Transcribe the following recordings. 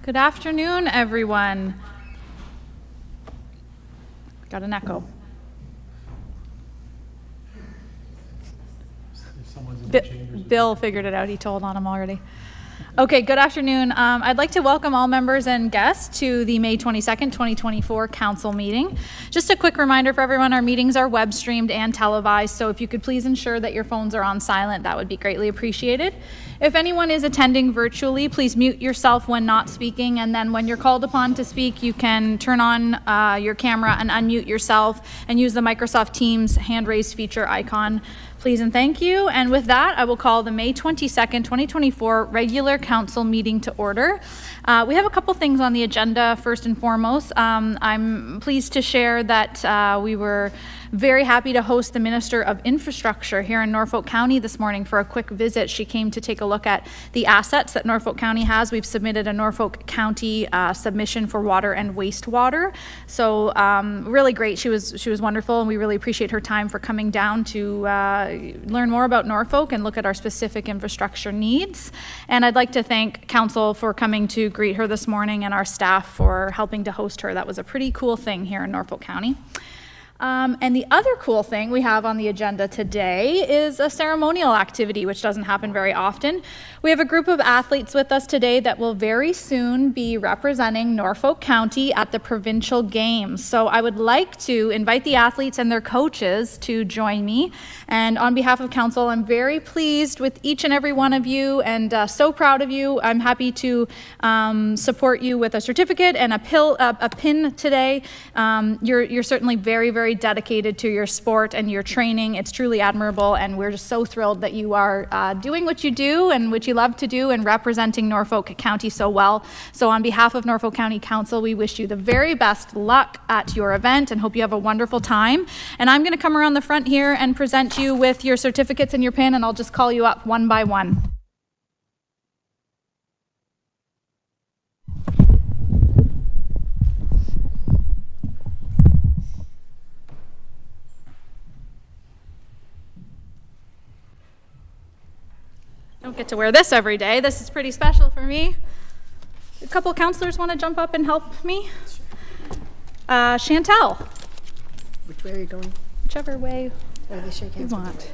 Good afternoon, everyone. Got an echo. Bill figured it out. He told on him already. Okay, good afternoon. I'd like to welcome all members and guests to the May 22nd, 2024 Council meeting. Just a quick reminder for everyone, our meetings are web streamed and televised, so if you could please ensure that your phones are on silent, that would be greatly appreciated. If anyone is attending virtually, please mute yourself when not speaking, and then when you're called upon to speak, you can turn on your camera and unmute yourself and use the Microsoft Teams hand raise feature icon. Please and thank you. And with that, I will call the May 22nd, 2024 regular council meeting to order. We have a couple things on the agenda. First and foremost, I'm pleased to share that we were very happy to host the Minister of Infrastructure here in Norfolk County this morning for a quick visit. She came to take a look at the assets that Norfolk County has. We've submitted a Norfolk County submission for water and wastewater. So really great. She was wonderful, and we really appreciate her time for coming down to learn more about Norfolk and look at our specific infrastructure needs. And I'd like to thank Council for coming to greet her this morning and our staff for helping to host her. That was a pretty cool thing here in Norfolk County. And the other cool thing we have on the agenda today is a ceremonial activity, which doesn't happen very often. We have a group of athletes with us today that will very soon be representing Norfolk County at the provincial games. So I would like to invite the athletes and their coaches to join me. And on behalf of Council, I'm very pleased with each and every one of you and so proud of you. I'm happy to support you with a certificate and a pin today. You're certainly very, very dedicated to your sport and your training. It's truly admirable, and we're just so thrilled that you are doing what you do and what you love to do and representing Norfolk County so well. So on behalf of Norfolk County Council, we wish you the very best luck at your event and hope you have a wonderful time. And I'm going to come around the front here and present you with your certificates and your pin, and I'll just call you up one by one. Don't get to wear this every day. This is pretty special for me. A couple of counselors want to jump up and help me. Chantel. Which way are you going? Whichever way you want.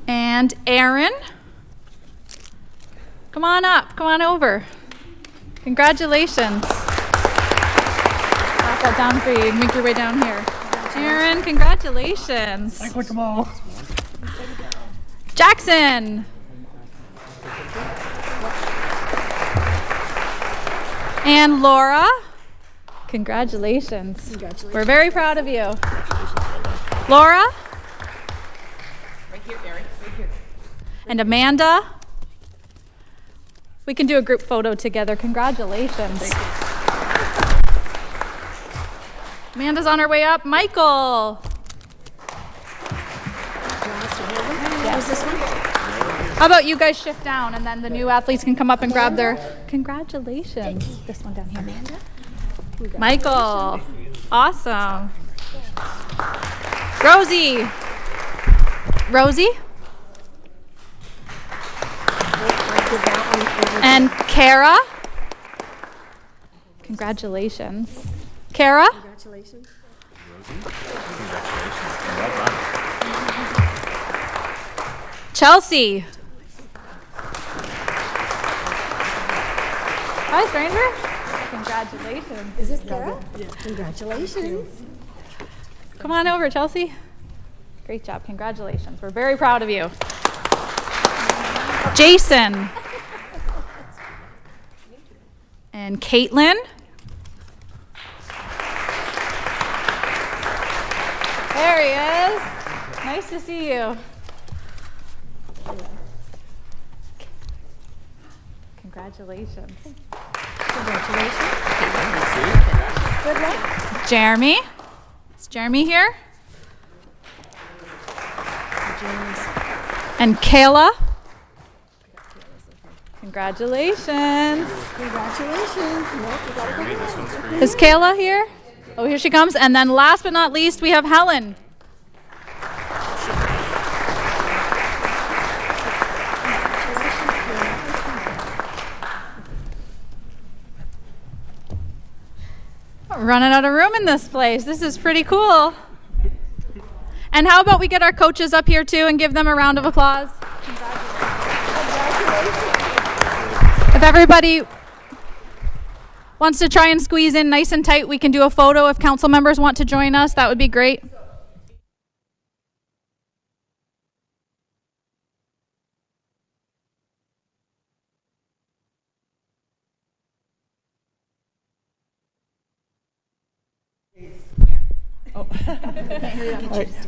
And Aaron. Come on up. Come on over. Congratulations. Pass that down for you. Make your way down here. Aaron, congratulations. I click them all. Jackson. And Laura, congratulations. Congratulations. We're very proud of you. Laura. Right here, Gary, right here. And Amanda. We can do a group photo together. Congratulations. Amanda's on her way up. Michael. Yes. This one? How about you guys shift down, and then the new athletes can come up and grab their congratulations. This one down here. Amanda? Michael. Awesome. Rosie. Rosie. And Kara. Congratulations. Kara. Congratulations. Chelsea. Hi, stranger. Congratulations. Is this Kara? Yeah. Congratulations. Come on over, Chelsea. Great job. Congratulations. We're very proud of you. Jason. And Caitlin. There he is. Nice to see you. Congratulations. Congratulations. Good luck. Jeremy. Is Jeremy here? And Kayla. Congratulations. Congratulations. Is Kayla here? Oh, here she comes. And then last but not least, we have Helen. Running out of room in this place. This is pretty cool. And how about we get our coaches up here too and give them a round of applause? If everybody wants to try and squeeze in nice and tight, we can do a photo if council members want to join us. That would be great.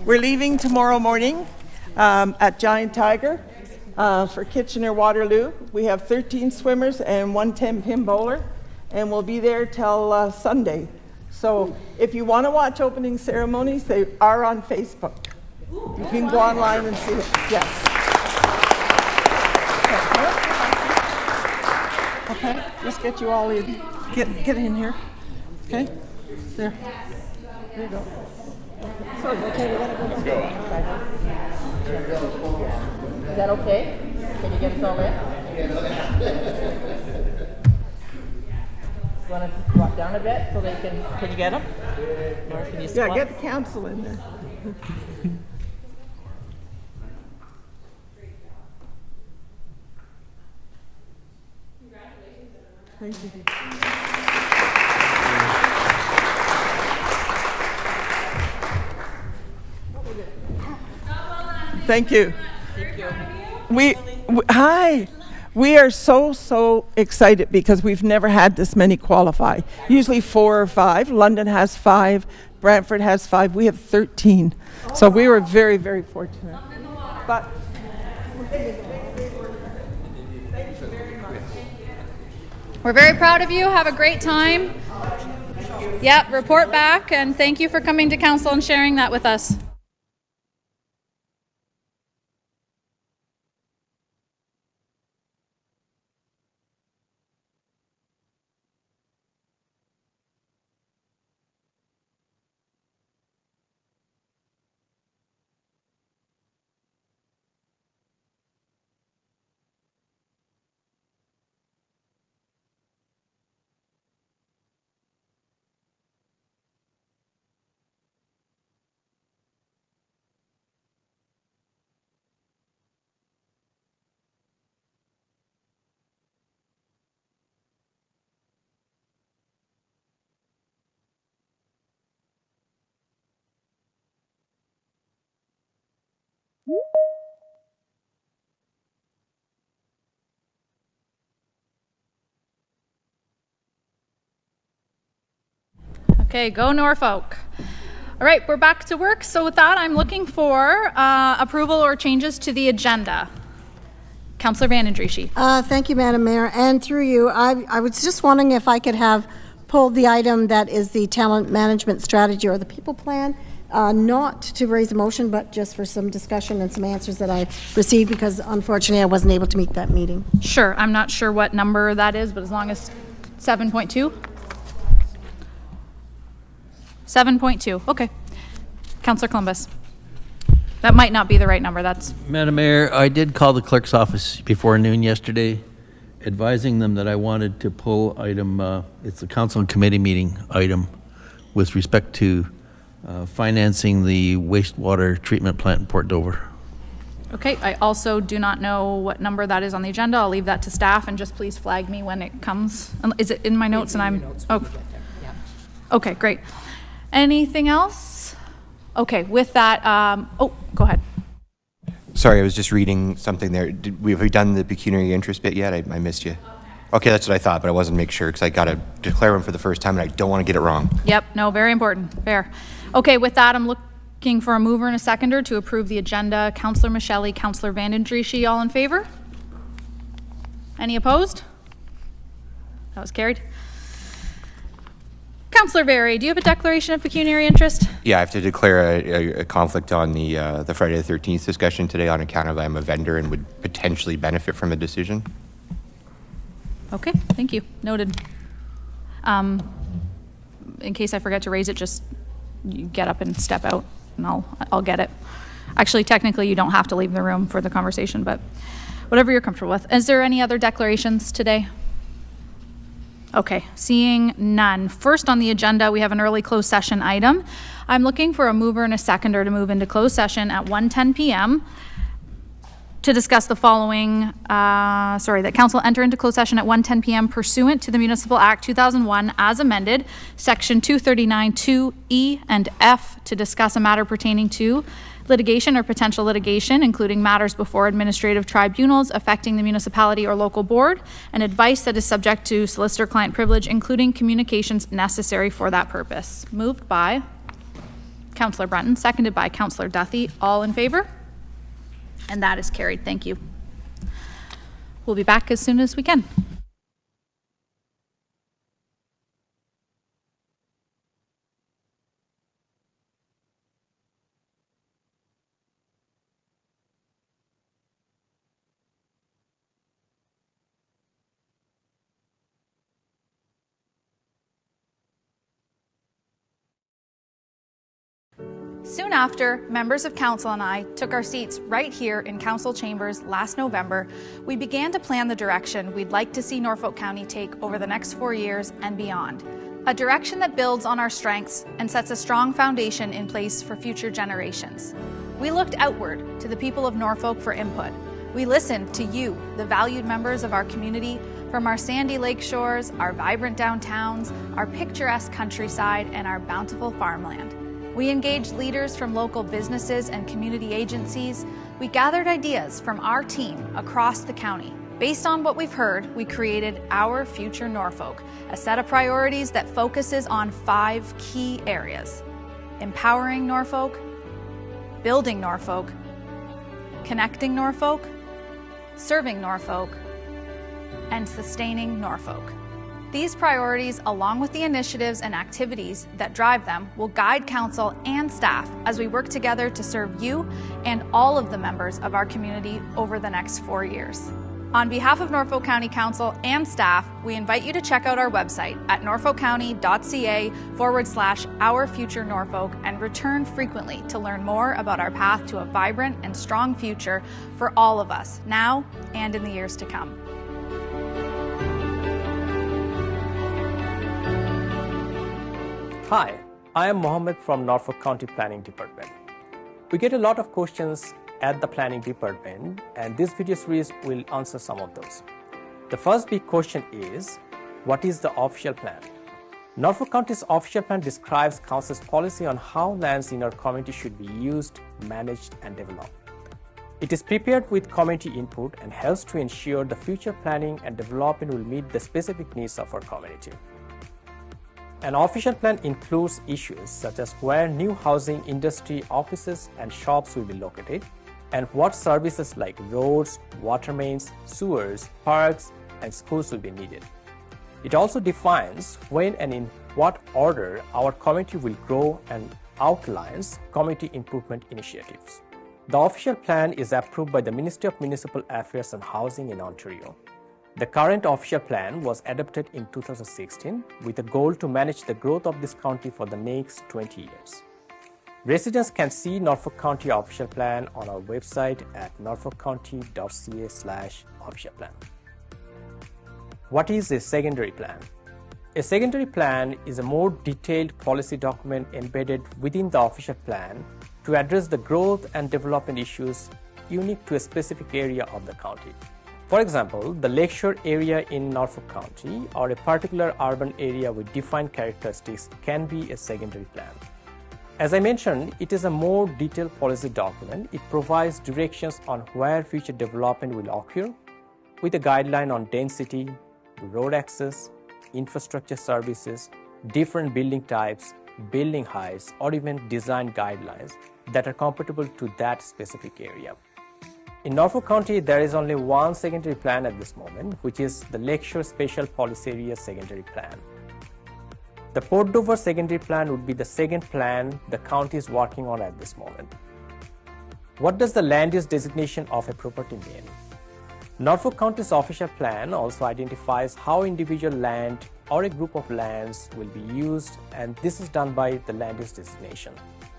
We're leaving tomorrow morning at Giant Tiger for Kitchener-Waterloo. We have 13 swimmers and 1 10-pin bowler, and we'll be there till Sunday. So if you want to watch opening ceremonies, they are on Facebook. You can go online and see it. Yes. Okay, let's get you all in. Get in here. Okay, there. There you go. Okay, we're gonna go. Is that okay? Can you get us all in? You want to walk down a bit so they can you get them? Or can you Yeah, squat? get the council in there. Thank you. Thank you. Hi. We are so excited because we've never had this many qualify. Usually 4 or 5. London has 5. Brantford has 5. We have 13. So we were very, very fortunate. But We're very proud of you. Have a great time. Yep, report back, and thank you for coming to council and sharing that with us. Okay, go Norfolk. All right, we're back to work. So with that, I'm looking for approval or changes to the agenda. Councillor Vanden Drieschie. Thank you, Madam Mayor, and through you, I was just wondering if I could have pulled the item that is the talent management strategy or the people plan, not to raise a motion, but just for some discussion and some answers that I received, because unfortunately I wasn't able to meet that meeting. Sure, I'm not sure what number that is, but as long as 7.2? 7.2, okay. Councillor Columbus. That might not be the right number, that's, Madam Mayor, I did call the clerk's office before noon yesterday, advising them that I wanted to pull item, it's the council and committee meeting item with respect to financing the wastewater treatment plant in Port Dover. okay. I also do not know what number that is on the agenda. I'll leave that to staff, and just please flag me when it comes. Is it in my notes? Oh, okay, great. Anything else? Okay, with that, oh, go ahead. Sorry, I was just reading something there. Have we done the pecuniary interest bit yet? I missed you. Okay, that's what I thought, but I wasn't make sure because I got to declare them for the first time and I don't want to get it wrong. Yep, no, very important, fair. Okay, with that, I'm looking for a mover and a seconder to approve the agenda. Councillor Michelle, Councillor Vanden Drieschie, all in favor? Any opposed? That was carried. Councillor Berry, do you have a declaration of pecuniary interest? Yeah, I have to declare a conflict on the Friday the 13th discussion today on account of I'm a vendor and would potentially benefit from a decision. Okay, thank you. Noted. In case I forget to raise it, just you get up and step out, and I'll get it. Actually, technically, you don't have to leave the room for the conversation, but whatever you're comfortable with. Is there any other declarations today? Okay, seeing none. First on the agenda, we have an early closed session item. I'm looking for a mover and a seconder to move into closed session at 1:10 p.m. to discuss the following, that council enter into closed session at 1:10 p.m. pursuant to the Municipal Act 2001 as amended, Section 239 2E and F, to discuss a matter pertaining to litigation or potential litigation, including matters before administrative tribunals affecting the municipality or local board, and advice that is subject to solicitor-client privilege, including communications necessary for that purpose. Moved by Councillor Brunton, seconded by Councillor Duthie. All in favor? And that is carried. Thank you. We'll be back as soon as we can. Soon after, members of council and I took our seats right here in council chambers last November, we began to plan the direction we'd like to see Norfolk County take over the next 4 years and beyond. A direction that builds on our strengths and sets a strong foundation in place for future generations. We looked outward to the people of Norfolk for input. We listened to you, the valued members of our community, from our sandy lake shores, our vibrant downtowns, our picturesque countryside, and our bountiful farmland. We engaged leaders from local businesses and community agencies. We gathered ideas from our team across the county. Based on what we've heard, we created Our Future Norfolk, a set of priorities that focuses on 5 key areas: empowering Norfolk, building Norfolk, connecting Norfolk, serving Norfolk, and sustaining Norfolk. These priorities, along with the initiatives and activities that drive them, will guide council and staff as we work together to serve you and all of the members of our community over the next 4 years. On behalf of Norfolk County Council and staff, we invite you to check out our website at norfolkcounty.ca/Our Future Norfolk and return frequently to learn more about our path to a vibrant and strong future for all of us, now and in the years to come. Hi, I am Mohammed from Norfolk County Planning Department. We get a lot of questions at the Planning Department, and this video series will answer some of those. The first big question is, what is the official plan? Norfolk County's official plan describes Council's policy on how lands in our community should be used, managed, and developed. It is prepared with community input and helps to ensure the future planning and development will meet the specific needs of our community. An official plan includes issues such as where new housing, industry, offices, and shops will be located, and what services like roads, water mains, sewers, parks, and schools will be needed. It also defines when and in what order our community will grow and outlines community improvement initiatives. The official plan is approved by the Ministry of Municipal Affairs and Housing in Ontario. The current official plan was adopted in 2016 with a goal to manage the growth of this county for the next 20 years. Residents can see Norfolk County official plan on our website at norfolkcounty.ca/official plan. What is a secondary plan? A secondary plan is a more detailed policy document embedded within the official plan to address the growth and development issues unique to a specific area of the county. For example, the lakeshore area in Norfolk County or a particular urban area with defined characteristics can be a secondary plan. As I mentioned, it is a more detailed policy document. It provides directions on where future development will occur with a guideline on density, road access, infrastructure services, different building types, building heights, or even design guidelines that are compatible to that specific area. In Norfolk County, there is only one secondary plan at this moment, which is the Lakeshore Special Policy Area Secondary Plan. The Port Dover Secondary Plan would be the second plan the county is working on at this moment. What does the land use designation of a property mean? Norfolk County's official plan also identifies how individual land or a group of lands will be used, and this is done by the land use designation.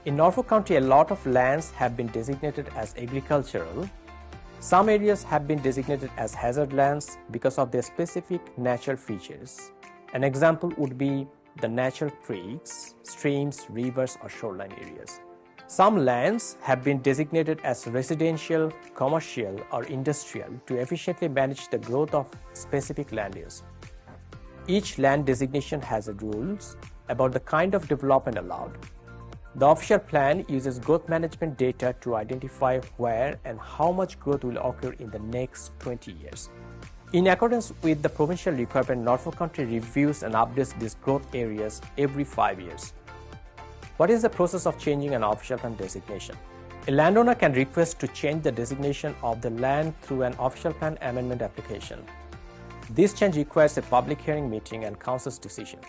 In Norfolk County, a lot of lands have been designated as agricultural. Some areas have been designated as hazard lands because of their specific natural features, An example would be the natural creeks, streams, rivers, or shoreline areas. Some lands have been designated as residential, commercial, or industrial to efficiently manage the growth of specific land use. Each land designation has rules about the kind of development allowed. The official plan uses growth management data to identify where and how much growth will occur in the next 20 years. In accordance with the provincial requirement, Norfolk County reviews and updates these growth areas every 5 years. What is the process of changing an official plan designation? A landowner can request to change the designation of the land through an official plan amendment application. This change requires a public hearing meeting and council's decision.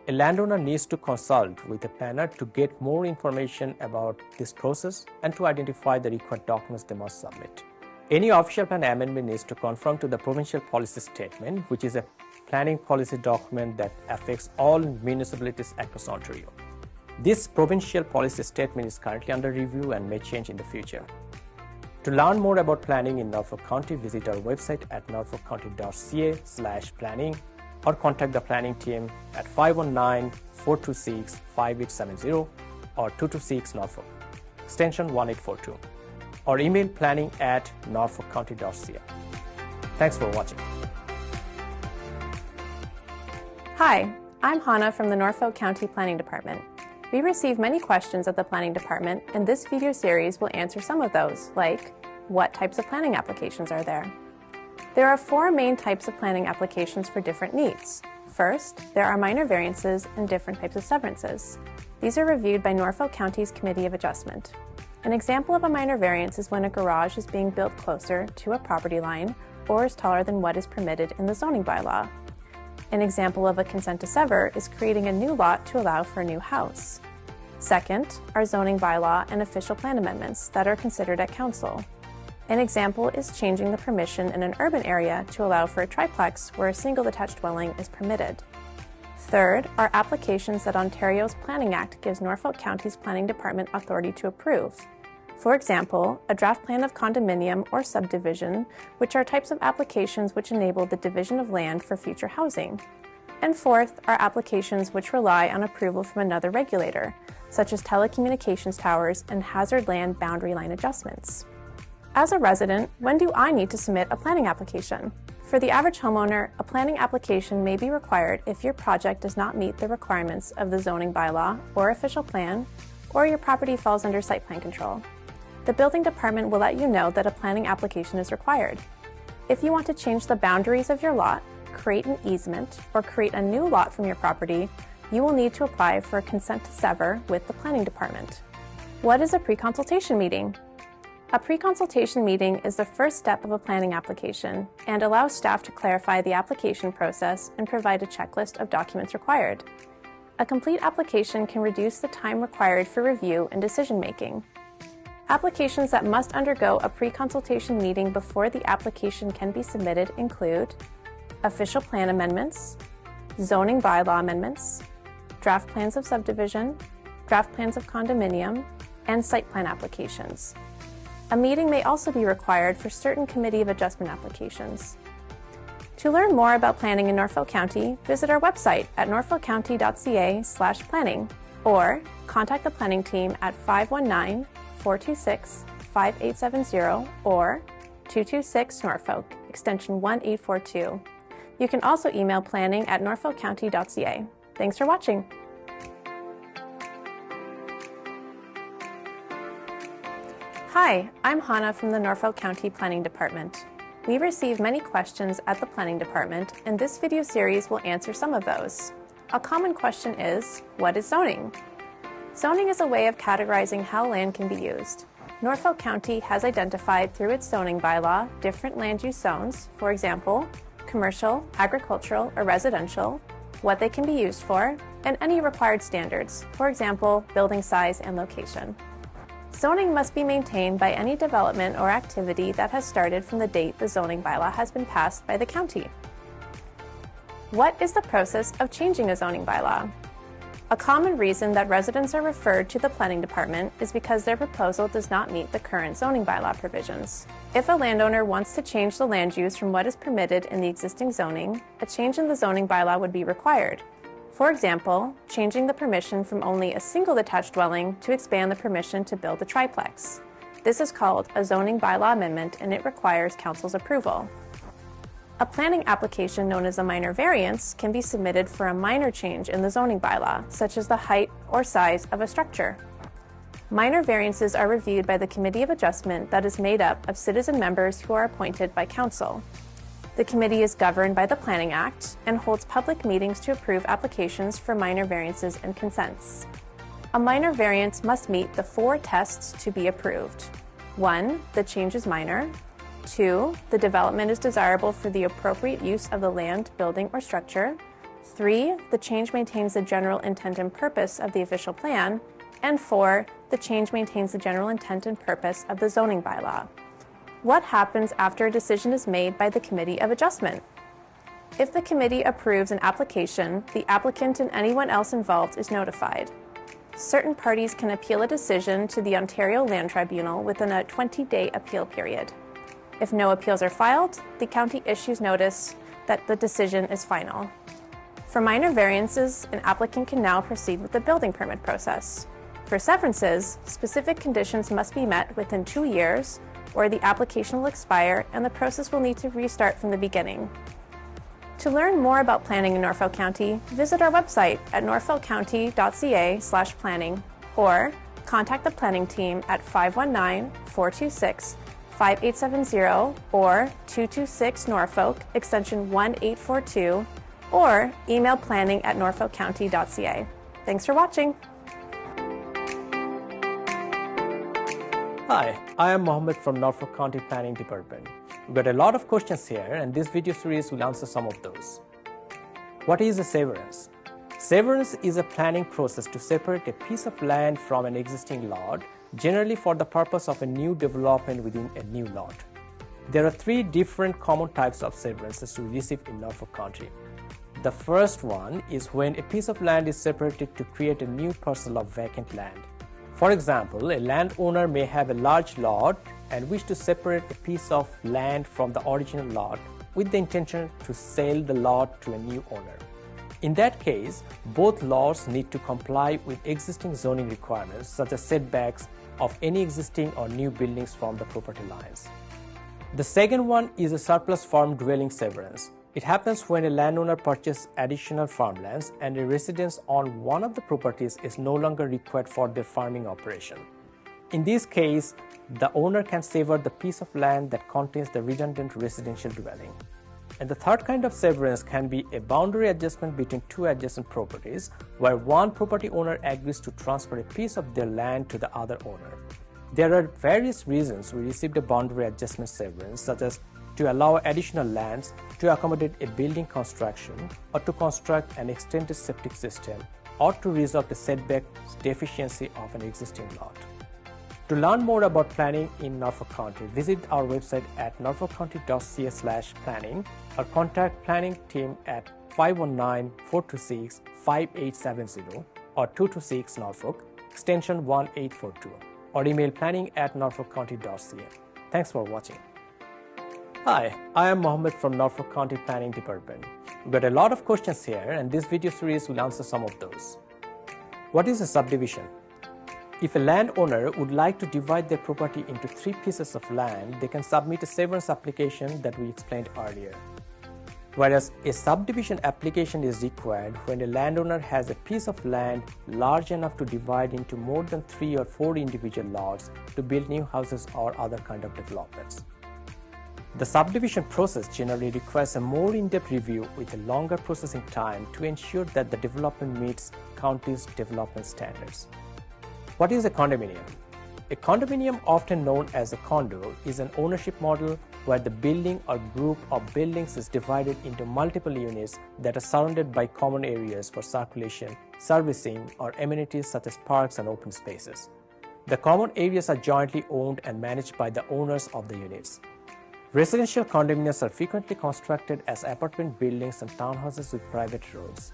A landowner needs to consult with a planner to get more information about this process and to identify the required documents they must submit. Any official plan amendment needs to conform to the provincial policy statement, which is a planning policy document that affects all municipalities across Ontario. This provincial policy statement is currently under review and may change in the future. To learn more about planning in Norfolk County, visit our website at norfolkcounty.ca/planning or contact the planning team at 519-426-5870 or 226 Norfolk, extension 1842, or email planning@norfolkcounty.ca. Thanks for watching. Hi, I'm Hannah from the Norfolk County Planning Department. We receive many questions at the Planning Department, and this video series will answer some of those, like, what types of planning applications are there? There are 4 main types of planning applications for different needs. First, there are minor variances and different types of severances. These are reviewed by Norfolk County's Committee of Adjustment. An example of a minor variance is when a garage is being built closer to a property line or is taller than what is permitted in the zoning bylaw. An example of a consent to sever is creating a new lot to allow for a new house. Second are zoning bylaw and official plan amendments that are considered at council. An example is changing the permission in an urban area to allow for a triplex where a single detached dwelling is permitted. Third are applications that Ontario's Planning Act gives Norfolk County's Planning Department authority to approve. For example, a draft plan of condominium or subdivision, which are types of applications which enable the division of land for future housing. And fourth are applications which rely on approval from another regulator, such as telecommunications towers and hazard land boundary line adjustments. As a resident, when do I need to submit a planning application? For the average homeowner, a planning application may be required if your project does not meet the requirements of the zoning bylaw or official plan, or your property falls under site plan control. The building department will let you know that a planning application is required. If you want to change the boundaries of your lot, create an easement, or create a new lot from your property, you will need to apply for a consent to sever with the planning department. What is a pre-consultation meeting? A pre-consultation meeting is the first step of a planning application and allows staff to clarify the application process and provide a checklist of documents required. A complete application can reduce the time required for review and decision-making. Applications that must undergo a pre-consultation meeting before the application can be submitted include official plan amendments, zoning bylaw amendments, draft plans of subdivision, draft plans of condominium, and site plan applications. A meeting may also be required for certain Committee of Adjustment applications. To learn more about planning in Norfolk County, visit our website at norfolkcounty.ca/planning or contact the planning team at 519-426-5870 or 226 Norfolk, extension 1842. You can also email planning@norfolkcounty.ca. Thanks for watching. Hi, I'm Hannah from the Norfolk County Planning Department. We receive many questions at the Planning Department, and this video series will answer some of those. A common question is, what is zoning? Zoning is a way of categorizing how land can be used. Norfolk County has identified through its zoning bylaw different land use zones, for example, commercial, agricultural, or residential, what they can be used for, and any required standards, for example, building size and location. Zoning must be maintained by any development or activity that has started from the date the zoning bylaw has been passed by the county. What is the process of changing a zoning bylaw? A common reason that residents are referred to the planning department is because their proposal does not meet the current zoning bylaw provisions. If a landowner wants to change the land use from what is permitted in the existing zoning, a change in the zoning bylaw would be required. For example, changing the permission from only a single detached dwelling to expand the permission to build a triplex. This is called a zoning bylaw amendment and it requires council's approval. A planning application known as a minor variance can be submitted for a minor change in the zoning bylaw, such as the height or size of a structure. Minor variances are reviewed by the Committee of Adjustment that is made up of citizen members who are appointed by council. The committee is governed by the Planning Act and holds public meetings to approve applications for minor variances and consents. A minor variance must meet the 4 tests to be approved. 1, the change is minor. 2, the development is desirable for the appropriate use of the land, building, or structure. 3, the change maintains the general intent and purpose of the official plan. And 4, the change maintains the general intent and purpose of the zoning bylaw. What happens after a decision is made by the Committee of Adjustment? If the committee approves an application, the applicant and anyone else involved is notified. Certain parties can appeal a decision to the Ontario Land Tribunal within a 20-day appeal period. If no appeals are filed, the county issues notice that the decision is final. For minor variances, an applicant can now proceed with the building permit process. For severances, specific conditions must be met within 2 years, or the application will expire and the process will need to restart from the beginning. To learn more about planning in Norfolk County, visit our website at norfolkcounty.ca/planning or contact the planning team at 519-426-5870 or 226 Norfolk, extension 1842, or email planning@norfolkcounty.ca. Thanks for watching. Hi, I am Mohammed from Norfolk County Planning Department. We've got a lot of questions here and this video series will answer some of those. What is a severance? Severance is a planning process to separate a piece of land from an existing lot, generally for the purpose of a new development within a new lot. There are 3 different common types of severances we receive in Norfolk County. The first one is when a piece of land is separated to create a new parcel of vacant land. For example, a landowner may have a large lot and wish to separate a piece of land from the original lot with the intention to sell the lot to a new owner. In that case, both lots need to comply with existing zoning requirements such as setbacks of any existing or new buildings from the property lines. The second one is a surplus farm dwelling severance. It happens when a landowner purchases additional farmlands and a residence on one of the properties is no longer required for their farming operation. In this case, the owner can sever the piece of land that contains the redundant residential dwelling. And the third kind of severance can be a boundary adjustment between 2 adjacent properties, where one property owner agrees to transfer a piece of their land to the other owner. There are various reasons we received a boundary adjustment severance, such as to allow additional lands, to accommodate a building construction, or to construct an extended septic system, or to resolve the setback deficiency of an existing lot. To learn more about planning in Norfolk County, visit our website at norfolkcounty.ca/planning or contact planning team at 519-426-5870 or 226 Norfolk, extension 1842, or email planning@norfolkcounty.ca. Thanks for watching. Hi, I am Mohammed from Norfolk County Planning Department. We've got a lot of questions here and this video series will answer some of those. What is a subdivision? If a landowner would like to divide their property into 3 pieces of land, they can submit a severance application that we explained earlier. Whereas a subdivision application is required when a landowner has a piece of land large enough to divide into more than 3 or 4 individual lots to build new houses or other kind of developments. The subdivision process generally requires a more in-depth review with a longer processing time to ensure that the development meets county's development standards. What is a condominium? A condominium, often known as a condo, is an ownership model where the building or group of buildings is divided into multiple units that are surrounded by common areas for circulation, servicing, or amenities such as parks and open spaces. The common areas are jointly owned and managed by the owners of the units. Residential condominiums are frequently constructed as apartment buildings and townhouses with private roads.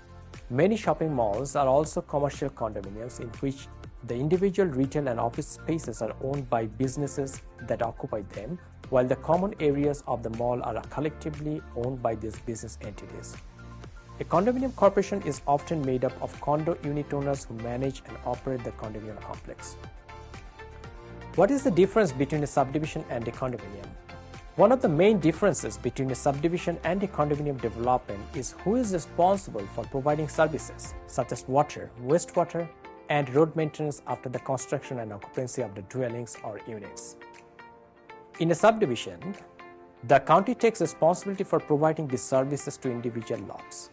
Many shopping malls are also commercial condominiums in which the individual retail and office spaces are owned by businesses that occupy them, while the common areas of the mall are collectively owned by these business entities. A condominium corporation is often made up of condo unit owners who manage and operate the condominium complex. What is the difference between a subdivision and a condominium? One of the main differences between a subdivision and a condominium development is who is responsible for providing services such as water, wastewater, and road maintenance after the construction and occupancy of the dwellings or units. In a subdivision, the county takes responsibility for providing these services to individual lots.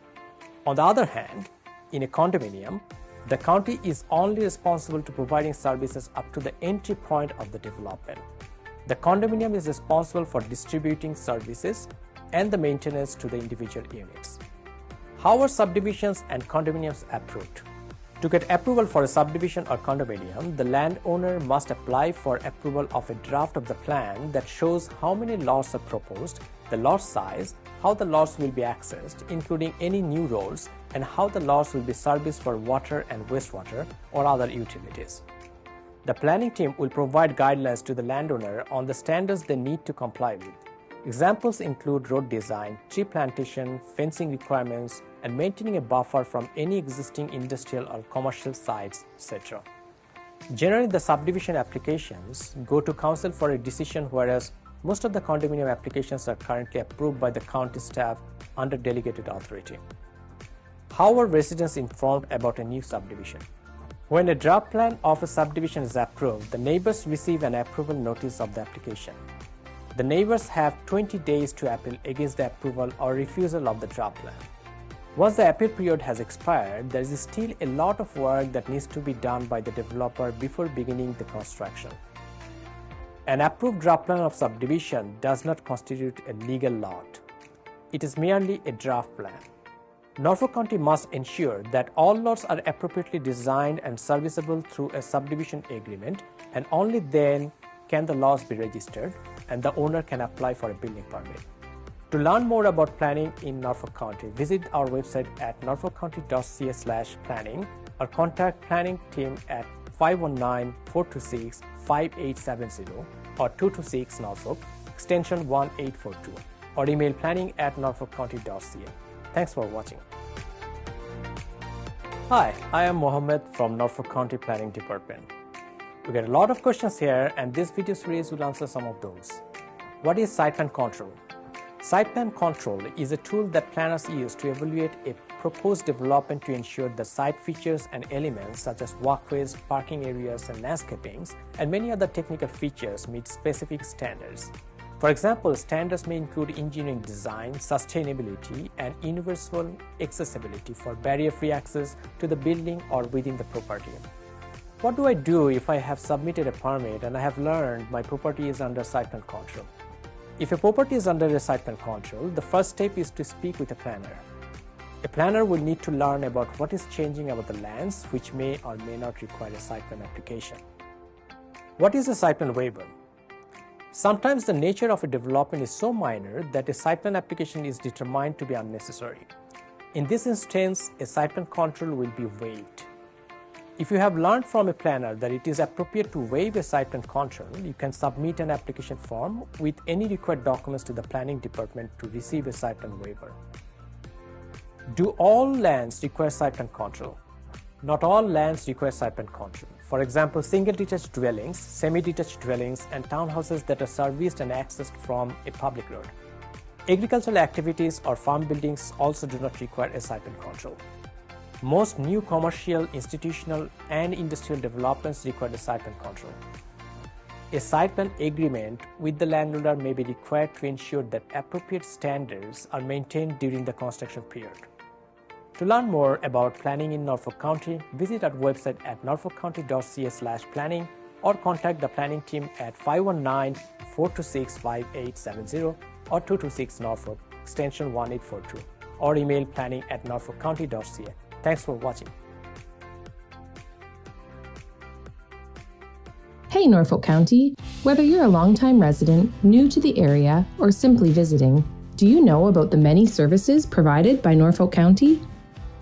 On the other hand, in a condominium, the county is only responsible to providing services up to the entry point of the development. The condominium is responsible for distributing services and the maintenance to the individual units. How are subdivisions and condominiums approved? To get approval for a subdivision or condominium, the landowner must apply for approval of a draft of the plan that shows how many lots are proposed, the lot size, how the lots will be accessed, including any new roads, and how the lots will be serviced for water and wastewater or other utilities. The planning team will provide guidelines to the landowner on the standards they need to comply with. Examples include road design, tree plantation, fencing requirements, and maintaining a buffer from any existing industrial or commercial sites, etc. Generally, the subdivision applications go to council for a decision, whereas most of the condominium applications are currently approved by the county staff under delegated authority. How are residents informed about a new subdivision? When a draft plan of a subdivision is approved, the neighbors receive an approval notice of the application. The neighbors have 20 days to appeal against the approval or refusal of the draft plan. Once the appeal period has expired, there is still a lot of work that needs to be done by the developer before beginning the construction. An approved draft plan of subdivision does not constitute a legal lot. It is merely a draft plan. Norfolk County must ensure that all lots are appropriately designed and serviceable through a subdivision agreement, and only then can the lots be registered and the owner can apply for a building permit. To learn more about planning in Norfolk County, visit our website at norfolkcounty.ca/planning or contact planning team at 519-426-5870 or 226 Norfolk, extension 1842, or email planning@norfolkcounty.ca. Thanks for watching. Hi, I am Mohammed from Norfolk County Planning Department. We get a lot of questions here, and this video series will answer some of those. What is site plan control? Site plan control is a tool that planners use to evaluate a proposed development to ensure the site features and elements such as walkways, parking areas, and landscapings, and many other technical features meet specific standards. For example, standards may include engineering design, sustainability, and universal accessibility for barrier-free access to the building or within the property. What do I do if I have submitted a permit and I have learned my property is under site plan control? If a property is under a site plan control, the first step is to speak with a planner. A planner will need to learn about what is changing about the lands, which may or may not require a site plan application. What is a site plan waiver? Sometimes the nature of a development is so minor that a site plan application is determined to be unnecessary. In this instance, a site plan control will be waived. If you have learned from a planner that it is appropriate to waive a site plan control, you can submit an application form with any required documents to the planning department to receive a site plan waiver. Do all lands require site plan control? Not all lands require site plan control. For example, single-detached dwellings, semi-detached dwellings, and townhouses that are serviced and accessed from a public road. Agricultural activities or farm buildings also do not require a site plan control. Most new commercial, institutional, and industrial developments require a site plan control. A site plan agreement with the landowner may be required to ensure that appropriate standards are maintained during the construction period. To learn more about planning in Norfolk County, visit our website at norfolkcounty.ca/planning or contact the planning team at 519-426-5870 or 226 Norfolk, extension 1842, or email planning@norfolkcounty.ca. Thanks for watching. Hey Norfolk County! Whether you're a longtime resident, new to the area, or simply visiting, do you know about the many services provided by Norfolk County?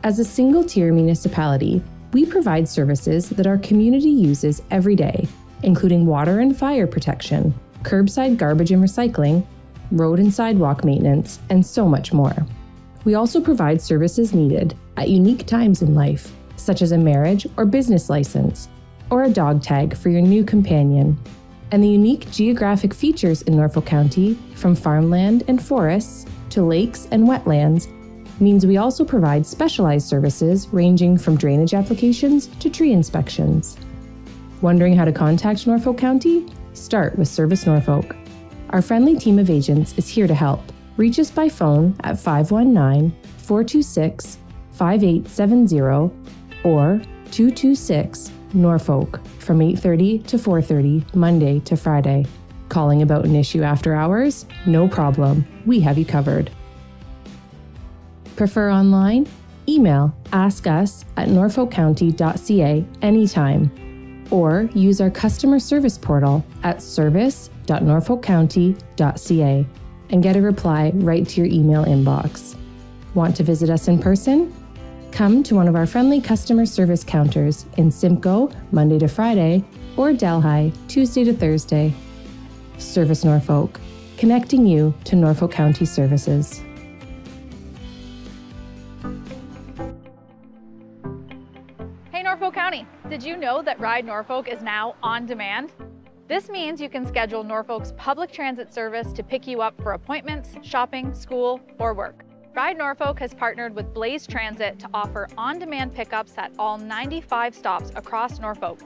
As a single-tier municipality, we provide services that our community uses every day, including water and fire protection, curbside garbage and recycling, road and sidewalk maintenance, and so much more. We also provide services needed at unique times in life, such as a marriage or business license, or a dog tag for your new companion. And the unique geographic features in Norfolk County, from farmland and forests to lakes and wetlands, means we also provide specialized services ranging from drainage applications to tree inspections. Wondering how to contact Norfolk County? Start with Service Norfolk. Our friendly team of agents is here to help. Reach us by phone at 519-426-5870 or 226 Norfolk from 8:30 to 4:30 Monday to Friday. Calling about an issue after hours? No problem. We have you covered. Prefer online? Email askus@norfolkcounty.ca anytime, or use our customer service portal at service.norfolkcounty.ca and get a reply right to your email inbox. Want to visit us in person? Come to one of our friendly customer service counters in Simcoe, Monday to Friday, or Delhi, Tuesday to Thursday. Service Norfolk, connecting you to Norfolk County services. Hey Norfolk County, did you know that Ride Norfolk is now on demand? This means you can schedule Norfolk's public transit service to pick you up for appointments, shopping, school, or work. Ride Norfolk has partnered with Blaze Transit to offer on-demand pickups at all 95 stops across Norfolk.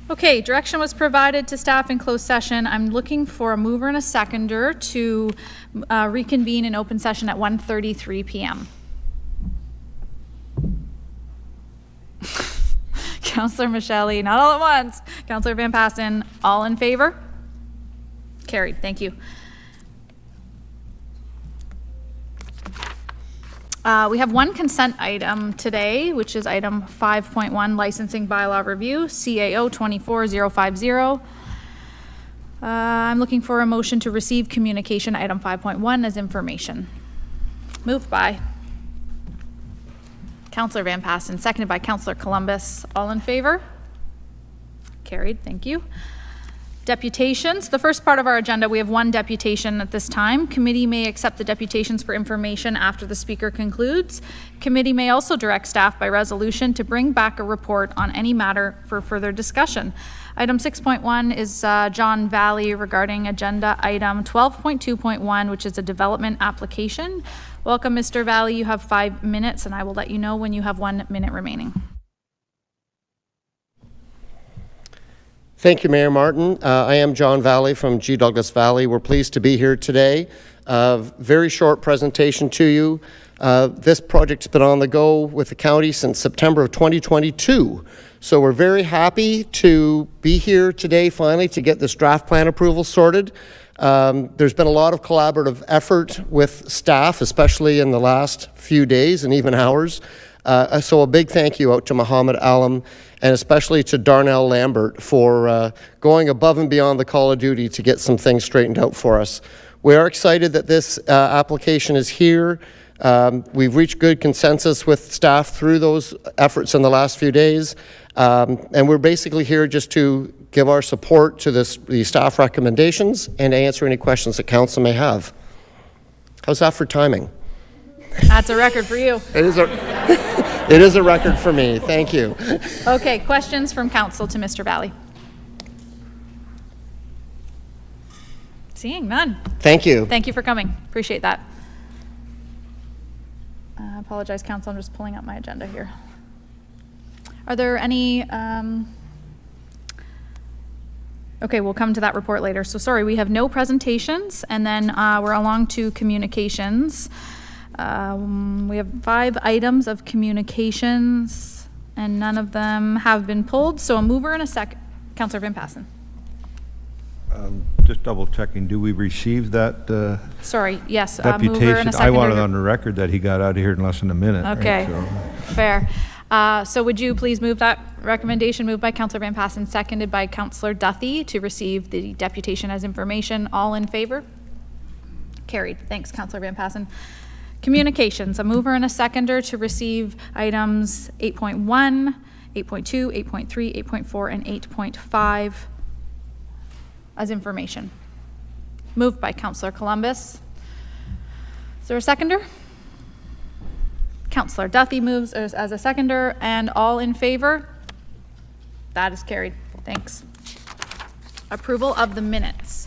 Okay, direction was provided to staff in closed session. I'm looking for a mover and a seconder to reconvene in open session at 1:33 p.m. Councillor Michelli, not all at once. Councillor Van Passen, all in favor? Carried, thank you. We have one consent item today, which is item 5.1, licensing bylaw review, CAO 24050. I'm looking for a motion to receive communication item 5.1 as information. Moved by Councillor Van Passen, seconded by Councillor Columbus. All in favor? Carried, thank you. Deputations. The first part of our agenda, we have one deputation at this time. Committee may accept the deputations for information after the speaker concludes. Committee may also direct staff by resolution to bring back a report on any matter for further discussion. Item 6.1 is John Valley regarding agenda item 12.2.1, which is a development application. Welcome, Mr. Valley. You have 5 minutes, and I will let you know when you have 1 minute remaining. Thank you, Mayor Martin. I am John Valley from G. Douglas Valley. We're pleased to be here today. Very short presentation to you. This project's been on the go with the county since September of 2022. So we're very happy to be here today finally to get this draft plan approval sorted. There's been a lot of collaborative effort with staff, especially in the last few days and even hours. So a big thank you out to Muhammad Alam and especially to Darnell Lambert for going above and beyond the call of duty to get some things straightened out for us. We are excited that this application is here. We've reached good consensus with staff through those efforts in the last few days. And we're basically here just to give our support to the staff recommendations and answer any questions that council may have. How's that for timing? That's a record for you. It is a record for me. Thank you. Okay, questions from council to Mr. Valley? Seeing none. Thank you. Thank you for coming. Appreciate that. I apologize, council. I'm just pulling up my agenda here. Are there any, okay, we'll come to that report later. So sorry, we have no presentations, and then we're along to communications. We have 5 items of communications, and none of them have been pulled. So a mover and a second. Councillor Van Passen. Just double checking, do we receive that Sorry, yes, mover and deputation? a second. I want it on the record that he got out of here in less than a minute. Okay, right? So, fair. So would you please move that recommendation, moved by Councillor Van Passen, seconded by Councillor Duthie, to receive the deputation as information. All in favor? Carried. Thanks, Councillor Van Passen. Communications, a mover and a seconder to receive items 8.1, 8.2, 8.3, 8.4, and 8.5 as information. Moved by Councillor Columbus. Is there a seconder? Councillor Duthie moves as a seconder, and all in favor? That is carried. Thanks. Approval of the minutes.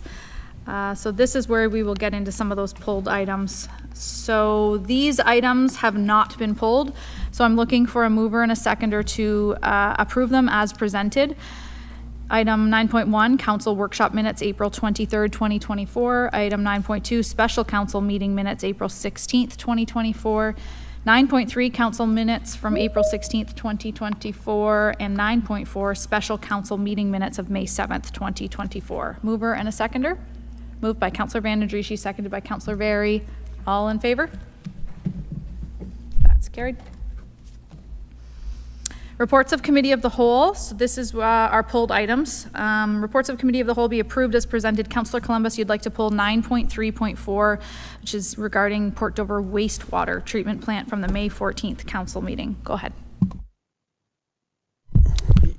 So this is where we will get into some of those pulled items. So these items have not been pulled. So I'm looking for a mover and a seconder to approve them as presented. Item 9.1, council workshop minutes, April 23rd, 2024. Item 9.2, special council meeting minutes, April 16th, 2024. 9.3, council minutes from April 16th, 2024. And 9.4, special council meeting minutes of May 7th, 2024. Mover and a seconder. Moved by Councillor Van Andrieschie, seconded by Councillor Very. All in favor? That's carried. Reports of Committee of the Whole. So this is our pulled items. Reports of Committee of the Whole be approved as presented. Councillor Columbus, you'd like to pull 9.3.4, which is regarding Port Dover wastewater treatment plant from the May 14th council meeting. Go ahead.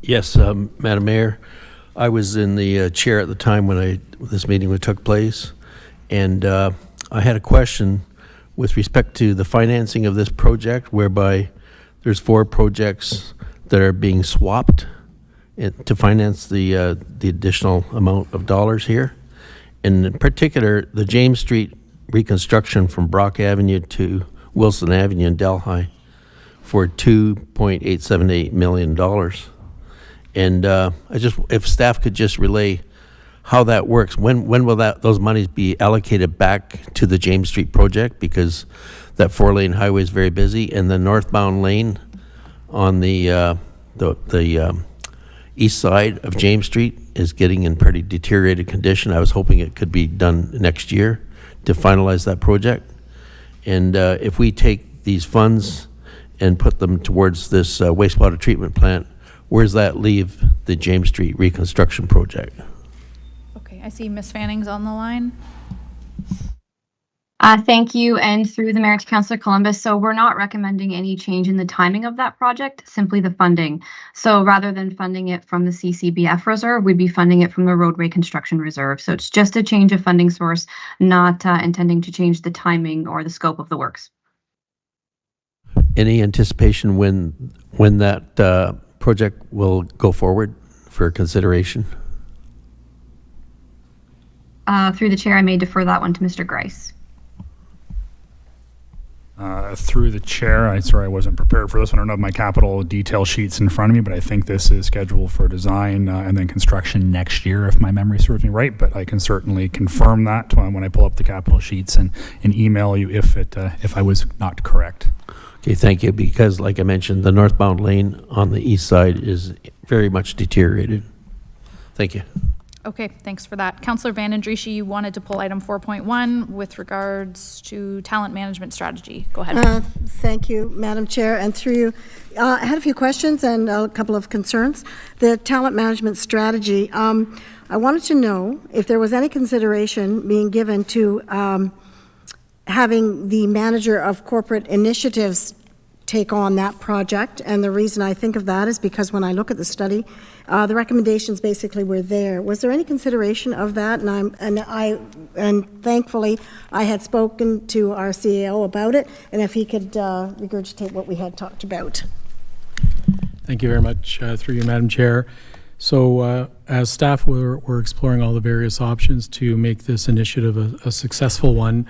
Yes, Madam Mayor. I was in the chair at the time when this meeting took place, and I had a question with respect to the financing of this project, whereby there's 4 projects that are being swapped to finance the additional amount of dollars here. And in particular, the James Street reconstruction from Brock Avenue to Wilson Avenue in Delhi for $2.878 million. And if staff could just relay how that works, when will those monies be allocated back to the James Street project? Because that 4-lane highway is very busy, and the northbound lane on the east side of James Street is getting in pretty deteriorated condition. I was hoping it could be done next year to finalize that project. And if we take these funds and put them towards this wastewater treatment plant, where does that leave the James Street reconstruction project? Okay, I see Ms. Fanning's on the line. Thank you, and through the Mayor to Councillor Columbus. So we're not recommending any change in the timing of that project, simply the funding. So rather than funding it from the CCBF reserve, we'd be funding it from the roadway construction reserve. So it's just a change of funding source, not intending to change the timing or the scope of the works. Any anticipation when that project will go forward for consideration? Through the chair, I may defer that one to Mr. Grice. Through the chair, I wasn't prepared for this one. I don't have my capital detail sheets in front of me, but I think this is scheduled for design and then construction next year, if my memory serves me right. But I can certainly confirm that when I pull up the capital sheets and email you if I was not correct. Okay, thank you, because like I mentioned, the northbound lane on the east side is very much deteriorated. Thank you. Okay, thanks for that. Councillor Van Andriesch, you wanted to pull item 4.1 with regards to talent management strategy. Go ahead. Thank you, Madam Chair, and through you. I had a few questions and a couple of concerns. The talent management strategy, I wanted to know if there was any consideration being given to having the manager of corporate initiatives take on that project. And the reason I think of that is because when I look at the study, the recommendations basically were there. Was there any consideration of that? And thankfully, I had spoken to our CAO about it, and if he could regurgitate what we had talked about. Thank you very much, through you, Madam Chair. So as staff, we're exploring all the various options to make this initiative a successful one.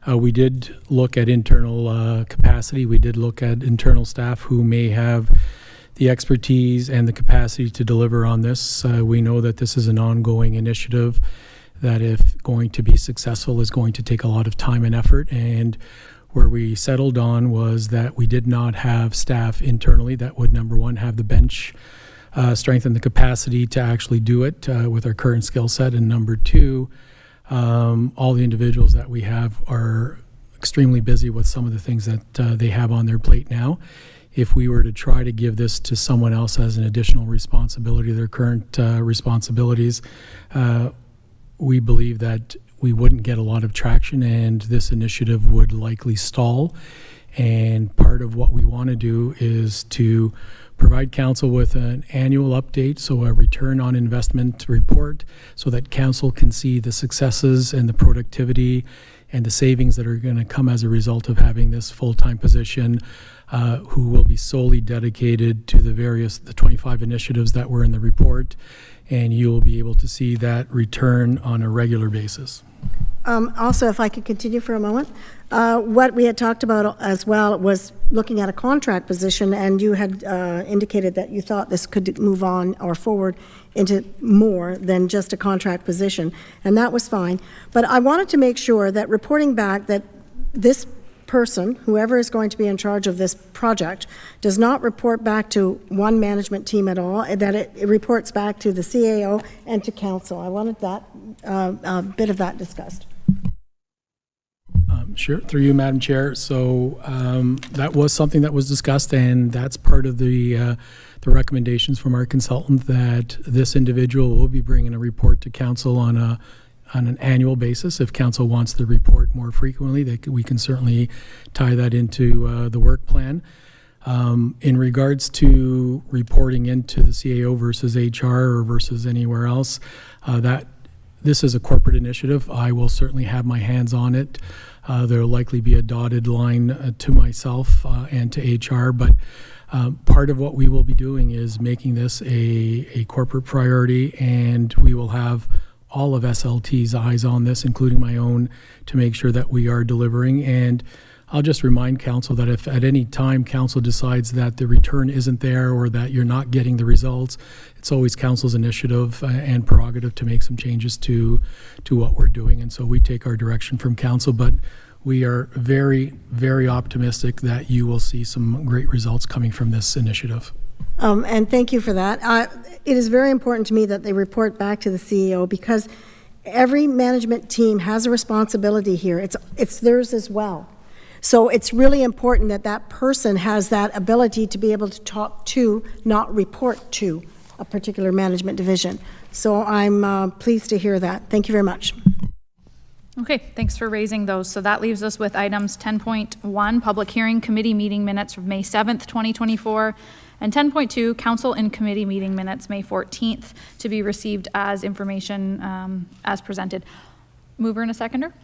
We did look at internal capacity. We did look at internal staff who may have the expertise and the capacity to deliver on this. We know that this is an ongoing initiative that, if going to be successful, is going to take a lot of time and effort. And where we settled on was that we did not have staff internally that would, number one, have the bench strength and the capacity to actually do it with our current skill set. And number two, all the individuals that we have are extremely busy with some of the things that they have on their plate now. If we were to try to give this to someone else as an additional responsibility, their current responsibilities, we believe that we wouldn't get a lot of traction and this initiative would likely stall. And part of what we want to do is to provide council with an annual update, so a return on investment report, so that council can see the successes and the productivity and the savings that are going to come as a result of having this full-time position, who will be solely dedicated to the 25 initiatives that were in the report, and you will be able to see that return on a regular basis. Also, if I could continue for a moment, what we had talked about as well was looking at a contract position, and you had indicated that you thought this could move on or forward into more than just a contract position, and that was fine. But I wanted to make sure that reporting back that this person, whoever is going to be in charge of this project, does not report back to one management team at all, that it reports back to the CAO and to council. I wanted that bit of that discussed. Sure, through you, Madam Chair. So that was something that was discussed, and that's part of the recommendations from our consultant, that this individual will be bringing a report to council on an annual basis. If council wants the report more frequently, we can certainly tie that into the work plan. In regards to reporting into the CAO versus HR or versus anywhere else, this is a corporate initiative. I will certainly have my hands on it. There will likely be a dotted line to myself and to HR, but part of what we will be doing is making this a corporate priority, and we will have all of SLT's eyes on this, including my own, to make sure that we are delivering. And I'll just remind council that if at any time council decides that the return isn't there or that you're not getting the results, it's always council's initiative and prerogative to make some changes to what we're doing. And so we take our direction from council, but we are very, very optimistic that you will see some great results coming from this initiative. And thank you for that. It is very important to me that they report back to the CEO, because every management team has a responsibility here. It's theirs as well. So it's really important that that person has that ability to be able to talk to, not report to, a particular management division. So I'm pleased to hear that. Thank you very much. Okay, thanks for raising those. So that leaves us with items 10.1, public hearing committee meeting minutes from May 7th, 2024, and 10.2, council and committee meeting minutes, May 14th, to be received as information as presented. Mover and a seconder?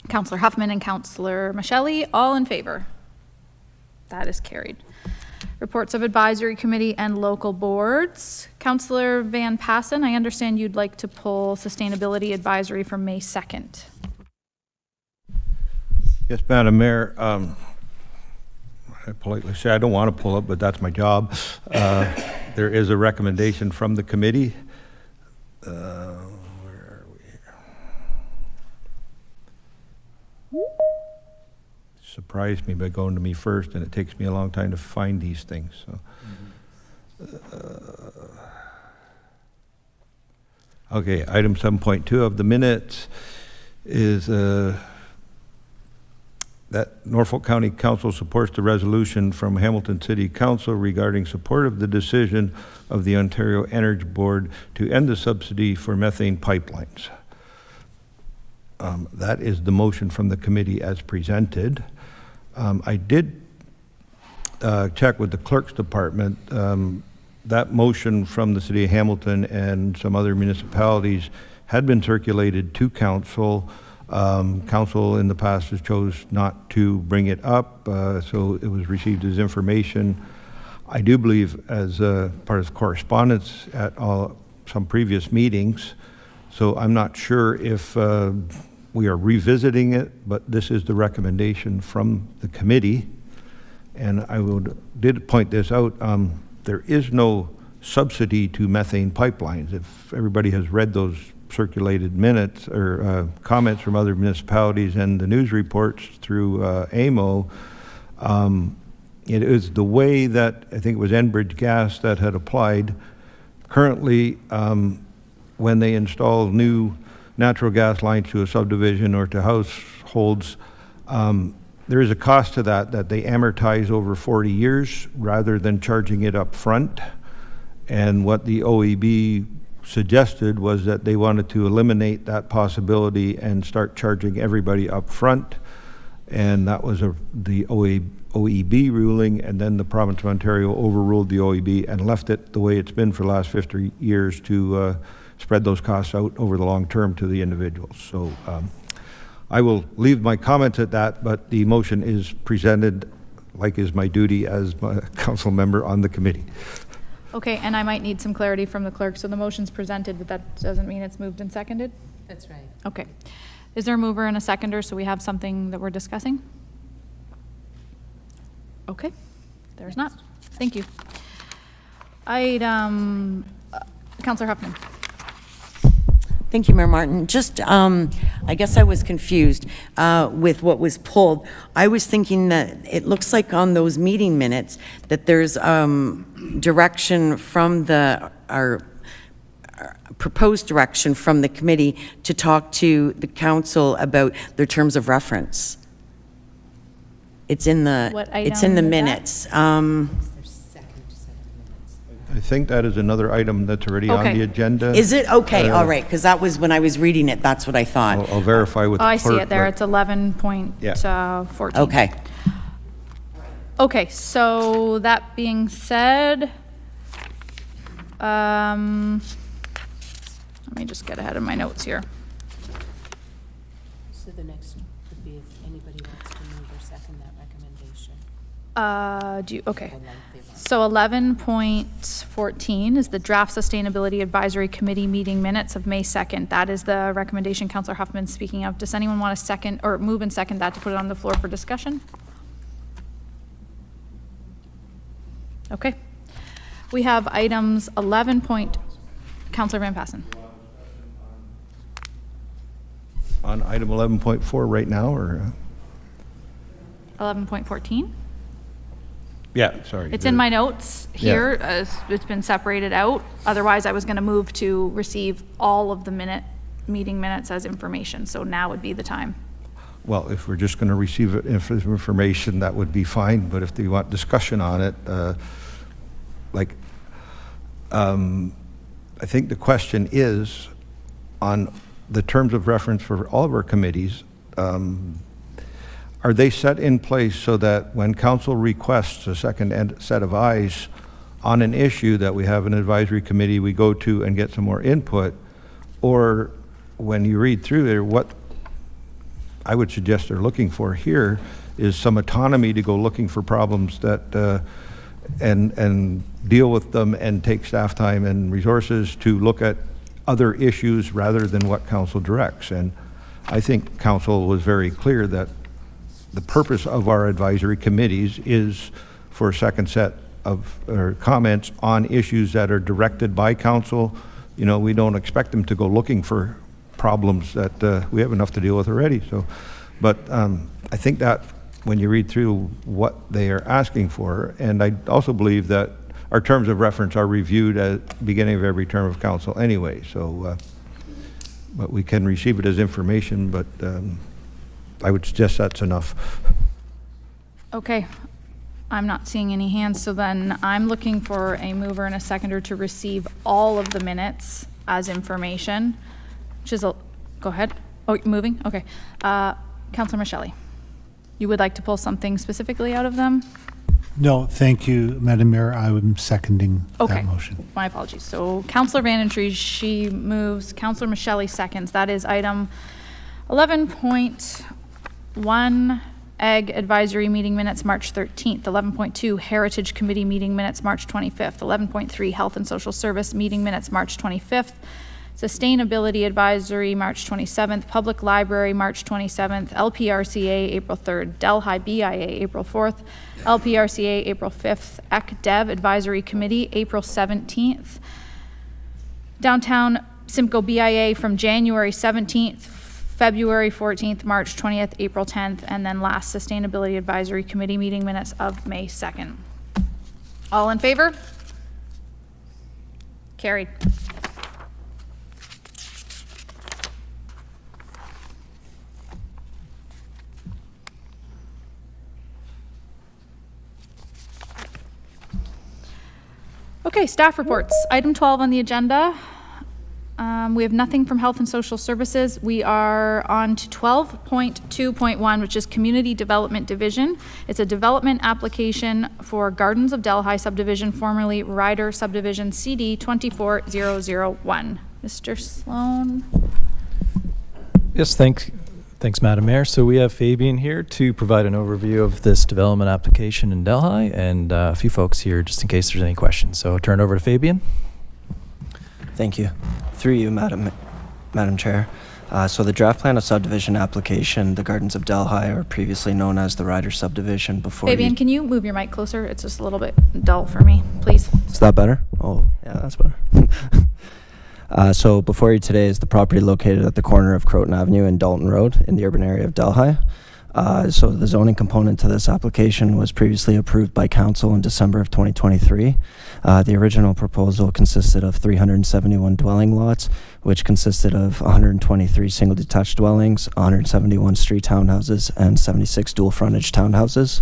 Councillor Huffman and Councillor Michelli, all in favor? That is carried. Reports of advisory committee and local boards. Councillor Van Passen, I understand you'd like to pull sustainability advisory from May 2nd. Yes, Madam Mayor. I politely say I don't want to pull it, but that's my job. There is a recommendation from the committee. Where are we here? Surprised me by going to me first, and it takes me a long time to find these things. So. Okay, item 7.2 of the minutes is that Norfolk County Council supports the resolution from Hamilton City Council regarding support of the decision of the Ontario Energy Board to end the subsidy for methane pipelines. That is the motion from the committee as presented. I did check with the clerk's department. That motion from the city of Hamilton and some other municipalities had been circulated to council. Council in the past has chose not to bring it up, so it was received as information. I do believe as part of correspondence at some previous meetings, so I'm not sure if we are revisiting it, but this is the recommendation from the committee. And I did point this out, there is no subsidy to methane pipelines. If everybody has read those circulated minutes or comments from other municipalities and the news reports through AMO, it is the way that I think it was Enbridge Gas that had applied. Currently, when they install new natural gas lines to a subdivision or to households, there is a cost to that they amortize over 40 years rather than charging it up front. And what the OEB suggested was that they wanted to eliminate that possibility and start charging everybody up front. And that was the OEB ruling, and then the province of Ontario overruled the OEB and left it the way it's been for the last 50 years to spread those costs out over the long term to the individuals. So I will leave my comments at that, but the motion is presented like is my duty as a council member on the committee. Okay, and I might need some clarity from the clerk. So the motion's presented, but that doesn't mean it's moved and seconded? That's right. Okay. Is there a mover and a seconder so we have something that we're discussing? Okay, there's not. Thank you. Councillor Huffman. Thank you, Mayor Martin. Just, I guess I was confused with what was pulled. I was thinking that it looks like on those meeting minutes that there's direction from our proposed direction from the committee to talk to the council about their terms of reference. It's in the minutes. I think that is another item that's already on the agenda. Is it? Okay, all right, because that was, when I was reading it, that's what I thought. I'll verify with the clerk. I see it there. It's 11.14. Okay. Okay, so that being said, let me just get ahead of my notes here. So the next would be if anybody wants to move or second that recommendation. Okay. So 11.14 is the Draft Sustainability Advisory Committee meeting minutes of May 2nd. That is the recommendation Councillor Huffman's speaking of. Does anyone want to second or move and second that to put it on the floor for discussion? Okay. We have items 11. Councillor Van Passen. On item 11.4 right now, or? 11.14? Yeah, sorry. It's in my notes here. It's been separated out. Otherwise, I was going to move to receive all of the meeting minutes as information. So now would be the time. Well, if we're just going to receive information, that would be fine. But if they want discussion on it, I think the question is on the terms of reference for all of our committees. Are they set in place so that when council requests a second set of eyes on an issue that we have an advisory committee we go to and get some more input, or when you read through there, what I would suggest they're looking for here is some autonomy to go looking for problems that and deal with them and take staff time and resources to look at other issues rather than what council directs. And I think council was very clear that the purpose of our advisory committees is for a second set of comments on issues that are directed by council. You know, we don't expect them to go looking for problems that we have enough to deal with already. So, but I think that when you read through what they are asking for, and I also believe that our terms of reference are reviewed at the beginning of every term of council anyway. So, but we can receive it as information, but I would suggest that's enough. Okay. I'm not seeing any hands, so then I'm looking for a mover and a seconder to receive all of the minutes as information, which is go ahead. Oh, you're moving? Okay. Councilor Michelli, you would like to pull something specifically out of them? No, thank you, Madam Mayor. I am seconding that motion. My apologies. So Councilor Vandentree, she moves. Councilor Michelli seconds. That is item 11.1, Ag Advisory Meeting Minutes, March 13th. 11.2, Heritage Committee Meeting Minutes, March 25th. 11.3, Health and Social Service Meeting Minutes, March 25th. Sustainability Advisory, March 27th. Public Library, March 27th. LPRCA, April 3rd. Delhi BIA, April 4th. LPRCA, April 5th. ECDev Advisory Committee, April 17th. Downtown Simcoe BIA from January 17th, February 14th, March 20th, April 10th, and then last Sustainability Advisory Committee meeting minutes of May 2nd. All in favor? Carried. Okay, staff reports. Item 12 on the agenda. We have nothing from Health and Social Services. We are on to 12.2.1, which is Community Development Division. It's a development application for Gardens of Delhi subdivision, formerly Ryder subdivision, CD 24001. Mr. Sloan. Yes, thanks, Madam Mayor. So we have Fabian here to provide an overview of this development application in Delhi, and a few folks here just in case there's any questions. So I'll turn it over to Fabian. Thank you. Through you, Madam Chair. So the draft plan of subdivision application, the Gardens of Delhi, are previously known as the Ryder subdivision before. Fabian, can you move your mic closer? It's just a little bit dull for me, please. Is that better? Oh, yeah, that's better. So before you today is the property located at the corner of Croton Avenue and Dalton Road in the urban area of Delhi. So the zoning component to this application was previously approved by council in December of 2023. The original proposal consisted of 371 dwelling lots, which consisted of 123 single detached dwellings, 171 street townhouses, and 76 dual frontage townhouses.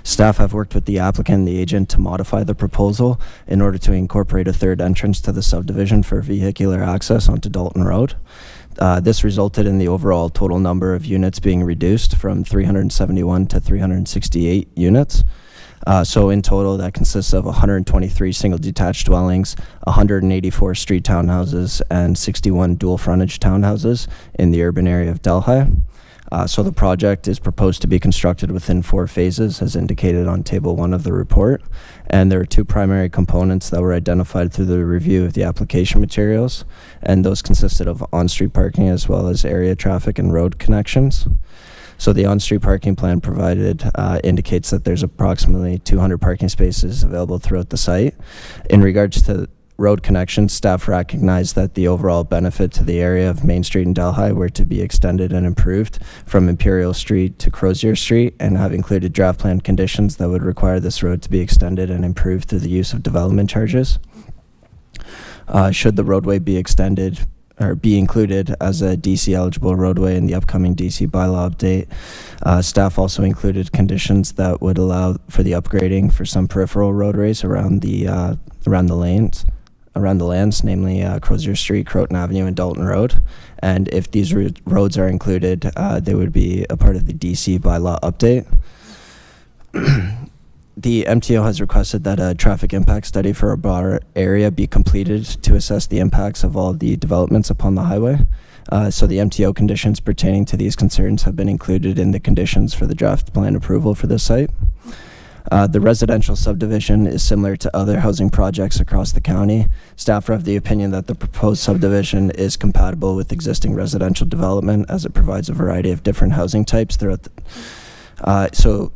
Staff have worked with the applicant and the agent to modify the proposal in order to incorporate a third entrance to the subdivision for vehicular access onto Dalton Road. This resulted in the overall total number of units being reduced from 371 to 368 units. So in total, that consists of 123 single detached dwellings, 184 street townhouses, and 61 dual frontage townhouses in the urban area of Delhi. So the project is proposed to be constructed within 4 phases, as indicated on Table 1 of the report. And there are 2 primary components that were identified through the review of the application materials, and those consisted of on-street parking as well as area traffic and road connections. So the on-street parking plan provided indicates that there's approximately 200 parking spaces available throughout the site. In regards to road connections, staff recognized that the overall benefit to the area of Main Street and Delhi were to be extended and improved from Imperial Street to Crozier Street, and have included draft plan conditions that would require this road to be extended and improved through the use of development charges. Should the roadway be extended or be included as a DC eligible roadway in the upcoming DC bylaw update, staff also included conditions that would allow for the upgrading for some peripheral roadways around the lands, namely Crozier Street, Croton Avenue, and Dalton Road. And if these roads are included, they would be a part of the DC bylaw update. The MTO has requested that a traffic impact study for a broader area be completed to assess the impacts of all the developments upon the highway. So the MTO conditions pertaining to these concerns have been included in the conditions for the draft plan approval for this site. The residential subdivision is similar to other housing projects across the county. Staff are of the opinion that the proposed subdivision is compatible with existing residential development, as it provides a variety of different housing types throughout So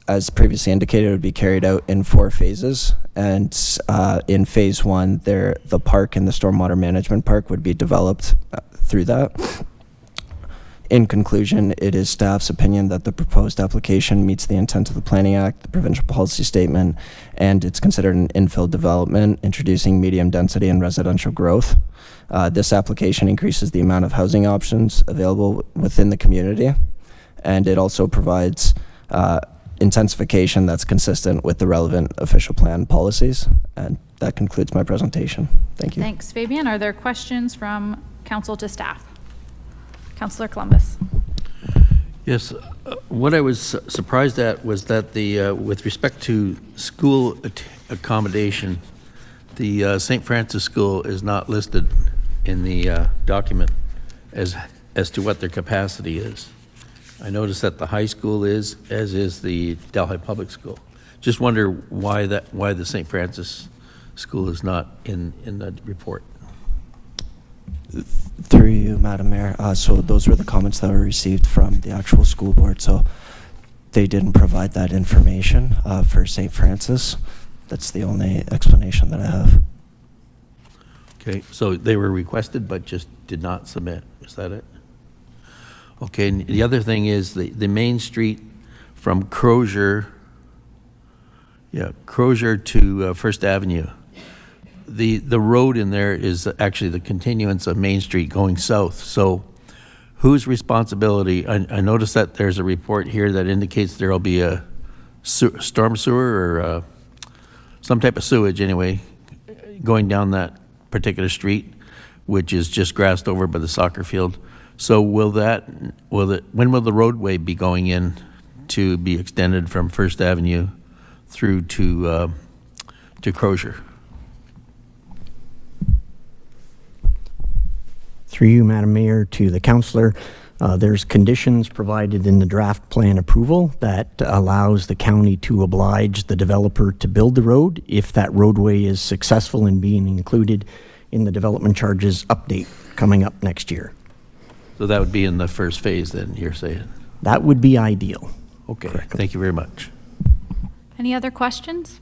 as previously indicated, it would be carried out in 4 phases. And in phase 1, the park and the stormwater management park would be developed through that. In conclusion, it is staff's opinion that the proposed application meets the intent of the Planning Act, the provincial policy statement, and it's considered an infill development, introducing medium density and residential growth. This application increases the amount of housing options available within the community, and it also provides intensification that's consistent with the relevant official plan policies. And that concludes my presentation. Thank you. Thanks, Fabian. Are there questions from council to staff? Councillor Columbus. Yes, what I was surprised at was that with respect to school accommodation, the St. Francis School is not listed in the document as to what their capacity is. I noticed that the high school is, as is the Delhi Public School. Just wonder why the St. Francis School is not in the report. Through you, Madam Mayor. So those were the comments that were received from the actual school board. So they didn't provide that information for St. Francis. That's the only explanation that I have. Okay, so they were requested but just did not submit. Is that it? Okay, and the other thing is the main street from Crozier to First Avenue. The road in there is actually the continuance of Main Street going south. So whose responsibility? I noticed that there's a report here that indicates there will be a storm sewer or some type of sewage anyway going down that particular street, which is just grassed over by the soccer field. So when will the roadway be going in to be extended from First Avenue through to Crozier? Through you, Madam Mayor, to the councillor, there's conditions provided in the draft plan approval that allows the county to oblige the developer to build the road if that roadway is successful in being included in the development charges update coming up next year. So that would be in the first phase then, you're saying? That would be ideal. Okay, thank you very much. Any other questions?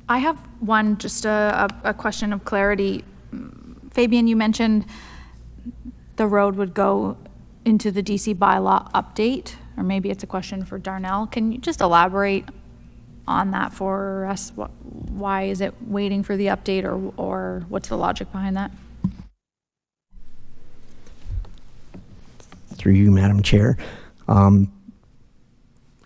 I have one, just a question of clarity. Fabian, you mentioned the road would go into the DC bylaw update, or maybe it's a question for Darnell. Can you just elaborate on that for us? Why is it waiting for the update, or what's the logic behind that? Through you, Madam Chair.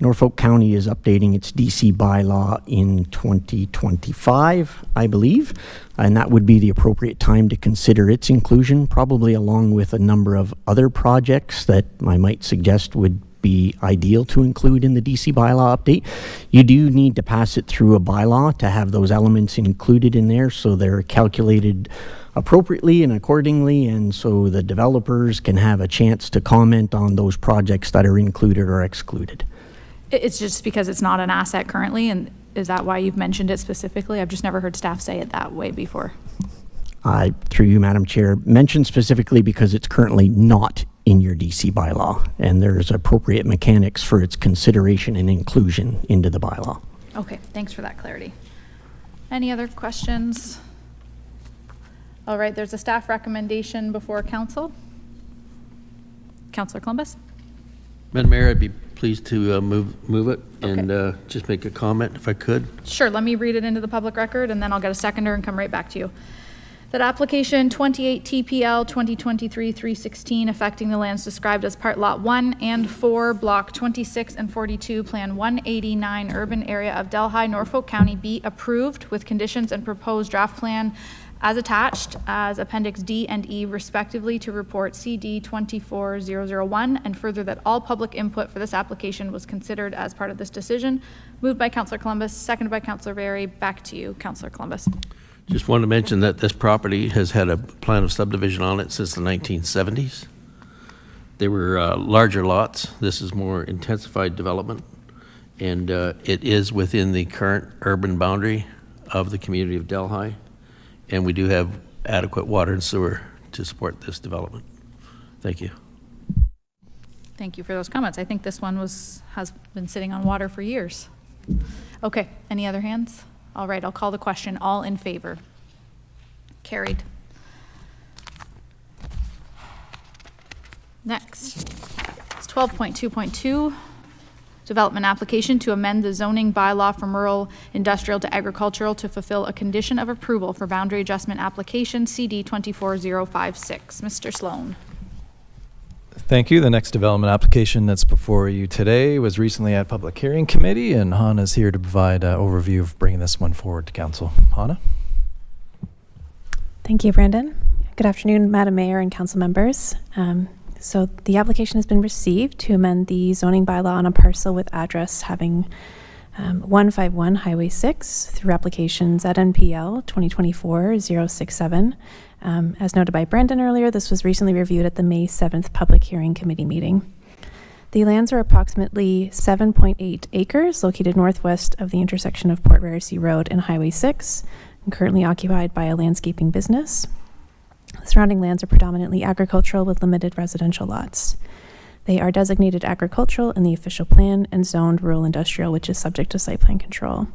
Norfolk County is updating its DC bylaw in 2025, I believe, and that would be the appropriate time to consider its inclusion, probably along with a number of other projects that I might suggest would be ideal to include in the DC bylaw update. You do need to pass it through a bylaw to have those elements included in there so they're calculated appropriately and accordingly, and so the developers can have a chance to comment on those projects that are included or excluded. It's just because it's not an asset currently, and is that why you've mentioned it specifically? I've just never heard staff say it that way before. Through you, Madam Chair, mentioned specifically because it's currently not in your DC bylaw, and there's appropriate mechanics for its consideration and inclusion into the bylaw. Okay, thanks for that clarity. Any other questions? All right, there's a staff recommendation before council. Councillor Columbus? Madam Mayor, I'd be pleased to move it and just make a comment if I could. Sure, let me read it into the public record and then I'll get a seconder and come right back to you. That application 28 TPL 2023-316 affecting the lands described as Part Lot 1 and 4, Block 26 and 42, Plan 189, Urban Area of Delhi, Norfolk County be approved with conditions and proposed draft plan as attached as Appendix D and E respectively to report CD 24001, and further that all public input for this application was considered as part of this decision. Moved by Councillor Columbus, seconded by Councillor Berry. Back to you, Councillor Columbus. Just wanted to mention that this property has had a plan of subdivision on it since the 1970s. They were larger lots. This is more intensified development, and it is within the current urban boundary of the community of Delhi. And we do have adequate water and sewer to support this development. Thank you. Thank you for those comments. I think this one has been sitting on water for years. Okay, any other hands? All right, I'll call the question. All in favor? Carried. Next, it's 12.2.2, development application to amend the zoning bylaw from rural industrial to agricultural to fulfill a condition of approval for boundary adjustment application CD 24056. Mr. Sloan. Thank you. The next development application that's before you today was recently at Public Hearing Committee, and Hannah is here to provide an overview of bringing this one forward to Council. Hannah? Thank you, Brandon. Good afternoon, Madam Mayor and Council members. So the application has been received to amend the zoning bylaw on a parcel with address having 151 Highway 6 through applications at NPL 2024-067. As noted by Brandon earlier, this was recently reviewed at the May 7th Public Hearing Committee meeting. The lands are approximately 7.8 acres located northwest of the intersection of Port Rarity Road and Highway 6 and currently occupied by a landscaping business. The surrounding lands are predominantly agricultural with limited residential lots. They are designated agricultural in the official plan and zoned rural industrial, which is subject to site plan control.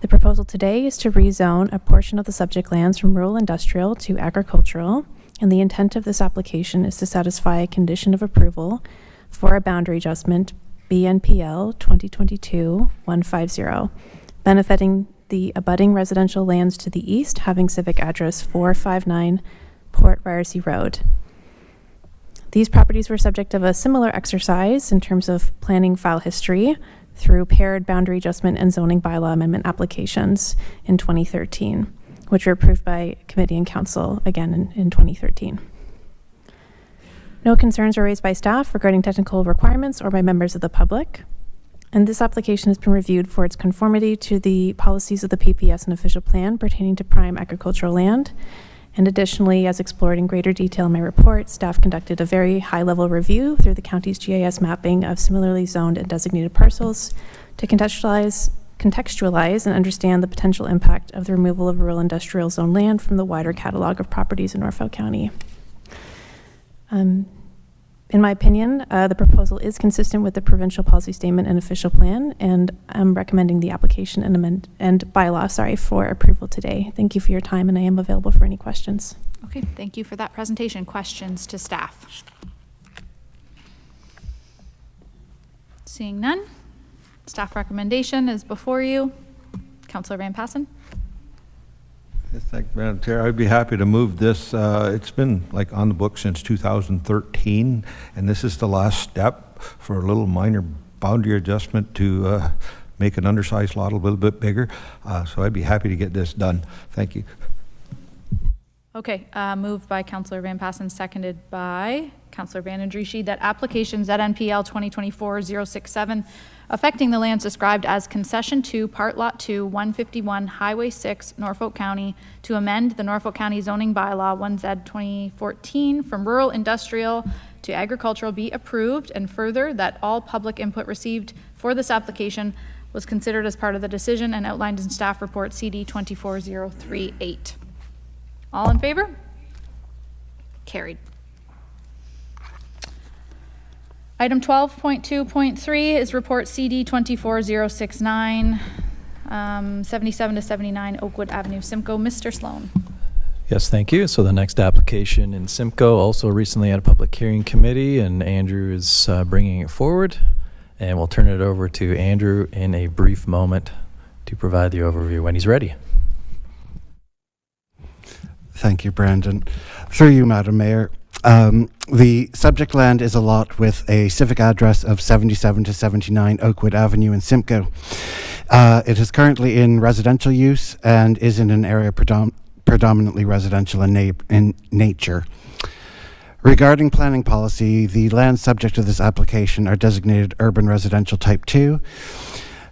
The proposal today is to rezone a portion of the subject lands from rural industrial to agricultural, and the intent of this application is to satisfy a condition of approval for a boundary adjustment BNPL 2022-150, benefiting the abutting residential lands to the east, having civic address 459 Port Rarity Road. These properties were subject of a similar exercise in terms of planning file history through paired boundary adjustment and zoning bylaw amendment applications in 2013, which were approved by committee and council again in 2013. No concerns were raised by staff regarding technical requirements or by members of the public. And this application has been reviewed for its conformity to the policies of the PPS and official plan pertaining to prime agricultural land. And additionally, as explored in greater detail in my report, staff conducted a very high-level review through the county's GIS mapping of similarly zoned and designated parcels to contextualize and understand the potential impact of the removal of rural industrial zone land from the wider catalog of properties in Norfolk County. In my opinion, the proposal is consistent with the provincial policy statement and official plan, and I'm recommending the application and bylaw, for approval today. Thank you for your time, and I am available for any questions. Okay, thank you for that presentation. Questions to staff? Seeing none, staff recommendation is before you. Councillor Van Passen. Yes, thank you, Madam Chair. I'd be happy to move this. It's been on the book since 2013, and this is the last step for a little minor boundary adjustment to make an undersized lot a little bit bigger. So I'd be happy to get this done. Thank you. Okay, moved by Councillor Van Passen, seconded by Councillor Van Andrieschie, that applications at NPL 2024-067 affecting the lands described as Concession 2, Part Lot 2, 151 Highway 6, Norfolk County, to amend the Norfolk County zoning bylaw 1Z 2014 from rural industrial to agricultural be approved, and further, that all public input received for this application was considered as part of the decision and outlined in staff report CD 24038. All in favor? Carried. Item 12.2.3 is report CD 24069, 77 to 79 Oakwood Avenue, Simcoe. Mr. Sloan. Yes, thank you. So the next application in Simcoe, also recently at a public hearing committee, and Andrew is bringing it forward. And we'll turn it over to Andrew in a brief moment to provide the overview when he's ready. Thank you, Brandon. Through you, Madam Mayor. The subject land is a lot with a civic address of 77 to 79 Oakwood Avenue in Simcoe. It is currently in residential use and is in an area predominantly residential in nature. Regarding planning policy, the lands subject to this application are designated urban residential type 2,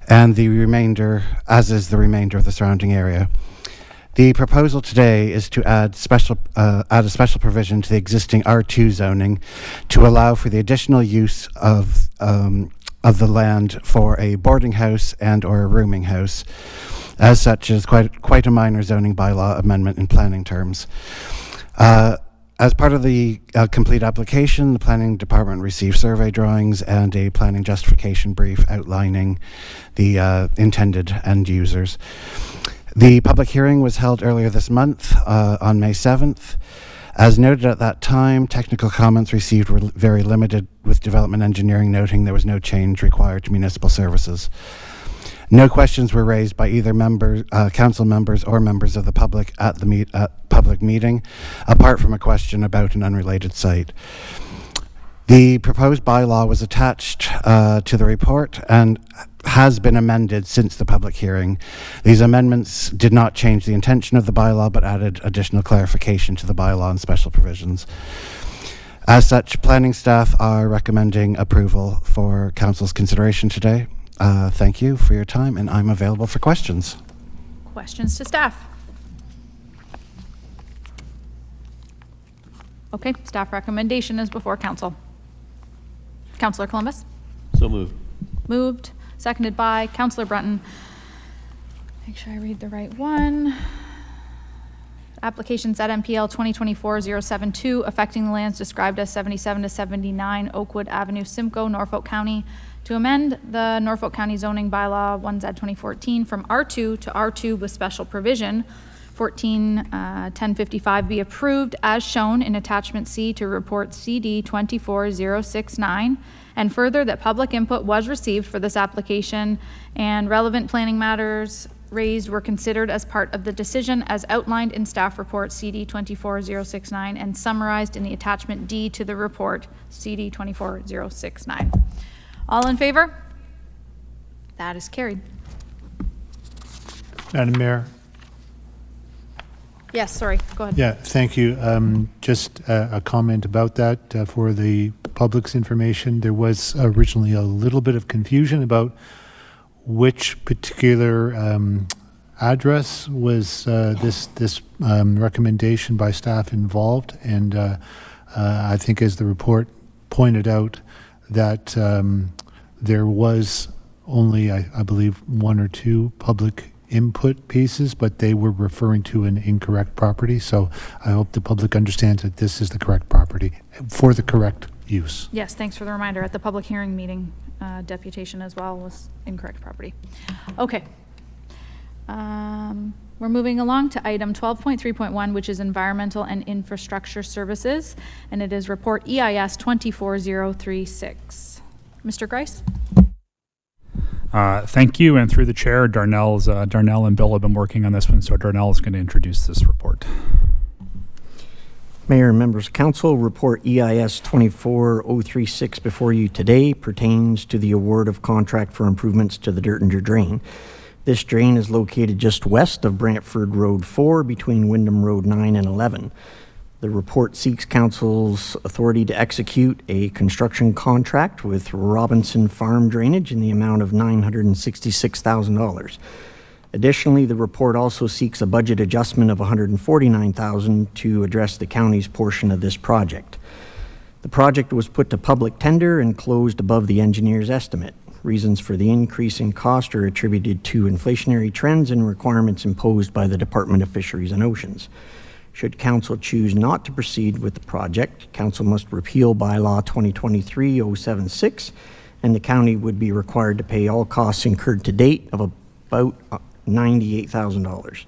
and the remainder, as is the remainder of the surrounding area. The proposal today is to add a special provision to the existing R2 zoning to allow for the additional use of the land for a boarding house and or a rooming house. As such, it is quite a minor zoning bylaw amendment in planning terms. As part of the complete application, the Planning Department received survey drawings and a planning justification brief outlining the intended end users. The public hearing was held earlier this month on May 7th. As noted at that time, technical comments received were very limited, with development engineering noting there was no change required to municipal services. No questions were raised by either council members or members of the public at the public meeting, apart from a question about an unrelated site. The proposed bylaw was attached to the report and has been amended since the public hearing. These amendments did not change the intention of the bylaw, but added additional clarification to the bylaw and special provisions. As such, planning staff are recommending approval for council's consideration today. Thank you for your time, and I'm available for questions. Questions to staff? Okay, staff recommendation is before council. Councillor Columbus? So moved. Moved, seconded by Councillor Brunton. Make sure I read the right one. Applications at MPL 2024-072 affecting the lands described as 77 to 79 Oakwood Avenue, Simcoe, Norfolk County, to amend the Norfolk County zoning bylaw 1Z 2014 from R2 to R2 with special provision 14-1055 be approved as shown in attachment C to report CD 24069, and further that public input was received for this application and relevant planning matters raised were considered as part of the decision as outlined in staff report CD 24069 and summarized in the attachment D to the report CD 24069. All in favor? That is carried. Madam Mayor? Yes, sorry, go ahead. Yeah, thank you. Just a comment about that for the public's information. There was originally a little bit of confusion about which particular address was this recommendation by staff involved, and I think as the report pointed out that there was only, I believe, one or two public input pieces, but they were referring to an incorrect property. So I hope the public understands that this is the correct property for the correct use. Yes, thanks for the reminder. At the public hearing meeting, deputation as well was incorrect property. Okay. We're moving along to item 12.3.1, which is environmental and infrastructure services, and it is report EIS 24036. Mr. Grice? Thank you, and through the chair, Darnell and Bill have been working on this one, so Darnell is going to introduce this report. Mayor and members of council, report EIS 24036 before you today pertains to the award of contract for improvements to the Dirtinger Drain. This drain is located just west of Brantford Road 4 between Wyndham Road 9 and 11. The report seeks council's authority to execute a construction contract with Robinson Farm Drainage in the amount of $966,000. Additionally, the report also seeks a budget adjustment of $149,000 to address the county's portion of this project. The project was put to public tender and closed above the engineer's estimate. Reasons for the increase in cost are attributed to inflationary trends and requirements imposed by the Department of Fisheries and Oceans. Should council choose not to proceed with the project, council must repeal bylaw 2023-076, and the county would be required to pay all costs incurred to date of about $98,000.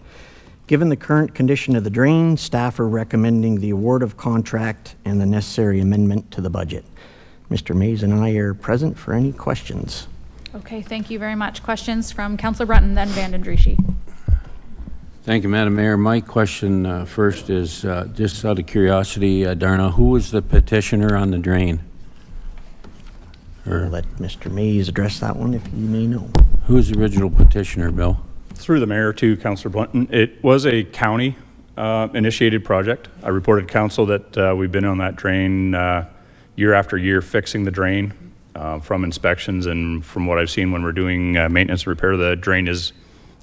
Given the current condition of the drain, staff are recommending the award of contract and the necessary amendment to the budget. Mr. Mays and I are present for any questions. Okay, thank you very much. Questions from Councillor Brunton, then Van den Drieschie. Thank you, Madam Mayor. My question first is just out of curiosity, Darnell, who was the petitioner on the drain? I'll let Mr. Mays address that one if you may know. Who was the original petitioner, Bill? Through the mayor to Councillor Brunton, it was a county initiated project. I reported to council that we've been on that drain year after year fixing the drain from inspections, and from what I've seen when we're doing maintenance and repair, the drain is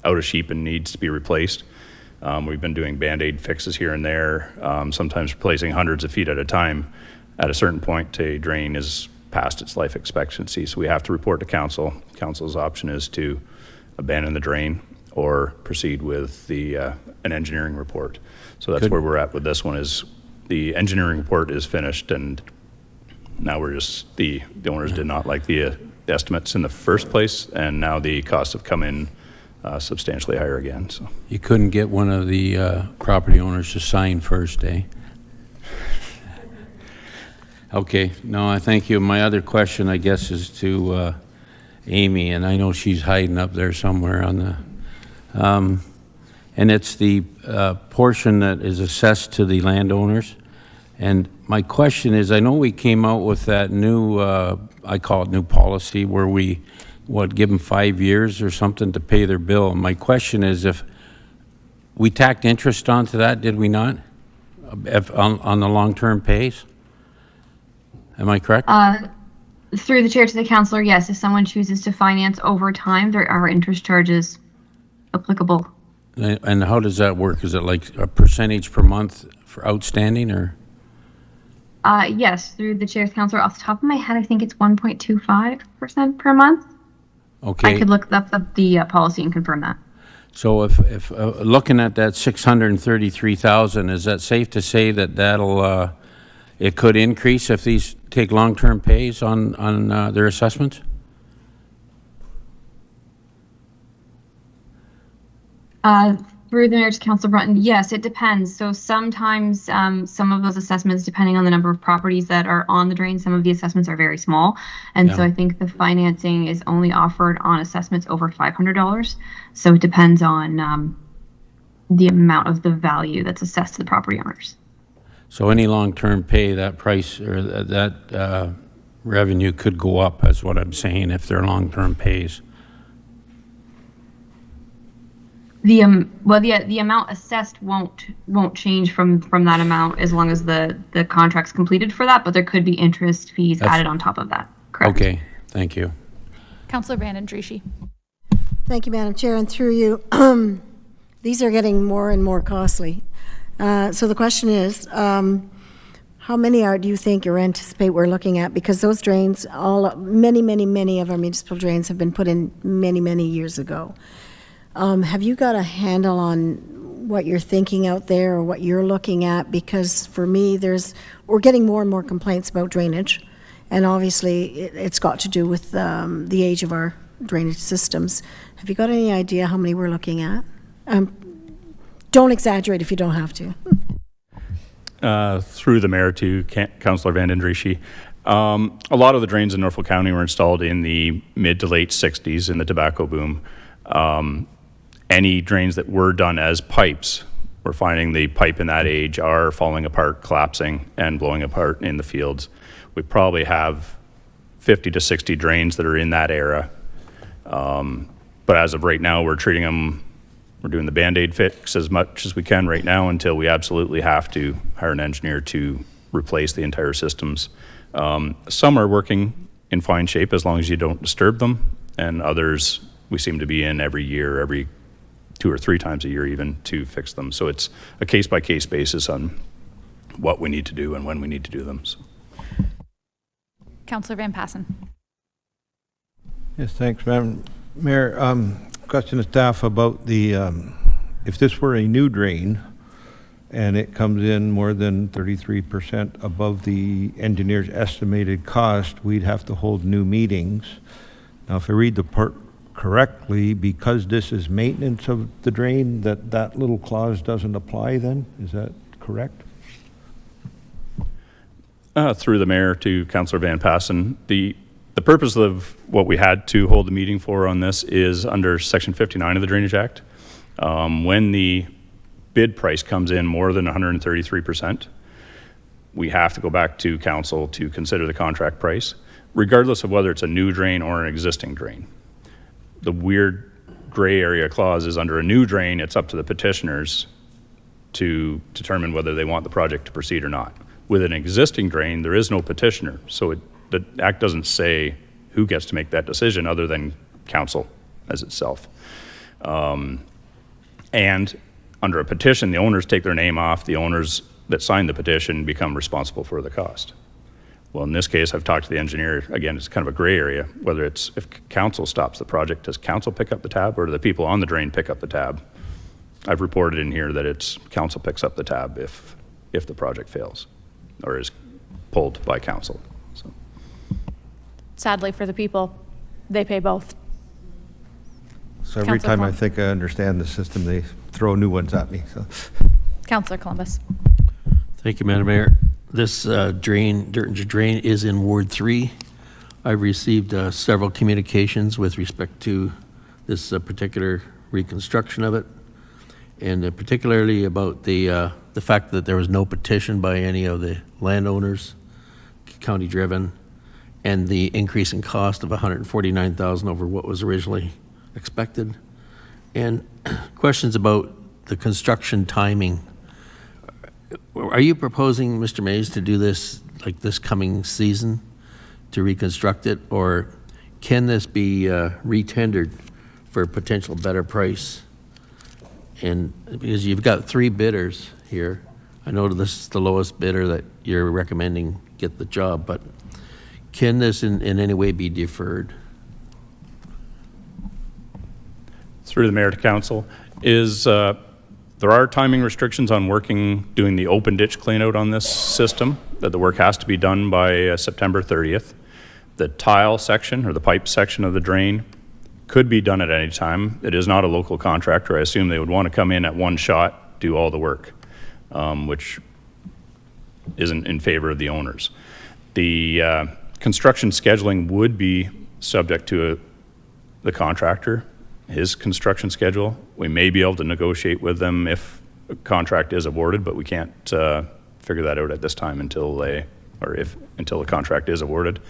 out of shape and needs to be replaced. We've been doing Band-Aid fixes here and there, sometimes replacing hundreds of feet at a time. At a certain point, a drain is past its life expectancy, so we have to report to council. Council's option is to abandon the drain or proceed with the an engineering report. So that's where we're at with this one, is the engineering report is finished, and now we're just, the owners did not like the estimates in the first place, and now the costs have come in substantially higher again. So You couldn't get one of the property owners to sign first, eh? Okay, no, I thank you. My other question, I guess, is to Amy, and I know she's hiding up there somewhere on the, and it's the portion that is assessed to the landowners. And my question is, I know we came out with that new, I call it new policy, where we, give them 5 years or something to pay their bill. My question is, if we tacked interest onto that, did we not? On the long-term pays? Am I correct? Through the chair to the councillor, yes. If someone chooses to finance over time, there are interest charges applicable. And how does that work? Is it like a percentage per month for outstanding, or? Yes, through the chair to the councillor. Off the top of my head, I think it's 1.25% per month. Okay. I could look up the policy and confirm that. So if looking at that 633,000, is that safe to say that that'll it could increase if these take long-term pays on their assessments? Through the mayor to Councillor Brunton, yes, it depends. So sometimes some of those assessments, depending on the number of properties that are on the drain, some of the assessments are very small. And so I think the financing is only offered on assessments over $500. So it depends on the amount of the value that's assessed to the property owners. So any long-term pay, that price or that revenue could go up, is what I'm saying, if they're long-term pays. The amount assessed won't change from that amount as long as the contract's completed for that, but there could be interest fees added on top of that. Correct. Okay, thank you. Councillor Vanden Driesche. Thank you, Madam Chair, and through you, these are getting more and more costly. So the question is, how many do you think or anticipate we're looking at? Because those drains, many of our municipal drains have been put in many years ago. Have you got a handle on what you're thinking out there or what you're looking at? Because for me, we're getting more and more complaints about drainage, and obviously it's got to do with the age of our drainage systems. Have you got any idea how many we're looking at? Don't exaggerate if you don't have to. Through the mayor to Councillor Vanden Driesche, a lot of the drains in Norfolk County were installed in the mid to late 60s in the tobacco boom. Any drains that were done as pipes, we're finding the pipe in that age are falling apart, collapsing, and blowing apart in the fields. We probably have 50 to 60 drains that are in that era. But as of right now, we're treating them, we're doing the Band-Aid fix as much as we can right now until we absolutely have to hire an engineer to replace the entire systems. Some are working in fine shape as long as you don't disturb them, and others we seem to be in every year, every 2 or 3 times a year even, to fix them. So it's a case-by-case basis on what we need to do and when we need to do them. So. Councillor Van Passen. Yes, thanks, Madam Mayor. Question to staff about the, if this were a new drain and it comes in more than 33% above the engineer's estimated cost, we'd have to hold new meetings. Now, if I read the part correctly, because this is maintenance of the drain, that little clause doesn't apply then? Is that correct? Through the mayor to Councillor Van Passen, the purpose of what we had to hold the meeting for on this is under Section 59 of the Drainage Act. When the bid price comes in more than 133%, we have to go back to council to consider the contract price, regardless of whether it's a new drain or an existing drain. The weird gray area clause is under a new drain, it's up to the petitioners to determine whether they want the project to proceed or not. With an existing drain, there is no petitioner, so the Act doesn't say who gets to make that decision other than council as itself. And under a petition, the owners take their name off, the owners that signed the petition become responsible for the cost. Well, in this case, I've talked to the engineer. Again, it's kind of a gray area, whether it's if council stops the project, does council pick up the tab or do the people on the drain pick up the tab? I've reported in here that it's council picks up the tab if if the project fails or is pulled by council. So. Sadly for the people, they pay both. So every Councillor time I Columbus. think I understand the system, they throw new ones at me. So. Councillor Columbus. Thank you, Madam Mayor. This Dertinger drain is in Ward 3. I've received several communications with respect to this particular reconstruction of it, and particularly about the fact that there was no petition by any of the landowners, county-driven, and the increase in cost of $149,000 over what was originally expected, and questions about the construction timing. Are you proposing, Mr. Mays, to do this like this coming season to reconstruct it, or can this be retendered for a potential better price? And because you've got 3 bidders here, I know this is the lowest bidder that you're recommending get the job, but can this in any way be deferred? Through the mayor to council, is there are timing restrictions on doing the open ditch cleanout on this system, that the work has to be done by September 30th. The tile section or the pipe section of the drain could be done at any time. It is not a local contractor. I assume they would want to come in at one shot, do all the work, which isn't in favor of the owners. The construction scheduling would be subject to the contractor, his construction schedule. We may be able to negotiate with them if a contract is awarded, but we can't figure that out at this time until the contract is awarded.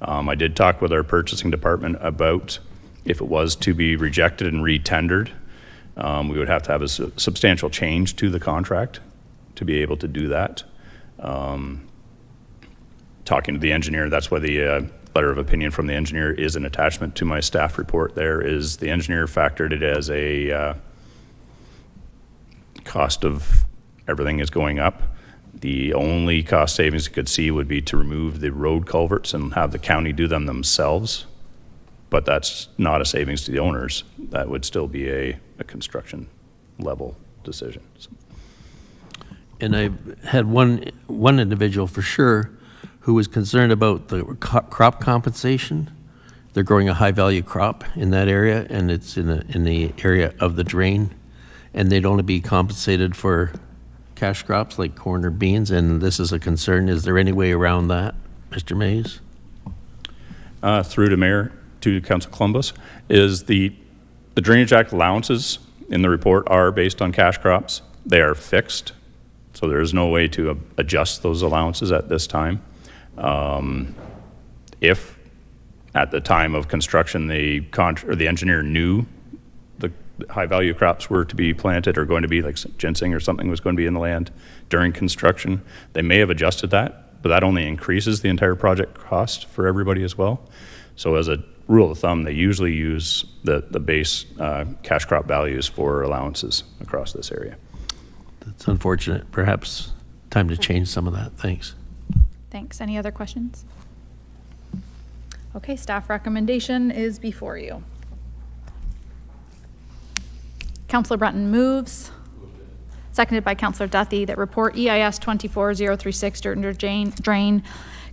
I did talk with our purchasing department about if it was to be rejected and re-tendered, we would have to have a substantial change to the contract to be able to do that. Talking to the engineer, that's why the letter of opinion from the engineer is an attachment to my staff report. There is the engineer factored it as a cost of everything is going up. The only cost savings you could see would be to remove the road culverts and have the county do them themselves. But that's not a savings to the owners. That would still be a construction level decision. So. And I had one individual for sure who was concerned about the crop compensation. They're growing a high-value crop in that area, and it's in the area of the drain, and they'd only be compensated for cash crops like corn or beans, and this is a concern. Is there any way around that, Mr. Mays? Through the mayor to Council Columbus, is the Drainage Act allowances in the report are based on cash crops. They are fixed, so there is no way to adjust those allowances at this time. If at the time of construction the engineer knew the high-value crops were to be planted or going to be like ginseng or something was going to be in the land during construction, they may have adjusted that, but that only increases the entire project cost for everybody as well. So as a rule of thumb, they usually use the base cash crop values for allowances across this area. That's unfortunate. Perhaps time to change some of that. Thanks. Thanks. Any other questions? Okay, staff recommendation is before you. Councillor Brunton moves. Seconded by Councillor Duthie, that report EIS 24036 Dertinger Drain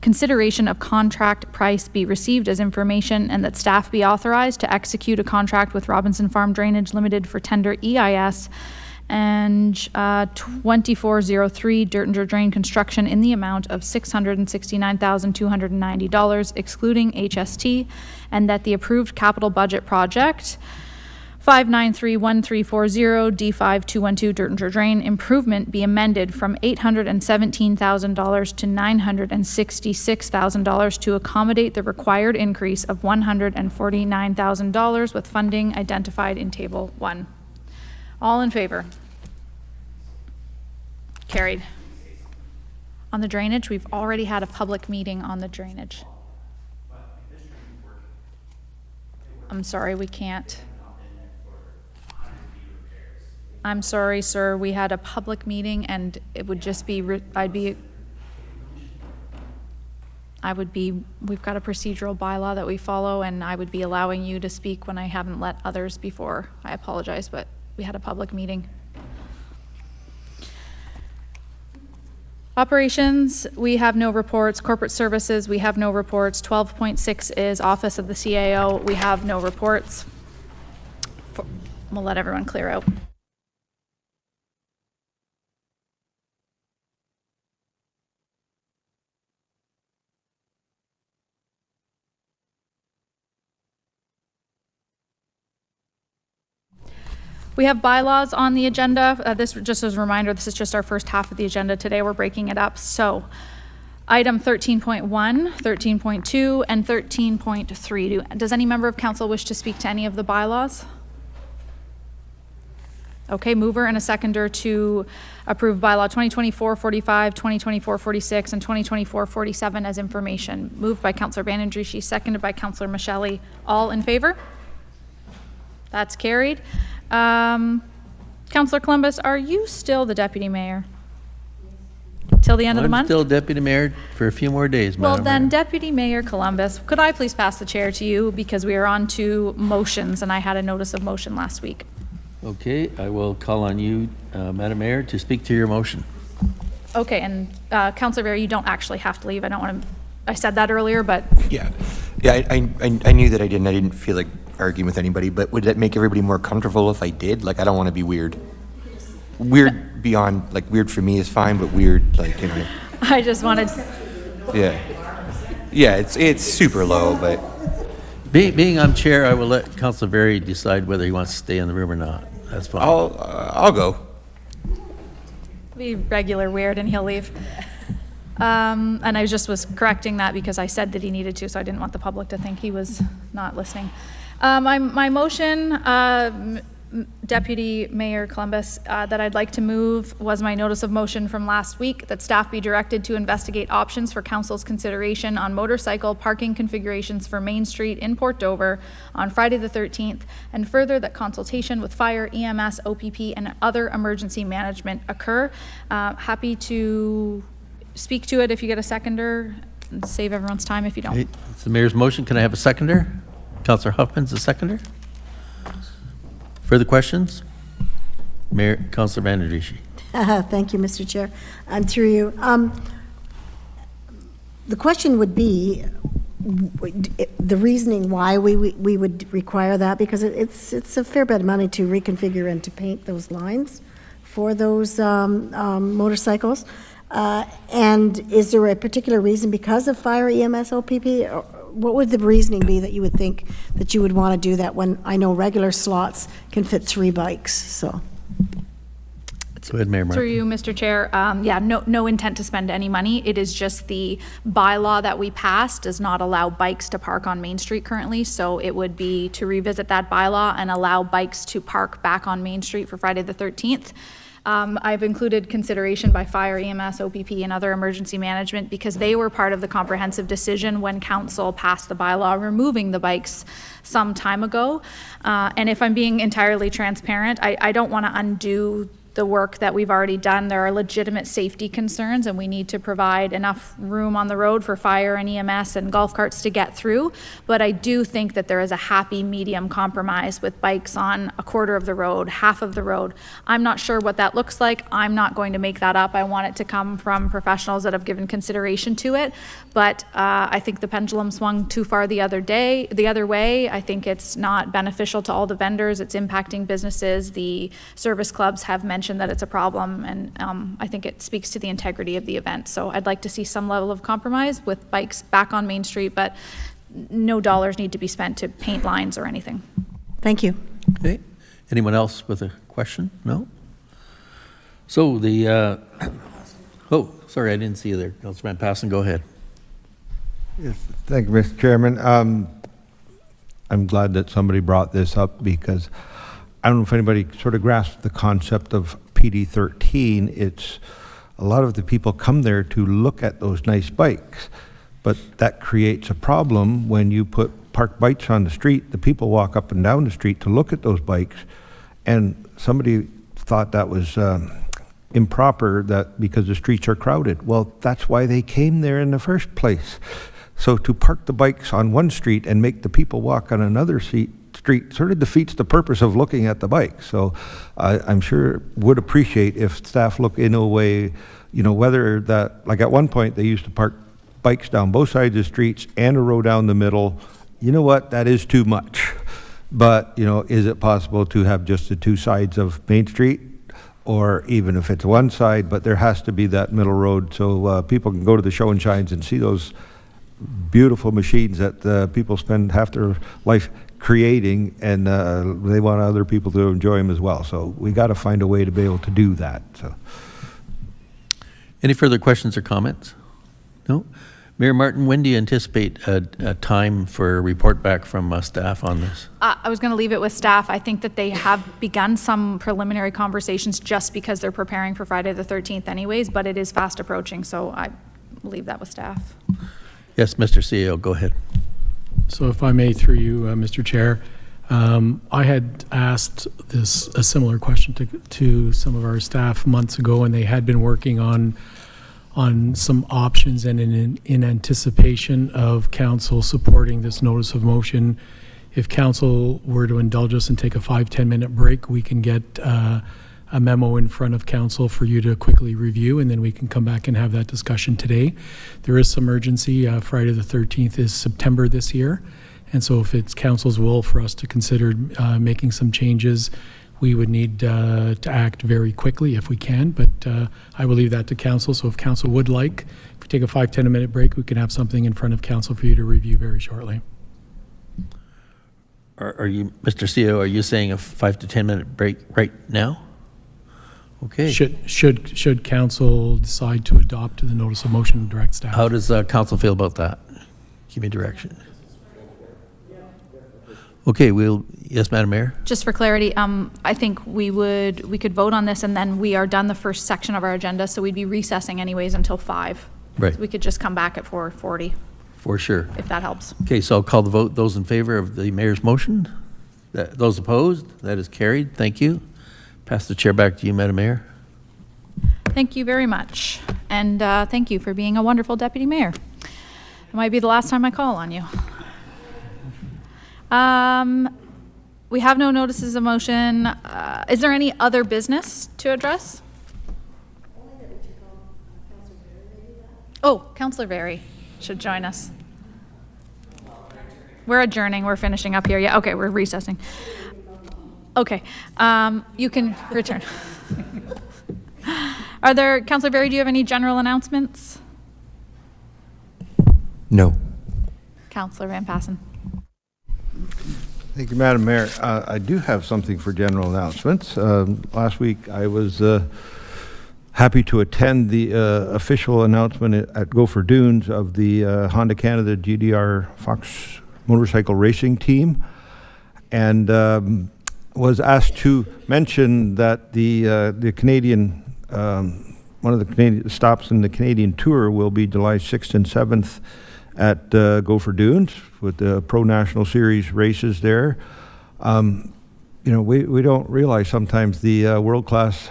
consideration of contract price be received as information, and that staff be authorized to execute a contract with Robinson Farm Drainage Limited for tender EIS and 2403 Dertinger Drain construction in the amount of $669,290 excluding HST, and that the approved capital budget project 5931340 D5212 Dertinger Drain improvement be amended from $817,000 to $966,000 to accommodate the required increase of $149,000 with funding identified in Table 1. All in favor? Carried. On the drainage, we've already had a public meeting on the drainage. I'm sorry, we can't. I'm sorry, sir, we had a public meeting and it would just be, we've got a procedural bylaw that we follow, and I would be allowing you to speak when I haven't let others before. I apologize, but we had a public meeting. Operations, we have no reports. Corporate services, we have no reports. 12.6 is Office of the CAO. We have no reports. We'll let everyone clear out. We have bylaws on the agenda. This, just as a reminder, this is just our first half of the agenda. Today we're breaking it up. So item 13.1, 13.2, and 13.3. Does any member of council wish to speak to any of the bylaws? Okay, mover and a seconder to approve bylaw 2024-45, 2024-46, and 2024-47 as information. Moved by Councillor Bandandrishi, seconded by Councillor Michelli. All in favor? That's carried. Councillor Columbus, are you still the deputy mayor? Till the end of the month? I'm still deputy mayor for a few more days, Well, Madam then, Mayor. Deputy Mayor Columbus, could I please pass the chair to you because we are on to motions and I had a notice of motion last week. Okay, I will call on you, Madam Mayor, to speak to your motion. Okay, and Councillor Vera, you don't actually have to leave. I don't want to, I said that earlier, but Yeah, I knew that I didn't. I didn't feel like arguing with anybody, but would that make everybody more comfortable if I did? Like, I don't want to be weird. Weird beyond, like, weird for me is fine, but weird, like, you know. I just wanted. Yeah. Yeah, it's super low, but. Being I'm chair, I will let Councillor Berry decide whether he wants to stay in the room or not. That's fine. I'll go. Be regular weird and he'll leave. And I just was correcting that because I said that he needed to, so I didn't want the public to think he was not listening. My motion, Deputy Mayor Columbus, that I'd like to move was my notice of motion from last week that staff be directed to investigate options for council's consideration on motorcycle parking configurations for Main Street in Port Dover on Friday the 13th, and further that consultation with fire, EMS, OPP, and other emergency management occur. Happy to speak to it if you get a seconder, and save everyone's time if you don't. Okay, it's the mayor's motion. Can I have a seconder? Councillor Huffman's a seconder. Further questions? Mayor, Councillor Bandandrishi. Thank you, Mr. Chair. And through you. The question would be the reasoning why we would require that, because it's a fair bit of money to reconfigure and to paint those lines for those motorcycles. And is there a particular reason because of fire, EMS, OPP? Or what would the reasoning be that you would think that you would want to do that when I know regular slots can fit 3 bikes? So. Go ahead, Mayor Martin. Through you, Mr. Chair. Yeah, no intent to spend any money. It is just the bylaw that we passed does not allow bikes to park on Main Street currently. So it would be to revisit that bylaw and allow bikes to park back on Main Street for Friday the 13th. I've included consideration by fire, EMS, OPP, and other emergency management because they were part of the comprehensive decision when council passed the bylaw removing the bikes some time ago. And if I'm being entirely transparent, I don't want to undo the work that we've already done. There are legitimate safety concerns and we need to provide enough room on the road for fire and EMS and golf carts to get through. But I do think that there is a happy medium compromise with bikes on a quarter of the road, half of the road. I'm not sure what that looks like. I'm not going to make that up. I want it to come from professionals that have given consideration to it. But I think the pendulum swung too far the other way. I think it's not beneficial to all the vendors. It's impacting businesses. The service clubs have mentioned that it's a problem, and I think it speaks to the integrity of the event. So I'd like to see some level of compromise with bikes back on Main Street, but no dollars need to be spent to paint lines or anything. Thank you. Okay. Anyone else with a question? No? So the, oh, sorry, I didn't see you there. Councilman Passon, go ahead. Yes, thank you, Mr. Chairman. I'm glad that somebody brought this up because I don't know if anybody sort of grasped the concept of PD 13. It's a lot of the people come there to look at those nice bikes, but that creates a problem when you put parked bikes on the street. The people walk up and down the street to look at those bikes, and somebody thought that was improper, that because the streets are crowded. Well, that's why they came there in the first place. So to park the bikes on one street and make the people walk on another street sort of defeats the purpose of looking at the bike. So I'm sure would appreciate if staff look in a way, whether that, like at one point, they used to park bikes down both sides of the streets and a row down the middle. You know what, that is too much. But, is it possible to have just the two sides of Main Street? Or even if it's one side, but there has to be that middle road so people can go to the show and shines and see those beautiful machines that people spend half their life creating, and they want other people to enjoy them as well. So we got to find a way to be able to do that. So. Any further questions or comments? No? Mayor Martin, when do you anticipate a time for a report back from staff on this? I was going to leave it with staff. I think that they have begun some preliminary conversations just because they're preparing for Friday the 13th anyways, but it is fast approaching, so I leave that with staff. Yes, Mr. CEO, go ahead. So if I may, through you, Mr. Chair, I had asked a similar question to some of our staff months ago, and they had been working on some options, and in anticipation of council supporting this notice of motion, if council were to indulge us and take a 5-10 minute break, we can get a memo in front of council for you to quickly review, and then we can come back and have that discussion today. There is some urgency. Friday the 13th is September this year, and so if it's council's will for us to consider making some changes, we would need to act very quickly if we can, but I will leave that to council. So if council would like, if we take a 5-10 minute break, we can have something in front of council for you to review very shortly. Are you, Mr. CEO, are you saying a 5 to 10 minute break right now? Okay. Should council decide to adopt the notice of motion and direct staff? How does council feel about that? Give me direction. Okay, yes, Madam Mayor? Just for clarity, I think we could vote on this and then we are done the first section of our agenda, so we'd be recessing anyways until 5. Right. So we could just come back at 4:40. For sure. If that helps. Okay, so I'll call the vote. Those in favor of the mayor's motion? Those opposed? That is carried. Thank you. Pass the chair back to you, Madam Mayor. Thank you very much. And thank you for being a wonderful deputy mayor. It might be the last time I call on you. We have no notices of motion. Is there any other business to address? Oh, Councillor Berry should join us. We're adjourning. We're finishing up here. Yeah, okay, we're recessing. Okay, you can return. Councillor Berry, do you have any general announcements? No. Councillor Van Passen. Thank you, Madam Mayor. I do have something for general announcements. Last week, I was happy to attend the official announcement at Gopher Dunes of the Honda Canada GDR Fox motorcycle racing team, and was asked to mention that the Canadian, one of the Canadian stops in the Canadian Tour will be July 6th and 7th at Gopher Dunes with the Pro National Series races there. We don't realize sometimes the world-class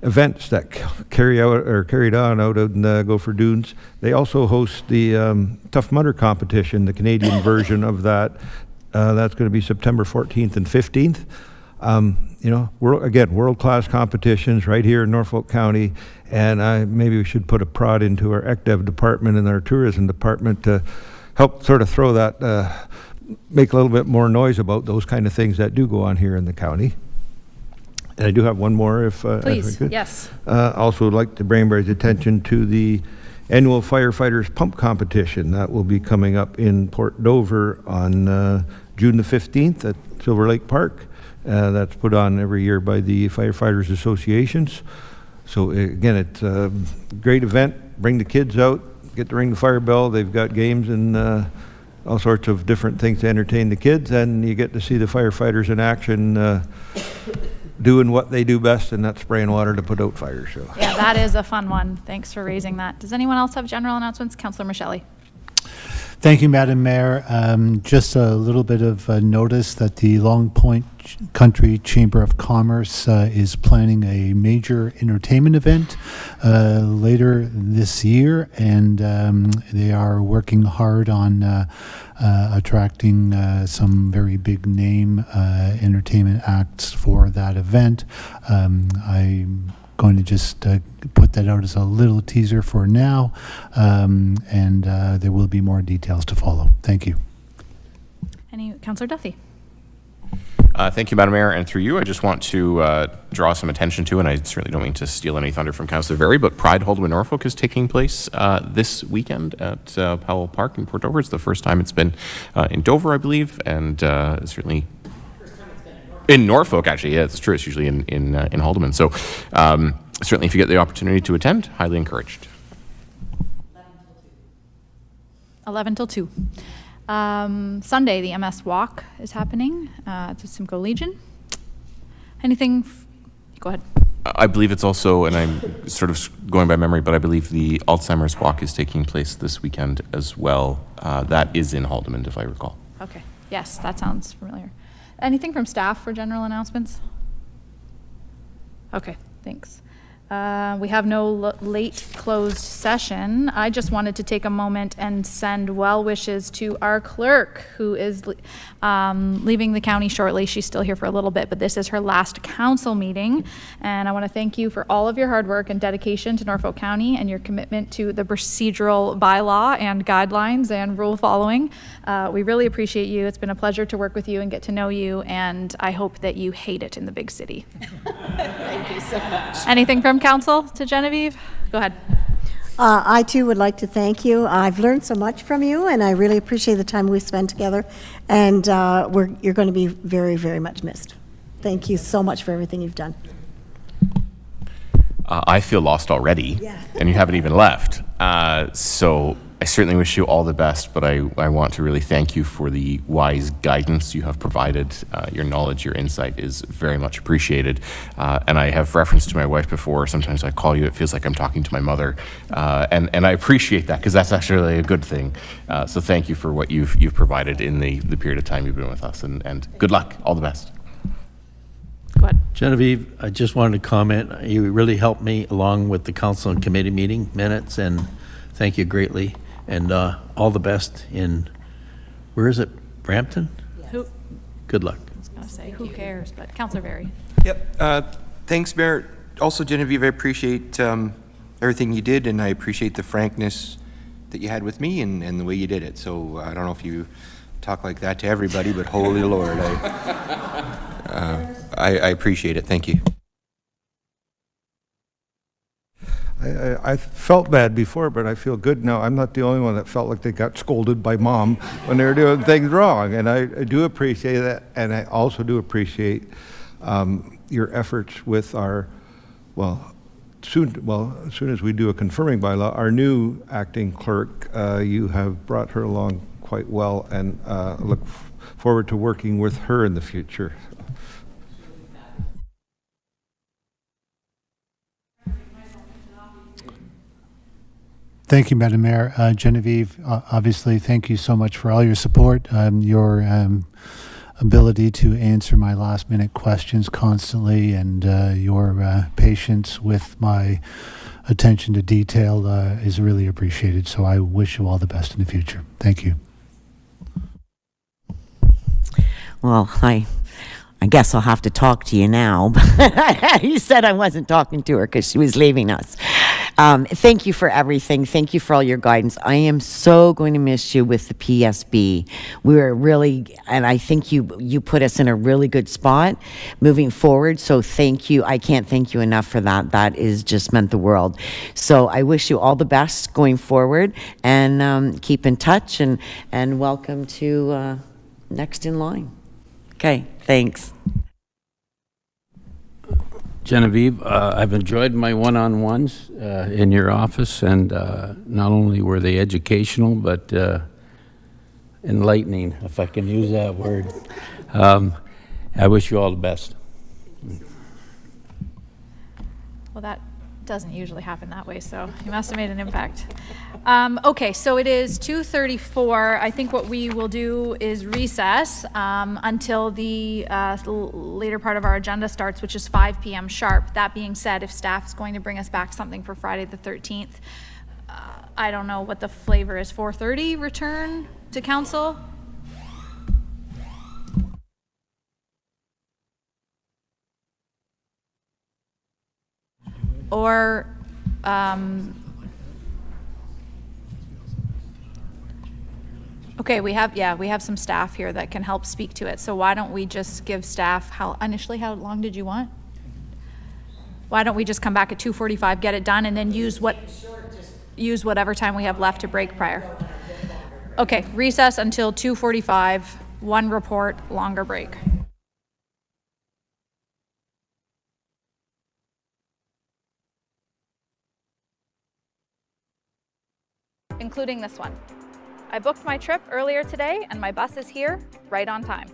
events that carried on out in Gopher Dunes. They also host the Tough Mudder competition, the Canadian version of that. That's going to be September 14th and 15th. World-class competitions right here in Norfolk County, and maybe we should put a prod into our ECDEV department and our tourism department to help sort of throw that, make a little bit more noise about those kind of things that do go on here in the county. And I do have one more, if please, I could. yes. Also would like to bring everybody's attention to the annual firefighters pump competition that will be coming up in Port Dover on June the 15th at Silver Lake Park. That's put on every year by the Firefighters Associations. So again, it's a great event. Bring the kids out, get to ring the fire bell. They've got games and all sorts of different things to entertain the kids, and you get to see the firefighters in action doing what they do best, and that's spraying water to put out fires. So. Yeah, that is a fun one. Thanks for raising that. Does anyone else have general announcements? Councillor Michelli. Thank you, Madam Mayor. Just a little bit of notice that the Long Point Country Chamber of Commerce is planning a major entertainment event later this year, and they are working hard on attracting some very big name entertainment acts for that event. I going to just put that out as a little teaser for now, and there will be more details to follow. Thank you. Councillor Duffy. Thank you, Madam Mayor, and through you, I just want to draw some attention to, and I certainly don't mean to steal any thunder from Councillor Very, but Pride Hold'em in Norfolk is taking place this weekend at Powell Park in Port Dover. It's the first time it's been in Dover, I believe, and certainly in Norfolk, actually. Yeah, it's true. It's usually in Haldeman. So certainly, if you get the opportunity to attend, highly encouraged. 11 till 2. Sunday, the MS Walk is happening at the Simcoe Legion. Anything? Go ahead. I believe it's also, and I'm sort of going by memory, but I believe the Alzheimer's Walk is taking place this weekend as well. That is in Haldeman, if I recall. Okay. Yes, that sounds familiar. Anything from staff for general announcements? Okay, thanks. We have no late closed session. I just wanted to take a moment and send well wishes to our clerk, who is leaving the county shortly. She's still here for a little bit, but this is her last council meeting. And I want to thank you for all of your hard work and dedication to Norfolk County and your commitment to the procedural bylaw and guidelines and rule following. We really appreciate you. It's been a pleasure to work with you and get to know you, and I hope that you hate it in the big city. Thank you so much. Anything from council to Genevieve? Go ahead. I too would like to thank you. I've learned so much from you, and I really appreciate the time we spent together. And you're going to be very, very much missed. Thank you so much for everything you've done. I feel lost already, and you haven't even left. So I certainly wish you all the best, but I want to really thank you for the wise guidance you have provided. Your knowledge, your insight is very much appreciated. And I have referenced to my wife before. Sometimes I call you, it feels like I'm talking to my mother. And I appreciate that, because that's actually a good thing. So thank you for what you've provided in the period of time you've been with us, and good luck. All the best. Go ahead. Genevieve, I just wanted to comment. You really helped me along with the council and committee meeting minutes, and thank you greatly. And all the best in, where is it, Brampton? Who? Good luck. I was going to say, who cares, but Councillor Very. Yep. Thanks, Mayor. Also, Genevieve, I appreciate everything you did, and I appreciate the frankness that you had with me and the way you did it. So I don't know if you talk like that to everybody, but holy Lord, I appreciate it. Thank you. I felt bad before, but I feel good now. I'm not the only one that felt like they got scolded by mom when they were doing things wrong. And I do appreciate that. And I also do appreciate your efforts with our, as soon as we do a confirming bylaw, our new acting clerk, you have brought her along quite well, and look forward to working with her in the future. Thank you, Madam Mayor. Genevieve, obviously, thank you so much for all your support, your ability to answer my last-minute questions constantly, and your patience with my attention to detail is really appreciated. So I wish you all the best in the future. Thank you. Well, I guess I'll have to talk to you now. You said I wasn't talking to her because she was leaving us. Thank you for everything. Thank you for all your guidance. I am so going to miss you with the PSB. We were really, and I think you put us in a really good spot moving forward. So thank you. I can't thank you enough for that. That is just meant the world. So I wish you all the best going forward, and keep in touch, and welcome to next in line. Okay, thanks. Genevieve, I've enjoyed my one-on-ones in your office, and not only were they educational, but enlightening, if I can use that word. I wish you all the best. Well, that doesn't usually happen that way, so you must have made an impact. Okay, so it is 2:34. I think what we will do is recess until the later part of our agenda starts, which is 5 p.m. sharp. That being said, if staff is going to bring us back something for Friday the 13th, I don't know what the flavor is. 4:30 return to council? or okay, we have some staff here that can help speak to it. So why don't we just give staff, how long did you want? Why don't we just come back at 2:45, get it done, and then use whatever time we have left to break prior. Okay, recess until 2:45, one report, longer break. Including this one. I booked my trip earlier today and my bus is here right on time.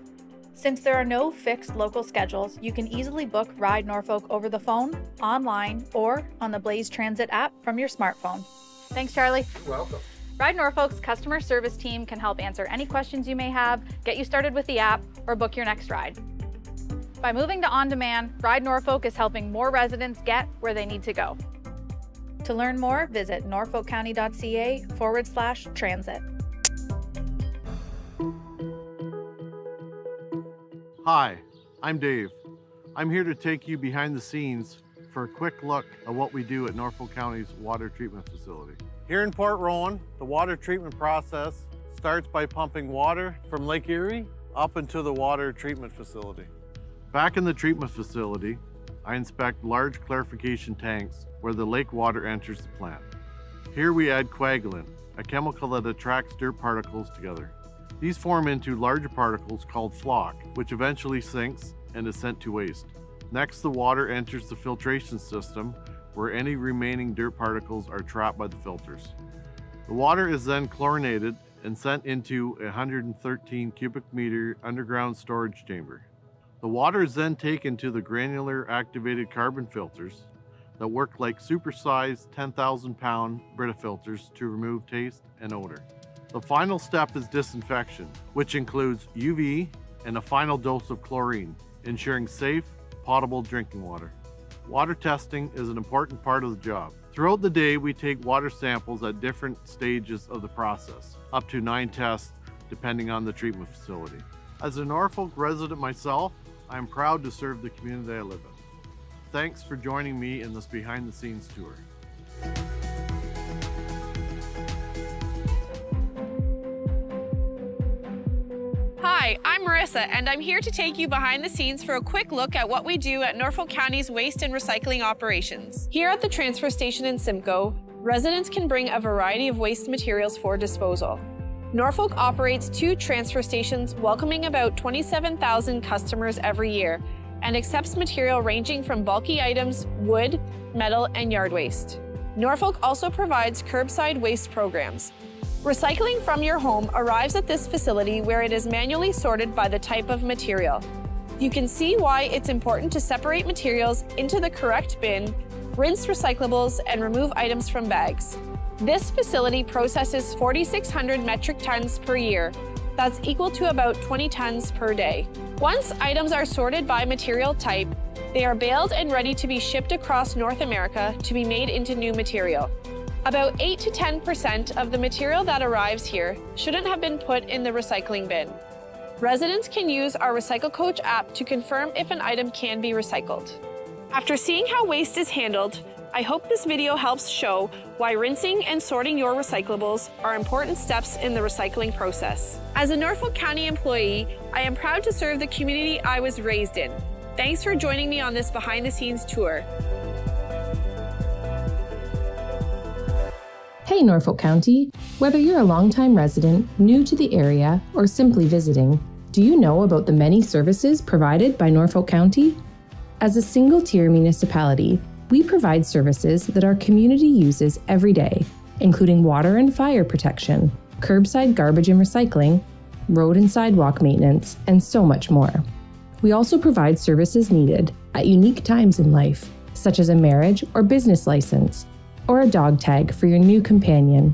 Since there are no fixed local schedules, you can easily book Ride Norfolk over the phone, online, or on the Blaze Transit app from your smartphone. Thanks, Charlie. You're welcome. Ride Norfolk's customer service team can help answer any questions you may have, get you started with the app, or book your next ride. By moving to on-demand, Ride Norfolk is helping more residents get where they need to go. To learn more, visit norfolkcounty.ca/transit. Hi, I'm Dave. I'm here to take you behind the scenes for a quick look at what we do at Norfolk County's water treatment facility. Here in Port Rowan, the water treatment process starts by pumping water from Lake Erie up into the water treatment facility. Back in the treatment facility, I inspect large clarification tanks where the lake water enters the plant. Here we add coagulant, a chemical that attracts dirt particles together. These form into larger particles called flock, which eventually sinks and is sent to waste. Next, the water enters the filtration system where any remaining dirt particles are trapped by the filters. The water is then chlorinated and sent into a 113 cubic meter underground storage chamber. The water is then taken to the granular activated carbon filters that work like supersized 10,000 pound Brita filters to remove taste and odor. The final step is disinfection, which includes UV and a final dose of chlorine, ensuring safe, potable drinking water. Water testing is an important part of the job. Throughout the day, we take water samples at different stages of the process, up to 9 tests, depending on the treatment facility. As a Norfolk resident myself, I'm proud to serve the community I live in. Thanks for joining me in this behind-the-scenes tour. Hi, I'm Marissa, and I'm here to take you behind the scenes for a quick look at what we do at Norfolk County's waste and recycling operations. Here at the transfer station in Simcoe, residents can bring a variety of waste materials for disposal. Norfolk operates 2 transfer stations, welcoming about 27,000 customers every year, and accepts material ranging from bulky items, wood, metal, and yard waste. Norfolk also provides curbside waste programs. Recycling from your home arrives at this facility where it is manually sorted by the type of material. You can see why it's important to separate materials into the correct bin, rinse recyclables, and remove items from bags. This facility processes 4,600 metric tons per year. That's equal to about 20 tons per day. Once items are sorted by material type, they are baled and ready to be shipped across North America to be made into new material. About 8 to 10% of the material that arrives here shouldn't have been put in the recycling bin. Residents can use our Recycle Coach app to confirm if an item can be recycled. After seeing how waste is handled, I hope this video helps show why rinsing and sorting your recyclables are important steps in the recycling process. As a Norfolk County employee, I am proud to serve the community I was raised in. Thanks for joining me on this behind-the-scenes tour. Hey Norfolk County, whether you're a longtime resident, new to the area, or simply visiting, do you know about the many services provided by Norfolk County? As a single-tier municipality, we provide services that our community uses every day, including water and fire protection, curbside garbage and recycling, road and sidewalk maintenance, and so much more. We also provide services needed at unique times in life, such as a marriage or business license, or a dog tag for your new companion.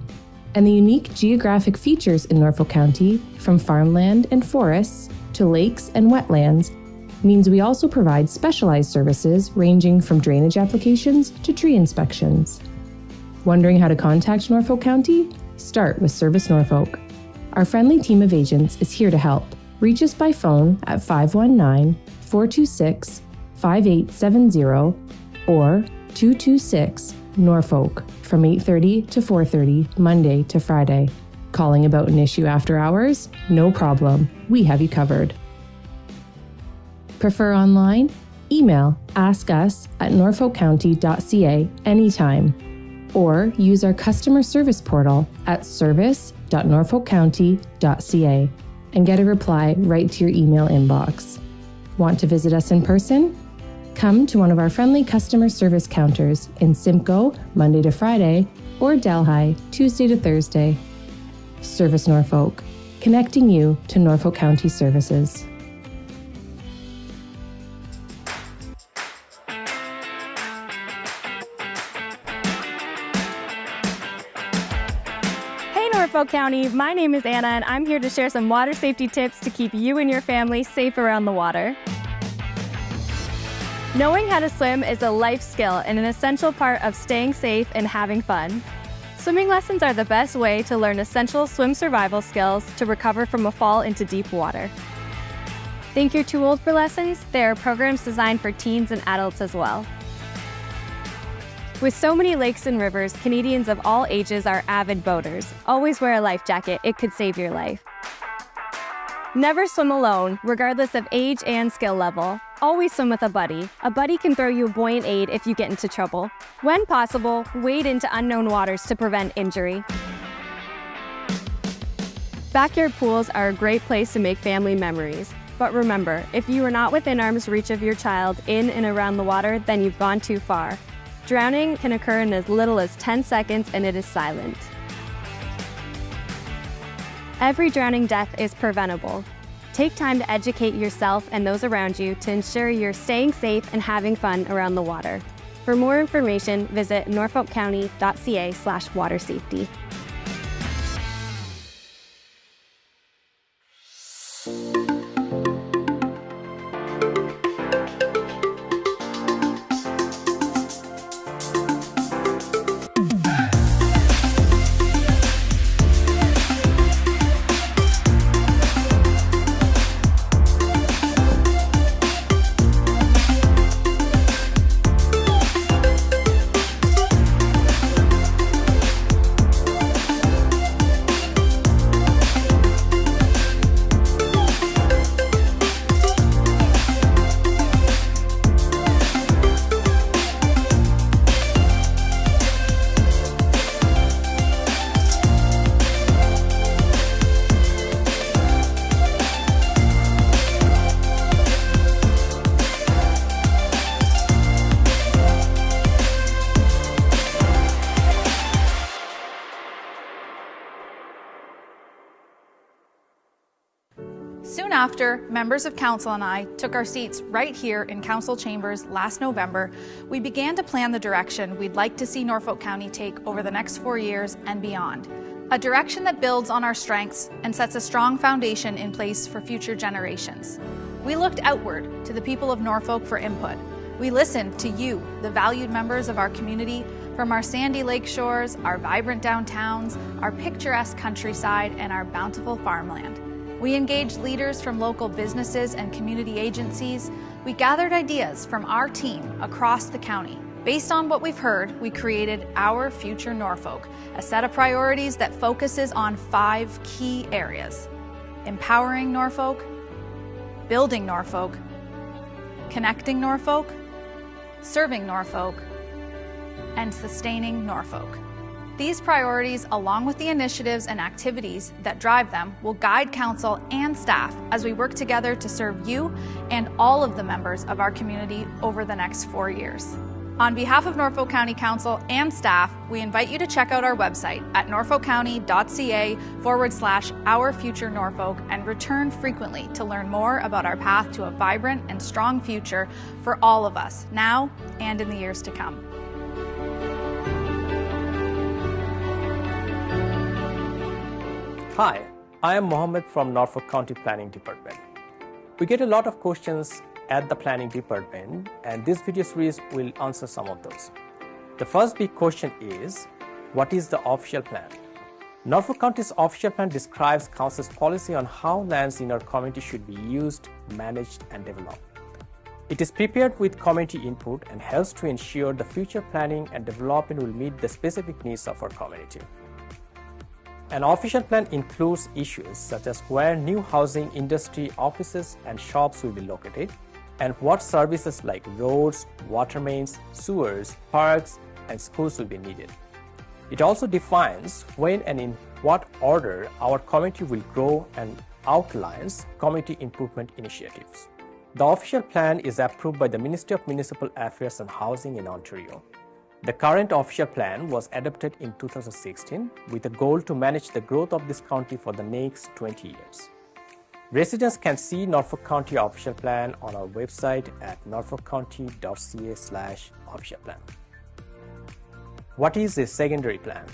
And the unique geographic features in Norfolk County, from farmland and forests to lakes and wetlands, means we also provide specialized services ranging from drainage applications to tree inspections. Wondering how to contact Norfolk County? Start with Service Norfolk. Our friendly team of agents is here to help. Reach us by phone at 519-426-5870 or 226 Norfolk from 8:30 to 4:30 Monday to Friday. Calling about an issue after hours? No problem. We have you covered. Prefer online? Email askus@norfolkcounty.ca anytime, or use our customer service portal at service.norfolkcounty.ca and get a reply right to your email inbox. Want to visit us in person? Come to one of our friendly customer service counters in Simcoe, Monday to Friday, or Delhi, Tuesday to Thursday. Service Norfolk, connecting you to Norfolk County services. Norfolk County, my name is Anna and I'm here to share some water safety tips to keep you and your family safe around the water. Knowing how to swim is a life skill and an essential part of staying safe and having fun. Swimming lessons are the best way to learn essential swim survival skills to recover from a fall into deep water. Think you're too old for lessons? There are programs designed for teens and adults as well. With so many lakes and rivers, Canadians of all ages are avid boaters. Always wear a life jacket, it could save your life. Never swim alone, regardless of age and skill level. Always swim with a buddy. A buddy can throw you a buoyant aid if you get into trouble. When possible, wade into unknown waters to prevent injury. Backyard pools are a great place to make family memories. But remember, if you are not within arm's reach of your child in and around the water, then you've gone too far. Drowning can occur in as little as 10 seconds and it is silent. Every drowning death is preventable. Take time to educate yourself and those around you to ensure you're staying safe and having fun around the water. For more information, visit norfolkcounty.ca/watersafety. Soon after, members of council and I took our seats right here in council chambers last November, we began to plan the direction we'd like to see Norfolk County take over the next 4 years and beyond. A direction that builds on our strengths and sets a strong foundation in place for future generations. We looked outward to the people of Norfolk for input. We listened to you, the valued members of our community, from our sandy lake shores, our vibrant downtowns, our picturesque countryside, and our bountiful farmland. We engaged leaders from local businesses and community agencies. We gathered ideas from our team across the county. Based on what we've heard, we created Our Future Norfolk, a set of priorities that focuses on 5 key areas: empowering Norfolk, building Norfolk, connecting Norfolk, serving Norfolk, and sustaining Norfolk. These priorities, along with the initiatives and activities that drive them, will guide council and staff as we work together to serve you and all of the members of our community over the next 4 years. On behalf of Norfolk County Council and staff, we invite you to check out our website at norfolkcounty.ca/Our Future Norfolk and return frequently to learn more about our path to a vibrant and strong future for all of us, now and in the years to come. Hi, I am Mohammed from Norfolk County Planning Department. We get a lot of questions at the Planning Department, and this video series will answer some of those. The first big question is, what is the official plan? Norfolk County's official plan describes Council's policy on how lands in our community should be used, managed, and developed. It is prepared with community input and helps to ensure the future planning and development will meet the specific needs of our community. An official plan includes issues such as where new housing, industry, offices, and shops will be located, and what services like roads, water mains, sewers, parks, and schools will be needed. It also defines when and in what order our community will grow and outlines community improvement initiatives. The official plan is approved by the Ministry of Municipal Affairs and Housing in Ontario. The current official plan was adopted in 2016 with a goal to manage the growth of this county for the next 20 years. Residents can see Norfolk County official plan on our website at norfolkcounty.ca/official plan. What is a secondary plan?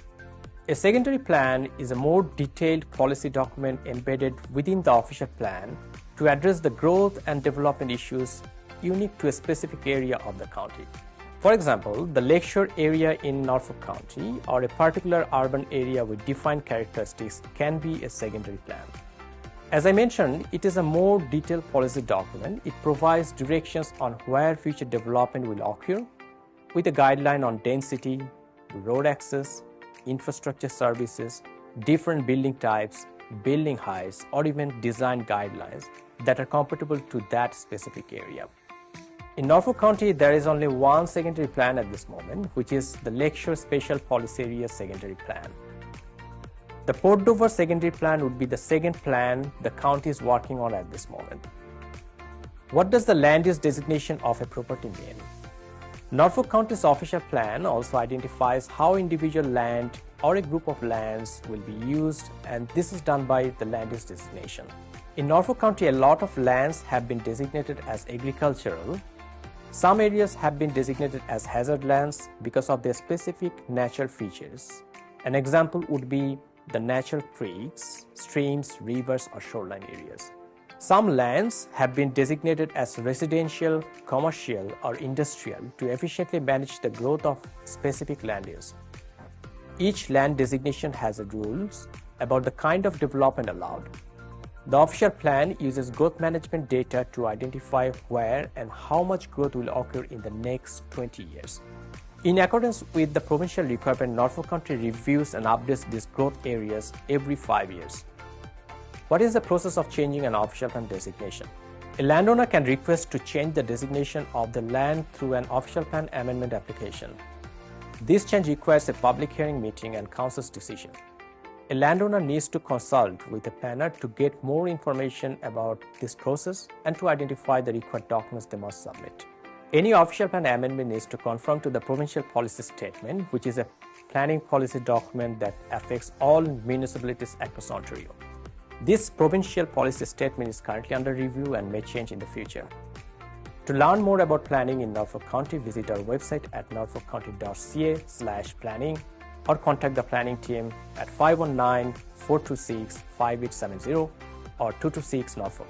A secondary plan is a more detailed policy document embedded within the official plan to address the growth and development issues unique to a specific area of the county. For example, the lakeshore area in Norfolk County or a particular urban area with defined characteristics can be a secondary plan. As I mentioned, it is a more detailed policy document. It provides directions on where future development will occur with a guideline on density, road access, infrastructure services, different building types, building heights, or even design guidelines that are compatible to that specific area. In Norfolk County, there is only one secondary plan at this moment, which is the Lakeshore Special Policy Area Secondary Plan. The Port Dover Secondary Plan would be the second plan the county is working on at this moment. What does the land use designation of a property mean? Norfolk County's official plan also identifies how individual land or a group of lands will be used, and this is done by the land use designation. In Norfolk County, a lot of lands have been designated as agricultural. Some areas have been designated as hazard lands because of their specific natural features. An example would be the natural creeks, streams, rivers, or shoreline areas. Some lands have been designated as residential, commercial, or industrial to efficiently manage the growth of specific land use. Each land designation has rules about the kind of development allowed. The official plan uses growth management data to identify where and how much growth will occur in the next 20 years. In accordance with the provincial requirement, Norfolk County reviews and updates these growth areas every 5 years. What is the process of changing an official plan designation? A landowner can request to change the designation of the land through an official plan amendment application. This change requires a public hearing meeting and council's decision. A landowner needs to consult with a planner to get more information about this process and to identify the required documents they must submit. Any official plan amendment needs to conform to the provincial policy statement, which is a planning policy document that affects all municipalities across Ontario. This provincial policy statement is currently under review and may change in the future. To learn more about planning in Norfolk County, visit our website at norfolkcounty.ca/planning or contact the planning team at 519-426-5870 or 226 Norfolk,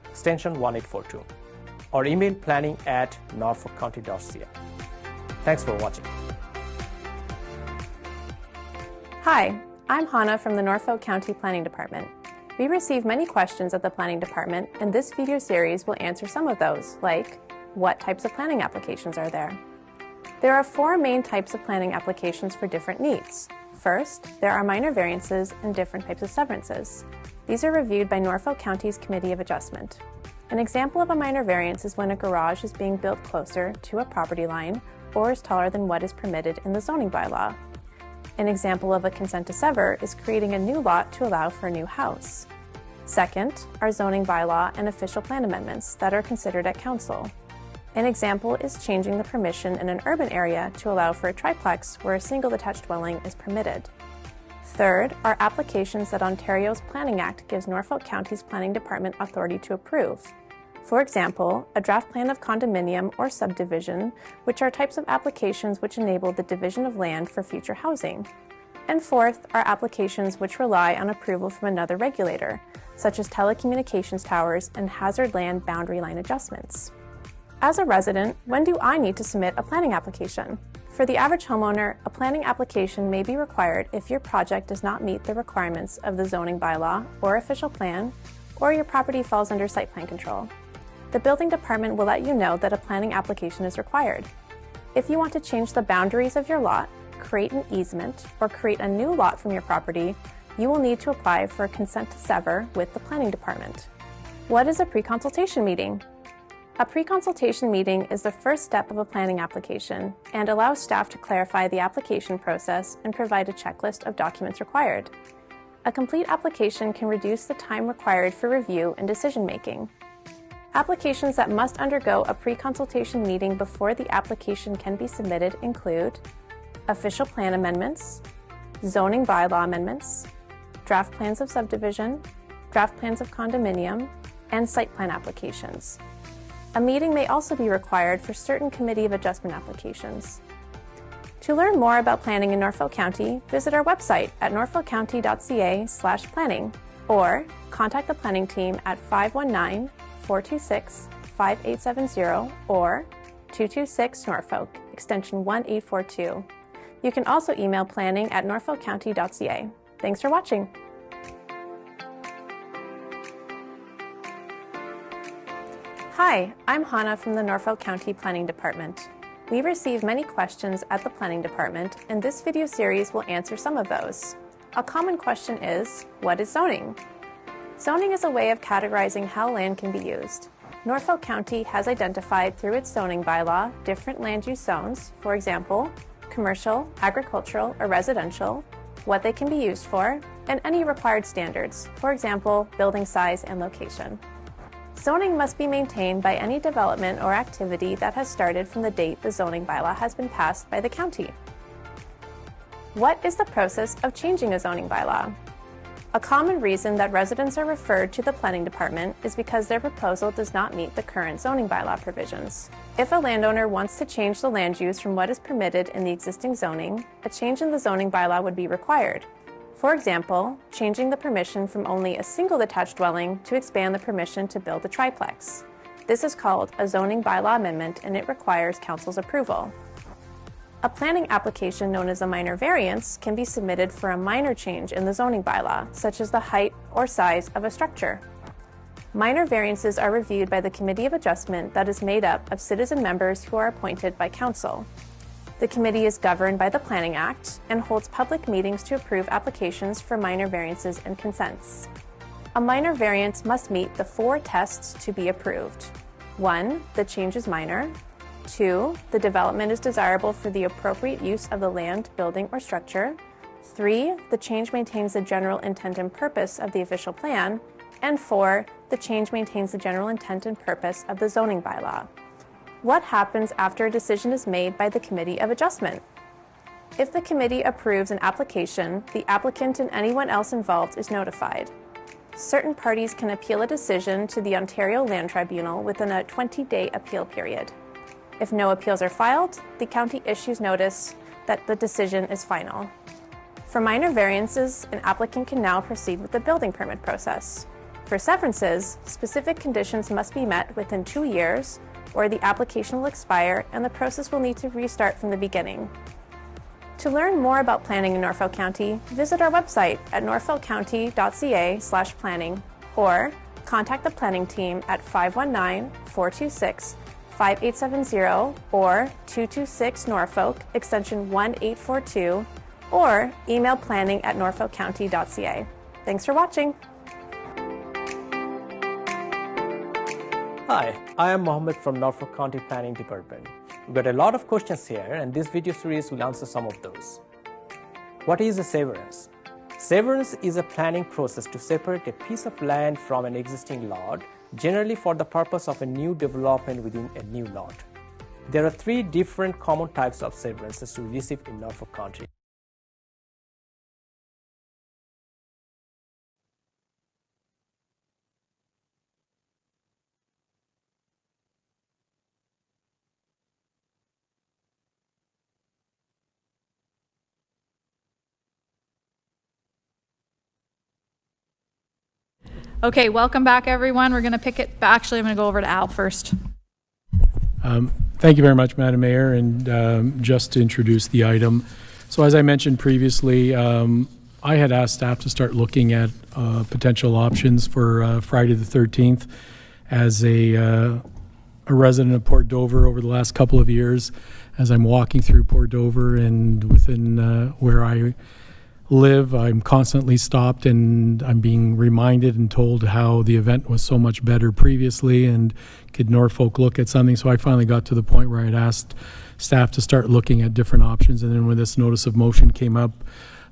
extension 1842, or email planning@norfolkcounty.ca. Thanks for watching. Hi, I'm Hannah from the Norfolk County Planning Department. We receive many questions at the Planning Department, and this video series will answer some of those, like, what types of planning applications are there? There are 4 main types of planning applications for different needs. First, there are minor variances and different types of severances. These are reviewed by Norfolk County's Committee of Adjustment. An example of a minor variance is when a garage is being built closer to a property line or is taller than what is permitted in the zoning bylaw. An example of a consent to sever is creating a new lot to allow for a new house. Second, are zoning bylaw and official plan amendments that are considered at council. An example is changing the permission in an urban area to allow for a triplex where a single detached dwelling is permitted. Third, are applications that Ontario's Planning Act gives Norfolk County's Planning Department authority to approve. For example, a draft plan of condominium or subdivision, which are types of applications which enable the division of land for future housing. And fourth, are applications which rely on approval from another regulator, such as telecommunications towers and hazard land boundary line adjustments. As a resident, when do I need to submit a planning application? For the average homeowner, a planning application may be required if your project does not meet the requirements of the zoning bylaw or official plan, or your property falls under site plan control. The building department will let you know that a planning application is required. If you want to change the boundaries of your lot, create an easement, or create a new lot from your property, you will need to apply for a consent to sever with the planning department. What is a pre-consultation meeting? A pre-consultation meeting is the first step of a planning application and allows staff to clarify the application process and provide a checklist of documents required. A complete application can reduce the time required for review and decision-making. Applications that must undergo a pre-consultation meeting before the application can be submitted include official plan amendments, zoning bylaw amendments, draft plans of subdivision, draft plans of condominium, and site plan applications. A meeting may also be required for certain Committee of Adjustment applications. To learn more about planning in Norfolk County, visit our website at norfolkcounty.ca/planning or contact the planning team at 519-426-5870 or 226 Norfolk, extension 1842. You can also email planning@norfolkcounty.ca. Thanks for watching. Hi, I'm Hannah from the Norfolk County Planning Department. We receive many questions at the Planning Department, and this video series will answer some of those. A common question is, what is zoning? Zoning is a way of categorizing how land can be used. Norfolk County has identified through its zoning bylaw different land use zones, for example, commercial, agricultural, or residential, what they can be used for, and any required standards, for example, building size and location. Zoning must be maintained by any development or activity that has started from the date the zoning bylaw has been passed by the county. What is the process of changing a zoning bylaw? A common reason that residents are referred to the planning department is because their proposal does not meet the current zoning bylaw provisions. If a landowner wants to change the land use from what is permitted in the existing zoning, a change in the zoning bylaw would be required. For example, changing the permission from only a single detached dwelling to expand the permission to build a triplex. This is called a zoning bylaw amendment and it requires council's approval. A planning application known as a minor variance can be submitted for a minor change in the zoning bylaw, such as the height or size of a structure. Minor variances are reviewed by the Committee of Adjustment that is made up of citizen members who are appointed by council. The committee is governed by the Planning Act and holds public meetings to approve applications for minor variances and consents. A minor variance must meet the 4 tests to be approved. 1, the change is minor. 2, the development is desirable for the appropriate use of the land, building, or structure. 3, the change maintains the general intent and purpose of the official plan. And 4, the change maintains the general intent and purpose of the zoning bylaw. What happens after a decision is made by the Committee of Adjustment? If the committee approves an application, the applicant and anyone else involved is notified. Certain parties can appeal a decision to the Ontario Land Tribunal within a 20-day appeal period. If no appeals are filed, the county issues notice that the decision is final. For minor variances, an applicant can now proceed with the building permit process. For severances, specific conditions must be met within 2 years, or the application will expire and the process will need to restart from the beginning. To learn more about planning in Norfolk County, visit our website at norfolkcounty.ca/planning or contact the planning team at 519-426-5870 or 226 Norfolk, extension 1842, or email planning@norfolkcounty.ca. Thanks for watching. Hi, I am Mohammed from Norfolk County Planning Department. We've got a lot of questions here, and this video series will answer some of those. What is a severance? Severance is a planning process to separate a piece of land from an existing lot, generally for the purpose of a new development within a new lot. There are 3 different common types of severances we receive in Norfolk County. Okay, welcome back, everyone. We're going to pick it. Actually, I'm going to go over to Al first. Thank you very much, Madam Mayor, and just to introduce the item. So as I mentioned previously, I had asked staff to start looking at potential options for Friday the 13th, as a resident of Port Dover over the last couple of years, as I'm walking through Port Dover and within where I live, I'm constantly stopped and I'm being reminded and told how the event was so much better previously and could Norfolk look at something. So I finally got to the point where I'd asked staff to start looking at different options. And then when this notice of motion came up,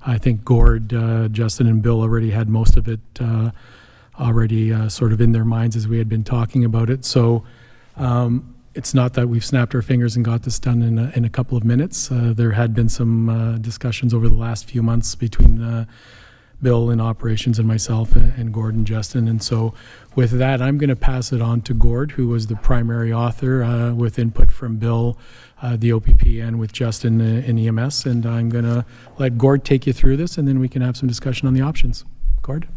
I think Gord, Justin, and Bill already had most of it already sort of in their minds as we had been talking about it. So it's not that we've snapped our fingers and got this done in a couple of minutes. There had been some discussions over the last few months between Bill in operations and myself and Gord and Justin. And so with that, I'm going to pass it on to Gord, who was the primary author with input from Bill, the OPP, and with Justin in EMS. And I'm going to let Gord take you through this, and then we can have some discussion on the options. Gord?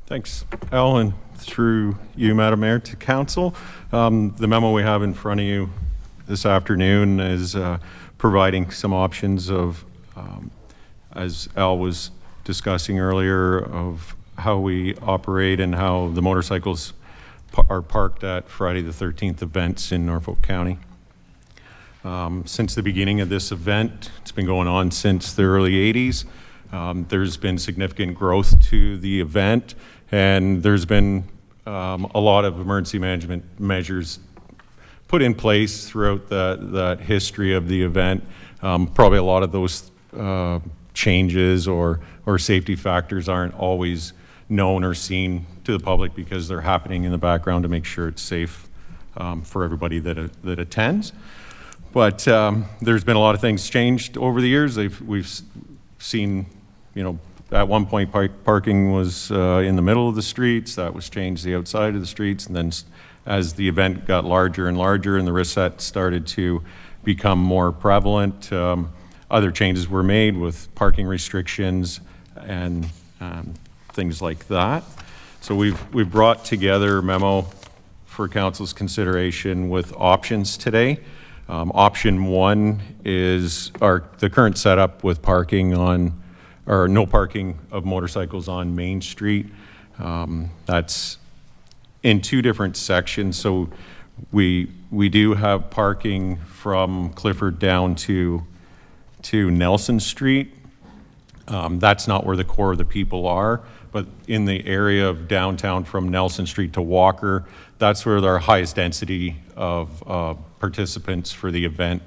Thanks, Al, and through you, Madam Mayor, to Council. The memo we have in front of you this afternoon is providing some options of, as Al was discussing earlier, of how we operate and how the motorcycles are parked at Friday the 13th events in Norfolk County. Since the beginning of this event, it's been going on since the early 80s. There's been significant growth to the event, and there's been a lot of emergency management measures put in place throughout that history of the event. Probably a lot of those changes or safety factors aren't always known or seen to the public because they're happening in the background to make sure it's safe for everybody that attends. But there's been a lot of things changed over the years. We've seen, you know, at one point parking was in the middle of the streets. That was changed to the outside of the streets. And then as the event got larger and larger and the risk set started to become more prevalent, other changes were made with parking restrictions and things like that. So we've brought together a memo for Council's consideration with options today. Option one is the current setup with parking on, or no parking of motorcycles on Main Street. That's in two different sections. So we do have parking from Clifford down to Nelson Street. That's not where the core of the people are, but in the area of downtown from Nelson Street to Walker, that's where our highest density of participants for the event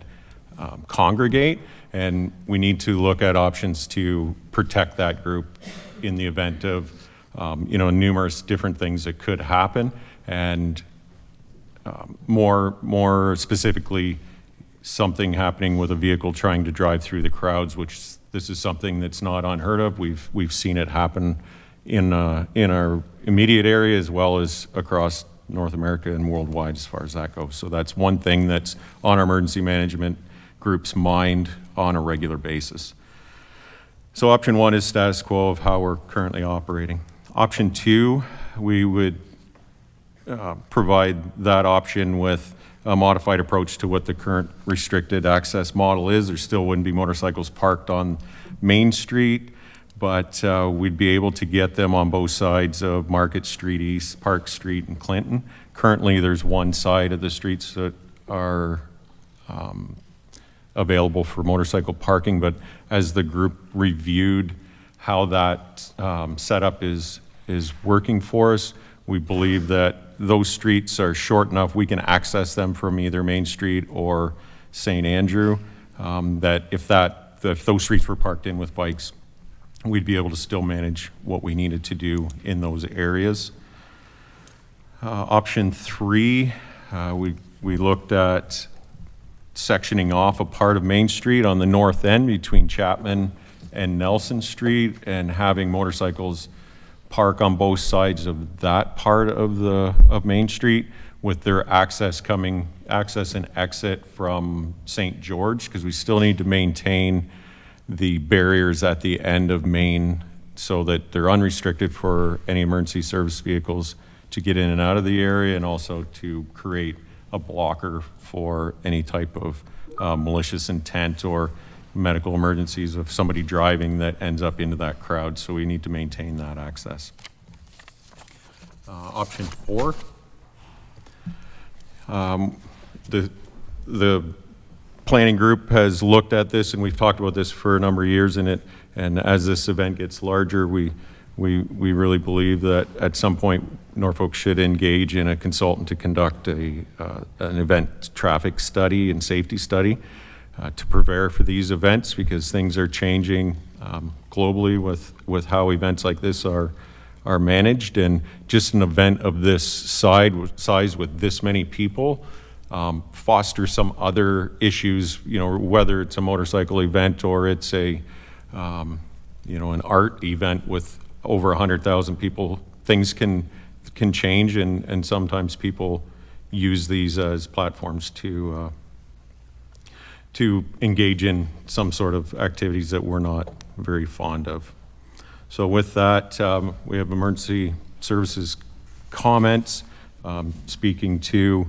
congregate. And we need to look at options to protect that group in the event of, you know, numerous different things that could happen. And more specifically, something happening with a vehicle trying to drive through the crowds, which this is something that's not unheard of. We've seen it happen in our immediate area as well as across North America and worldwide as far as that goes. So that's one thing that's on our emergency management group's mind on a regular basis. So option one is status quo of how we're currently operating. Option two, we would provide that option with a modified approach to what the current restricted access model is. There still wouldn't be motorcycles parked on Main Street, but we'd be able to get them on both sides of Market Street East, Park Street, and Clinton. Currently, there's one side of the streets that are available for motorcycle parking, but as the group reviewed how that setup is working for us, we believe that those streets are short enough we can access them from either Main Street or St. Andrew, that if those streets were parked in with bikes, we'd be able to still manage what we needed to do in those areas. Option three, we looked at sectioning off a part of Main Street on the north end between Chapman and Nelson Street and having motorcycles park on both sides of that part of Main Street with their access and exit from St. George, because we still need to maintain the barriers at the end of Main so that they're unrestricted for any emergency service vehicles to get in and out of the area, and also to create a blocker for any type of malicious intent or medical emergencies of somebody driving that ends up into that crowd. So we need to maintain that access. Option 4. The planning group has looked at this, and we've talked about this for a number of years, and as this event gets larger, we really believe that at some point Norfolk should engage in a consultant to conduct an event traffic study and safety study to prepare for these events, because things are changing globally with how events like this are managed, and just an event of this size with this many people foster some other issues, whether it's a motorcycle event or it's an art event with over 100,000 people. Things can change, and sometimes people use these as platforms to engage in some sort of activities that we're not very fond of. So with that, we have emergency services comments, speaking to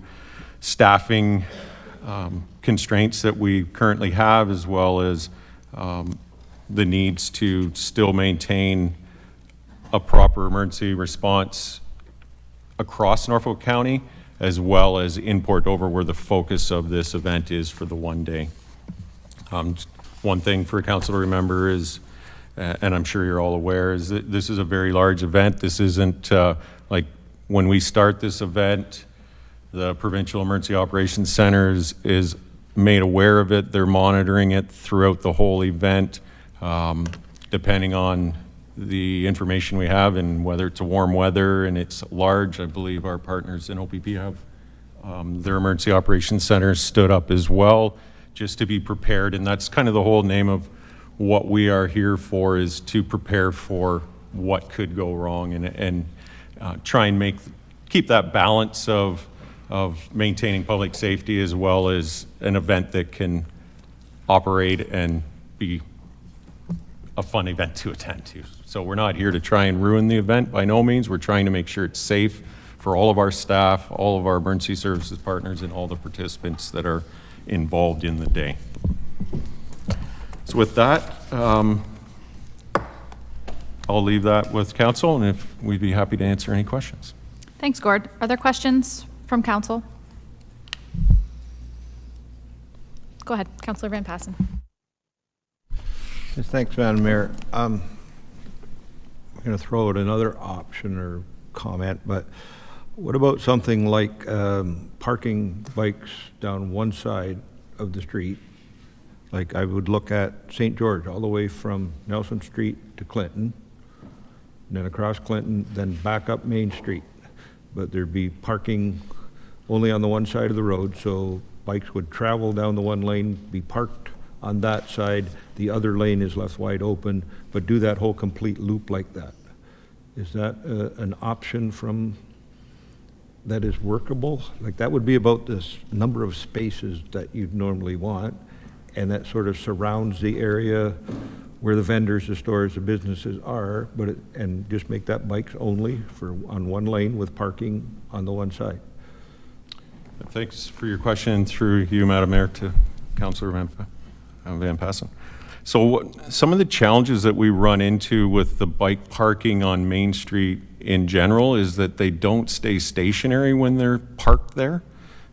staffing constraints that we currently have, as well as the needs to still maintain a proper emergency response across Norfolk County, as well as in Port Dover, where the focus of this event is for the one day. One thing for council to remember is, and I'm sure you're all aware, is that this is a very large event. This isn't like when we start this event, the Provincial Emergency Operations Center is made aware of it. They're monitoring it throughout the whole event, depending on the information we have, and whether it's a warm weather and it's large. I believe our partners in OPP have their Emergency Operations Center stood up as well, just to be prepared. And that's kind of the whole name of what we are here for, is to prepare for what could go wrong, and try and keep that balance of maintaining public safety, as well as an event that can operate and be a fun event to attend to. So we're not here to try and ruin the event, by no means. We're trying to make sure it's safe for all of our staff, all of our emergency services partners, and all the participants that are involved in the day. So with that, I'll leave that with council, and if we'd be happy to answer any questions. Thanks, Gord. Are there questions from council? Go ahead, Councillor Van Passen. Yes, thanks, Madam Mayor. I'm going to throw out another option or comment, but what about something like parking bikes down one side of the street? Like, I would look at St. George all the way from Nelson Street to Clinton, and then across Clinton, then back up Main Street. But there'd be parking only on the one side of the road, so bikes would travel down the one lane, be parked on that side, the other lane is left wide open, but do that whole complete loop like that. Is that an option that is workable? Like, that would be about this number of spaces that you'd normally want, and that sort of surrounds the area where the vendors, the stores, the businesses are, and just make that bikes only on one lane with parking on the one side. Thanks for your question, through you, Madam Mayor, to Councillor Van Passen. So some of the challenges that we run into with the bike parking on Main Street in general is that they don't stay stationary when they're parked there.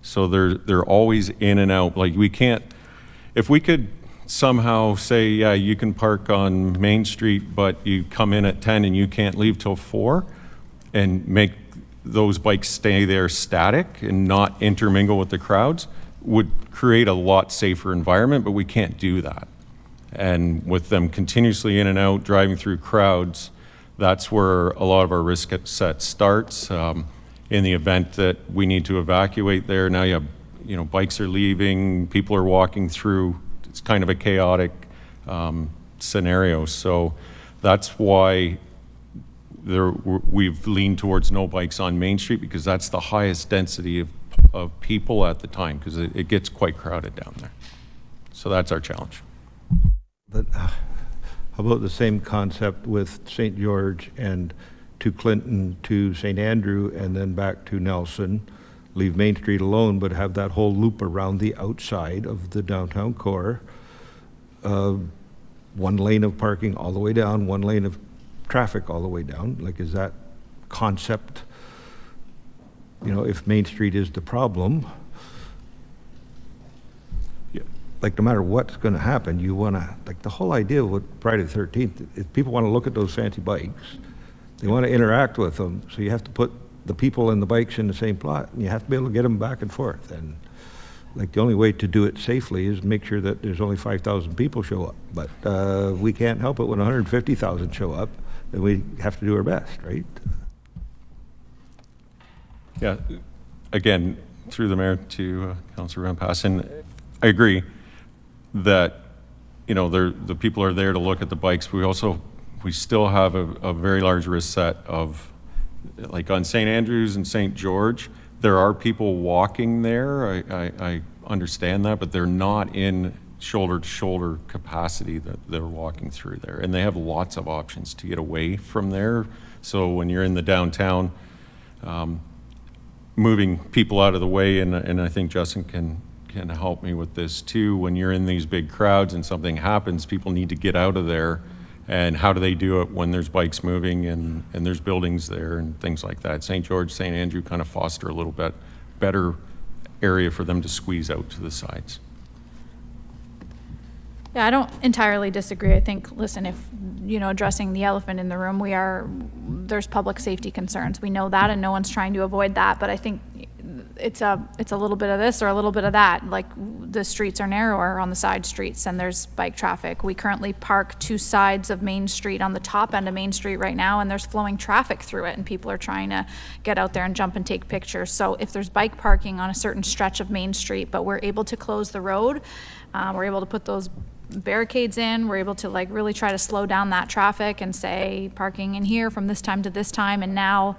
So they're always in and out. Like, we can't, if we could somehow say, yeah, you can park on Main Street, but you come in at 10 and you can't leave till 4, and make those bikes stay there static and not intermingle with the crowds, would create a lot safer environment, but we can't do that. And with them continuously in and out, driving through crowds, that's where a lot of our risk set starts. In the event that we need to evacuate there, now you have, bikes are leaving, people are walking through. It's kind of a chaotic scenario. So that's why we've leaned towards no bikes on Main Street, because that's the highest density of people at the time, because it gets quite crowded down there. So that's our challenge. But how about the same concept with St. George and to Clinton to St. Andrew and then back to Nelson? Leave Main Street alone, but have that whole loop around the outside of the downtown core. One lane of parking all the way down, one lane of traffic all the way down. Like, is that concept you know, if Main Street is the problem, like no matter what's going to happen, you want to, like the whole idea with Friday the 13th, if people want to look at those fancy bikes, they want to interact with them, so you have to put the people and the bikes in the same plot, and you have to be able to get them back and forth. And like the only way to do it safely is make sure that there's only 5,000 people show up. But we can't help it when 150,000 show up, and we have to do our best, right? Yeah, again, through the mayor to Councillor Van Passen, I agree that, you know, the people are there to look at the bikes. We still have a very large risk set of, like on St. Andrews and St. George, there are people walking there. I understand that, but they're not in shoulder-to-shoulder capacity that they're walking through there. And they have lots of options to get away from there. So when you're in the downtown, moving people out of the way, and I think Justin can help me with this too, when you're in these big crowds and something happens, people need to get out of there. And how do they do it when there's bikes moving and there's buildings there and things like that? St. George, St. Andrew kind of foster a little bit better area for them to squeeze out to the sides. Yeah, I don't entirely disagree. I think, listen, if, you know, addressing the elephant in the room, there's public safety concerns. We know that, and no one's trying to avoid that, but I think it's a little bit of this or a little bit of that. Like, the streets are narrower on the side streets and there's bike traffic. We currently park two sides of Main Street on the top end of Main Street right now, and there's flowing traffic through it, and people are trying to get out there and jump and take pictures. So if there's bike parking on a certain stretch of Main Street, but we're able to close the road, we're able to put those barricades in, we're able to like really try to slow down that traffic and say parking in here from this time to this time, and now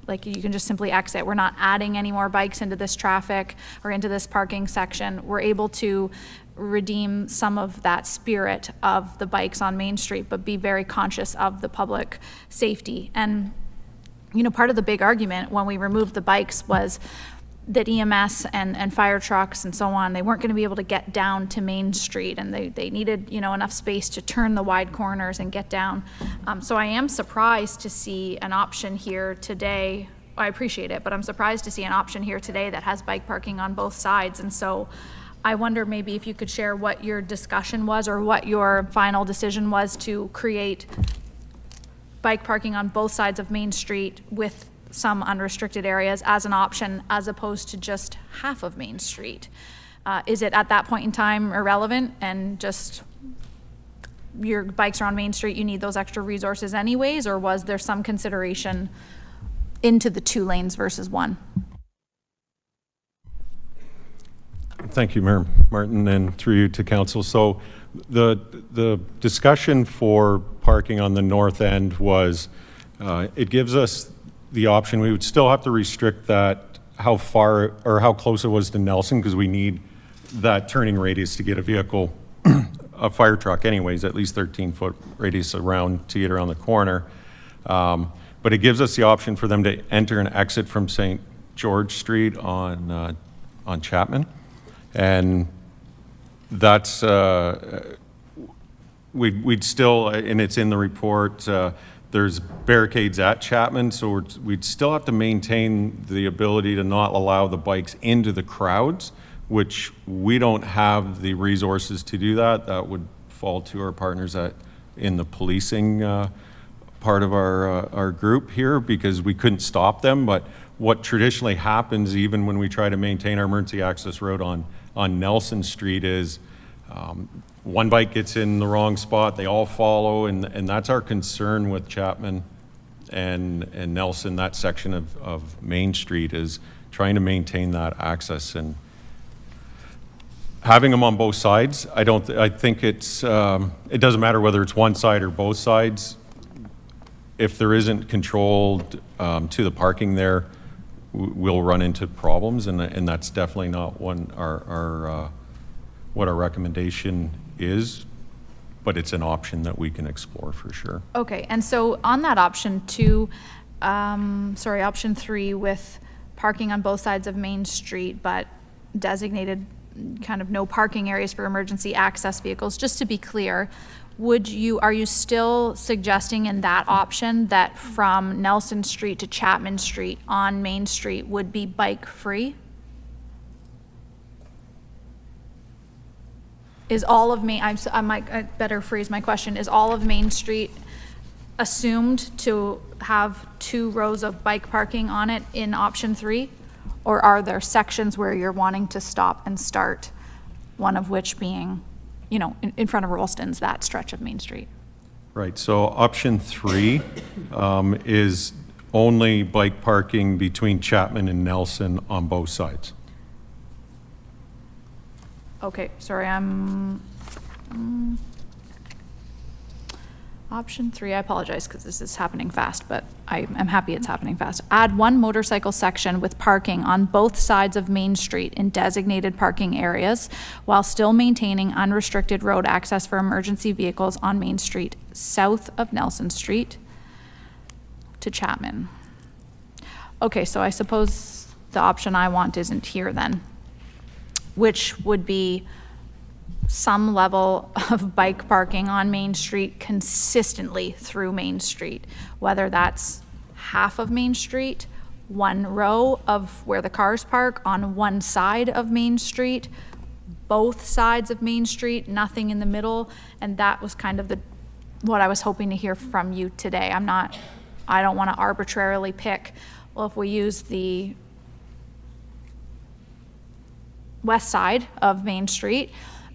like you can just simply exit. We're not adding any more bikes into this traffic or into this parking section. We're able to redeem some of that spirit of the bikes on Main Street, but be very conscious of the public safety. And, you know, part of the big argument when we removed the bikes was that EMS and fire trucks and so on, they weren't going to be able to get down to Main Street, and they needed, you know, enough space to turn the wide corners and get down. So I am surprised to see an option here today. I appreciate it, but I'm surprised to see an option here today that has bike parking on both sides. And so I wonder maybe if you could share what your discussion was or what your final decision was to create bike parking on both sides of Main Street with some unrestricted areas as an option, as opposed to just half of Main Street. Is it at that point in time irrelevant and just your bikes are on Main Street, you need those extra resources anyways, or was there some consideration into the 2 lanes versus 1? Thank you, Mayor Martin, and through you to council. So the discussion for parking on the north end was, it gives us the option. We would still have to restrict that, how far or how close it was to Nelson, because we need that turning radius to get a vehicle, a fire truck anyways, at least 13-foot radius around to get around the corner. But it gives us the option for them to enter and exit from St. George Street on Chapman. And that's, we'd still, and it's in the report, there's barricades at Chapman, so we'd still have to maintain the ability to not allow the bikes into the crowds, which we don't have the resources to do that. That would fall to our partners in the policing part of our group here, because we couldn't stop them. But what traditionally happens, even when we try to maintain our emergency access road on Nelson Street, is one bike gets in the wrong spot, they all follow, and that's our concern with Chapman and Nelson. That section of Main Street is trying to maintain that access, and having them on both sides, I think it's, it doesn't matter whether it's one side or both sides. If there isn't control to the parking there, we'll run into problems, and that's definitely not what our recommendation is, but it's an option that we can explore for sure. Okay, and so on that option 2, option 3 with parking on both sides of Main Street, but designated kind of no parking areas for emergency access vehicles, just to be clear, are you still suggesting in that option that from Nelson Street to Chapman Street on Main Street would be bike free? Is all of Main, I might better phrase my question, is all of Main Street assumed to have 2 rows of bike parking on it in option 3? Or are there sections where you're wanting to stop and start, one of which being, you know, in front of Rolston's, that stretch of Main Street? Right, so option 3 is only bike parking between Chapman and Nelson on both sides. Okay, sorry, option 3, I apologize because this is happening fast, but I'm happy it's happening fast. Add 1 motorcycle section with parking on both sides of Main Street in designated parking areas while still maintaining unrestricted road access for emergency vehicles on Main Street south of Nelson Street to Chapman. Okay, so I suppose the option I want isn't here then, which would be some level of bike parking on Main Street consistently through Main Street, whether that's half of Main Street, 1 row of where the cars park on one side of Main Street, both sides of Main Street, nothing in the middle. And that was kind of what I was hoping to hear from you today. I don't want to arbitrarily pick, well, if we use the west side of Main Street,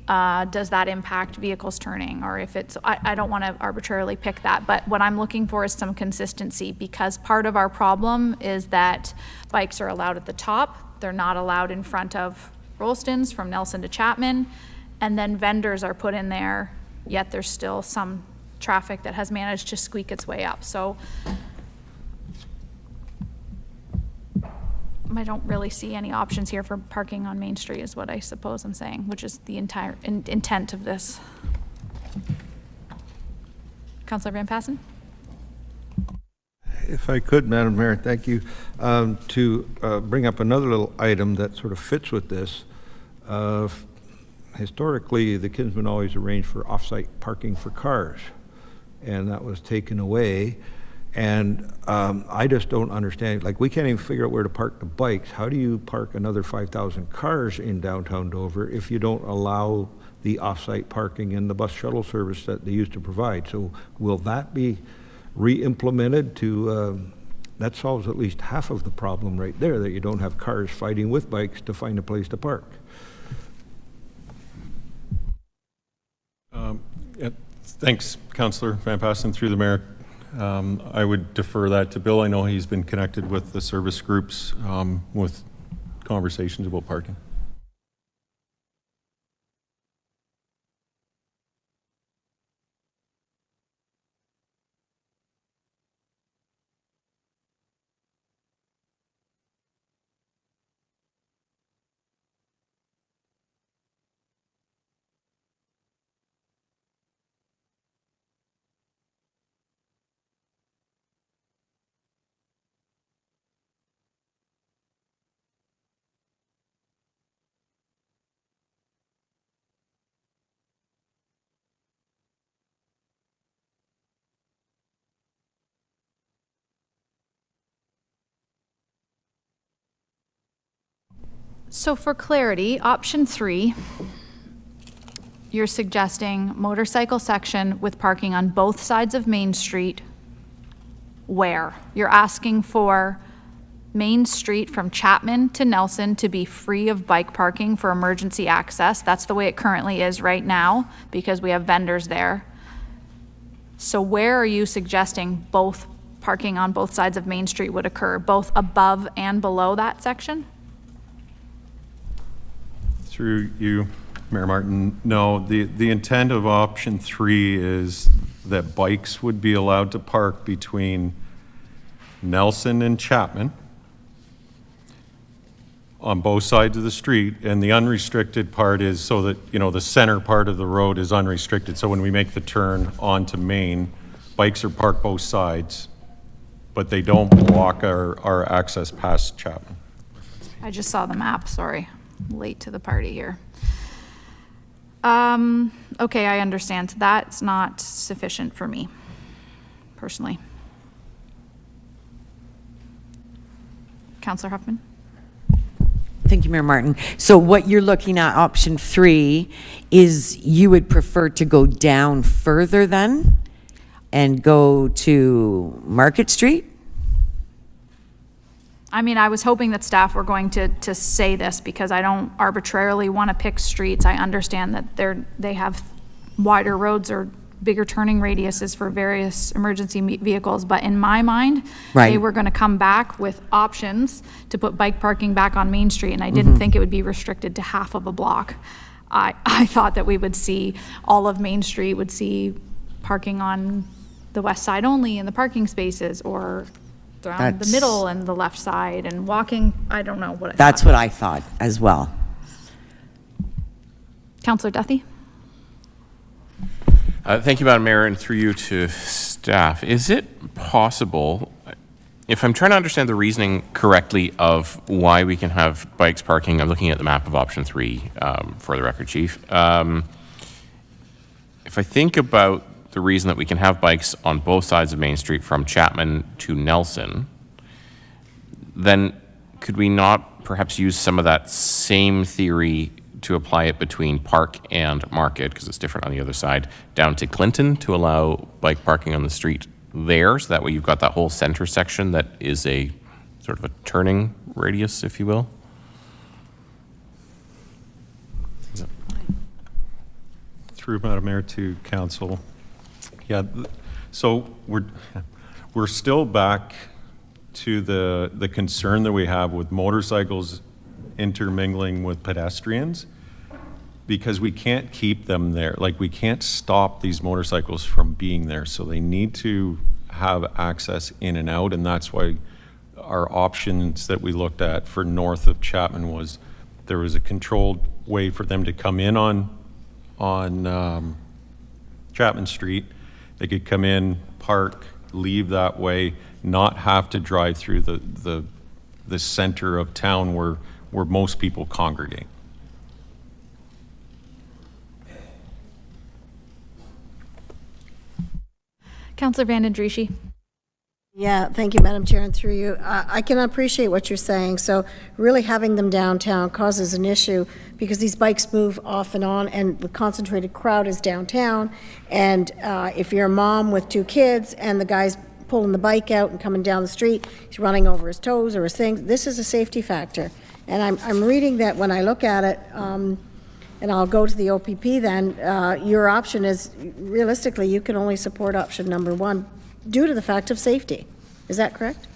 does that impact vehicles turning? Or if it's, I don't want to arbitrarily pick that, but what I'm looking for is some consistency, because part of our problem is that bikes are allowed at the top, they're not allowed in front of Rolston's from Nelson to Chapman, and then vendors are put in there, yet there's still some traffic that has managed to squeak its way up. So I don't really see any options here for parking on Main Street is what I suppose I'm saying, which is the entire intent of this. Councillor Van Passen? If I could, Madam Mayor, thank you, to bring up another little item that sort of fits with this. Historically, the Kinsmen always arranged for off-site parking for cars, and that was taken away. And I just don't understand, like, we can't even figure out where to park the bikes. How do you park another 5,000 cars in downtown Dover if you don't allow the off-site parking and the bus shuttle service that they used to provide? So will that be re-implemented to, that solves at least half of the problem right there, that you don't have cars fighting with bikes to find a place to park. Thanks, Councillor Van Passen, through the mayor. I would defer that to Bill. I know he's been connected with the service groups with conversations about parking. So for clarity, option 3, you're suggesting motorcycle section with parking on both sides of Main Street. Where? You're asking for Main Street from Chapman to Nelson to be free of bike parking for emergency access. That's the way it currently is right now because we have vendors there. So where are you suggesting both parking on both sides of Main Street would occur, both above and below that section? Through you, Mayor Martin, no, the intent of option 3 is that bikes would be allowed to park between Nelson and Chapman on both sides of the street, and the unrestricted part is so that, you know, the center part of the road is unrestricted. So when we make the turn onto Main, bikes are parked both sides, but they don't block our access past Chapman. I just saw the map, sorry. Late to the party here. Okay, I understand. That's not sufficient for me, personally. Councillor Huffman? Thank you, Mayor Martin. So what you're looking at, option 3, is you would prefer to go down further then and go to Market Street? I mean, I was hoping that staff were going to say this because I don't arbitrarily want to pick streets. I understand that they have wider roads or bigger turning radiuses for various emergency vehicles, but in my mind, Right. they were going to come back with options to put bike parking back on Main Street, and I didn't think it would be restricted to half of a block. I thought that we would see all of Main Street would see parking on the west side only in the parking spaces, or around the middle and the left side, and walking. I don't know what I That's thought. what I thought as well. Councillor Duthie? Thank you, Madam Mayor, and through you to staff. Is it possible, if I'm trying to understand the reasoning correctly of why we can have bikes parking, I'm looking at the map of option 3 for the record, Chief. If I think about the reason that we can have bikes on both sides of Main Street from Chapman to Nelson, then could we not perhaps use some of that same theory to apply it between Park and Market, because it's different on the other side, down to Clinton to allow bike parking on the street there, so that way you've got that whole center section that is a sort of a turning radius, if you will? Through Madam Mayor to Council. Yeah, so we're still back to the concern that we have with motorcycles intermingling with pedestrians, because we can't keep them there. Like, we can't stop these motorcycles from being there, so they need to have access in and out, and that's why our options that we looked at for north of Chapman was there was a controlled way for them to come in on Chapman Street. They could come in, park, leave that way, not have to drive through the center of town where most people congregate. Councillor Vanden Drieschie? Yeah, thank you, Madam Chair, and through you. I can appreciate what you're saying. So really having them downtown causes an issue because these bikes move off and on, and the concentrated crowd is downtown. And if you're a mom with 2 kids and the guy's pulling the bike out and coming down the street, he's running over his toes or his things, this is a safety factor. And I'm reading that when I look at it, and I'll go to the OPP then, your option is, realistically, you can only support option number 1 due to the fact of safety. Is that correct?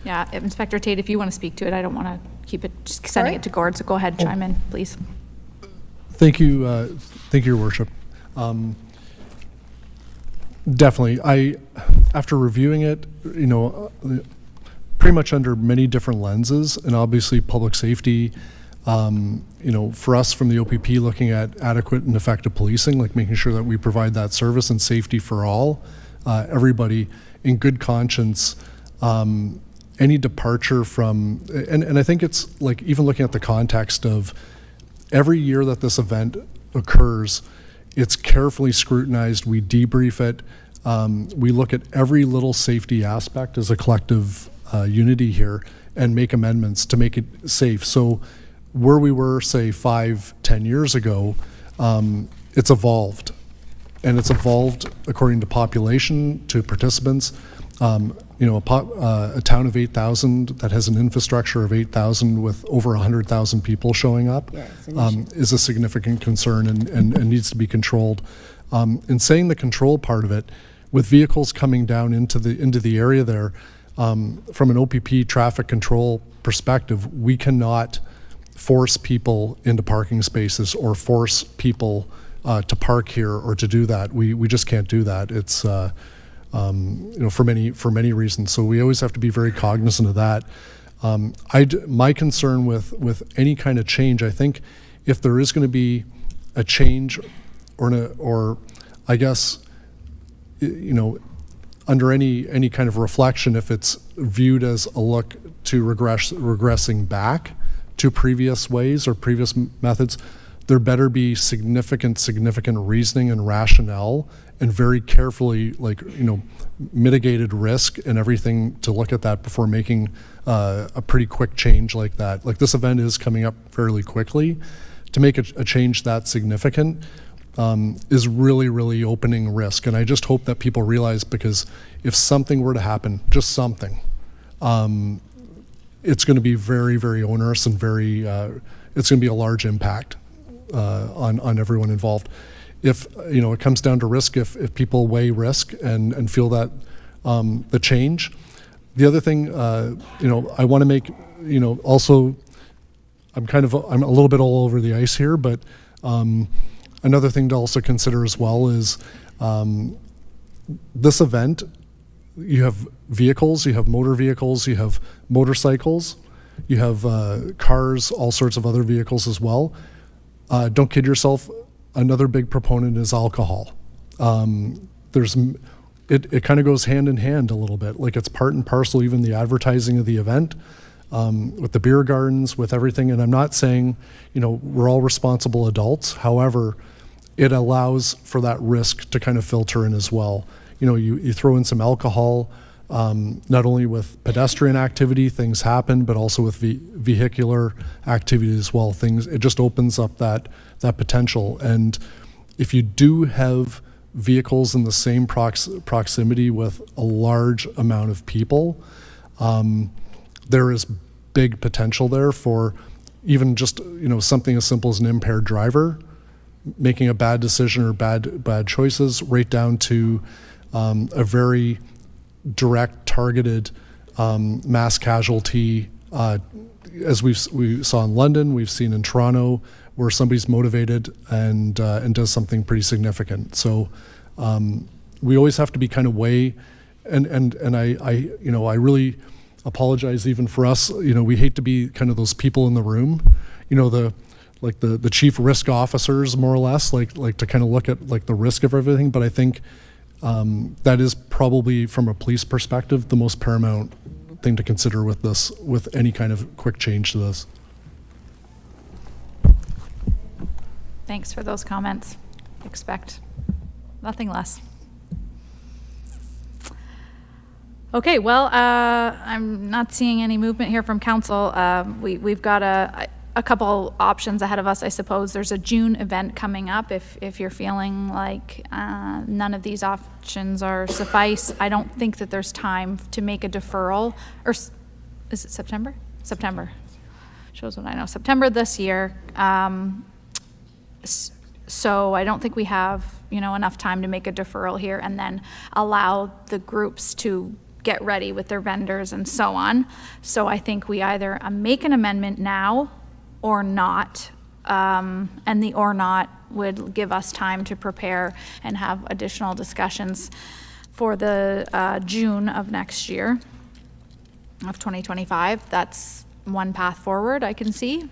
Yeah, Inspector Tate, if you want to speak to it, I don't want to keep it, just sending it to Gord, so go ahead, chime in, please. Thank you, Your Worship. Definitely, after reviewing it, pretty much under many different lenses, and obviously public safety, for us from the OPP, looking at adequate and effective policing, like making sure that we provide that service and safety for all, everybody in good conscience, any departure from, and I think it's like, even looking at the context of every year that this event occurs, it's carefully scrutinized, we debrief it, we look at every little safety aspect as a collective unity here and make amendments to make it safe. So where we were, say, 5-10 years ago, it's evolved. And it's evolved according to population, to participants. A town of 8,000 that has an infrastructure of 8,000 with over 100,000 people showing up is a significant concern and needs to be controlled. In saying the control part of it, with vehicles coming down into the area there, from an OPP traffic control perspective, we cannot force people into parking spaces or force people to park here or to do that. We just can't do that. It's for many reasons. So we always have to be very cognizant of that. My concern with any kind of change, I think, if there is going to be a change, or I guess, under any kind of reflection, if it's viewed as a look to regressing back to previous ways or previous methods, there better be significant reasoning and rationale and very carefully, mitigated risk and everything to look at that before making a pretty quick change like that. Like, this event is coming up fairly quickly. To make a change that significant is really, really opening risk. And I just hope that people realize, because if something were to happen, just something, it's going to be very, very onerous and it's going to be a large impact on everyone involved. If it comes down to risk, if people weigh risk and feel that the change. The other thing, I want to make, also, I'm a little bit all over the ice here, but another thing to also consider as well is this event. You have vehicles, you have motor vehicles, you have motorcycles, you have cars, all sorts of other vehicles as well. Don't kid yourself. Another big proponent is alcohol. It kind of goes hand in hand a little bit. Like, it's part and parcel, even the advertising of the event, with the beer gardens, with everything. And I'm not saying, we're all responsible adults. However, it allows for that risk to kind of filter in as well. You throw in some alcohol, not only with pedestrian activity, things happen, but also with vehicular activity as well. It just opens up that potential. And if you do have vehicles in the same proximity with a large amount of people, there is big potential there for even just something as simple as an impaired driver making a bad decision or bad choices, right down to a very direct, targeted mass casualty, as we saw in London, we've seen in Toronto, where somebody's motivated and does something pretty significant. So we always have to be kind of and I really apologize even for us. We hate to be kind of those people in the room, the chief risk officers, more or less, like to kind of look at the risk of everything. But I think that is probably, from a police perspective, the most paramount thing to consider with any kind of quick change to this. Thanks for those comments. Expect nothing less. Okay, well, I'm not seeing any movement here from council. We've got a couple options ahead of us, I suppose. There's a June event coming up. If you're feeling like none of these options are suffice, I don't think that there's time to make a deferral. Or is it September? September. Shows what I know. September this year. So I don't think we have, enough time to make a deferral here and then allow the groups to get ready with their vendors and so on. So I think we either make an amendment now or not, and the or not would give us time to prepare and have additional discussions for the June of next year, of 2025. That's one path forward I can see.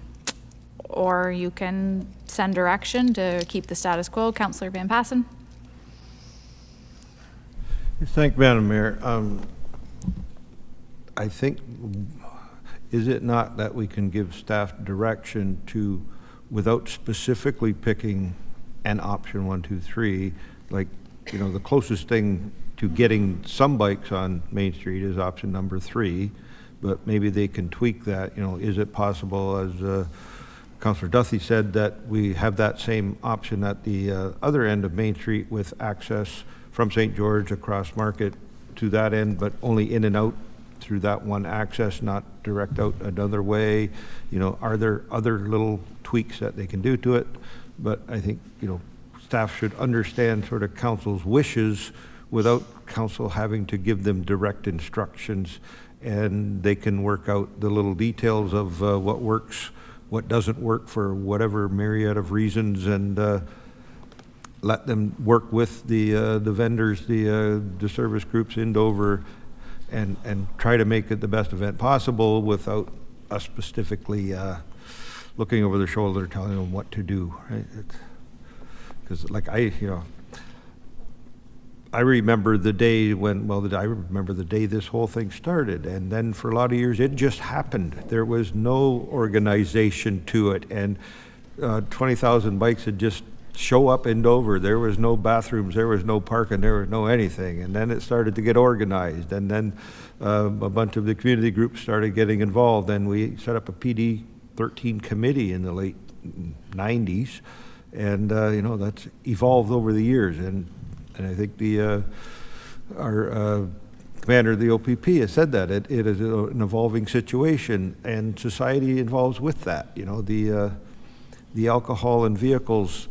Or you can send direction to keep the status quo. Councillor Van Passen. Thank you, Madam Mayor. I think, is it not that we can give staff direction to, without specifically picking an option 1, 2, 3, the closest thing to getting some bikes on Main Street is option number 3, but maybe they can tweak that. Is it possible, as Councillor Duthie said, that we have that same option at the other end of Main Street with access from St. George across Market to that end, but only in and out through that one access, not direct out another way? Are there other little tweaks that they can do to it? But I think, staff should understand sort of council's wishes without council having to give them direct instructions, and they can work out the little details of what works, what doesn't work for whatever myriad of reasons, and let them work with the vendors, the service groups in Dover, and try to make it the best event possible without us specifically looking over their shoulder telling them what to do, right? Because I remember the day I remember the day this whole thing started, and then for a lot of years it just happened. There was no organization to it, and 20,000 bikes would just show up in Dover. There was no bathrooms, there was no parking, there was no anything. And then it started to get organized. And then a bunch of the community groups started getting involved. And we set up a PD 13 committee in the late 90s. And, that's evolved over the years. And I think our commander of the OPP has said that. It is an evolving situation, and society evolves with that. The alcohol in vehicles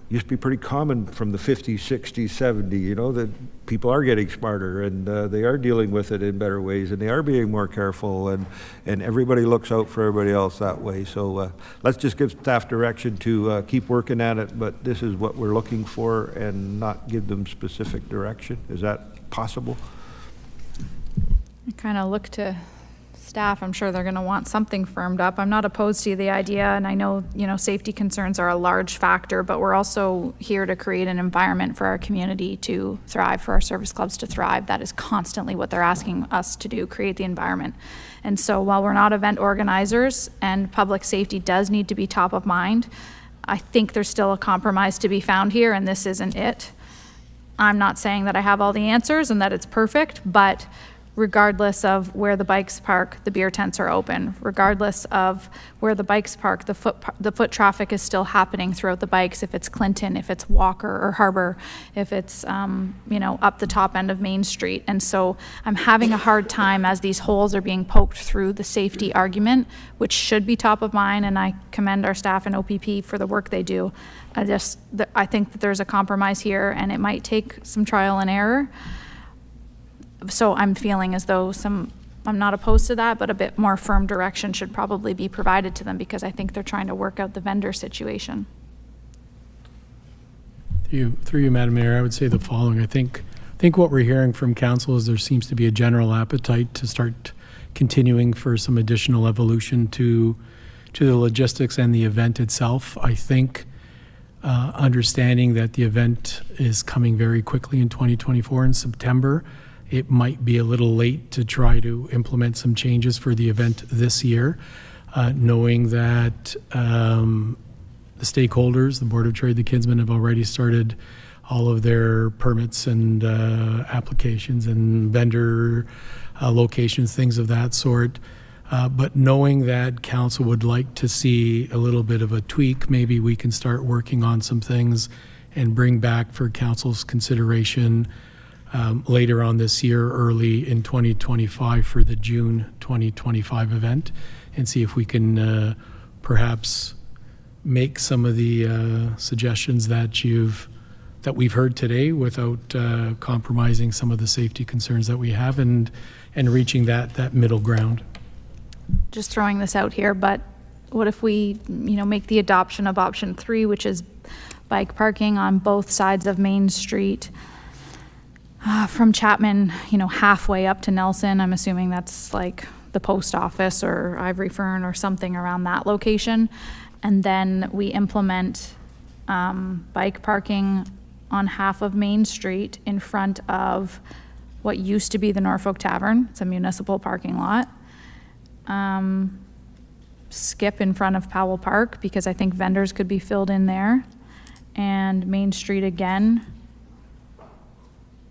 used to be pretty common from the 50s, 60s, 70s, that people are getting smarter and they are dealing with it in better ways and they are being more careful and everybody looks out for everybody else that way. So let's just give staff direction to keep working at it, but this is what we're looking for and not give them specific direction. Is that possible? I kind of look to staff. I'm sure they're going to want something firmed up. I'm not opposed to the idea, and I know, safety concerns are a large factor, but we're also here to create an environment for our community to thrive, for our service clubs to thrive. That is constantly what they're asking us to do, create the environment. And so while we're not event organizers and public safety does need to be top of mind, I think there's still a compromise to be found here, and this isn't it. I'm not saying that I have all the answers and that it's perfect, but regardless of where the bikes park, the beer tents are open. Regardless of where the bikes park, the foot traffic is still happening throughout the bikes, if it's Clinton, if it's Walker or Harbor, if it's, up the top end of Main Street. And so I'm having a hard time as these holes are being poked through the safety argument, which should be top of mind, and I commend our staff and OPP for the work they do. I think that there's a compromise here, and it might take some trial and error. So I'm feeling as though I'm not opposed to that, but a bit more firm direction should probably be provided to them because I think they're trying to work out the vendor situation. Through you, Madam Mayor, I would say the following. I think what we're hearing from council is there seems to be a general appetite to start continuing for some additional evolution to the logistics and the event itself. I think understanding that the event is coming very quickly in 2024 in September, it might be a little late to try to implement some changes for the event this year, knowing that the stakeholders, the Board of Trade, the Kinsmen, have already started all of their permits and applications and vendor locations, things of that sort. But knowing that council would like to see a little bit of a tweak, maybe we can start working on some things and bring back for council's consideration later on this year, early in 2025 for the June 2025 event, and see if we can perhaps make some of the suggestions that we've heard today without compromising some of the safety concerns that we have and reaching that middle ground. Just throwing this out here, but what if we, make the adoption of option 3, which is bike parking on both sides of Main Street, from Chapman, halfway up to Nelson. I'm assuming that's like the post office or Ivory Fern or something around that location. And then we implement bike parking on half of Main Street in front of what used to be the Norfolk Tavern. It's a municipal parking lot. Skip in front of Powell Park because I think vendors could be filled in there. And Main Street again,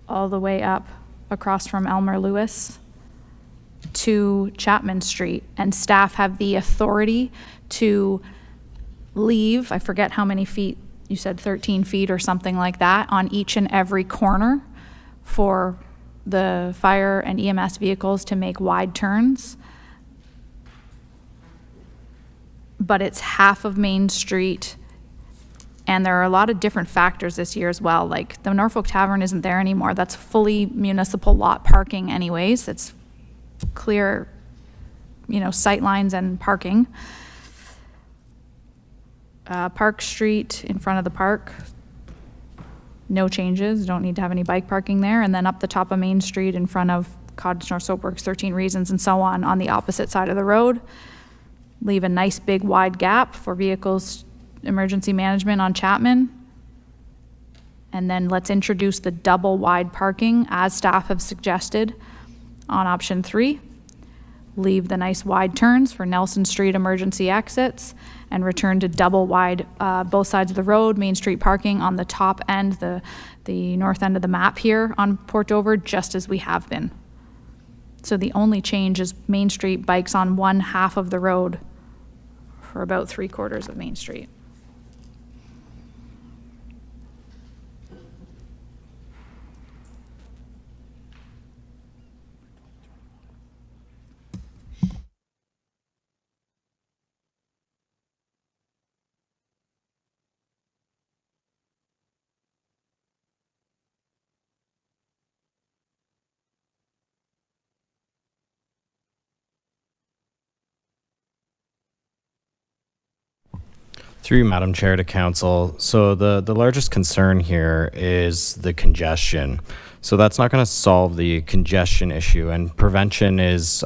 all the way up across from Elmer Lewis to Chapman Street. And staff have the authority to leave, I forget how many feet, you said 13 feet or something like that, on each and every corner for the fire and EMS vehicles to make wide turns. But it's half of Main Street. And there are a lot of different factors this year as well. Like the Norfolk Tavern isn't there anymore. That's fully municipal lot parking anyways. It's clear, sight lines and parking. Park Street in front of the park, no changes. Don't need to have any bike parking there. And then up the top of Main Street in front of Cottage North Soapworks, 13 Reasons and so on the opposite side of the road. Leave a nice big wide gap for vehicles emergency management on Chapman. And then let's introduce the double wide parking as staff have suggested on option 3. leave the nice wide turns for Nelson Street emergency exits, and return to double wide both sides of the road, Main Street parking on the top end, the north end of the map here on Port Dover, just as we have been. So the only change is Main Street bikes on one half of the road for about 3/4 of Main Street. Through you, Madam Chair, to Council. So the largest concern here is the congestion. So that's not going to solve the congestion issue, and prevention is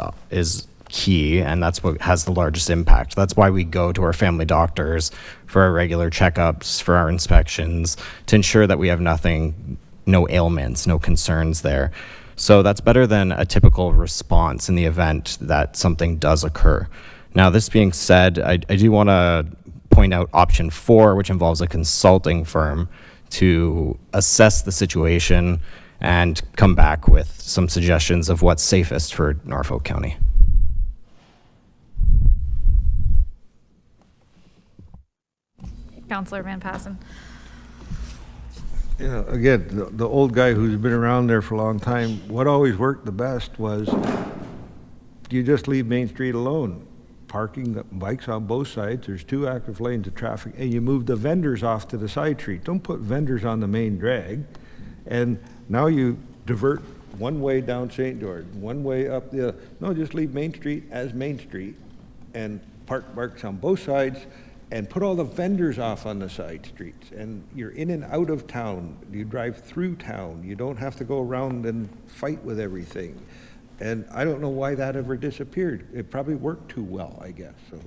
key, and that's what has the largest impact. That's why we go to our family doctors for our regular checkups, for our inspections, to ensure that we have no ailments, no concerns there. So that's better than a typical response in the event that something does occur. Now, this being said, I do want to point out option 4, which involves a consulting firm to assess the situation and come back with some suggestions of what's safest for Norfolk County. Councillor Van Passen. You know, again, the old guy who's been around there for a long time, what always worked the best was you just leave Main Street alone. Parking bikes on both sides, there's 2 active lanes of traffic, and you move the vendors off to the side street. Don't put vendors on the main drag. And now you divert one way down St. George, one way up the other. No, just leave Main Street as Main Street and park bikes on both sides and put all the vendors off on the side streets. And you're in and out of town. You drive through town. You don't have to go around and fight with everything. And I don't know why that ever disappeared. It probably worked too well, I guess. So,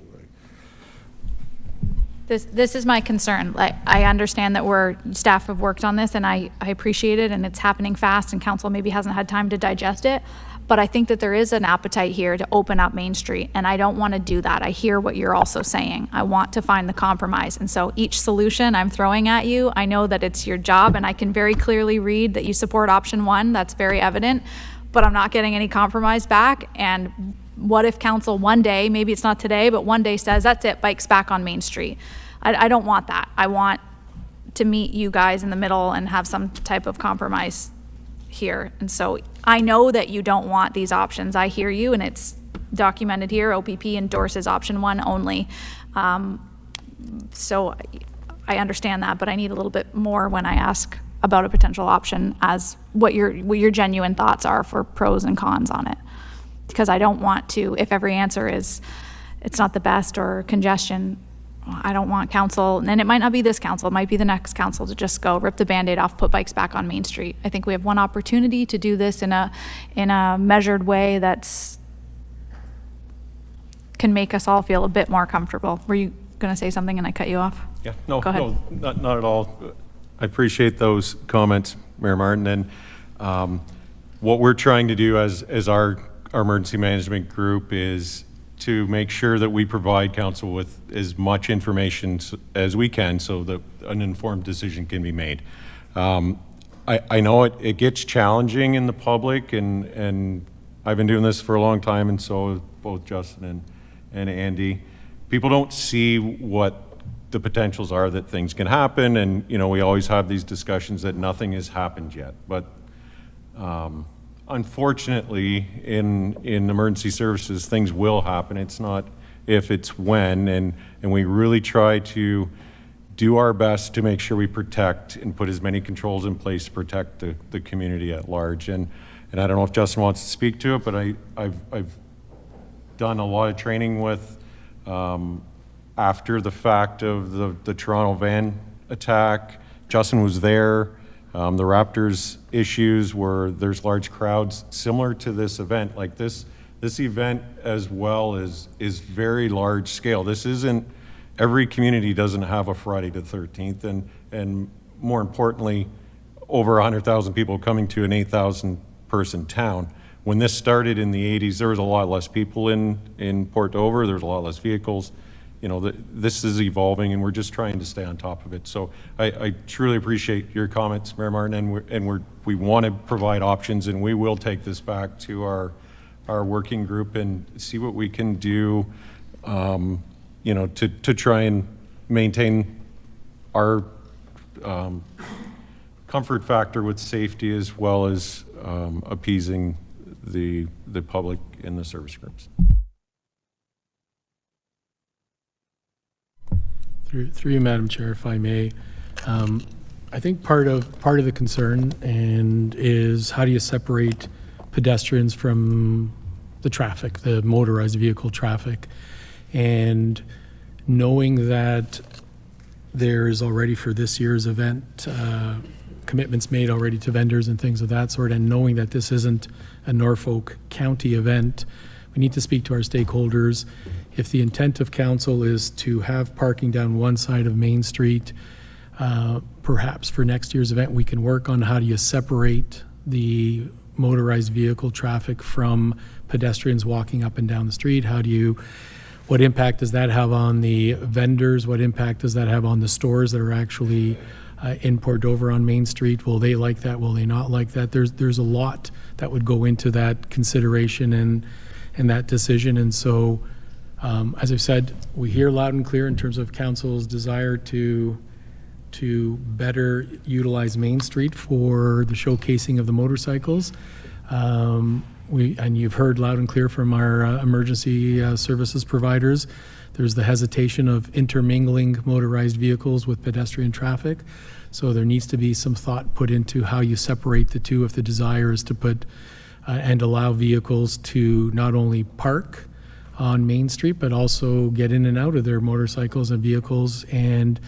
This is my concern. Like, I understand that staff have worked on this, and I appreciate it, and it's happening fast, and council maybe hasn't had time to digest it. But I think that there is an appetite here to open up Main Street, and I don't want to do that. I hear what you're also saying. I want to find the compromise. And so each solution I'm throwing at you, I know that it's your job, and I can very clearly read that you support option 1. That's very evident. But I'm not getting any compromise back. And what if council one day, maybe it's not today, but one day says, that's it, bikes back on Main Street. I don't want that. I want to meet you guys in the middle and have some type of compromise here. And so I know that you don't want these options. I hear you, and it's documented here. OPP endorses option 1 only. So I understand that, but I need a little bit more when I ask about a potential option as what your genuine thoughts are for pros and cons on it. Because I don't want to, if every answer is it's not the best or congestion, I don't want council, and it might not be this council, it might be the next council, to just go rip the Band-Aid off, put bikes back on Main Street. I think we have one opportunity to do this in a measured way that's can make us all feel a bit more comfortable. Were you going to say something and I cut you off? Yeah, no, Go ahead. no, not at all. I appreciate those comments, Mayor Martin. And what we're trying to do as our emergency management group is to make sure that we provide council with as much information as we can so that an informed decision can be made. I know it gets challenging in the public, and I've been doing this for a long time, and so have both Justin and Andy. People don't see what the potentials are that things can happen, and we always have these discussions that nothing has happened yet. But unfortunately, in emergency services, things will happen. It's not if, it's when, and we really try to do our best to make sure we protect and put as many controls in place to protect the community at large. And I don't know if Justin wants to speak to it, but I've done a lot of training with after the fact of the Toronto van attack. Justin was there. The Raptors issues where there's large crowds similar to this event. Like this event as well is very large scale. This isn't, every community doesn't have a Friday the 13th, and more importantly, over 100,000 people coming to an 8,000 person town. when this started in the 80s, there was a lot less people in Port Dover. There's a lot less vehicles. You know, this is evolving, and we're just trying to stay on top of it. So I truly appreciate your comments, Mayor Martin, and we want to provide options, and we will take this back to our working group and see what we can do, you know, to try and maintain our comfort factor with safety, as well as appeasing the public in the service groups. Through you, Madam Chair, if I may, I think part of the concern is how do you separate pedestrians from the traffic, the motorized vehicle traffic, and knowing that there is already for this year's event commitments made already to vendors and things of that sort, and knowing that this isn't a Norfolk County event, we need to speak to our stakeholders. If the intent of council is to have parking down one side of Main Street, perhaps for next year's event, we can work on how do you separate the motorized vehicle traffic from pedestrians walking up and down the street? What impact does that have on the vendors? What impact does that have on the stores that are actually in Port Dover on Main Street? Will they like that? Will they not like that? There's a lot that would go into that consideration and that decision. And so, as I've said, we hear loud and clear in terms of council's desire to better utilize Main Street for the showcasing of the motorcycles. And you've heard loud and clear from our emergency services providers. There's the hesitation of intermingling motorized vehicles with pedestrian traffic. So there needs to be some thought put into how you separate the two if the desire is to put and allow vehicles to not only park on Main Street, but also get in and out of their motorcycles and vehicles and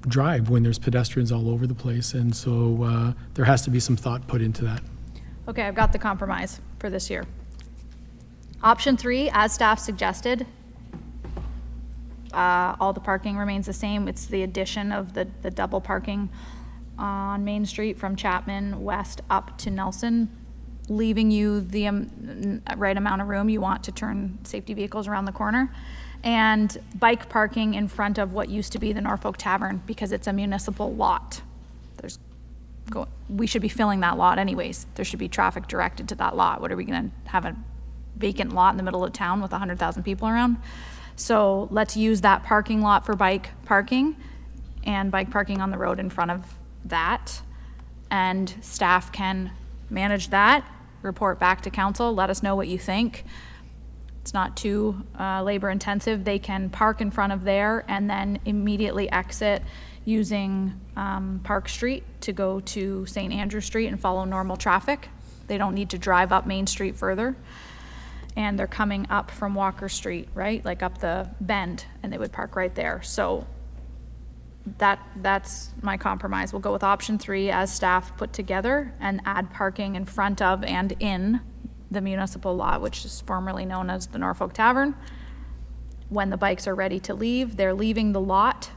drive when there's pedestrians all over the place. And so there has to be some thought put into that. Okay, I've got the compromise for this year. Option 3, as staff suggested, all the parking remains the same. It's the addition of the double parking on Main Street from Chapman West up to Nelson, leaving you the right amount of room you want to turn safety vehicles around the corner, and bike parking in front of what used to be the Norfolk Tavern because it's a municipal lot. We should be filling that lot anyways. There should be traffic directed to that lot. What are we going to have, a vacant lot in the middle of town with 100,000 people around? So let's use that parking lot for bike parking and bike parking on the road in front of that. And staff can manage that, report back to council, let us know what you think. It's not too labor intensive. They can park in front of there and then immediately exit using Park Street to go to St. Andrew Street and follow normal traffic. They don't need to drive up Main Street further. And they're coming up from Walker Street, right? Like up the bend, and they would park right there. So that's my compromise. We'll go with option 3 as staff put together and add parking in front of and in the municipal lot, which is formerly known as the Norfolk Tavern. When the bikes are ready to leave, they're leaving the lot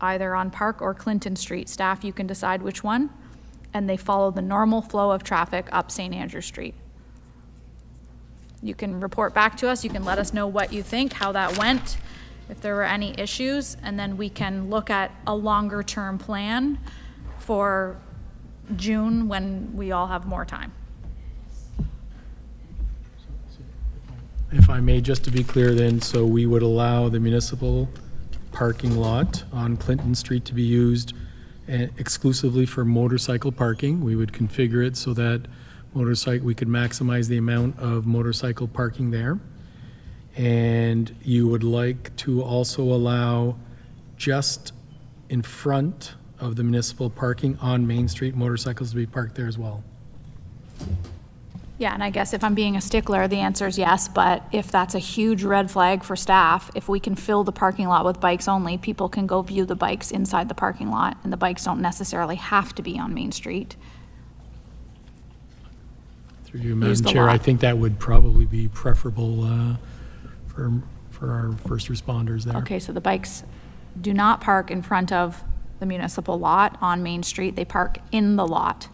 either on Park or Clinton Street. Staff, you can decide which one, and they follow the normal flow of traffic up St. Andrew Street. You can report back to us, you can let us know what you think, how that went, if there were any issues, and then we can look at a longer term plan for June when we all have more time. If I may, just to be clear then, so we would allow the municipal parking lot on Clinton Street to be used exclusively for motorcycle parking. We would configure it so that we could maximize the amount of motorcycle parking there. And you would like to also allow just in front of the municipal parking on Main Street, motorcycles to be parked there as well. Yeah, and I guess if I'm being a stickler, the answer is yes, but if that's a huge red flag for staff, if we can fill the parking lot with bikes only, people can go view the bikes inside the parking lot, and the bikes don't necessarily have to be on Main Street. Through you, Madam Chair, I think that would probably be preferable for our first responders there. Okay, so the bikes do not park in front of the municipal lot on Main Street, they park in the lot.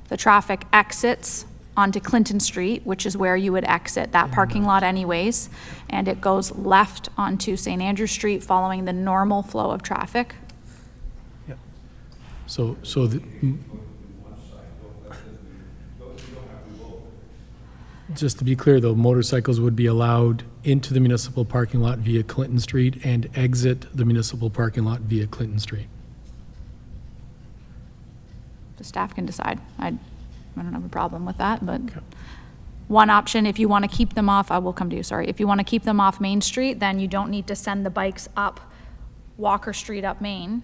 The traffic exits onto Clinton Street, which is where you would exit that parking lot anyways, and it goes left onto St. Andrew Street following the normal flow of traffic. Just to be clear, though, motorcycles would be allowed into the municipal parking lot via Clinton Street and exit the municipal parking lot via Clinton Street. The staff can decide. I don't have a problem with that, but one option, if you want to keep them off, I will come to you, sorry. If you want to keep them off Main Street, then you don't need to send the bikes up Walker Street up Main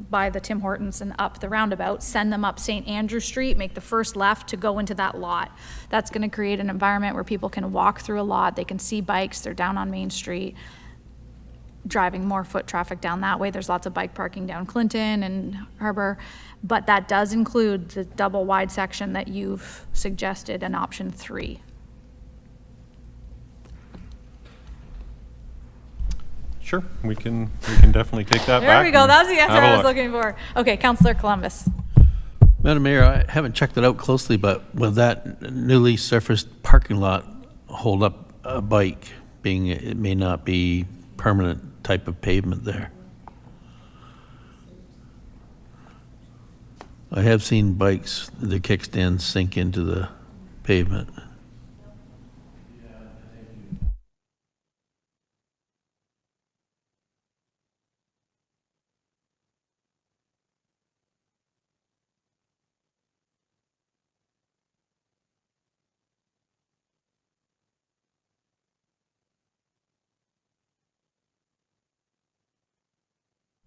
by the Tim Hortons and up the roundabout, send them up St. Andrew Street, make the first left to go into that lot. That's going to create an environment where people can walk through a lot, they can see bikes, they're down on Main Street, driving more foot traffic down that way. There's lots of bike parking down Clinton and Harbor, but that does include the double wide section that you've suggested in option 3. Sure, we can definitely take that back. There we go, that's the answer have a I was look. looking for. Okay, Councillor Columbus. Madam Mayor, I haven't checked it out closely, but will that newly surfaced parking lot hold up a bike, being it may not be permanent type of pavement there? I have seen bikes, the kickstands sink into the pavement.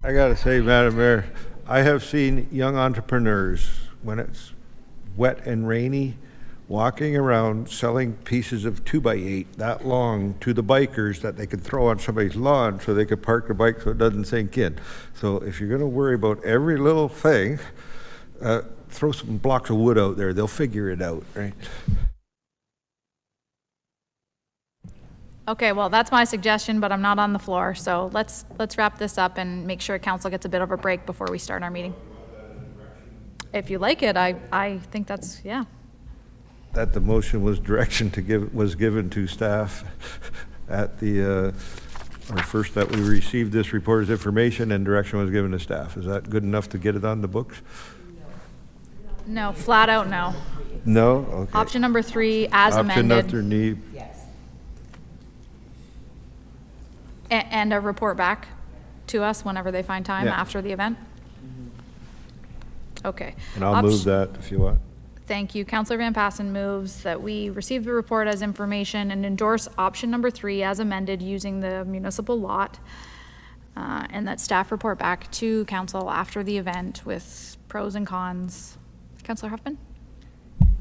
I gotta say, Madam Mayor, I have seen young entrepreneurs, when it's wet and rainy, walking around selling pieces of 2x8 that long to the bikers that they could throw on somebody's lawn so they could park the bike so it doesn't sink in. So if you're gonna worry about every little thing, throw some blocks of wood out there, they'll figure it out, right? Okay, well, that's my suggestion, but I'm not on the floor, so let's wrap this up and make sure council gets a bit of a break before we start our meeting. If you like it, I think that's, yeah. That the motion was direction was given to staff at the, or first that we received this report as information and direction was given to staff. Is that good enough to get it on the books? No, flat out no. No? Okay. Option number 3, as Option amended. number need. And a report back to us whenever they find time Yeah. after the event? Okay. And I'll move that if you want. Thank you. Councillor Van Passen moves that we receive the report as information and endorse option number 3 as amended using the municipal lot, and that staff report back to council after the event with pros and cons. Councillor Huffman?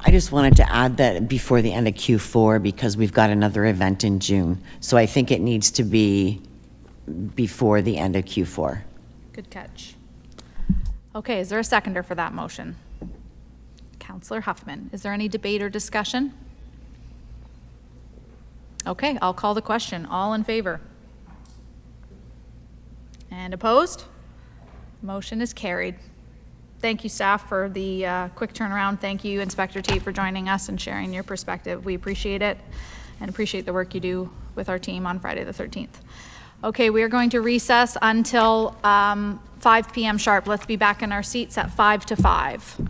I just wanted to add that before the end of Q4, because we've got another event in June. So I think it needs to be before the end of Q4. Good catch. Okay, is there a seconder for that motion? Councillor Huffman. Is there any debate or discussion? Okay, I'll call the question. All in favor? And opposed? Motion is carried. Thank you, staff, for the quick turnaround. Thank you, Inspector Tate, for joining us and sharing your perspective. We appreciate it and appreciate the work you do with our team on Friday the 13th. Okay, we are going to recess until 5 p.m. sharp. Let's be back in our seats at 5 to 5.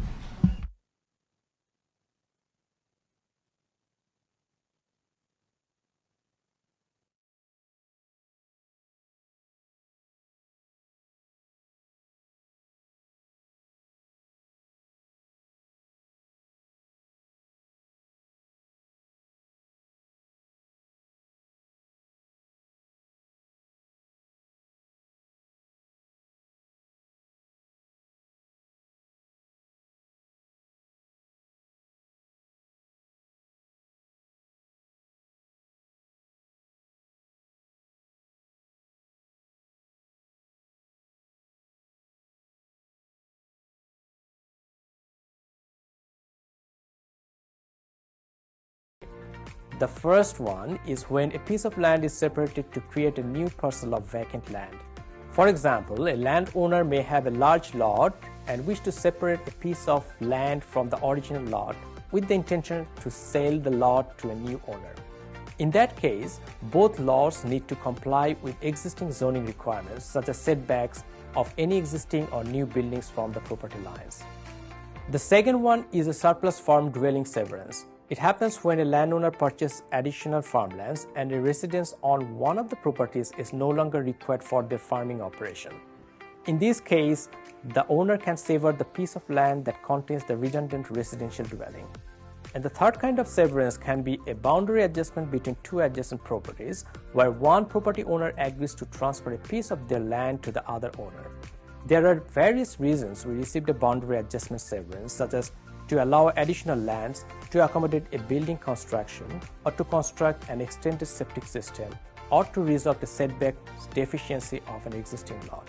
The first one is when a piece of land is separated to create a new parcel of vacant land. For example, a landowner may have a large lot and wish to separate a piece of land from the original lot, with the intention to sell the lot to a new owner. In that case, both lots need to comply with existing zoning requirements such as setbacks of any existing or new buildings from the property lines. The second one is a surplus farm dwelling severance. It happens when a landowner purchases additional farmlands and a residence on one of the properties is no longer required for their farming operation. In this case, the owner can sever the piece of land that contains the redundant residential dwelling. And the third kind of severance can be a boundary adjustment between two adjacent properties, where one property owner agrees to transfer a piece of their land to the other owner. There are various reasons we received a boundary adjustment severance, such as to allow additional lands, to accommodate a building construction, or to construct an extended septic system, or to resolve the setback deficiency of an existing lot.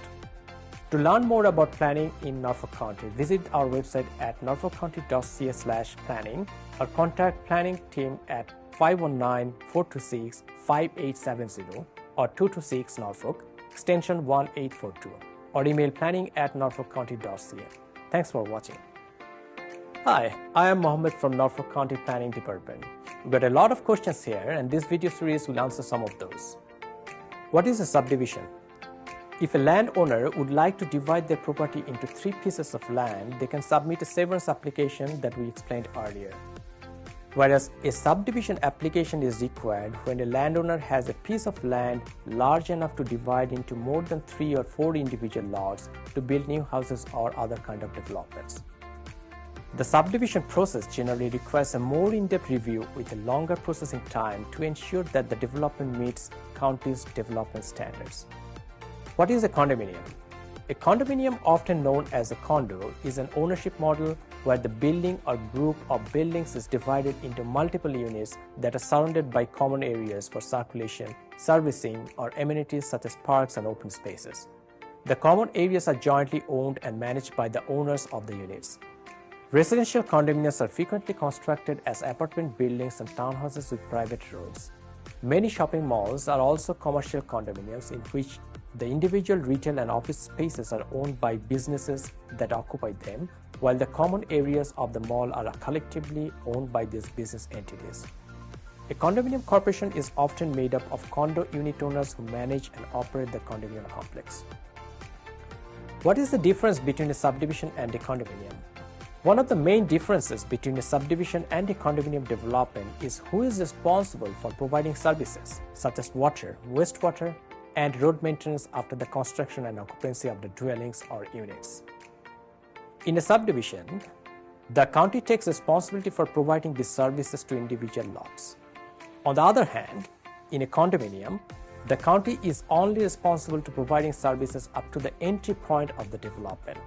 To learn more about planning in Norfolk County, visit our website at norfolkcounty.ca/planning or contact planning team at 519-426-5870 or 226 Norfolk, extension 1842, or email planning@norfolkcounty.ca. Thanks for watching. Hi, I am Mohammed from Norfolk County Planning Department. We've got a lot of questions here, and this video series will answer some of those. What is a subdivision? If a landowner would like to divide their property into 3 pieces of land, they can submit a severance application that we explained earlier. Whereas a subdivision application is required when a landowner has a piece of land large enough to divide into more than 3 or 4 individual lots to build new houses or other kind of developments. The subdivision process generally requires a more in-depth review with a longer processing time to ensure that the development meets county's development standards. What is a condominium? A condominium, often known as a condo, is an ownership model where the building or group of buildings is divided into multiple units that are surrounded by common areas for circulation, servicing, or amenities such as parks and open spaces. The common areas are jointly owned and managed by the owners of the units. Residential condominiums are frequently constructed as apartment buildings and townhouses with private roads. Many shopping malls are also commercial condominiums in which the individual retail and office spaces are owned by businesses that occupy them, while the common areas of the mall are collectively owned by these business entities. A condominium corporation is often made up of condo unit owners who manage and operate the condominium complex. What is the difference between a subdivision and a condominium? One of the main differences between a subdivision and a condominium development is who is responsible for providing services such as water, wastewater, and road maintenance after the construction and occupancy of the dwellings or units. In a subdivision, the county takes responsibility for providing these services to individual lots. On the other hand, in a condominium, the county is only responsible to providing services up to the entry point of the development.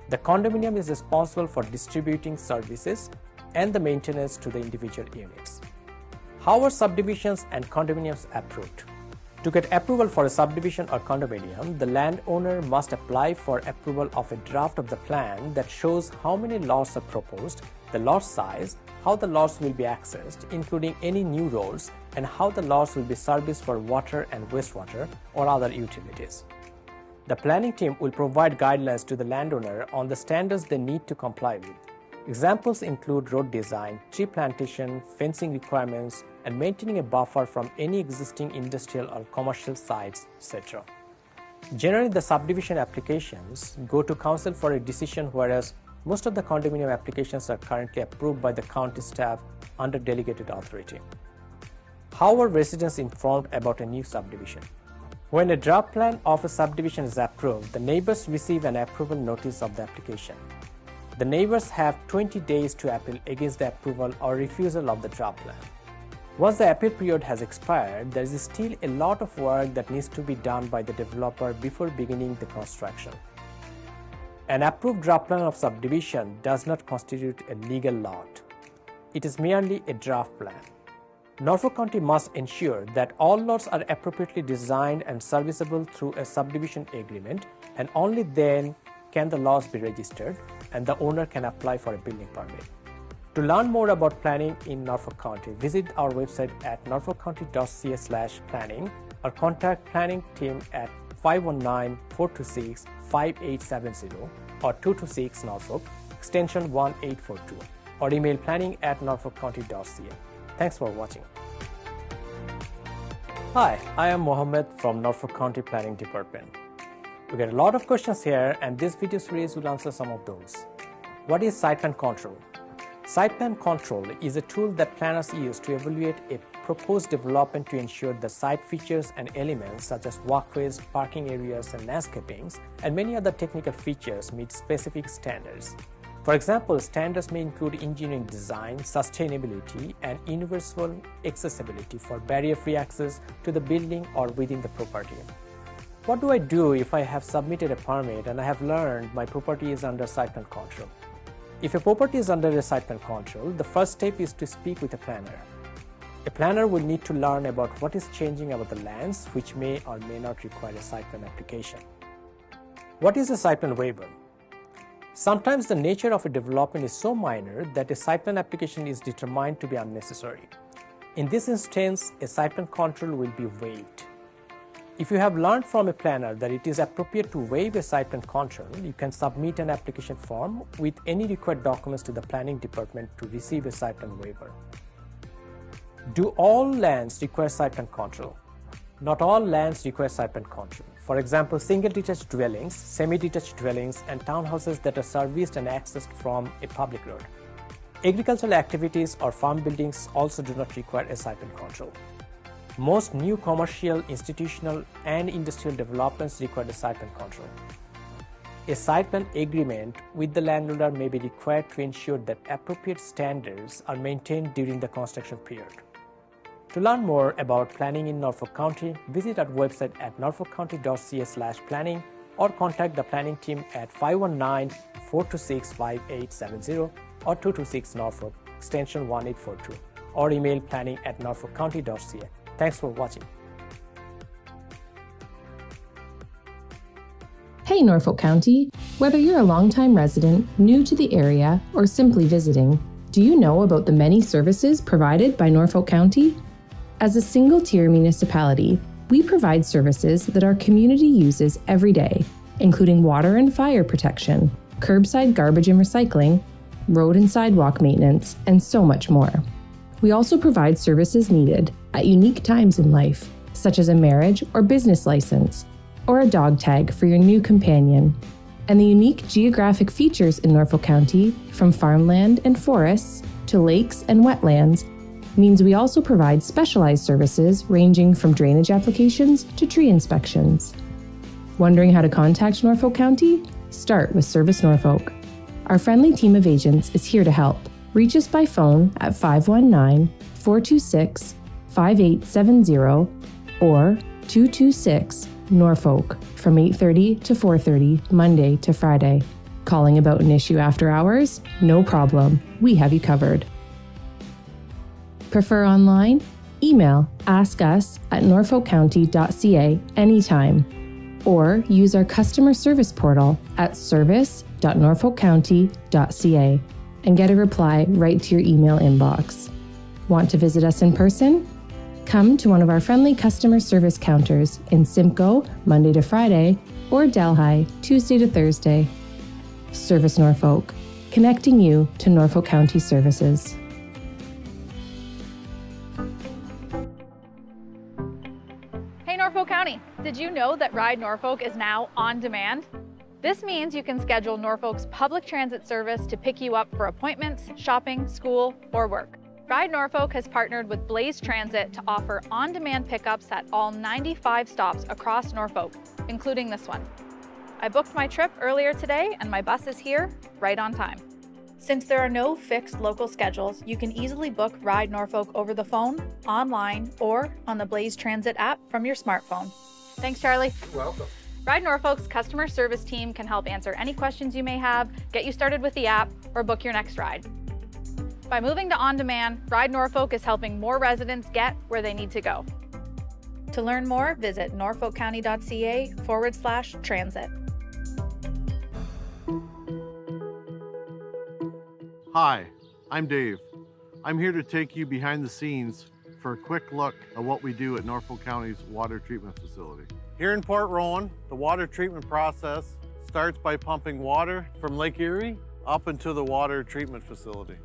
The condominium is responsible for distributing services and the maintenance to the individual units. How are subdivisions and condominiums approved? To get approval for a subdivision or condominium, the landowner must apply for approval of a draft of the plan that shows how many lots are proposed, the lot size, how the lots will be accessed, including any new roads, and how the lots will be serviced for water and wastewater or other utilities. The planning team will provide guidelines to the landowner on the standards they need to comply with. Examples include road design, tree plantation, fencing requirements, and maintaining a buffer from any existing industrial or commercial sites, etc. Generally, the subdivision applications go to council for a decision, whereas most of the condominium applications are currently approved by the county staff under delegated authority. How are residents informed about a new subdivision? When a draft plan of a subdivision is approved, the neighbors receive an approval notice of the application. The neighbors have 20 days to appeal against the approval or refusal of the draft plan. Once the appeal period has expired, there is still a lot of work that needs to be done by the developer before beginning the construction. An approved draft plan of subdivision does not constitute a legal lot. It is merely a draft plan. Norfolk County must ensure that all lots are appropriately designed and serviceable through a subdivision agreement, and only then can the lots be registered and the owner can apply for a building permit. To learn more about planning in Norfolk County, visit our website at norfolkcounty.ca/planning or contact planning team at 519-426-5870 or 226 Norfolk, extension 1842. or email planning@norfolkcounty.ca. Thanks for watching. Hi, I am Mohammed from Norfolk County Planning Department. We get a lot of questions here, and this video series will answer some of those. What is site plan control? Site plan control is a tool that planners use to evaluate a proposed development to ensure the site features and elements such as walkways, parking areas, and landscapings, and many other technical features meet specific standards. For example, standards may include engineering design, sustainability, and universal accessibility for barrier-free access to the building or within the property. What do I do if I have submitted a permit and I have learned my property is under site plan control? If a property is under a site plan control, the first step is to speak with a planner. A planner will need to learn about what is changing about the lands, which may or may not require a site plan application. What is a site plan waiver? Sometimes the nature of a development is so minor that a site plan application is determined to be unnecessary. In this instance, a site plan control will be waived. If you have learned from a planner that it is appropriate to waive a site plan control, you can submit an application form with any required documents to the planning department to receive a site plan waiver. Do all lands require site plan control? Not all lands require site plan control. For example, single detached dwellings, semi-detached dwellings, and townhouses that are serviced and accessed from a public road. Agricultural activities or farm buildings also do not require a site plan control. Most new commercial, institutional, and industrial developments require a site plan control. A site plan agreement with the landowner may be required to ensure that appropriate standards are maintained during the construction period. To learn more about planning in Norfolk County, visit our website at norfolkcounty.ca/planning or contact the planning team at 519-426-5870 or 226 Norfolk, extension 1842, or email planning@norfolkcounty.ca. Thanks for watching. Hey Norfolk County, whether you're a longtime resident, new to the area, or simply visiting, do you know about the many services provided by Norfolk County? As a single-tier municipality, we provide services that our community uses every day, including water and fire protection, curbside garbage and recycling, road and sidewalk maintenance, and so much more. We also provide services needed at unique times in life, such as a marriage or business license, or a dog tag for your new companion. And the unique geographic features in Norfolk County, from farmland and forests to lakes and wetlands, means we also provide specialized services ranging from drainage applications to tree inspections. Wondering how to contact Norfolk County? Start with Service Norfolk. Our friendly team of agents is here to help. Reach us by phone at 519-426-5870 or 226 Norfolk from 8:30 to 4:30 Monday to Friday. Calling about an issue after hours? No problem. We have you covered. Prefer online? Email askus@norfolkcounty.ca anytime, or use our customer service portal at service.norfolkcounty.ca and get a reply right to your email inbox. Want to visit us in person? Come to one of our friendly customer service counters in Simcoe, Monday to Friday, or Delhi, Tuesday to Thursday. Service Norfolk, connecting you to Norfolk County services. Hey Norfolk County, did you know that Ride Norfolk is now on demand? This means you can schedule Norfolk's public transit service to pick you up for appointments, shopping, school, or work. Ride Norfolk has partnered with Blaze Transit to offer on-demand pickups at all 95 stops across Norfolk, including this one. I booked my trip earlier today and my bus is here right on time. Since there are no fixed local schedules, you can easily book Ride Norfolk over the phone, online, or on the Blaze Transit app from your smartphone. Thanks, Charlie. You're welcome. Ride Norfolk's customer service team can help answer any questions you may have, get you started with the app, or book your next ride. By moving to on-demand, Ride Norfolk is helping more residents get where they need to go. To learn more, visit norfolkcounty.ca/transit. Hi, I'm Dave. I'm here to take you behind the scenes for a quick look at what we do at Norfolk County's water treatment facility. Here in Port Rowan, the water treatment process starts by pumping water from Lake Erie up into the water treatment facility.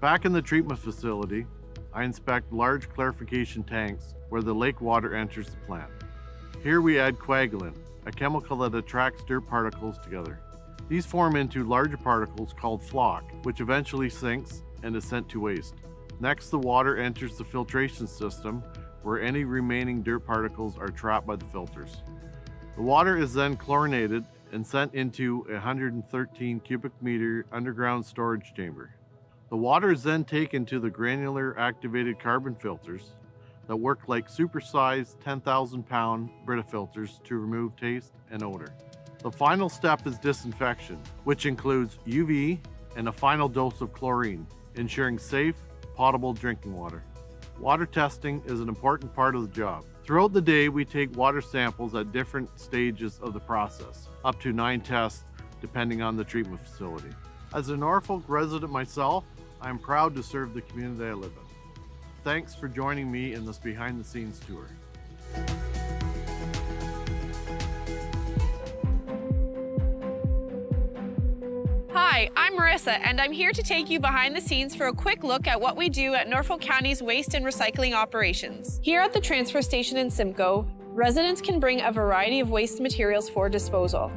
Back in the treatment facility, I inspect large clarification tanks where the lake water enters the plant. Here we add coagulant, a chemical that attracts dirt particles together. These form into larger particles called flock, which eventually sinks and is sent to waste. Next, the water enters the filtration system where any remaining dirt particles are trapped by the filters. The water is then chlorinated and sent into a 113 cubic meter underground storage chamber. The water is then taken to the granular activated carbon filters that work like supersized 10,000 pound Brita filters to remove taste and odor. The final step is disinfection, which includes UV and a final dose of chlorine, ensuring safe, potable drinking water. Water testing is an important part of the job. Throughout the day, we take water samples at different stages of the process, up to 9 tests depending on the treatment facility. As a Norfolk resident myself, I am proud to serve the community I live in. Thanks for joining me in this behind-the-scenes tour. Hi, I'm Marissa, and I'm here to take you behind the scenes for a quick look at what we do at Norfolk County's waste and recycling operations. Here at the transfer station in Simcoe, residents can bring a variety of waste materials for disposal.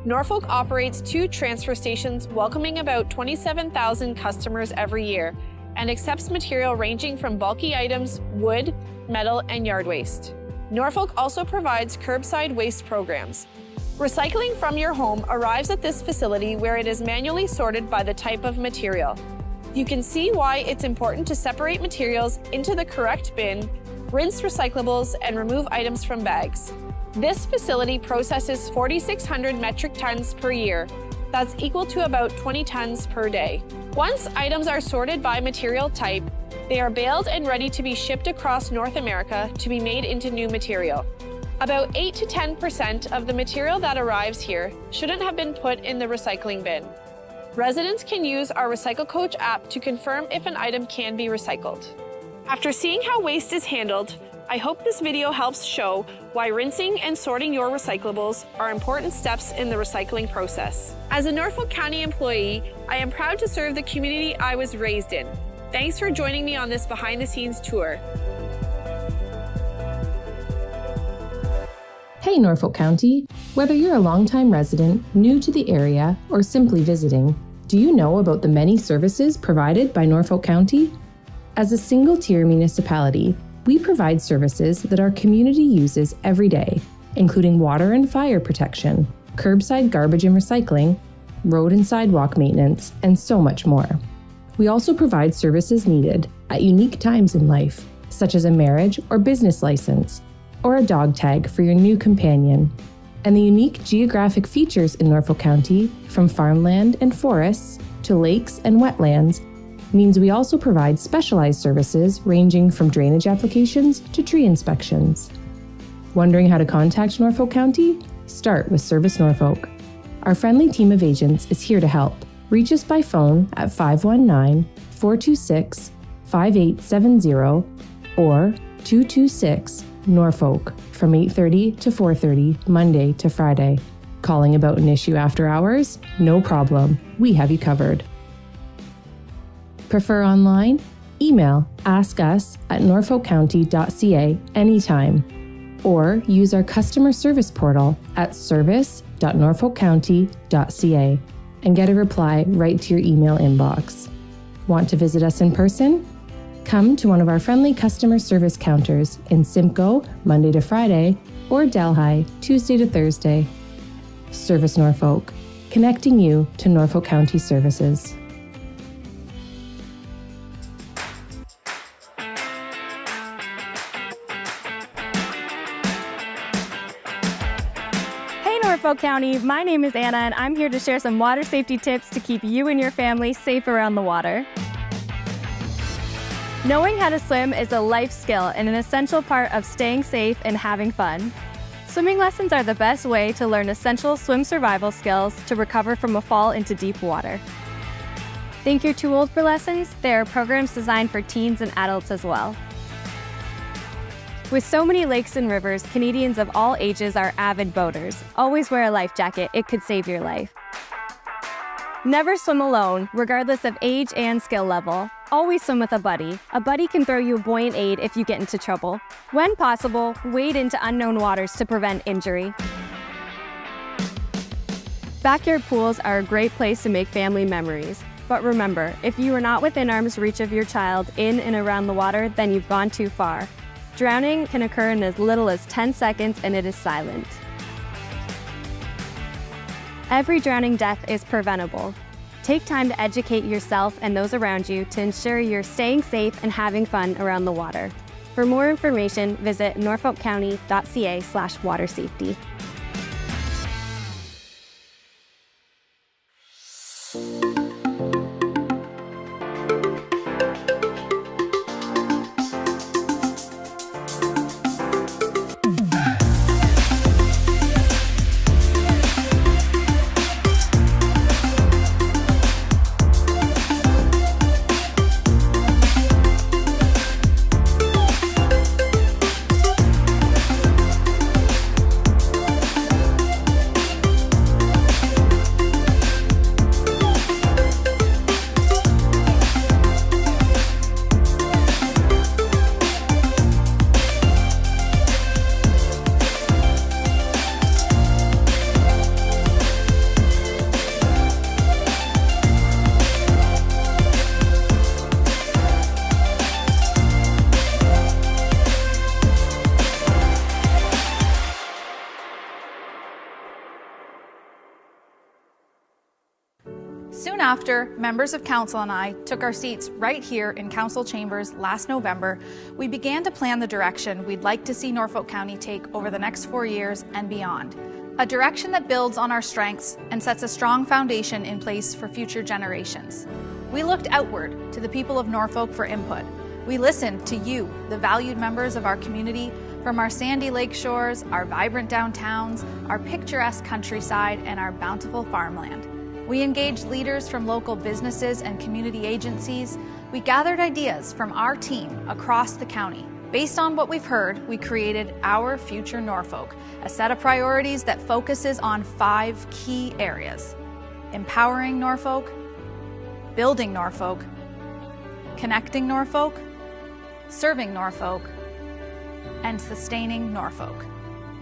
Norfolk operates 2 transfer stations, welcoming about 27,000 customers every year, and accepts material ranging from bulky items, wood, metal, and yard waste. Norfolk also provides curbside waste programs. Recycling from your home arrives at this facility where it is manually sorted by the type of material. You can see why it's important to separate materials into the correct bin, rinse recyclables, and remove items from bags. This facility processes 4,600 metric tons per year. That's equal to about 20 tons per day. Once items are sorted by material type, they are baled and ready to be shipped across North America to be made into new material. About 8 to 10% of the material that arrives here shouldn't have been put in the recycling bin. Residents can use our Recycle Coach app to confirm if an item can be recycled. After seeing how waste is handled, I hope this video helps show why rinsing and sorting your recyclables are important steps in the recycling process. As a Norfolk County employee, I am proud to serve the community I was raised in. Thanks for joining me on this behind-the-scenes tour. Hey Norfolk County, whether you're a longtime resident, new to the area, or simply visiting, do you know about the many services provided by Norfolk County? As a single-tier municipality, we provide services that our community uses every day, including water and fire protection, curbside garbage and recycling, road and sidewalk maintenance, and so much more. We also provide services needed at unique times in life, such as a marriage or business license, or a dog tag for your new companion. And the unique geographic features in Norfolk County, from farmland and forests to lakes and wetlands, means we also provide specialized services ranging from drainage applications to tree inspections. Wondering how to contact Norfolk County? Start with Service Norfolk. Our friendly team of agents is here to help. Reach us by phone at 519-426-5870 or 226-NORFOLK from 8:30 to 4:30, Monday to Friday. Calling about an issue after hours? No problem. We have you covered. Prefer online? Email askus@norfolkcounty.ca anytime, or use our customer service portal at service.norfolkcounty.ca and get a reply right to your email inbox. Want to visit us in person? Come to one of our friendly customer service counters in Simcoe, Monday to Friday, or Delhi, Tuesday to Thursday. Service Norfolk, connecting you to Norfolk County services. Norfolk County, my name is Anna, and I'm here to share some water safety tips to keep you and your family safe around the water. Knowing how to swim is a life skill and an essential part of staying safe and having fun. Swimming lessons are the best way to learn essential swim survival skills to recover from a fall into deep water. Think you're too old for lessons? There are programs designed for teens and adults as well. With so many lakes and rivers, Canadians of all ages are avid boaters. Always wear a life jacket, it could save your life. Never swim alone, regardless of age and skill level. Always swim with a buddy. A buddy can throw you a buoyant aid if you get into trouble. When possible, wade into unknown waters to prevent injury. Backyard pools are a great place to make family memories. But remember, if you are not within arm's reach of your child in and around the water, then you've gone too far. Drowning can occur in as little as 10 seconds and it is silent. Every drowning death is preventable. Take time to educate yourself and those around you to ensure you're staying safe and having fun around the water. For more information, visit norfolkcounty.ca/watersafety. Soon after, members of council and I took our seats right here in council chambers last November, we began to plan the direction we'd like to see Norfolk County take over the next 4 years and beyond. A direction that builds on our strengths and sets a strong foundation in place for future generations. We looked outward to the people of Norfolk for input. We listened to you, the valued members of our community, from our sandy lake shores, our vibrant downtowns, our picturesque countryside, and our bountiful farmland. We engaged leaders from local businesses and community agencies. We gathered ideas from our team across the county. Based on what we've heard, we created Our Future Norfolk, a set of priorities that focuses on 5 key areas: empowering Norfolk, building Norfolk, connecting Norfolk, serving Norfolk, and sustaining Norfolk.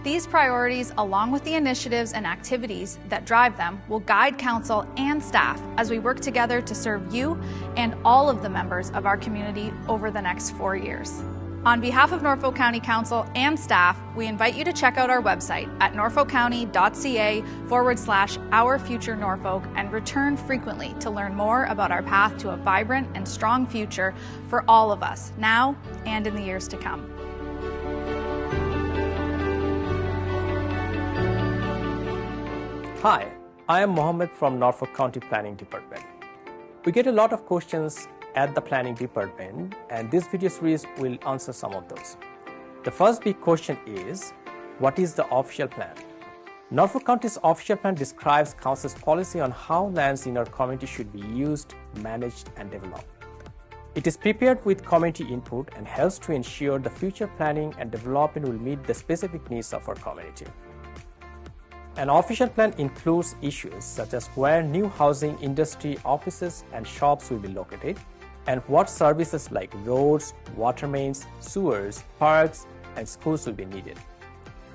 These priorities, along with the initiatives and activities that drive them, will guide council and staff as we work together to serve you and all of the members of our community over the next 4 years. On behalf of Norfolk County Council and staff, we invite you to check out our website at norfolkcounty.ca/Our Future Norfolk and return frequently to learn more about our path to a vibrant and strong future for all of us, now and in the years to come. Hi, I am Mohammed from Norfolk County Planning Department. We get a lot of questions at the Planning Department, and this video series will answer some of those. The first big question is, what is the official plan? Norfolk County's official plan describes Council's policy on how lands in our community should be used, managed, and developed. It is prepared with community input and helps to ensure the future planning and development will meet the specific needs of our community. An official plan includes issues such as where new housing, industry, offices, and shops will be located, and what services like roads, water mains, sewers, parks, and schools will be needed.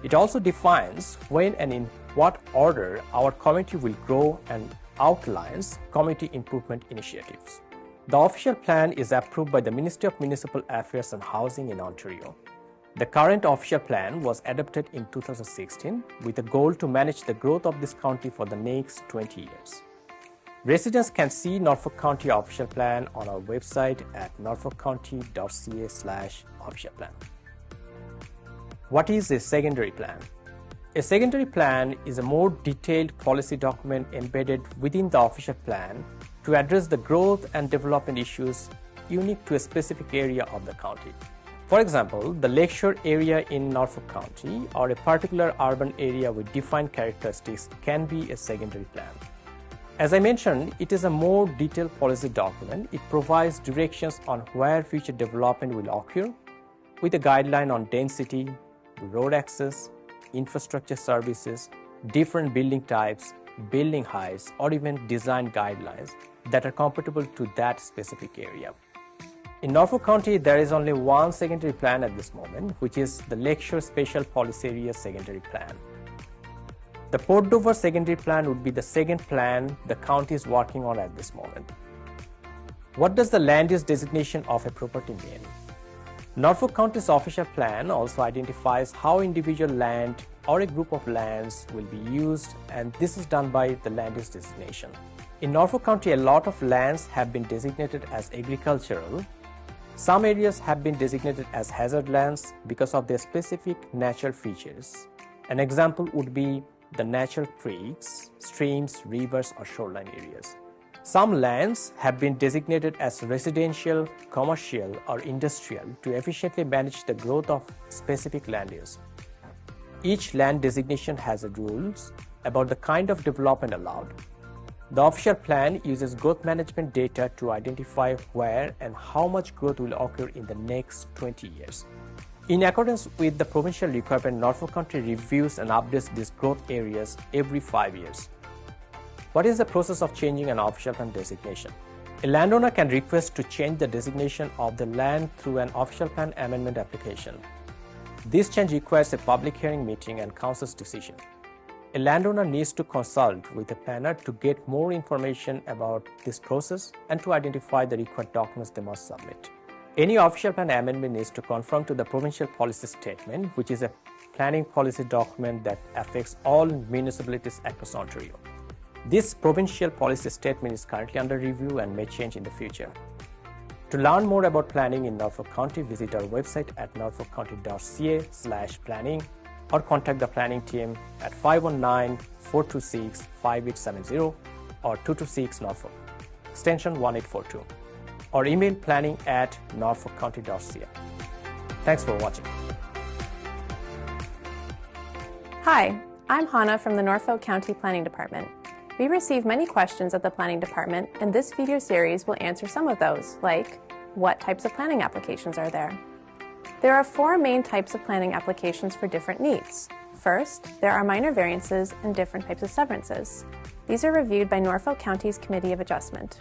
It also defines when and in what order our community will grow and outlines community improvement initiatives. The official plan is approved by the Ministry of Municipal Affairs and Housing in Ontario. The current official plan was adopted in 2016 with a goal to manage the growth of this county for the next 20 years. Residents can see Norfolk County official plan on our website at norfolkcounty.ca/official plan. What is a secondary plan? A secondary plan is a more detailed policy document embedded within the official plan to address the growth and development issues unique to a specific area of the county. For example, the lakeshore area in Norfolk County or a particular urban area with defined characteristics can be a secondary plan. As I mentioned, it is a more detailed policy document. It provides directions on where future development will occur with a guideline on density, road access, infrastructure services, different building types, building heights, or even design guidelines that are compatible to that specific area. In Norfolk County, there is only one secondary plan at this moment, which is the Lakeshore Special Policy Area Secondary Plan. The Port Dover Secondary Plan would be the second plan the county is working on at this moment. What does the land use designation of a property mean? Norfolk County's official plan also identifies how individual land or a group of lands will be used, and this is done by the land use designation. In Norfolk County, a lot of lands have been designated as agricultural. Some areas have been designated as hazard lands because of their specific natural features. An example would be the natural creeks, streams, rivers, or shoreline areas. Some lands have been designated as residential, commercial, or industrial to efficiently manage the growth of specific land use. Each land designation has rules about the kind of development allowed. The official plan uses growth management data to identify where and how much growth will occur in the next 20 years. In accordance with the provincial requirement, Norfolk County reviews and updates these growth areas every 5 years. What is the process of changing an official plan designation? A landowner can request to change the designation of the land through an official plan amendment application. This change requires a public hearing meeting and council's decision. A landowner needs to consult with a planner to get more information about this process and to identify the required documents they must submit. Any official plan amendment needs to conform to the provincial policy statement, which is a planning policy document that affects all municipalities across Ontario. This provincial policy statement is currently under review and may change in the future. To learn more about planning in Norfolk County, visit our website at norfolkcounty.ca/planning or contact the planning team at 519-426-5870 or 226 Norfolk, extension 1842, or email planning@norfolkcounty.ca. Thanks for watching. Hi, I'm Hannah from the Norfolk County Planning Department. We receive many questions at the Planning Department, and this video series will answer some of those, like what types of planning applications are there? There are 4 main types of planning applications for different needs. First, there are minor variances and different types of severances. These are reviewed by Norfolk County's Committee of Adjustment.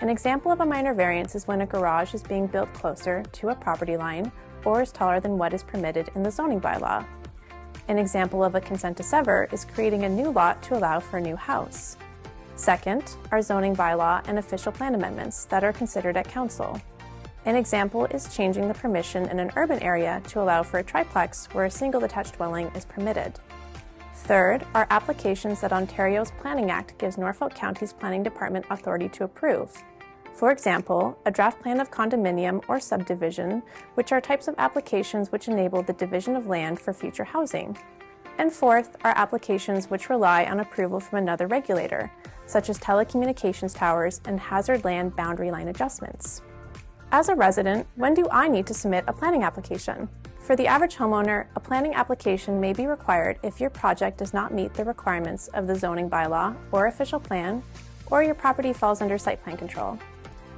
An example of a minor variance is when a garage is being built closer to a property line or is taller than what is permitted in the zoning bylaw. An example of a consent to sever is creating a new lot to allow for a new house. Second, are zoning bylaw and official plan amendments that are considered at council. An example is changing the permission in an urban area to allow for a triplex where a single detached dwelling is permitted. Third, are applications that Ontario's Planning Act gives Norfolk County's Planning Department authority to approve. For example, a draft plan of condominium or subdivision, which are types of applications which enable the division of land for future housing. And fourth, are applications which rely on approval from another regulator, such as telecommunications towers and hazard land boundary line adjustments. As a resident, when do I need to submit a planning application? For the average homeowner, a planning application may be required if your project does not meet the requirements of the zoning bylaw or official plan, or your property falls under site plan control.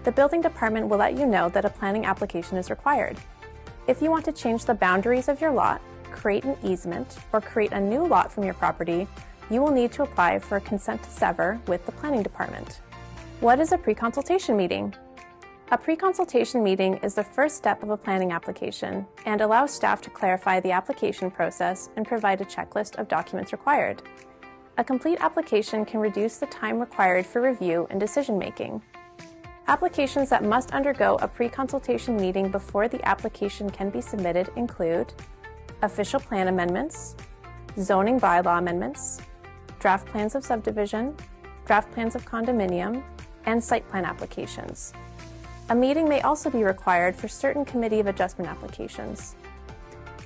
The building department will let you know that a planning application is required. If you want to change the boundaries of your lot, create an easement, or create a new lot from your property, you will need to apply for a consent to sever with the planning department. What is a pre-consultation meeting? A pre-consultation meeting is the first step of a planning application and allows staff to clarify the application process and provide a checklist of documents required. A complete application can reduce the time required for review and decision-making. Applications that must undergo a pre-consultation meeting before the application can be submitted include official plan amendments, zoning bylaw amendments, draft plans of subdivision, draft plans of condominium, and site plan applications. A meeting may also be required for certain Committee of Adjustment applications.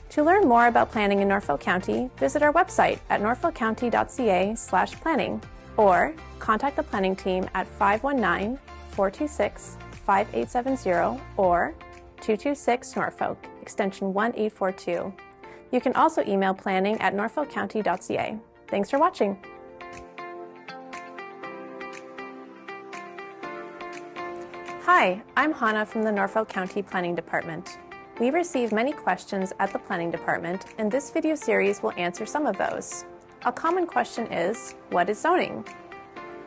To learn more about planning in Norfolk County, visit our website at norfolkcounty.ca/planning or contact the planning team at 519-426-5870 or 226 Norfolk, extension 1842. You can also email planning@norfolkcounty.ca. Thanks for watching. Hi, I'm Hannah from the Norfolk County Planning Department. We receive many questions at the Planning Department, and this video series will answer some of those. A common question is, what is zoning?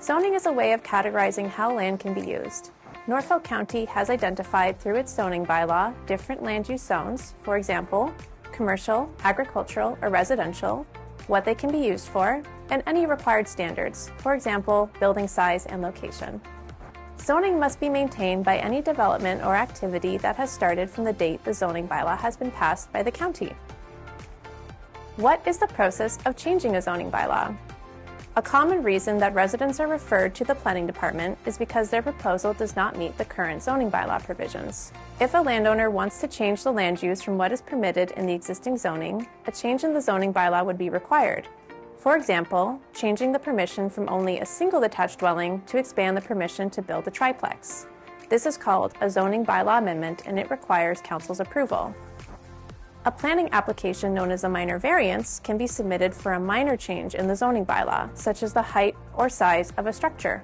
Zoning is a way of categorizing how land can be used. Norfolk County has identified through its zoning bylaw different land use zones, for example, commercial, agricultural, or residential, what they can be used for, and any required standards, for example, building size and location. Zoning must be maintained by any development or activity that has started from the date the zoning bylaw has been passed by the county. What is the process of changing a zoning bylaw? A common reason that residents are referred to the planning department is because their proposal does not meet the current zoning bylaw provisions. If a landowner wants to change the land use from what is permitted in the existing zoning, a change in the zoning bylaw would be required. For example, changing the permission from only a single detached dwelling to expand the permission to build a triplex. This is called a zoning bylaw amendment and it requires council's approval. A planning application known as a minor variance can be submitted for a minor change in the zoning bylaw, such as the height or size of a structure.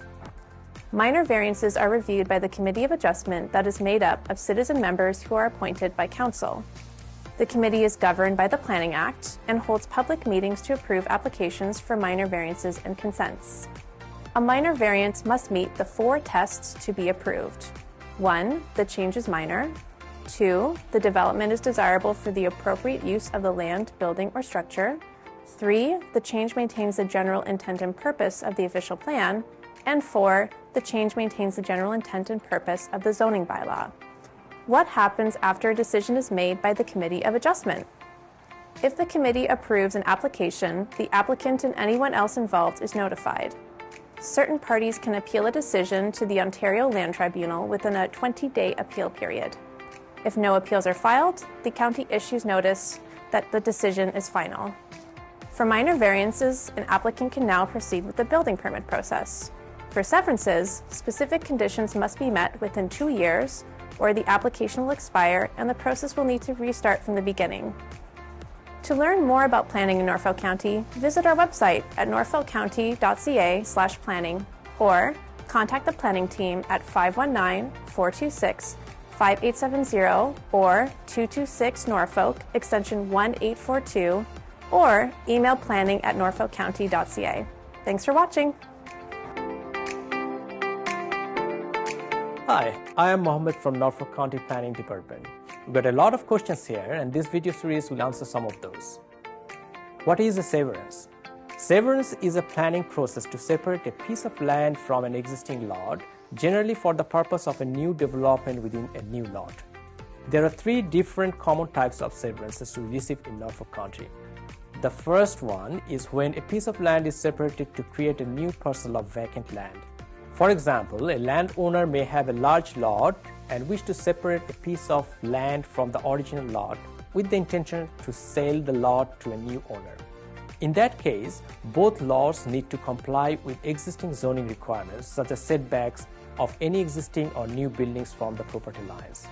Minor variances are reviewed by the Committee of Adjustment that is made up of citizen members who are appointed by council. The committee is governed by the Planning Act and holds public meetings to approve applications for minor variances and consents. A minor variance must meet the 4 tests to be approved. 1, the change is minor. 2, the development is desirable for the appropriate use of the land, building, or structure. 3, the change maintains the general intent and purpose of the official plan. And 4, the change maintains the general intent and purpose of the zoning bylaw. What happens after a decision is made by the Committee of Adjustment? If the committee approves an application, the applicant and anyone else involved is notified. Certain parties can appeal a decision to the Ontario Land Tribunal within a 20-day appeal period. If no appeals are filed, the county issues notice that the decision is final. For minor variances, an applicant can now proceed with the building permit process. For severances, specific conditions must be met within 2 years, or the application will expire and the process will need to restart from the beginning. To learn more about planning in Norfolk County, visit our website at norfolkcounty.ca/planning or contact the planning team at 519-426-5870 or 226 Norfolk, extension 1842, or email planning@norfolkcounty.ca. Thanks for watching. Hi, I am Mohammed from Norfolk County Planning Department. We've got a lot of questions here and this video series will answer some of those. What is a severance? Severance is a planning process to separate a piece of land from an existing lot, generally for the purpose of a new development within a new lot. There are 3 different common types of severances we receive in Norfolk County. The first one is when a piece of land is separated to create a new parcel of vacant land. For example, a landowner may have a large lot and wish to separate a piece of land from the original lot with the intention to sell the lot to a new owner. In that case, both lots need to comply with existing zoning requirements such as setbacks of any existing or new buildings from the property lines.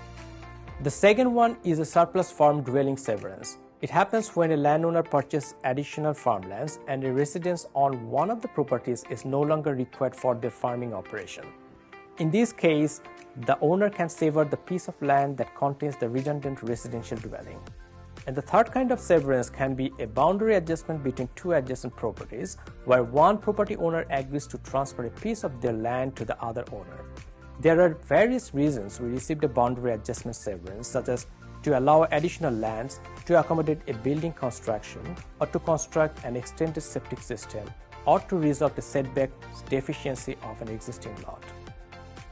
The second one is a surplus farm dwelling severance. It happens when a landowner purchases additional farmlands and a residence on one of the properties is no longer required for their farming operation. In this case, the owner can sever the piece of land that contains the redundant residential dwelling. And the third kind of severance can be a boundary adjustment between 2 adjacent properties, where one property owner agrees to transfer a piece of their land to the other owner. There are various reasons we received a boundary adjustment severance, such as to allow additional lands, to accommodate a building construction, or to construct an extended septic system, or to resolve the setback deficiency of an existing lot.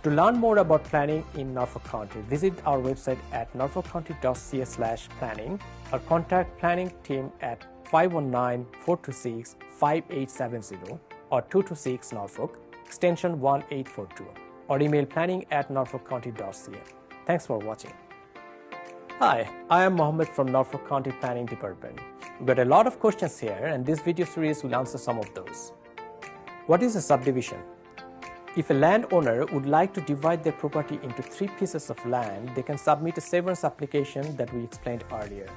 To learn more about planning in Norfolk County, visit our website at norfolkcounty.ca/planning or contact planning team at 519-426-5870 or 226 Norfolk, extension 1842, or email planning@norfolkcounty.ca. Thanks for watching. Hi, I am Mohammed from Norfolk County Planning Department. We've got a lot of questions here and this video series will answer some of those. What is a subdivision? If a landowner would like to divide their property into 3 pieces of land, they can submit a severance application that we explained earlier.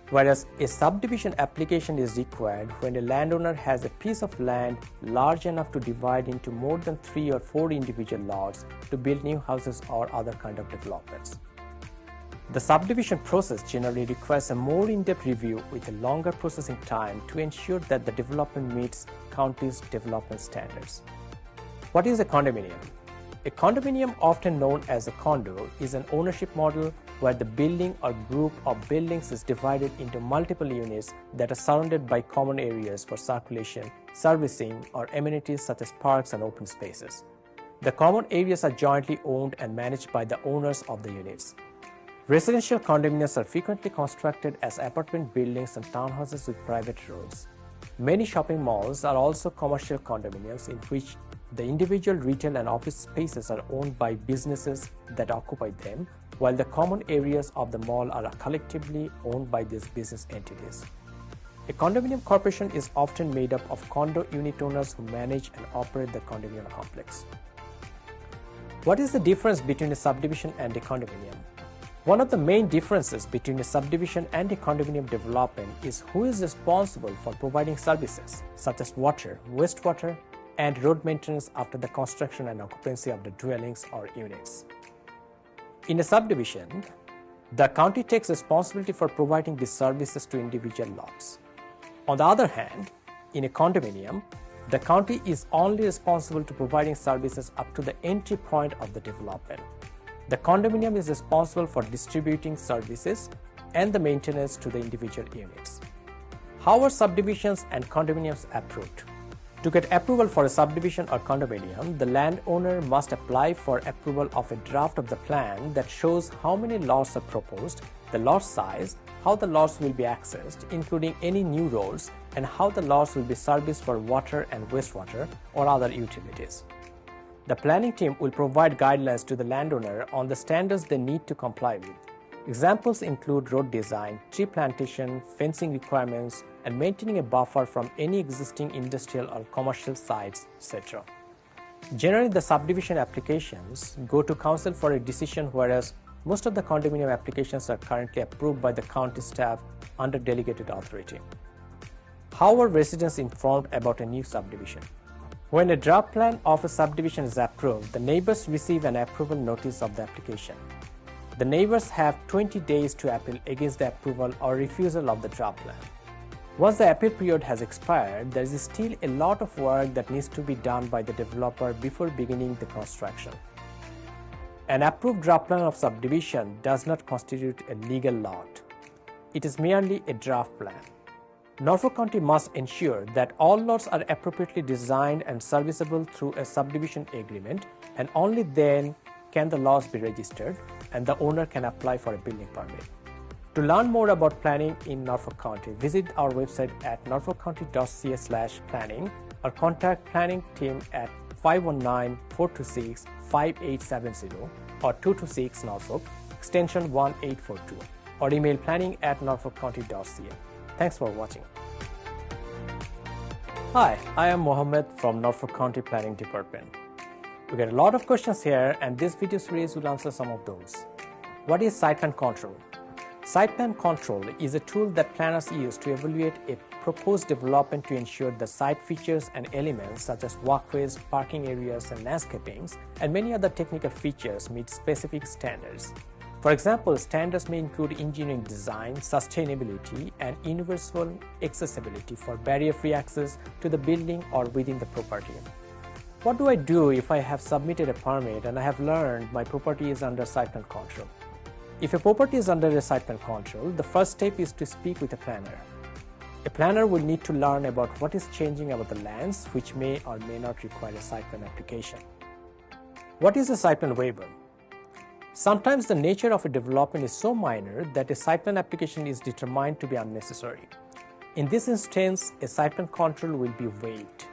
Whereas a subdivision application is required when a landowner has a piece of land large enough to divide into more than 3 or 4 individual lots to build new houses or other kind of developments. The subdivision process generally requires a more in-depth review with a longer processing time to ensure that the development meets county's development standards. What is a condominium? A condominium, often known as a condo, is an ownership model where the building or group of buildings is divided into multiple units that are surrounded by common areas for circulation, servicing, or amenities such as parks and open spaces. The common areas are jointly owned and managed by the owners of the units. Residential condominiums are frequently constructed as apartment buildings and townhouses with private roads. Many shopping malls are also commercial condominiums in which the individual retail and office spaces are owned by businesses that occupy them, while the common areas of the mall are collectively owned by these business entities. A condominium corporation is often made up of condo unit owners who manage and operate the condominium complex. What is the difference between a subdivision and a condominium? One of the main differences between a subdivision and a condominium development is who is responsible for providing services such as water, wastewater, and road maintenance after the construction and occupancy of the dwellings or units. In a subdivision, the county takes responsibility for providing these services to individual lots. On the other hand, in a condominium, the county is only responsible to providing services up to the entry point of the development. The condominium is responsible for distributing services and the maintenance to the individual units. How are subdivisions and condominiums approved? To get approval for a subdivision or condominium, the landowner must apply for approval of a draft of the plan that shows how many lots are proposed, the lot size, how the lots will be accessed, including any new roads, and how the lots will be serviced for water and wastewater or other utilities. The planning team will provide guidelines to the landowner on the standards they need to comply with. Examples include road design, tree plantation, fencing requirements, and maintaining a buffer from any existing industrial or commercial sites, etc. Generally, the subdivision applications go to council for a decision, whereas most of the condominium applications are currently approved by the county staff under delegated authority. How are residents informed about a new subdivision? When a draft plan of a subdivision is approved, the neighbors receive an approval notice of the application. The neighbors have 20 days to appeal against the approval or refusal of the draft plan. Once the appeal period has expired, there is still a lot of work that needs to be done by the developer before beginning the construction. An approved draft plan of subdivision does not constitute a legal lot. It is merely a draft plan. Norfolk County must ensure that all lots are appropriately designed and serviceable through a subdivision agreement, and only then can the lots be registered and the owner can apply for a building permit. To learn more about planning in Norfolk County, visit our website at norfolkcounty.ca/planning or contact planning team at 519-426-5870 or 226 Norfolk, extension 1842, or email planning@norfolkcounty.ca. Thanks for watching. Hi, I am Mohammed from Norfolk County Planning Department. We get a lot of questions here, and this video series will answer some of those. What is site plan control? Site plan control is a tool that planners use to evaluate a proposed development to ensure the site features and elements such as walkways, parking areas, and landscapings, and many other technical features meet specific standards. For example, standards may include engineering design, sustainability, and universal accessibility for barrier-free access to the building or within the property. What do I do if I have submitted a permit and I have learned my property is under site plan control? If a property is under a site plan control, the first step is to speak with a planner. A planner will need to learn about what is changing about the lands, which may or may not require a site plan application. What is a site plan waiver? Sometimes the nature of a development is so minor that a site plan application is determined to be unnecessary. In this instance, a site plan control will be waived.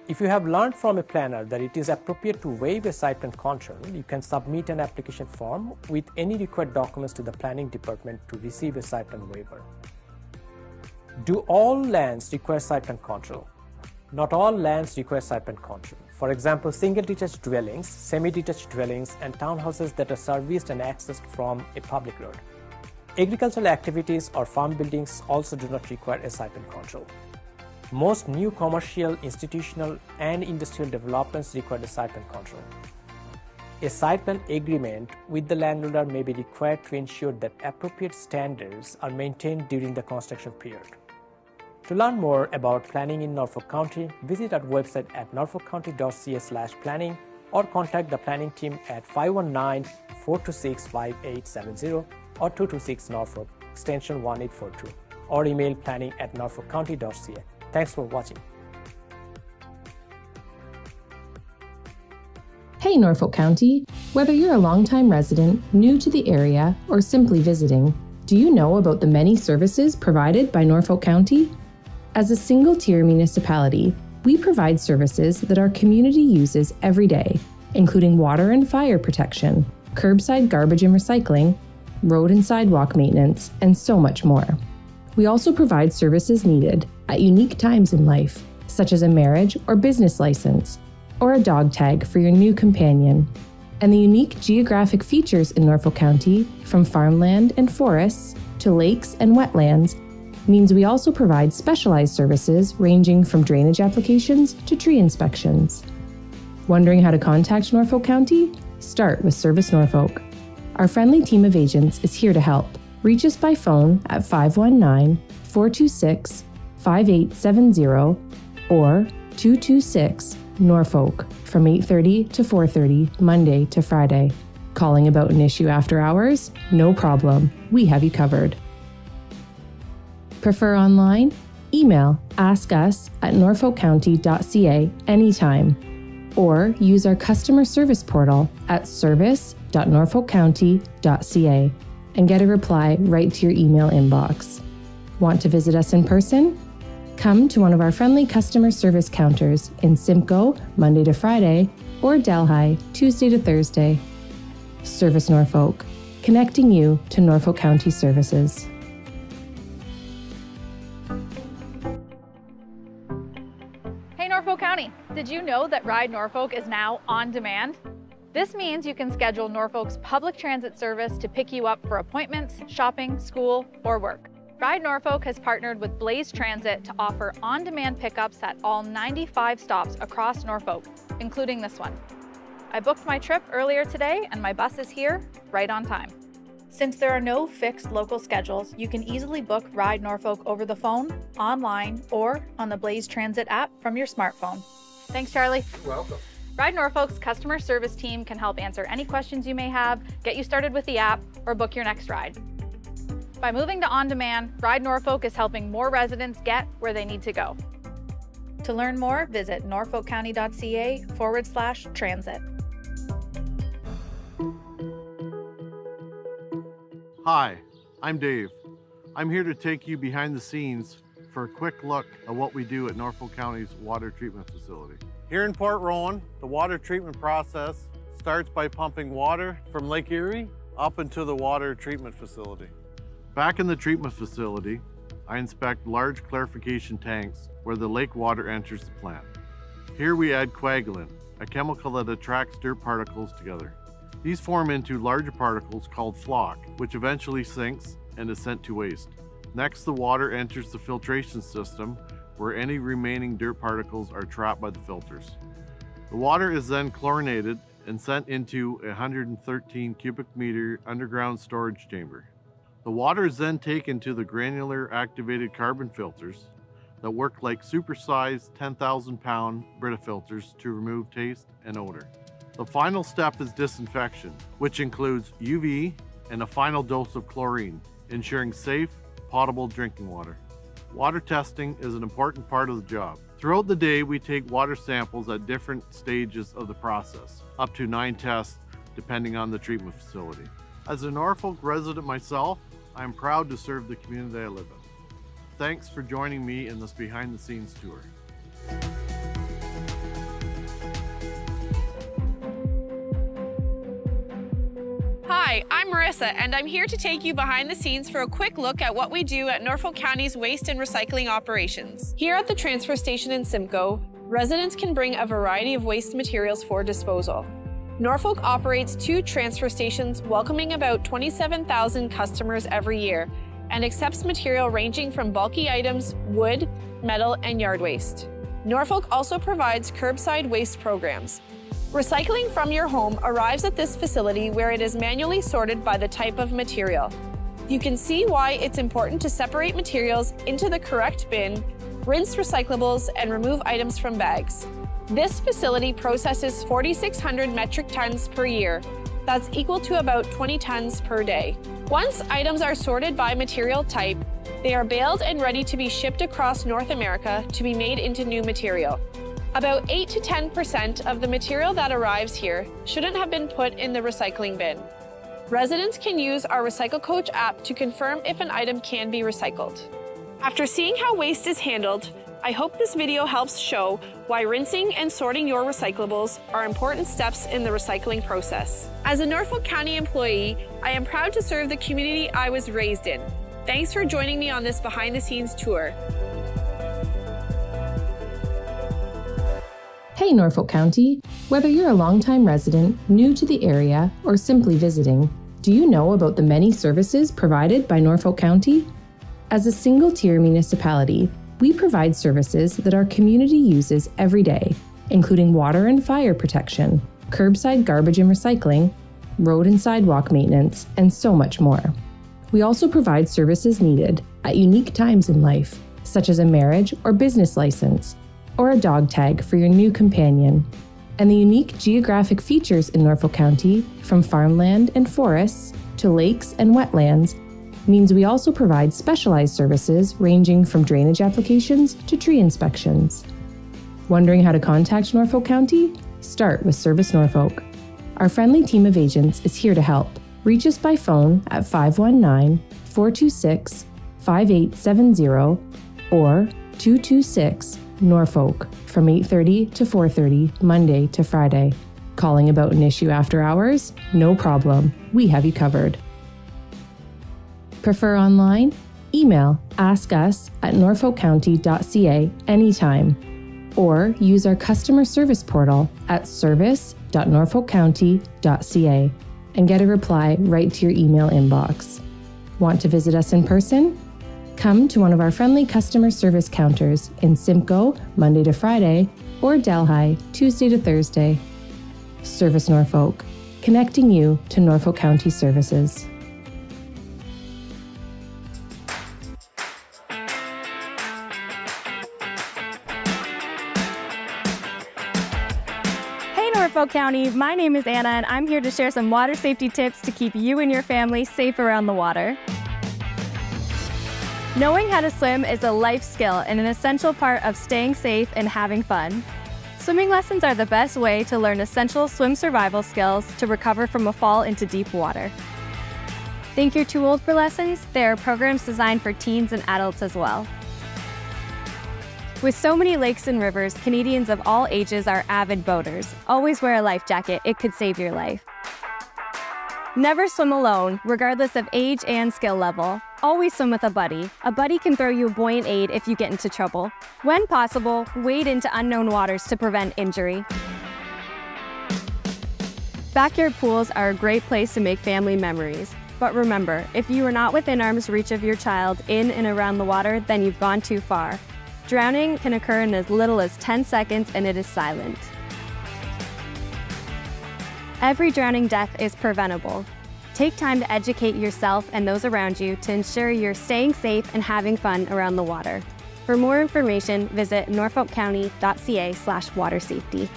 If you have learned from a planner that it is appropriate to waive a site plan control, you can submit an application form with any required documents to the planning department to receive a site plan waiver. Do all lands require site plan control? Not all lands require site plan control. For example, single detached dwellings, semi-detached dwellings, and townhouses that are serviced and accessed from a public road. Agricultural activities or farm buildings also do not require a site plan control. Most new commercial, institutional, and industrial developments require a site plan control. A site plan agreement with the landowner may be required to ensure that appropriate standards are maintained during the construction period. To learn more about planning in Norfolk County, visit our website at norfolkcounty.ca/planning or contact the planning team at 519-426-5870 or 226 Norfolk, extension 1842, or email planning@norfolkcounty.ca. Thanks for watching. Hey Norfolk County, whether you're a longtime resident, new to the area, or simply visiting, do you know about the many services provided by Norfolk County? As a single-tier municipality, we provide services that our community uses every day, including water and fire protection, curbside garbage and recycling, road and sidewalk maintenance, and so much more. We also provide services needed at unique times in life, such as a marriage or business license, or a dog tag for your new companion. And the unique geographic features in Norfolk County, from farmland and forests to lakes and wetlands, means we also provide specialized services ranging from drainage applications to tree inspections. Wondering how to contact Norfolk County? Start with Service Norfolk. Our friendly team of agents is here to help. Reach us by phone at 519-426-5870 or 226 Norfolk from 8:30 to 4:30, Monday to Friday. Calling about an issue after hours? No problem. We have you covered. Prefer online? Email askus@norfolkcounty.ca anytime, or use our customer service portal at service.norfolkcounty.ca and get a reply right to your email inbox. Want to visit us in person? Come to one of our friendly customer service counters in Simcoe, Monday to Friday, or Delhi, Tuesday to Thursday. Service Norfolk, connecting you to Norfolk County services. Hey Norfolk County, did you know that Ride Norfolk is now on demand? This means you can schedule Norfolk's public transit service to pick you up for appointments, shopping, school, or work. Ride Norfolk has partnered with Blaze Transit to offer on-demand pickups at all 95 stops across Norfolk, including this one. I booked my trip earlier today and my bus is here right on time. Since there are no fixed local schedules, you can easily book Ride Norfolk over the phone, online, or on the Blaze Transit app from your smartphone. Thanks, Charlie. You're welcome. Ride Norfolk's customer service team can help answer any questions you may have, get you started with the app, or book your next ride. By moving to on-demand, Ride Norfolk is helping more residents get where they need to go. To learn more, visit norfolkcounty.ca/transit. Hi, I'm Dave. I'm here to take you behind the scenes for a quick look at what we do at Norfolk County's water treatment facility. Here in Port Rowan, the water treatment process starts by pumping water from Lake Erie up into the water treatment facility. Back in the treatment facility, I inspect large clarification tanks where the lake water enters the plant. Here we add coagulant, a chemical that attracts dirt particles together. These form into larger particles called flock, which eventually sinks and is sent to waste. Next, the water enters the filtration system where any remaining dirt particles are trapped by the filters. The water is then chlorinated and sent into a 113 cubic meter underground storage chamber. The water is then taken to the granular activated carbon filters that work like supersized 10,000 pound Brita filters to remove taste and odor. The final step is disinfection, which includes UV and a final dose of chlorine, ensuring safe, potable drinking water. Water testing is an important part of the job. Throughout the day, we take water samples at different stages of the process, up to 9 tests depending on the treatment facility. As a Norfolk resident myself, I am proud to serve the community I live in. Thanks for joining me in this behind-the-scenes tour. Hi, I'm Marissa, and I'm here to take you behind the scenes for a quick look at what we do at Norfolk County's waste and recycling operations. Here at the transfer station in Simcoe, residents can bring a variety of waste materials for disposal. Norfolk operates 2 transfer stations, welcoming about 27,000 customers every year, and accepts material ranging from bulky items, wood, metal, and yard waste. Norfolk also provides curbside waste programs. Recycling from your home arrives at this facility where it is manually sorted by the type of material. You can see why it's important to separate materials into the correct bin, rinse recyclables, and remove items from bags. This facility processes 4,600 metric tons per year. That's equal to about 20 tons per day. Once items are sorted by material type, they are baled and ready to be shipped across North America to be made into new material. About 8 to 10% of the material that arrives here shouldn't have been put in the recycling bin. Residents can use our Recycle Coach app to confirm if an item can be recycled. After seeing how waste is handled, I hope this video helps show why rinsing and sorting your recyclables are important steps in the recycling process. As a Norfolk County employee, I am proud to serve the community I was raised in. Thanks for joining me on this behind-the-scenes tour. Hey Norfolk County, whether you're a longtime resident, new to the area, or simply visiting, do you know about the many services provided by Norfolk County? As a single-tier municipality, we provide services that our community uses every day, including water and fire protection, curbside garbage and recycling, road and sidewalk maintenance, and so much more. We also provide services needed at unique times in life, such as a marriage or business license, or a dog tag for your new companion. And the unique geographic features in Norfolk County, from farmland and forests to lakes and wetlands, means we also provide specialized services ranging from drainage applications to tree inspections. Wondering how to contact Norfolk County? Start with Service Norfolk. Our friendly team of agents is here to help. Reach us by phone at 519-426-5870 or 226 Norfolk from 8:30 to 4:30 Monday to Friday. Calling about an issue after hours? No problem. We have you covered. Prefer online? Email askus@norfolkcounty.ca anytime, or use our customer service portal at service.norfolkcounty.ca and get a reply right to your email inbox. Want to visit us in person? Come to one of our friendly customer service counters in Simcoe, Monday to Friday, or Delhi, Tuesday to Thursday. Service Norfolk, connecting you to Norfolk County services. Hey Norfolk County, my name is Anna and I'm here to share some water safety tips to keep you and your family safe around the water. Knowing how to swim is a life skill and an essential part of staying safe and having fun. Swimming lessons are the best way to learn essential swim survival skills to recover from a fall into deep water. Think you're too old for lessons? There are programs designed for teens and adults as well. With so many lakes and rivers, Canadians of all ages are avid boaters. Always wear a life jacket, it could save your life. Never swim alone, regardless of age and skill level. Always swim with a buddy. A buddy can throw you a buoyant aid if you get into trouble. When possible, wade into unknown waters to prevent injury. Backyard pools are a great place to make family memories. But remember, if you are not within arm's reach of your child in and around the water, then you've gone too far. Drowning can occur in as little as 10 seconds and it is silent. Every drowning death is preventable. Take time to educate yourself and those around you to ensure you're staying safe and having fun around the water. For more information, visit norfolkcounty.ca/watersafety.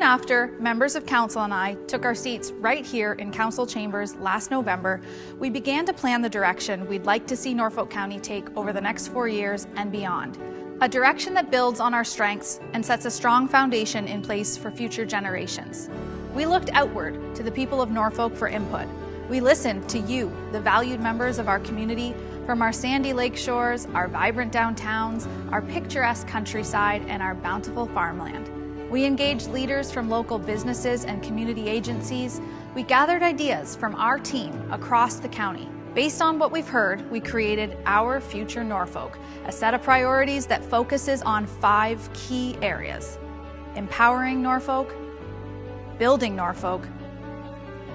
Soon after, members of council and I took our seats right here in council chambers last November, we began to plan the direction we'd like to see Norfolk County take over the next 4 years and beyond. A direction that builds on our strengths and sets a strong foundation in place for future generations. We looked outward to the people of Norfolk for input. We listened to you, the valued members of our community, from our sandy lake shores, our vibrant downtowns, our picturesque countryside, and our bountiful farmland. We engaged leaders from local businesses and community agencies. We gathered ideas from our team across the county. Based on what we've heard, we created Our Future Norfolk, a set of priorities that focuses on 5 key areas: empowering Norfolk, building Norfolk,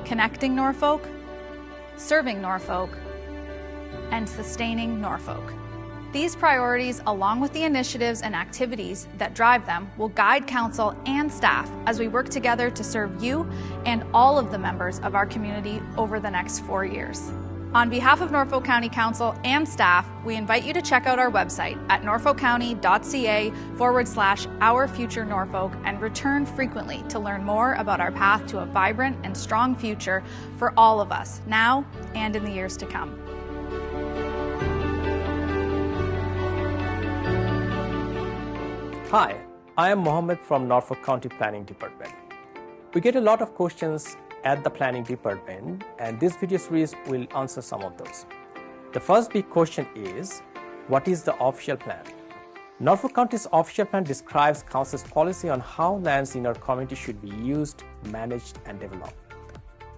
connecting Norfolk, serving Norfolk, and sustaining Norfolk. These priorities, along with the initiatives and activities that drive them, will guide council and staff as we work together to serve you and all of the members of our community over the next 4 years. On behalf of Norfolk County Council and staff, we invite you to check out our website at norfolkcounty.ca/Our Future Norfolk and return frequently to learn more about our path to a vibrant and strong future for all of us, now and in the years to come. Hi, I am Mohammed from Norfolk County Planning Department. We get a lot of questions at the Planning Department, and this video series will answer some of those. The first big question is, what is the official plan? Norfolk County's official plan describes council's policy on how lands in our community should be used, managed, and developed.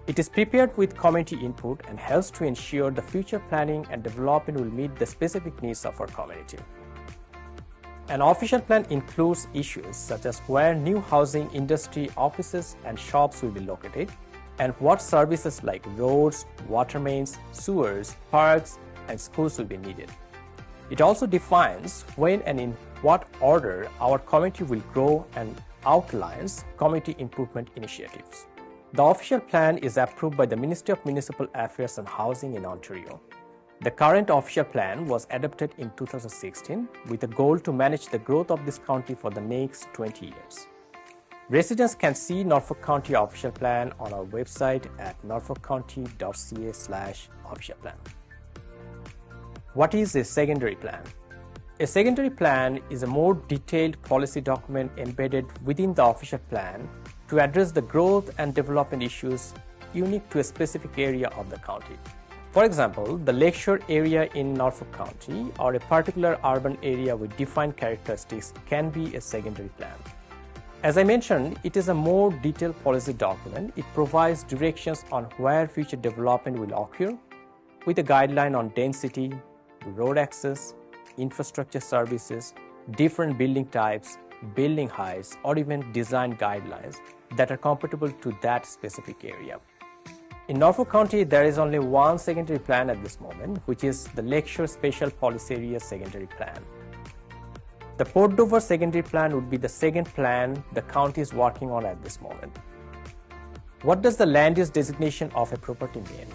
It is prepared with community input and helps to ensure the future planning and development will meet the specific needs of our community. An official plan includes issues such as where new housing, industry, offices, and shops will be located, and what services like roads, water mains, sewers, parks, and schools will be needed. It also defines when and in what order our community will grow and outlines community improvement initiatives. The official plan is approved by the Ministry of Municipal Affairs and Housing in Ontario. The current official plan was adopted in 2016 with a goal to manage the growth of this county for the next 20 years. Residents can see Norfolk County official plan on our website at norfolkcounty.ca/official plan. What is a secondary plan? A secondary plan is a more detailed policy document embedded within the official plan to address the growth and development issues unique to a specific area of the county. For example, the lakeshore area in Norfolk County or a particular urban area with defined characteristics can be a secondary plan. As I mentioned, it is a more detailed policy document. It provides directions on where future development will occur with a guideline on density, road access, infrastructure services, different building types, building heights, or even design guidelines that are compatible to that specific area. In Norfolk County, there is only one secondary plan at this moment, which is the Lakeshore Special Policy Area Secondary Plan. The Port Dover Secondary Plan would be the second plan the county is working on at this moment. What does the land use designation of a property mean?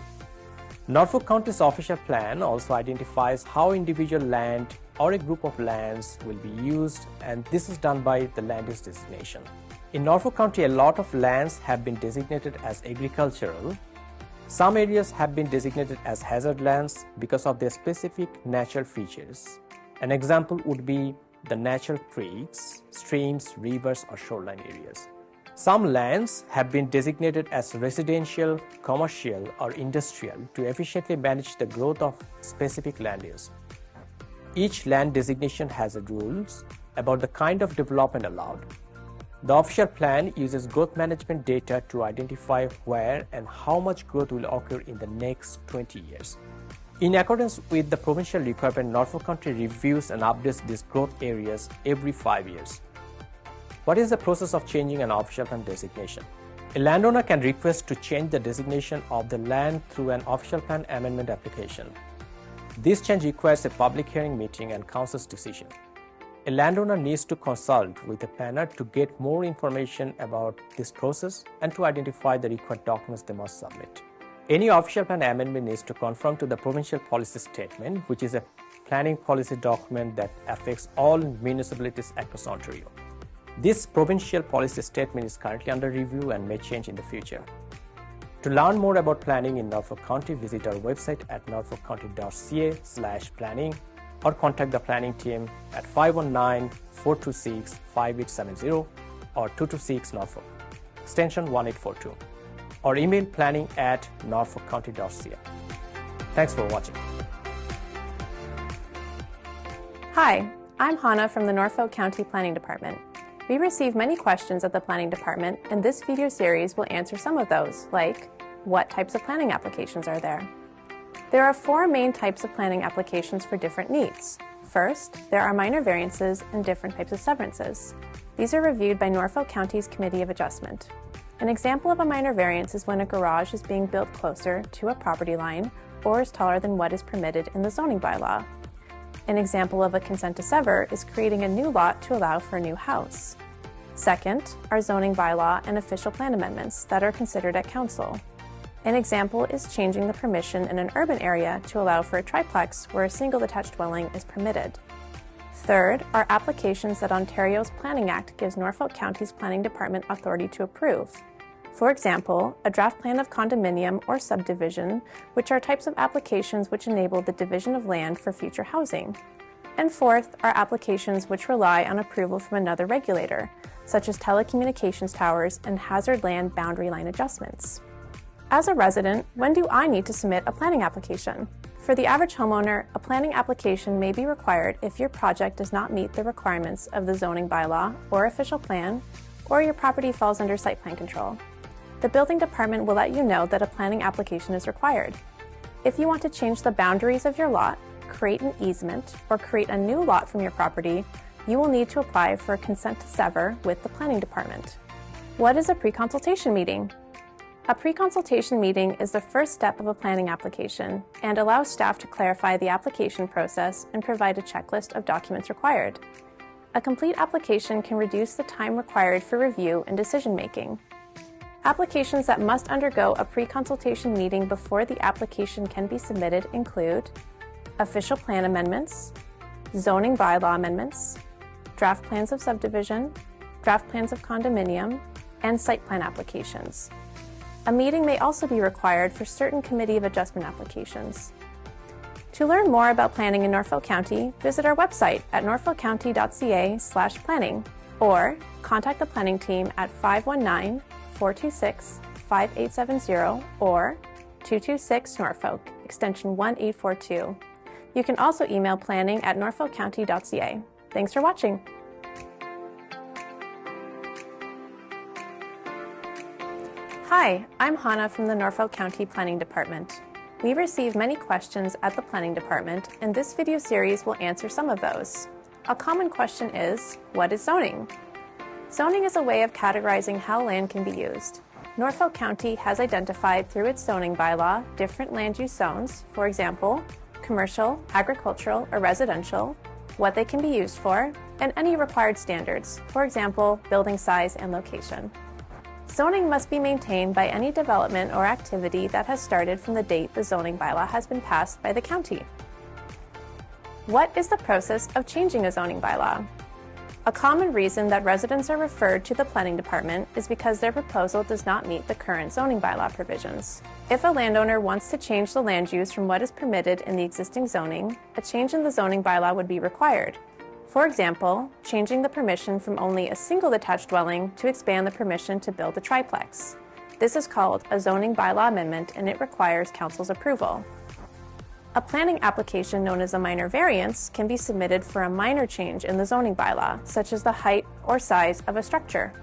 Norfolk County's official plan also identifies how individual land or a group of lands will be used, and this is done by the land use designation. In Norfolk County, a lot of lands have been designated as agricultural. Some areas have been designated as hazard lands because of their specific natural features. An example would be the natural creeks, streams, rivers, or shoreline areas. Some lands have been designated as residential, commercial, or industrial to efficiently manage the growth of specific land use. Each land designation has rules about the kind of development allowed. The official plan uses growth management data to identify where and how much growth will occur in the next 20 years. In accordance with the provincial requirement, Norfolk County reviews and updates these growth areas every 5 years. What is the process of changing an official plan designation? A landowner can request to change the designation of the land through an official plan amendment application. This change requires a public hearing meeting and council's decision. A landowner needs to consult with a planner to get more information about this process and to identify the required documents they must submit. Any official plan amendment needs to conform to the provincial policy statement, which is a planning policy document that affects all municipalities across Ontario. This provincial policy statement is currently under review and may change in the future. To learn more about planning in Norfolk County, visit our website at norfolkcounty.ca/planning or contact the planning team at 519-426-5870 or 226 Norfolk, extension 1842, or email planning@norfolkcounty.ca. Thanks for watching. Hi, I'm Hannah from the Norfolk County Planning Department. We receive many questions at the Planning Department, and this video series will answer some of those, like what types of planning applications are there? There are 4 main types of planning applications for different needs. First, there are minor variances and different types of severances. These are reviewed by Norfolk County's Committee of Adjustment. An example of a minor variance is when a garage is being built closer to a property line or is taller than what is permitted in the zoning bylaw. An example of a consent to sever is creating a new lot to allow for a new house. Second, are zoning bylaw and official plan amendments that are considered at council. An example is changing the permission in an urban area to allow for a triplex where a single detached dwelling is permitted. Third, are applications that Ontario's Planning Act gives Norfolk County's Planning Department authority to approve. For example, a draft plan of condominium or subdivision, which are types of applications which enable the division of land for future housing. And fourth, are applications which rely on approval from another regulator, such as telecommunications towers and hazard land boundary line adjustments. As a resident, when do I need to submit a planning application? For the average homeowner, a planning application may be required if your project does not meet the requirements of the zoning bylaw or official plan, or your property falls under site plan control. The building department will let you know that a planning application is required. If you want to change the boundaries of your lot, create an easement, or create a new lot from your property, you will need to apply for a consent to sever with the planning department. What is a pre-consultation meeting? A pre-consultation meeting is the first step of a planning application and allows staff to clarify the application process and provide a checklist of documents required. A complete application can reduce the time required for review and decision-making. Applications that must undergo a pre-consultation meeting before the application can be submitted include official plan amendments, zoning bylaw amendments, draft plans of subdivision, draft plans of condominium, and site plan applications. A meeting may also be required for certain Committee of Adjustment applications. To learn more about planning in Norfolk County, visit our website at norfolkcounty.ca/planning or contact the planning team at 519-426-5870 or 226 Norfolk, extension 1842. You can also email planning@norfolkcounty.ca. Thanks for watching. Hi, I'm Hannah from the Norfolk County Planning Department. We receive many questions at the Planning Department, and this video series will answer some of those. A common question is, what is zoning? Zoning is a way of categorizing how land can be used. Norfolk County has identified through its zoning bylaw different land use zones, for example, commercial, agricultural, or residential, what they can be used for, and any required standards, for example, building size and location. Zoning must be maintained by any development or activity that has started from the date the zoning bylaw has been passed by the county. What is the process of changing a zoning bylaw? A common reason that residents are referred to the Planning Department is because their proposal does not meet the current zoning bylaw provisions. If a landowner wants to change the land use from what is permitted in the existing zoning, a change in the zoning bylaw would be required. For example, changing the permission from only a single detached dwelling to expand the permission to build a triplex. This is called a zoning bylaw amendment, and it requires council's approval. A planning application known as a minor variance can be submitted for a minor change in the zoning bylaw, such as the height or size of a structure.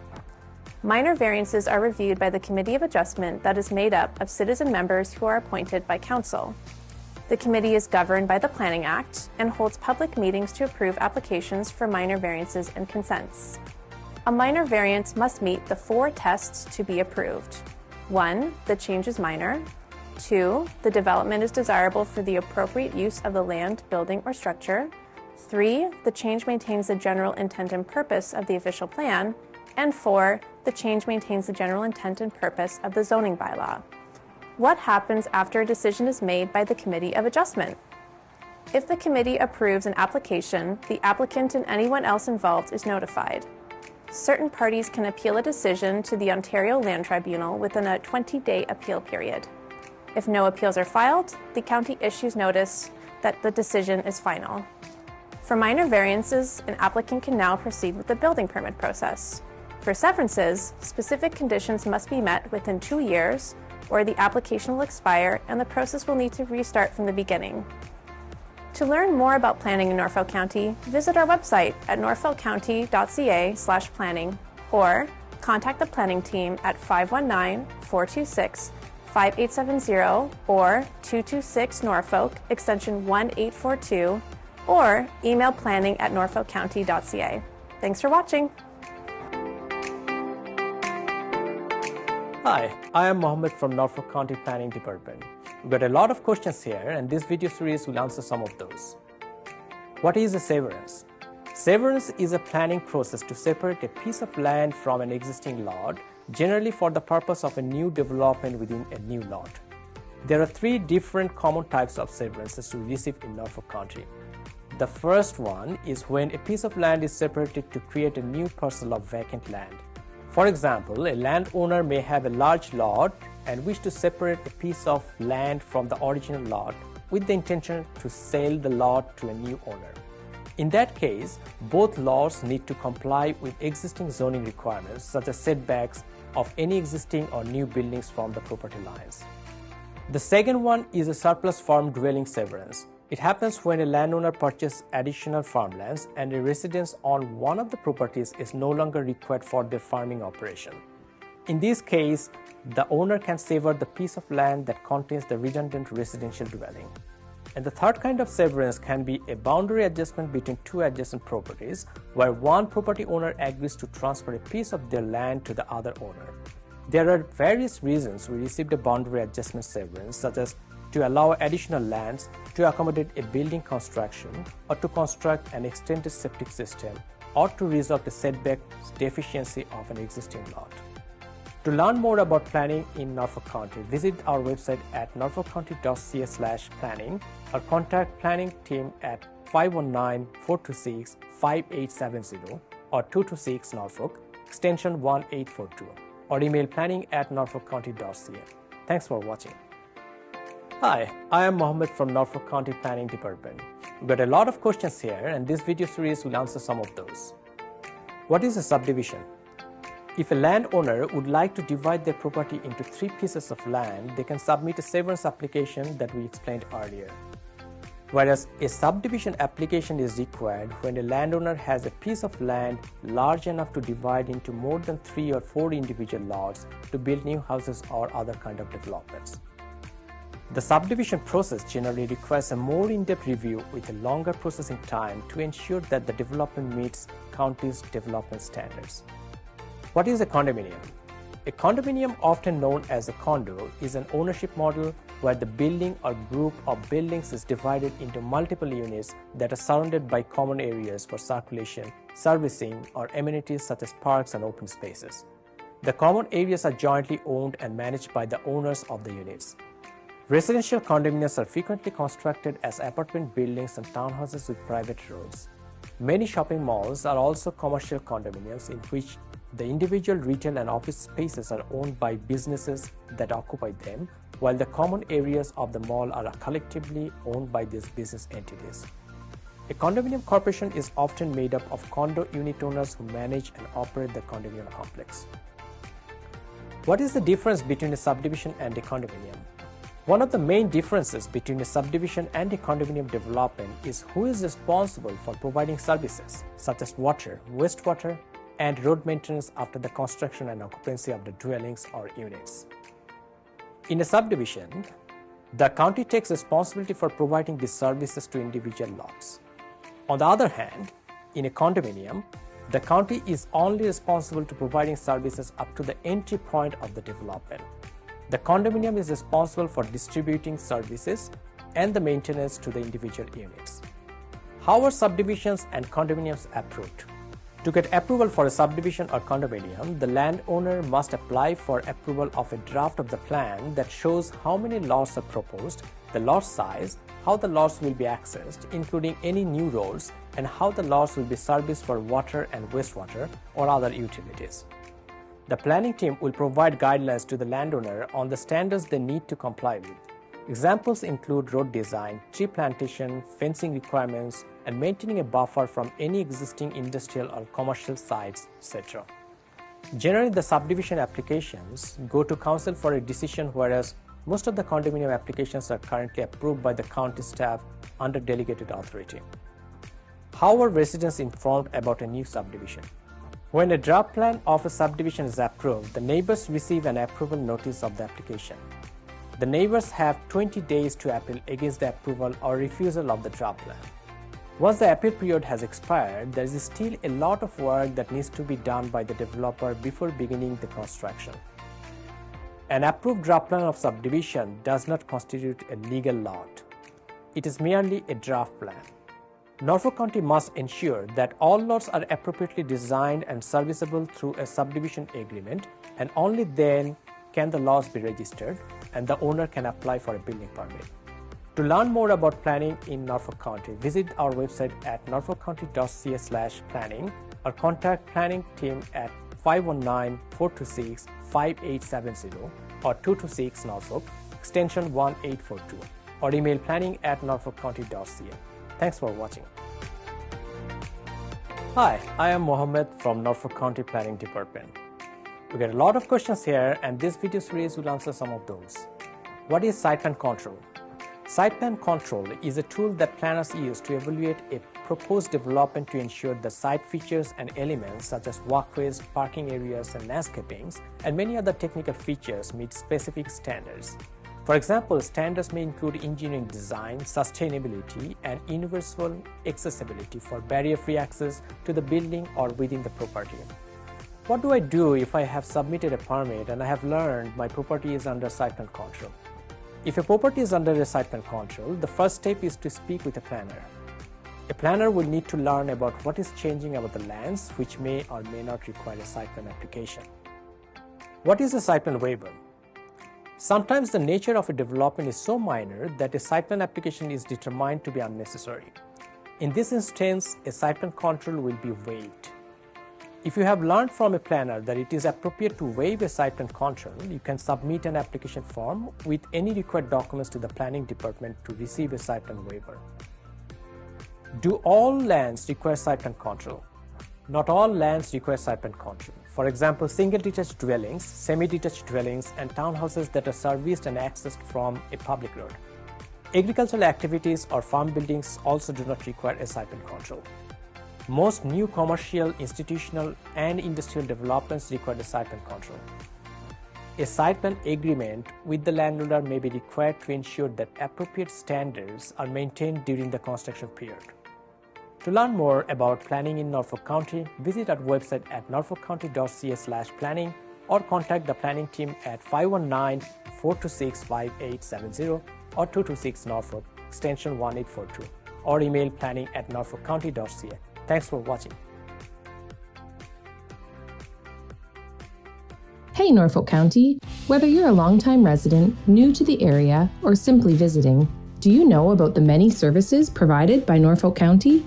Minor variances are reviewed by the Committee of Adjustment that is made up of citizen members who are appointed by council. The committee is governed by the Planning Act and holds public meetings to approve applications for minor variances and consents. A minor variance must meet the 4 tests to be approved. 1, the change is minor. 2, the development is desirable for the appropriate use of the land, building, or structure. 3, the change maintains the general intent and purpose of the official plan. And 4, the change maintains the general intent and purpose of the zoning bylaw. What happens after a decision is made by the Committee of Adjustment? If the committee approves an application, the applicant and anyone else involved is notified. Certain parties can appeal a decision to the Ontario Land Tribunal within a 20-day appeal period. If no appeals are filed, the county issues notice that the decision is final. For minor variances, an applicant can now proceed with the building permit process. For severances, specific conditions must be met within 2 years, or the application will expire and the process will need to restart from the beginning. To learn more about planning in Norfolk County, visit our website at norfolkcounty.ca/planning or contact the planning team at 519-426-5870 or 226 Norfolk, extension 1842, or email planning@norfolkcounty.ca. Thanks for watching. Hi, I am Mohammed from Norfolk County Planning Department. We've got a lot of questions here, and this video series will answer some of those. What is a severance? Severance is a planning process to separate a piece of land from an existing lot, generally for the purpose of a new development within a new lot. There are 3 different common types of severances we receive in Norfolk County. The first one is when a piece of land is separated to create a new parcel of vacant land. For example, a landowner may have a large lot and wish to separate a piece of land from the original lot with the intention to sell the lot to a new owner. In that case, both lots need to comply with existing zoning requirements such as setbacks of any existing or new buildings from the property lines. The second one is a surplus farm dwelling severance. It happens when a landowner purchases additional farmlands and a residence on one of the properties is no longer required for their farming operation. In this case, the owner can sever the piece of land that contains the redundant residential dwelling. And the third kind of severance can be a boundary adjustment between 2 adjacent properties, where one property owner agrees to transfer a piece of their land to the other owner. There are various reasons we received a boundary adjustment severance, such as to allow additional lands, to accommodate a building construction, or to construct an extended septic system, or to resolve the setback deficiency of an existing lot. To learn more about planning in Norfolk County, visit our website at norfolkcounty.ca/planning or contact planning team at 519-426-5870 or 226 Norfolk, extension 1842, or email planning@norfolkcounty.ca. Thanks for watching. Hi, I am Mohammed from Norfolk County Planning Department. We've got a lot of questions here, and this video series will answer some of those. What is a subdivision? If a landowner would like to divide their property into 3 pieces of land, they can submit a severance application that we explained earlier. Whereas a subdivision application is required when a landowner has a piece of land large enough to divide into more than 3 or 4 individual lots to build new houses or other kind of developments. The subdivision process generally requires a more in-depth review with a longer processing time to ensure that the development meets county's development standards. What is a condominium? A condominium, often known as a condo, is an ownership model where the building or group of buildings is divided into multiple units that are surrounded by common areas for circulation, servicing, or amenities such as parks and open spaces. The common areas are jointly owned and managed by the owners of the units. Residential condominiums are frequently constructed as apartment buildings and townhouses with private roads. Many shopping malls are also commercial condominiums in which the individual retail and office spaces are owned by businesses that occupy them, while the common areas of the mall are collectively owned by these business entities. A condominium corporation is often made up of condo unit owners who manage and operate the condominium complex. What is the difference between a subdivision and a condominium? One of the main differences between a subdivision and a condominium development is who is responsible for providing services such as water, wastewater, and road maintenance after the construction and occupancy of the dwellings or units. In a subdivision, the county takes responsibility for providing these services to individual lots. On the other hand, in a condominium, the county is only responsible to providing services up to the entry point of the development. The condominium is responsible for distributing services and the maintenance to the individual units. How are subdivisions and condominiums approved? To get approval for a subdivision or condominium, the landowner must apply for approval of a draft of the plan that shows how many lots are proposed, the lot size, how the lots will be accessed, including any new roads, and how the lots will be serviced for water and wastewater or other utilities. The planning team will provide guidelines to the landowner on the standards they need to comply with. Examples include road design, tree plantation, fencing requirements, and maintaining a buffer from any existing industrial or commercial sites, etc. Generally, the subdivision applications go to council for a decision, whereas most of the condominium applications are currently approved by the county staff under delegated authority. How are residents informed about a new subdivision? When a draft plan of a subdivision is approved, the neighbors receive an approval notice of the application. The neighbors have 20 days to appeal against the approval or refusal of the draft plan. Once the appeal period has expired, there is still a lot of work that needs to be done by the developer before beginning the construction. An approved draft plan of subdivision does not constitute a legal lot. It is merely a draft plan. Norfolk County must ensure that all lots are appropriately designed and serviceable through a subdivision agreement, and only then can the lots be registered and the owner can apply for a building permit. To learn more about planning in Norfolk County, visit our website at norfolkcounty.ca/planning or contact planning team at 519-426-5870 or 226 Norfolk, extension 1842, or email planning@norfolkcounty.ca. Thanks for watching. Hi, I am Mohammed from Norfolk County Planning Department. We get a lot of questions here, and this video series will answer some of those. What is site plan control? Site plan control is a tool that planners use to evaluate a proposed development to ensure the site features and elements such as walkways, parking areas, and landscapings, and many other technical features meet specific standards. For example, standards may include engineering design, sustainability, and universal accessibility for barrier-free access to the building or within the property. What do I do if I have submitted a permit and I have learned my property is under site plan control? If a property is under a site plan control, the first step is to speak with a planner. A planner will need to learn about what is changing about the lands, which may or may not require a site plan application. What is a site plan waiver? Sometimes the nature of a development is so minor that a site plan application is determined to be unnecessary. In this instance, a site plan control will be waived. If you have learned from a planner that it is appropriate to waive a site plan control, you can submit an application form with any required documents to the planning department to receive a site plan waiver. Do all lands require site plan control? Not all lands require site plan control. For example, single detached dwellings, semi-detached dwellings, and townhouses that are serviced and accessed from a public road. Agricultural activities or farm buildings also do not require a site plan control. Most new commercial, institutional, and industrial developments require a site plan control. A site plan agreement with the landowner may be required to ensure that appropriate standards are maintained during the construction period. To learn more about planning in Norfolk County, visit our website at norfolkcounty.ca/planning or contact the planning team at 519-426-5870 or 226 Norfolk, extension 1842, or email planning@norfolkcounty.ca. Thanks for watching. Hey Norfolk County, whether you're a longtime resident, new to the area, or simply visiting, do you know about the many services provided by Norfolk County?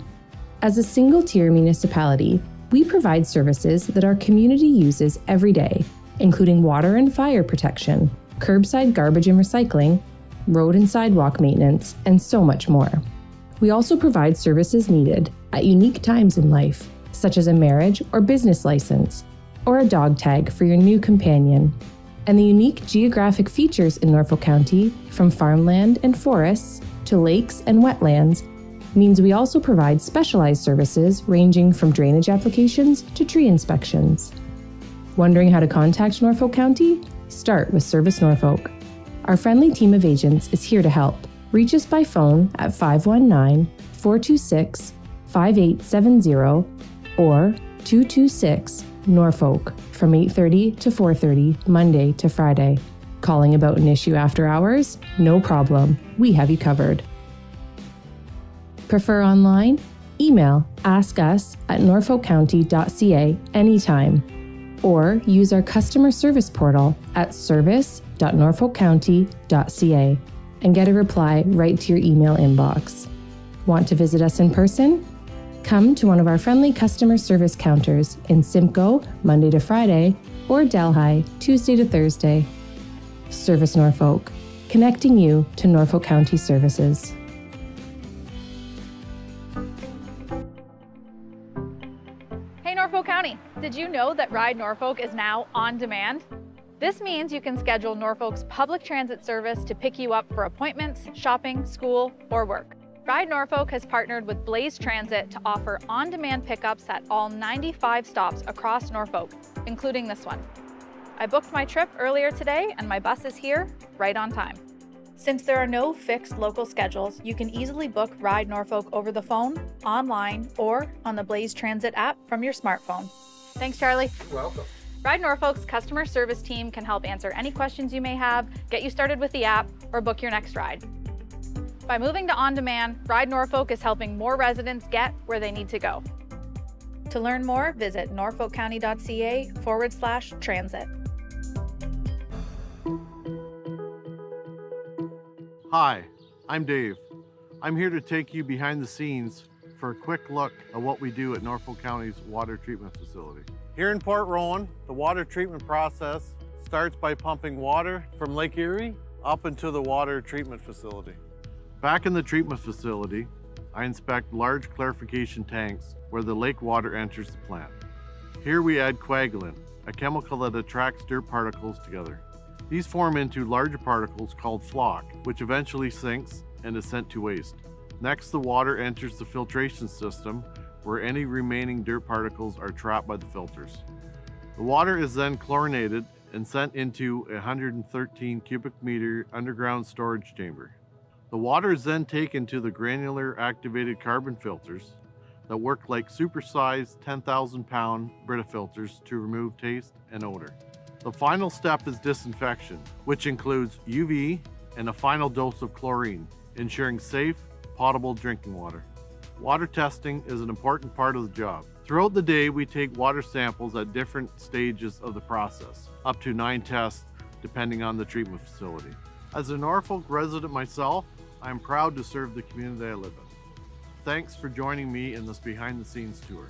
As a single-tier municipality, we provide services that our community uses every day, including water and fire protection, curbside garbage and recycling, road and sidewalk maintenance, and so much more. We also provide services needed at unique times in life, such as a marriage or business license, or a dog tag for your new companion. And the unique geographic features in Norfolk County, from farmland and forests to lakes and wetlands, means we also provide specialized services ranging from drainage applications to tree inspections. Wondering how to contact Norfolk County? Start with Service Norfolk. Our friendly team of agents is here to help. Reach us by phone at 519-426-5870 or 226 Norfolk from 8:30 to 4:30 Monday to Friday. Calling about an issue after hours? No problem. We have you covered. Prefer online? Email askus@norfolkcounty.ca anytime, or use our customer service portal at service.norfolkcounty.ca. and get a reply right to your email inbox. Want to visit us in person? Come to one of our friendly customer service counters in Simcoe, Monday to Friday, or Delhi, Tuesday to Thursday. Service Norfolk, connecting you to Norfolk County services. Hey Norfolk County, did you know that Ride Norfolk is now on demand? This means you can schedule Norfolk's public transit service to pick you up for appointments, shopping, school, or work. Ride Norfolk has partnered with Blaze Transit to offer on-demand pickups at all 95 stops across Norfolk, including this one. I booked my trip earlier today and my bus is here right on time. Since there are no fixed local schedules, you can easily book Ride Norfolk over the phone, online, or on the Blaze Transit app from your smartphone. Thanks, Charlie. You're welcome. Ride Norfolk's customer service team can help answer any questions you may have, get you started with the app, or book your next ride. By moving to on-demand, Ride Norfolk is helping more residents get where they need to go. To learn more, visit norfolkcounty.ca/transit. Hi, I'm Dave. I'm here to take you behind the scenes for a quick look at what we do at Norfolk County's water treatment facility. Here in Port Rowan, the water treatment process starts by pumping water from Lake Erie up into the water treatment facility. Back in the treatment facility, I inspect large clarification tanks where the lake water enters the plant. Here we add coagulant, a chemical that attracts dirt particles together. These form into larger particles called flock, which eventually sinks and is sent to waste. Next, the water enters the filtration system where any remaining dirt particles are trapped by the filters. The water is then chlorinated and sent into a 113 cubic meter underground storage chamber. The water is then taken to the granular activated carbon filters that work like supersized 10,000-pound Brita filters to remove taste and odor. The final step is disinfection, which includes UV and a final dose of chlorine, ensuring safe, potable drinking water. Water testing is an important part of the job. Throughout the day, we take water samples at different stages of the process, up to 9 tests depending on the treatment facility. As a Norfolk resident myself, I am proud to serve the community I live in. Thanks for joining me in this behind-the-scenes tour.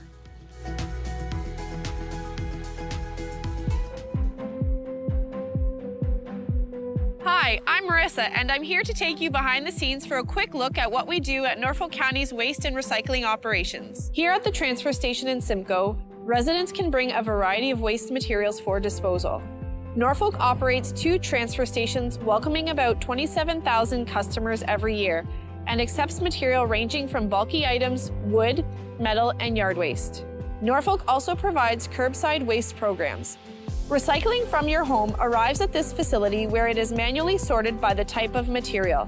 Hi, I'm Marissa, and I'm here to take you behind the scenes for a quick look at what we do at Norfolk County's waste and recycling operations. Here at the transfer station in Simcoe, residents can bring a variety of waste materials for disposal. Norfolk operates 2 transfer stations, welcoming about 27,000 customers every year, and accepts material ranging from bulky items, wood, metal, and yard waste. Norfolk also provides curbside waste programs. Recycling from your home arrives at this facility where it is manually sorted by the type of material.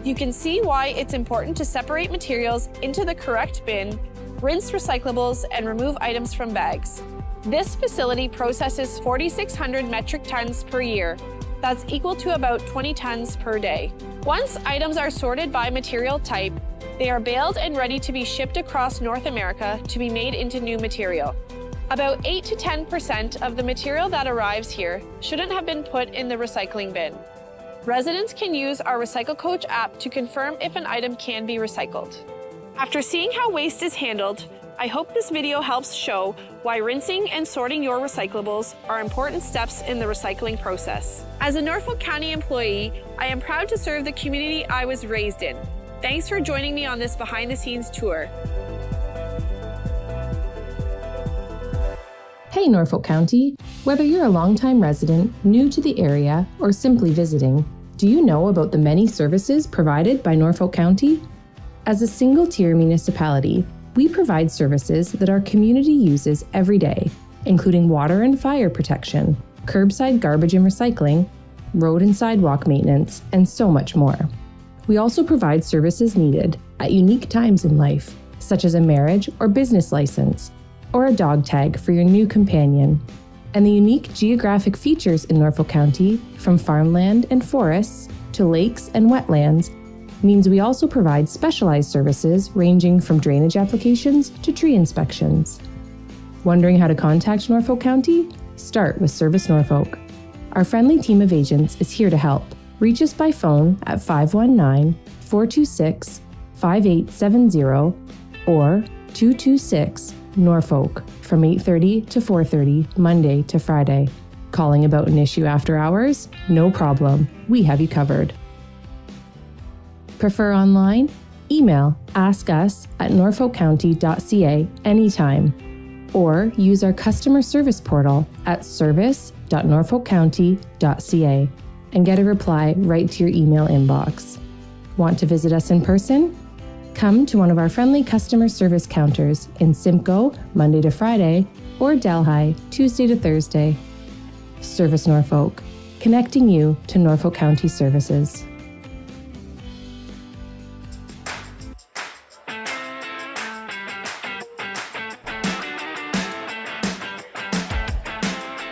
You can see why it's important to separate materials into the correct bin, rinse recyclables, and remove items from bags. This facility processes 4,600 metric tons per year. That's equal to about 20 tons per day. Once items are sorted by material type, they are baled and ready to be shipped across North America to be made into new material. About 8 to 10% of the material that arrives here shouldn't have been put in the recycling bin. Residents can use our Recycle Coach app to confirm if an item can be recycled. After seeing how waste is handled, I hope this video helps show why rinsing and sorting your recyclables are important steps in the recycling process. As a Norfolk County employee, I am proud to serve the community I was raised in. Thanks for joining me on this behind-the-scenes tour. Hey Norfolk County, whether you're a longtime resident, new to the area, or simply visiting, do you know about the many services provided by Norfolk County? As a single-tier municipality, we provide services that our community uses every day, including water and fire protection, curbside garbage and recycling, road and sidewalk maintenance, and so much more. We also provide services needed at unique times in life, such as a marriage or business license, or a dog tag for your new companion. And the unique geographic features in Norfolk County, from farmland and forests to lakes and wetlands, means we also provide specialized services ranging from drainage applications to tree inspections. Wondering how to contact Norfolk County? Start with Service Norfolk. Our friendly team of agents is here to help. Reach us by phone at 519-426-5870 or 226 Norfolk from 8:30 to 4:30 Monday to Friday. Calling about an issue after hours? No problem. We have you covered. Prefer online? Email askus@norfolkcounty.ca anytime, or use our customer service portal at service.norfolkcounty.ca and get a reply right to your email inbox. Want to visit us in person? Come to one of our friendly customer service counters in Simcoe, Monday to Friday, or Delhi, Tuesday to Thursday. Service Norfolk, connecting you to Norfolk County services.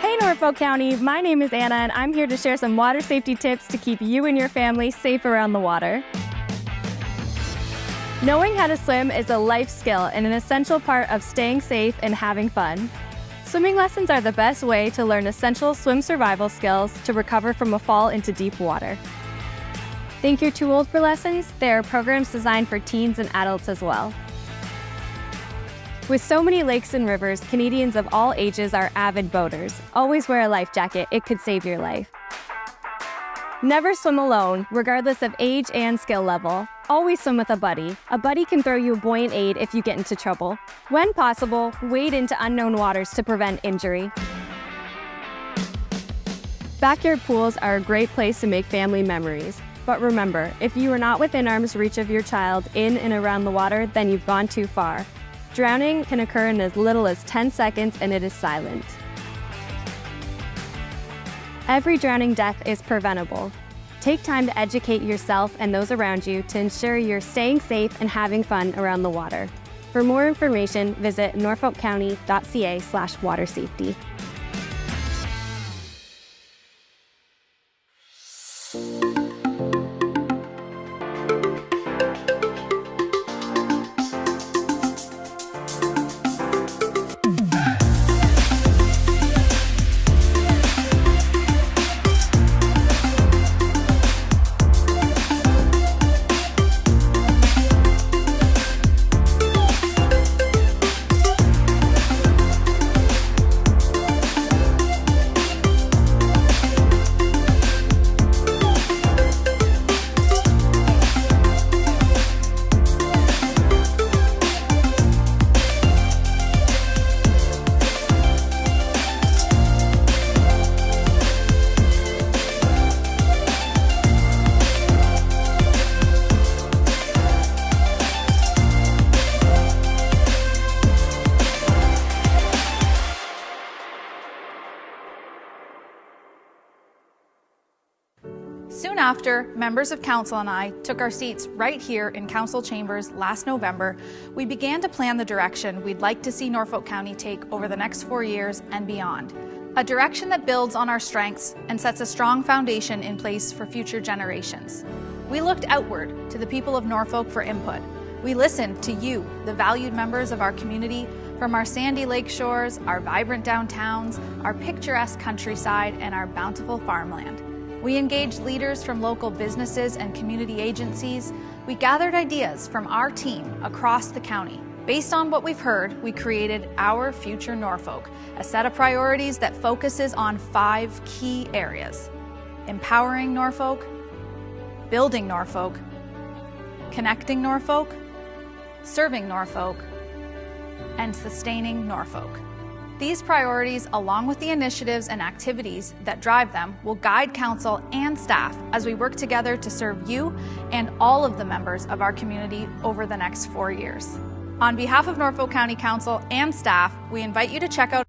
Hey Norfolk County, my name is Anna and I'm here to share some water safety tips to keep you and your family safe around the water. Knowing how to swim is a life skill and an essential part of staying safe and having fun. Swimming lessons are the best way to learn essential swim survival skills to recover from a fall into deep water. Think you're too old for lessons? There are programs designed for teens and adults as well. With so many lakes and rivers, Canadians of all ages are avid boaters. Always wear a life jacket, it could save your life. Never swim alone, regardless of age and skill level. Always swim with a buddy. A buddy can throw you a buoyant aid if you get into trouble. When possible, wade into unknown waters to prevent injury. Backyard pools are a great place to make family memories. But remember, if you are not within arm's reach of your child in and around the water, then you've gone too far. Drowning can occur in as little as 10 seconds and it is silent. Every drowning death is preventable. Take time to educate yourself and those around you to ensure you're staying safe and having fun around the water. For more information, visit norfolkcounty.ca/watersafety. Soon after, members of council and I took our seats right here in council chambers last November, we began to plan the direction we'd like to see Norfolk County take over the next 4 years and beyond. A direction that builds on our strengths and sets a strong foundation in place for future generations. We looked outward to the people of Norfolk for input. We listened to you, the valued members of our community, from our sandy lake shores, our vibrant downtowns, our picturesque countryside, and our bountiful farmland. We engaged leaders from local businesses and community agencies. We gathered ideas from our team across the county. Based on what we've heard, we created Our Future Norfolk, a set of priorities that focuses on 5 key areas: empowering Norfolk, building Norfolk, connecting Norfolk, serving Norfolk, and sustaining Norfolk. These priorities, along with the initiatives and activities that drive them, will guide council and staff as we work together to serve you and all of the members of our community over the next 4 years. On behalf of Norfolk County Council and staff, we invite you to check out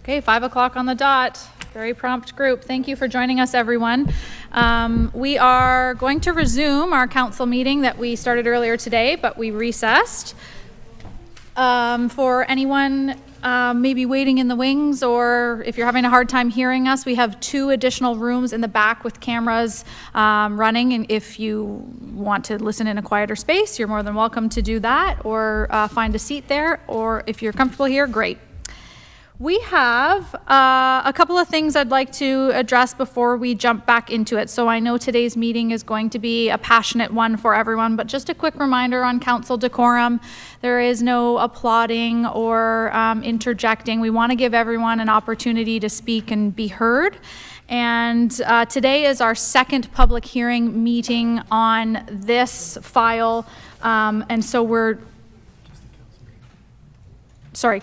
Okay, 5 o'clock on the dot. Very prompt group. Thank you for joining us, everyone. We are going to resume our council meeting that we started earlier today, but we recessed. For anyone maybe waiting in the wings, or if you're having a hard time hearing us, we have 2 additional rooms in the back with cameras running, and if you want to listen in a quieter space, you're more than welcome to do that, or find a seat there, or if you're comfortable here, great. We have a couple of things I'd like to address before we jump back into it. So I know today's meeting is going to be a passionate one for everyone, but just a quick reminder on council decorum. There is no applauding or interjecting. We want to give everyone an opportunity to speak and be heard. And today is our second public hearing meeting on this file. And so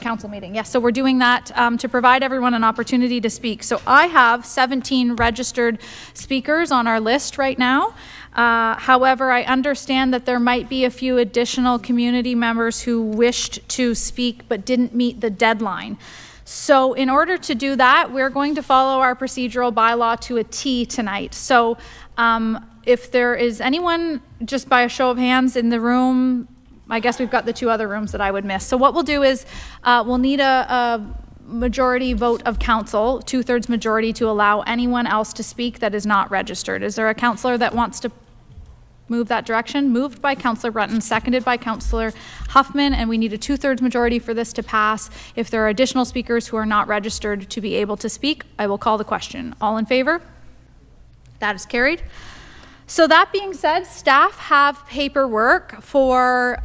council meeting. Yes, so we're doing that to provide everyone an opportunity to speak. So I have 17 registered speakers on our list right now. However, I understand that there might be a few additional community members who wished to speak but didn't meet the deadline. So in order to do that, we're going to follow our procedural bylaw to a T tonight. So if there is anyone, just by a show of hands in the room, I guess we've got the 2 other rooms that I would miss. So what we'll do is we'll need a majority vote of council, 2/3 majority, to allow anyone else to speak that is not registered. Is there a councillor that wants to move that direction? Moved by Councillor Brunton, seconded by Councillor Huffman, and we need a 2/3 majority for this to pass. If there are additional speakers who are not registered to be able to speak, I will call the question. All in favor? That is carried. So that being said, staff have paperwork for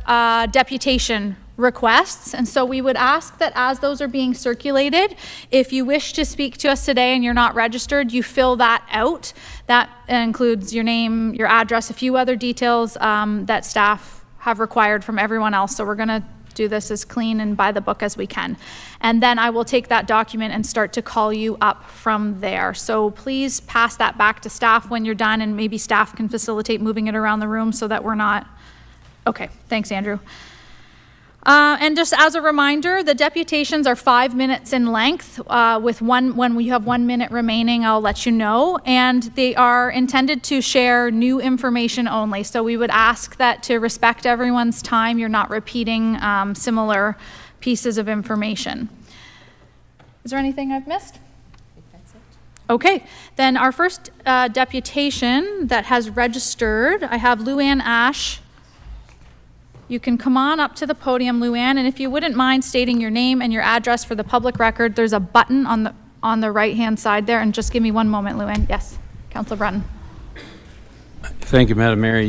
deputation requests, and so we would ask that as those are being circulated, if you wish to speak to us today and you're not registered, you fill that out. That includes your name, your address, a few other details that staff have required from everyone else. So we're going to do this as clean and by the book as we can. And then I will take that document and start to call you up from there. So please pass that back to staff when you're done, and maybe staff can facilitate moving it around the room so that we're not... Okay, thanks, Andrew. And just as a reminder, the deputations are 5 minutes in length. When we have 1 minute remaining, I'll let you know. And they are intended to share new information only. So we would ask that to respect everyone's time, you're not repeating similar pieces of information. Is there anything I've missed? I think that's it. Okay, then our first deputation that has registered, I have Luann Ash. You can come on up to the podium, Luann, and if you wouldn't mind stating your name and your address for the public record, there's a button on the right-hand side there, and just give me one moment, Luann. Yes, Councillor Brunton. Thank you, Madam Mayor.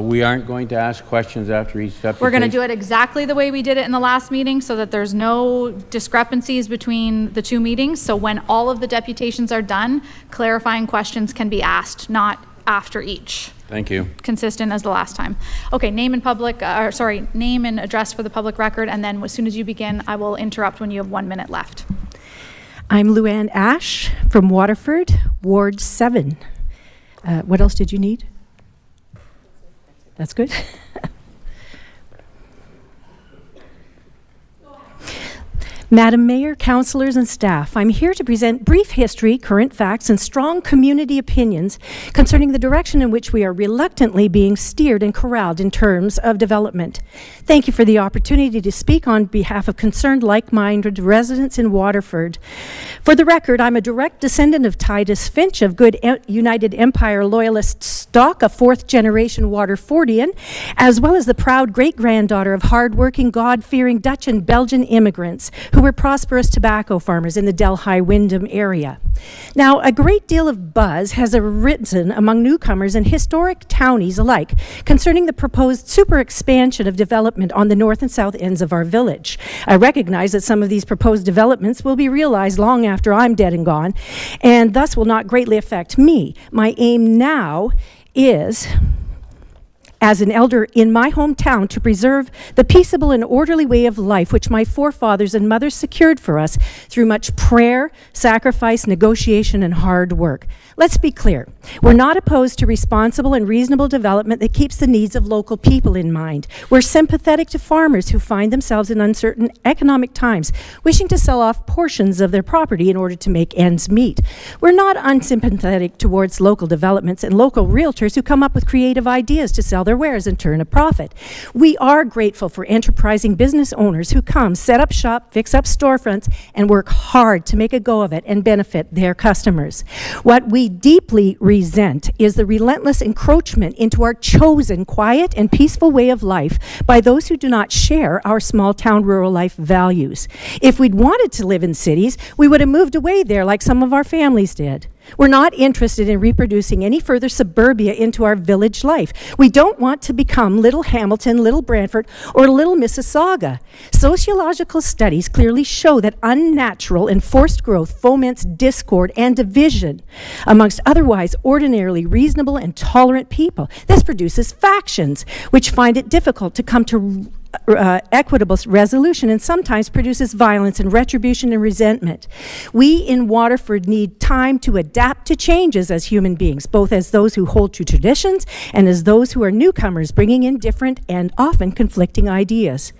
We aren't going to ask questions after each deputation? We're going to do it exactly the way we did it in the last meeting so that there's no discrepancies between the 2 meetings. So when all of the deputations are done, clarifying questions can be asked, not after each. Thank you. Consistent as the last time. Okay, name and address for the public record, and then as soon as you begin, I will interrupt when you have 1 minute left. I'm Luann Ash from Waterford, Ward 7. What else did you need? That's good. Madam Mayor, councillors and staff, I'm here to present brief history, current facts, and strong community opinions concerning the direction in which we are reluctantly being steered and corralled in terms of development. Thank you for the opportunity to speak on behalf of concerned, like-minded residents in Waterford. For the record, I'm a direct descendant of Titus Finch of good United Empire Loyalist stock, a 4th-generation Waterfordian, as well as the proud great-granddaughter of hard-working, God-fearing Dutch and Belgian immigrants who were prosperous tobacco farmers in the Delhi-Wyndham area. Now, a great deal of buzz has arisen among newcomers and historic townies alike concerning the proposed super expansion of development on the north and south ends of our village. I recognize that some of these proposed developments will be realized long after I'm dead and gone, and thus will not greatly affect me. My aim now is as an elder in my hometown to preserve the peaceable and orderly way of life which my forefathers and mothers secured for us through much prayer, sacrifice, negotiation, and hard work. Let's be clear. We're not opposed to responsible and reasonable development that keeps the needs of local people in mind. We're sympathetic to farmers who find themselves in uncertain economic times, wishing to sell off portions of their property in order to make ends meet. We're not unsympathetic towards local developments and local realtors who come up with creative ideas to sell their wares and turn a profit. We are grateful for enterprising business owners who come, set up shop, fix up storefronts, and work hard to make a go of it and benefit their customers. What we deeply resent is the relentless encroachment into our chosen quiet and peaceful way of life by those who do not share our small town rural life values. If we'd wanted to live in cities, we would have moved away there like some of our families did. We're not interested in reproducing any further suburbia into our village life. We don't want to become Little Hamilton, Little Brantford, or Little Mississauga. Sociological studies clearly show that unnatural and forced growth foments discord and division amongst otherwise ordinarily reasonable and tolerant people. This produces factions, which find it difficult to come to equitable resolution and sometimes produces violence and retribution and resentment. We in Waterford need time to adapt to changes as human beings, both as those who hold to traditions and as those who are newcomers bringing in different and often conflicting ideas.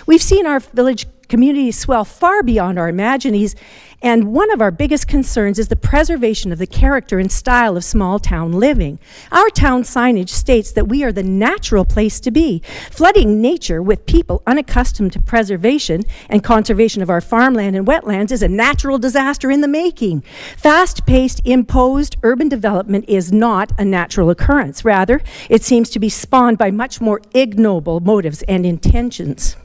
We've seen our village communities swell far beyond our imaginations, and one of our biggest concerns is the preservation of the character and style of small town living. Our town signage states that we are the natural place to be. Flooding nature with people unaccustomed to preservation and conservation of our farmland and wetlands is a natural disaster in the making. Fast-paced, imposed urban development is not a natural occurrence. Rather, it seems to be spawned by much more ignoble motives and intentions.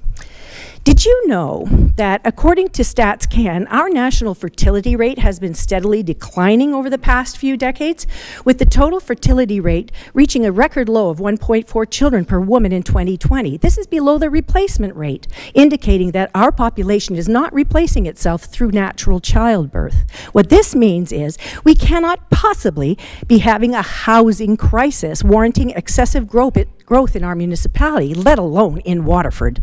Did you know that according to StatsCan, our national fertility rate has been steadily declining over the past few decades, with the total fertility rate reaching a record low of 1.4 children per woman in 2020. This is below the replacement rate, indicating that our population is not replacing itself through natural childbirth. What this means is we cannot possibly be having a housing crisis warranting excessive growth in our municipality, let alone in Waterford.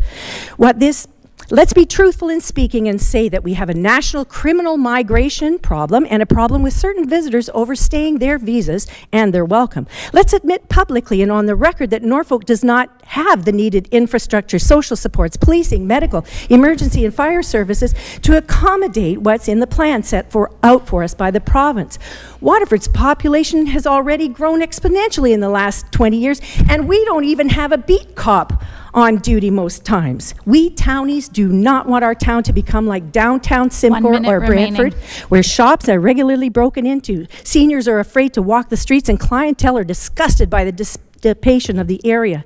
Let's be truthful in speaking and say that we have a national criminal migration problem and a problem with certain visitors overstaying their visas and their welcome. Let's admit publicly and on the record that Norfolk does not have the needed infrastructure, social supports, policing, medical, emergency, and fire services to accommodate what's in the plan set out for us by the province. Waterford's population has already grown exponentially in the last 20 years, and we don't even have a beat cop on duty most times. We townies do not want our town to become like downtown Simcoe or Brantford, where shops are regularly broken into, seniors are afraid to walk the streets, and clientele are disgusted by the dissipation of the area.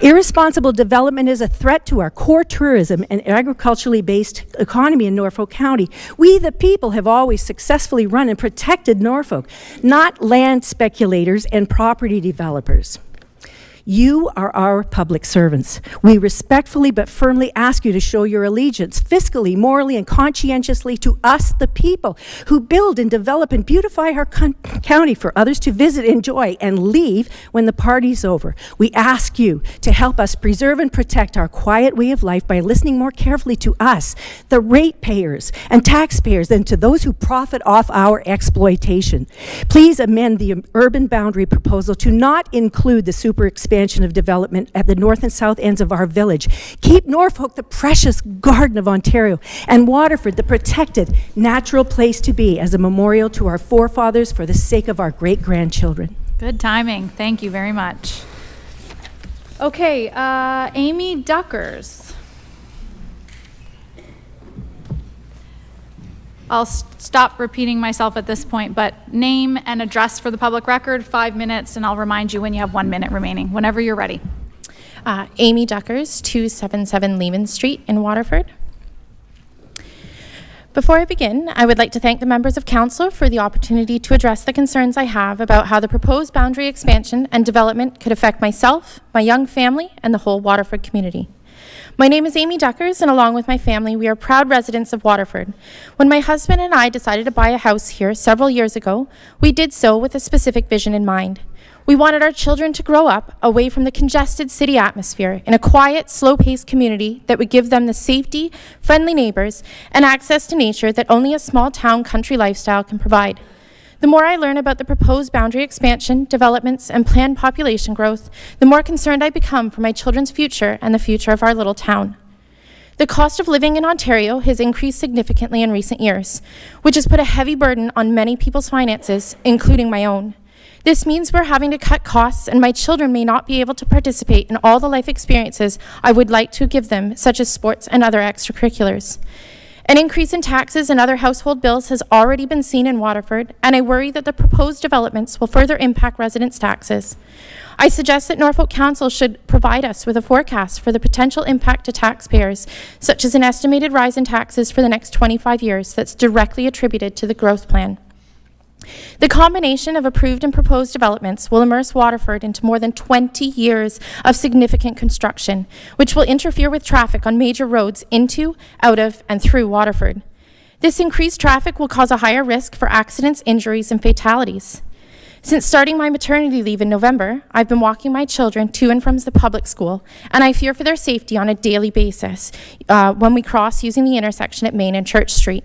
Irresponsible development is a threat to our core tourism and agriculturally based economy in Norfolk County. We, the people, have always successfully run and protected Norfolk, not land speculators and property developers. You are our public servants. We respectfully but firmly ask you to show your allegiance fiscally, morally, and conscientiously to us, the people, who build and develop and beautify our county for others to visit, enjoy, and leave when the party's over. We ask you to help us preserve and protect our quiet way of life by listening more carefully to us, the ratepayers and taxpayers, than to those who profit off our exploitation. Please amend the urban boundary proposal to not include the super expansion of development at the north and south ends of our village. Keep Norfolk the precious garden of Ontario and Waterford the protected natural place to be as a memorial to our forefathers for the sake of our great-grandchildren. Good timing. Thank you very much. Okay, Amy Duckers. I'll stop repeating myself at this point, but name and address for the public record, 5 minutes, and I'll remind you when you have 1 minute remaining, whenever you're ready. Amy Duckers, 277 Lehman Street in Waterford. Before I begin, I would like to thank the members of council for the opportunity to address the concerns I have about how the proposed boundary expansion and development could affect myself, my young family, and the whole Waterford community. My name is Amy Duckers, and along with my family, we are proud residents of Waterford. When my husband and I decided to buy a house here several years ago, we did so with a specific vision in mind. We wanted our children to grow up away from the congested city atmosphere in a quiet, slow-paced community that would give them the safety, friendly neighbors, and access to nature that only a small-town country lifestyle can provide. The more I learn about the proposed boundary expansion, developments, and planned population growth, the more concerned I become for my children's future and the future of our little town. The cost of living in Ontario has increased significantly in recent years, which has put a heavy burden on many people's finances, including my own. This means we're having to cut costs, and my children may not be able to participate in all the life experiences I would like to give them, such as sports and other extracurriculars. An increase in taxes and other household bills has already been seen in Waterford, and I worry that the proposed developments will further impact residents' taxes. I suggest that Norfolk Council should provide us with a forecast for the potential impact to taxpayers, such as an estimated rise in taxes for the next 25 years that's directly attributed to the growth plan. The combination of approved and proposed developments will immerse Waterford into more than 20 years of significant construction, which will interfere with traffic on major roads into, out of, and through Waterford. This increased traffic will cause a higher risk for accidents, injuries, and fatalities. Since starting my maternity leave in November, I've been walking my children to and from the public school, and I fear for their safety on a daily basis when we cross using the intersection at Main and Church Street.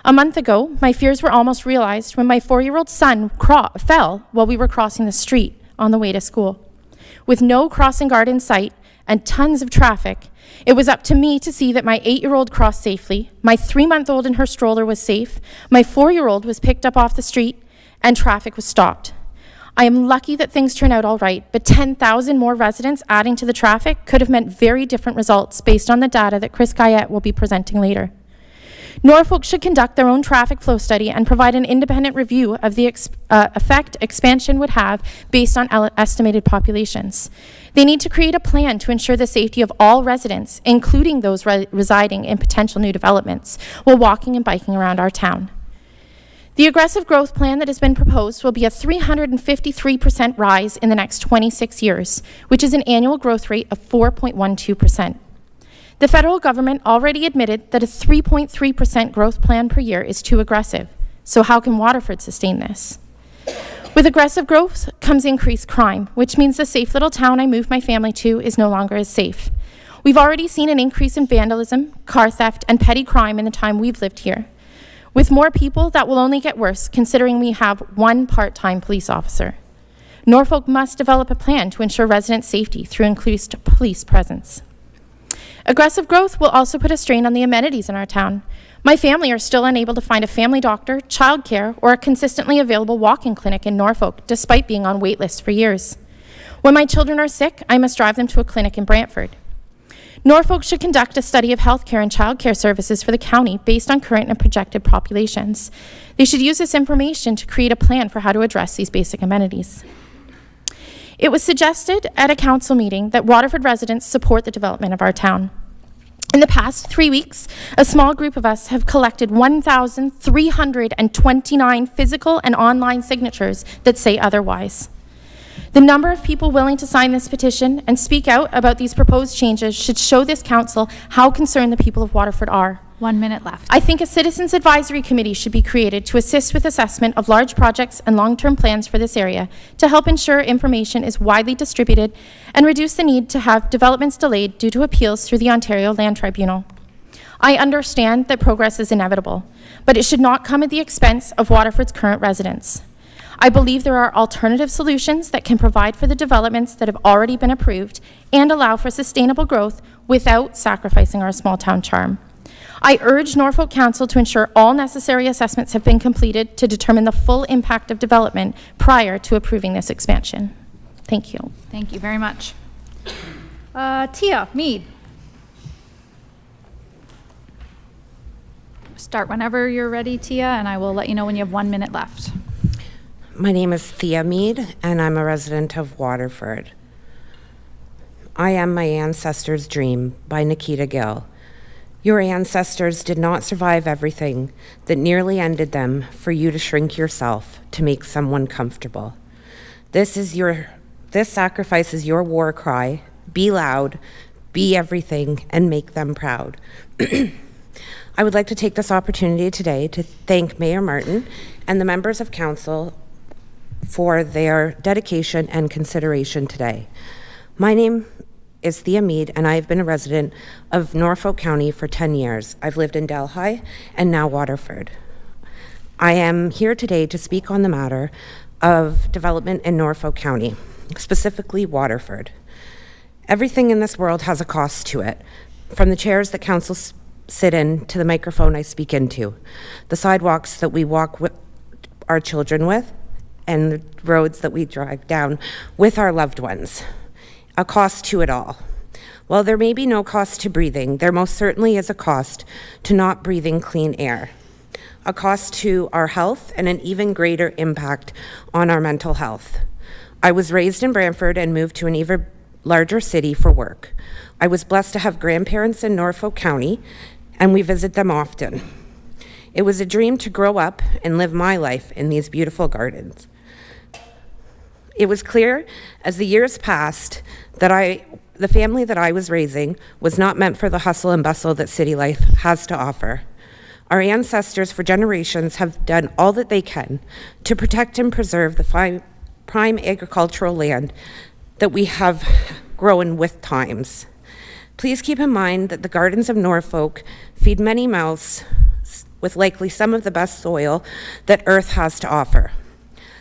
A month ago, my fears were almost realized when my 4-year-old son fell while we were crossing the street on the way to school. With no crossing guard in sight and tons of traffic, it was up to me to see that my 8-year-old crossed safely, my 3-month-old in her stroller was safe, my 4-year-old was picked up off the street, and traffic was stopped. I am lucky that things turn out all right, but 10,000 more residents adding to the traffic could have meant very different results based on the data that Chris Guyette will be presenting later. Norfolk should conduct their own traffic flow study and provide an independent review of the effect expansion would have based on estimated populations. They need to create a plan to ensure the safety of all residents, including those residing in potential new developments, while walking and biking around our town. The aggressive growth plan that has been proposed will be a 353% rise in the next 26 years, which is an annual growth rate of 4.12%. The federal government already admitted that a 3.3% growth plan per year is too aggressive. So how can Waterford sustain this? With aggressive growth comes increased crime, which means the safe little town I moved my family to is no longer as safe. We've already seen an increase in vandalism, car theft, and petty crime in the time we've lived here. With more people, that will only get worse, considering we have 1 part-time police officer. Norfolk must develop a plan to ensure resident safety through increased police presence. Aggressive growth will also put a strain on the amenities in our town. My family are still unable to find a family doctor, childcare, or a consistently available walk-in clinic in Norfolk, despite being on wait lists for years. When my children are sick, I must drive them to a clinic in Brantford. Norfolk should conduct a study of healthcare and childcare services for the county based on current and projected populations. They should use this information to create a plan for how to address these basic amenities. It was suggested at a council meeting that Waterford residents support the development of our town. In the past 3 weeks, a small group of us have collected 1,329 physical and online signatures that say otherwise. The number of people willing to sign this petition and speak out about these proposed changes should show this council how concerned the people of Waterford are. 1 minute left. I think a citizens advisory committee should be created to assist with assessment of large projects and long-term plans for this area to help ensure information is widely distributed and reduce the need to have developments delayed due to appeals through the Ontario Land Tribunal. I understand that progress is inevitable, but it should not come at the expense of Waterford's current residents. I believe there are alternative solutions that can provide for the developments that have already been approved and allow for sustainable growth without sacrificing our small town charm. I urge Norfolk Council to ensure all necessary assessments have been completed to determine the full impact of development prior to approving this expansion. Thank you. Thank you very much. Tia Mead. Start whenever you're ready, Tia, and I will let you know when you have 1 minute left. My name is Thea Mead, and I'm a resident of Waterford. I Am My Ancestor's Dream by Nikita Gill. Your ancestors did not survive everything that nearly ended them for you to shrink yourself to make someone comfortable. This sacrifice is your war cry. Be loud, be everything, and make them proud. I would like to take this opportunity today to thank Mayor Martin and the members of council for their dedication and consideration today. My name is Thea Mead, and I have been a resident of Norfolk County for 10 years. I've lived in Delhi and now Waterford. I am here today to speak on the matter of development in Norfolk County, specifically Waterford. Everything in this world has a cost to it, from the chairs that council sit in to the microphone I speak into, the sidewalks that we walk with our children with, and the roads that we drive down with our loved ones. A cost to it all. While there may be no cost to breathing, there most certainly is a cost to not breathing clean air. A cost to our health and an even greater impact on our mental health. I was raised in Brantford and moved to an even larger city for work. I was blessed to have grandparents in Norfolk County, and we visit them often. It was a dream to grow up and live my life in these beautiful gardens. It was clear as the years passed that the family that I was raising was not meant for the hustle and bustle that city life has to offer. Our ancestors for generations have done all that they can to protect and preserve the prime agricultural land that we have grown with times. Please keep in mind that the gardens of Norfolk feed many mouths with likely some of the best soil that Earth has to offer.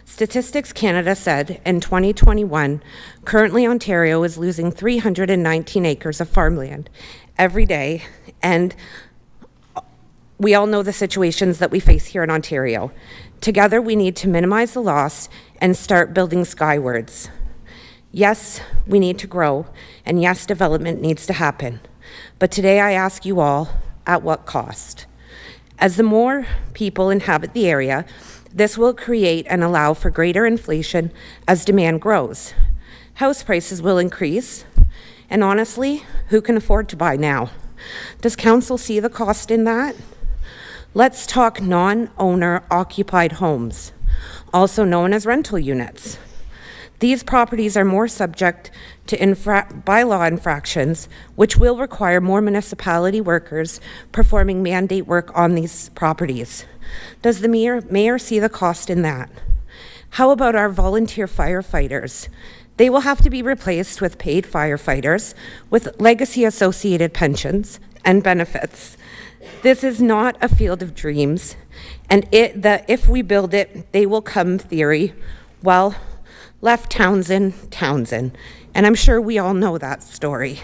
Statistics Canada said in 2021, currently Ontario is losing 319 acres of farmland every day, and we all know the situations that we face here in Ontario. Together, we need to minimize the loss and start building skywards. Yes, we need to grow, and yes, development needs to happen. But today I ask you all, at what cost? As the more people inhabit the area, this will create and allow for greater inflation as demand grows. House prices will increase, and honestly, who can afford to buy now? Does council see the cost in that? Let's talk non-owner occupied homes, also known as rental units. These properties are more subject to bylaw infractions, which will require more municipality workers performing mandate work on these properties. Does the mayor see the cost in that? How about our volunteer firefighters? They will have to be replaced with paid firefighters with legacy associated pensions and benefits. This is not a field of dreams, and if we build it, they will come theory. Well, left Townsend, and I'm sure we all know that story.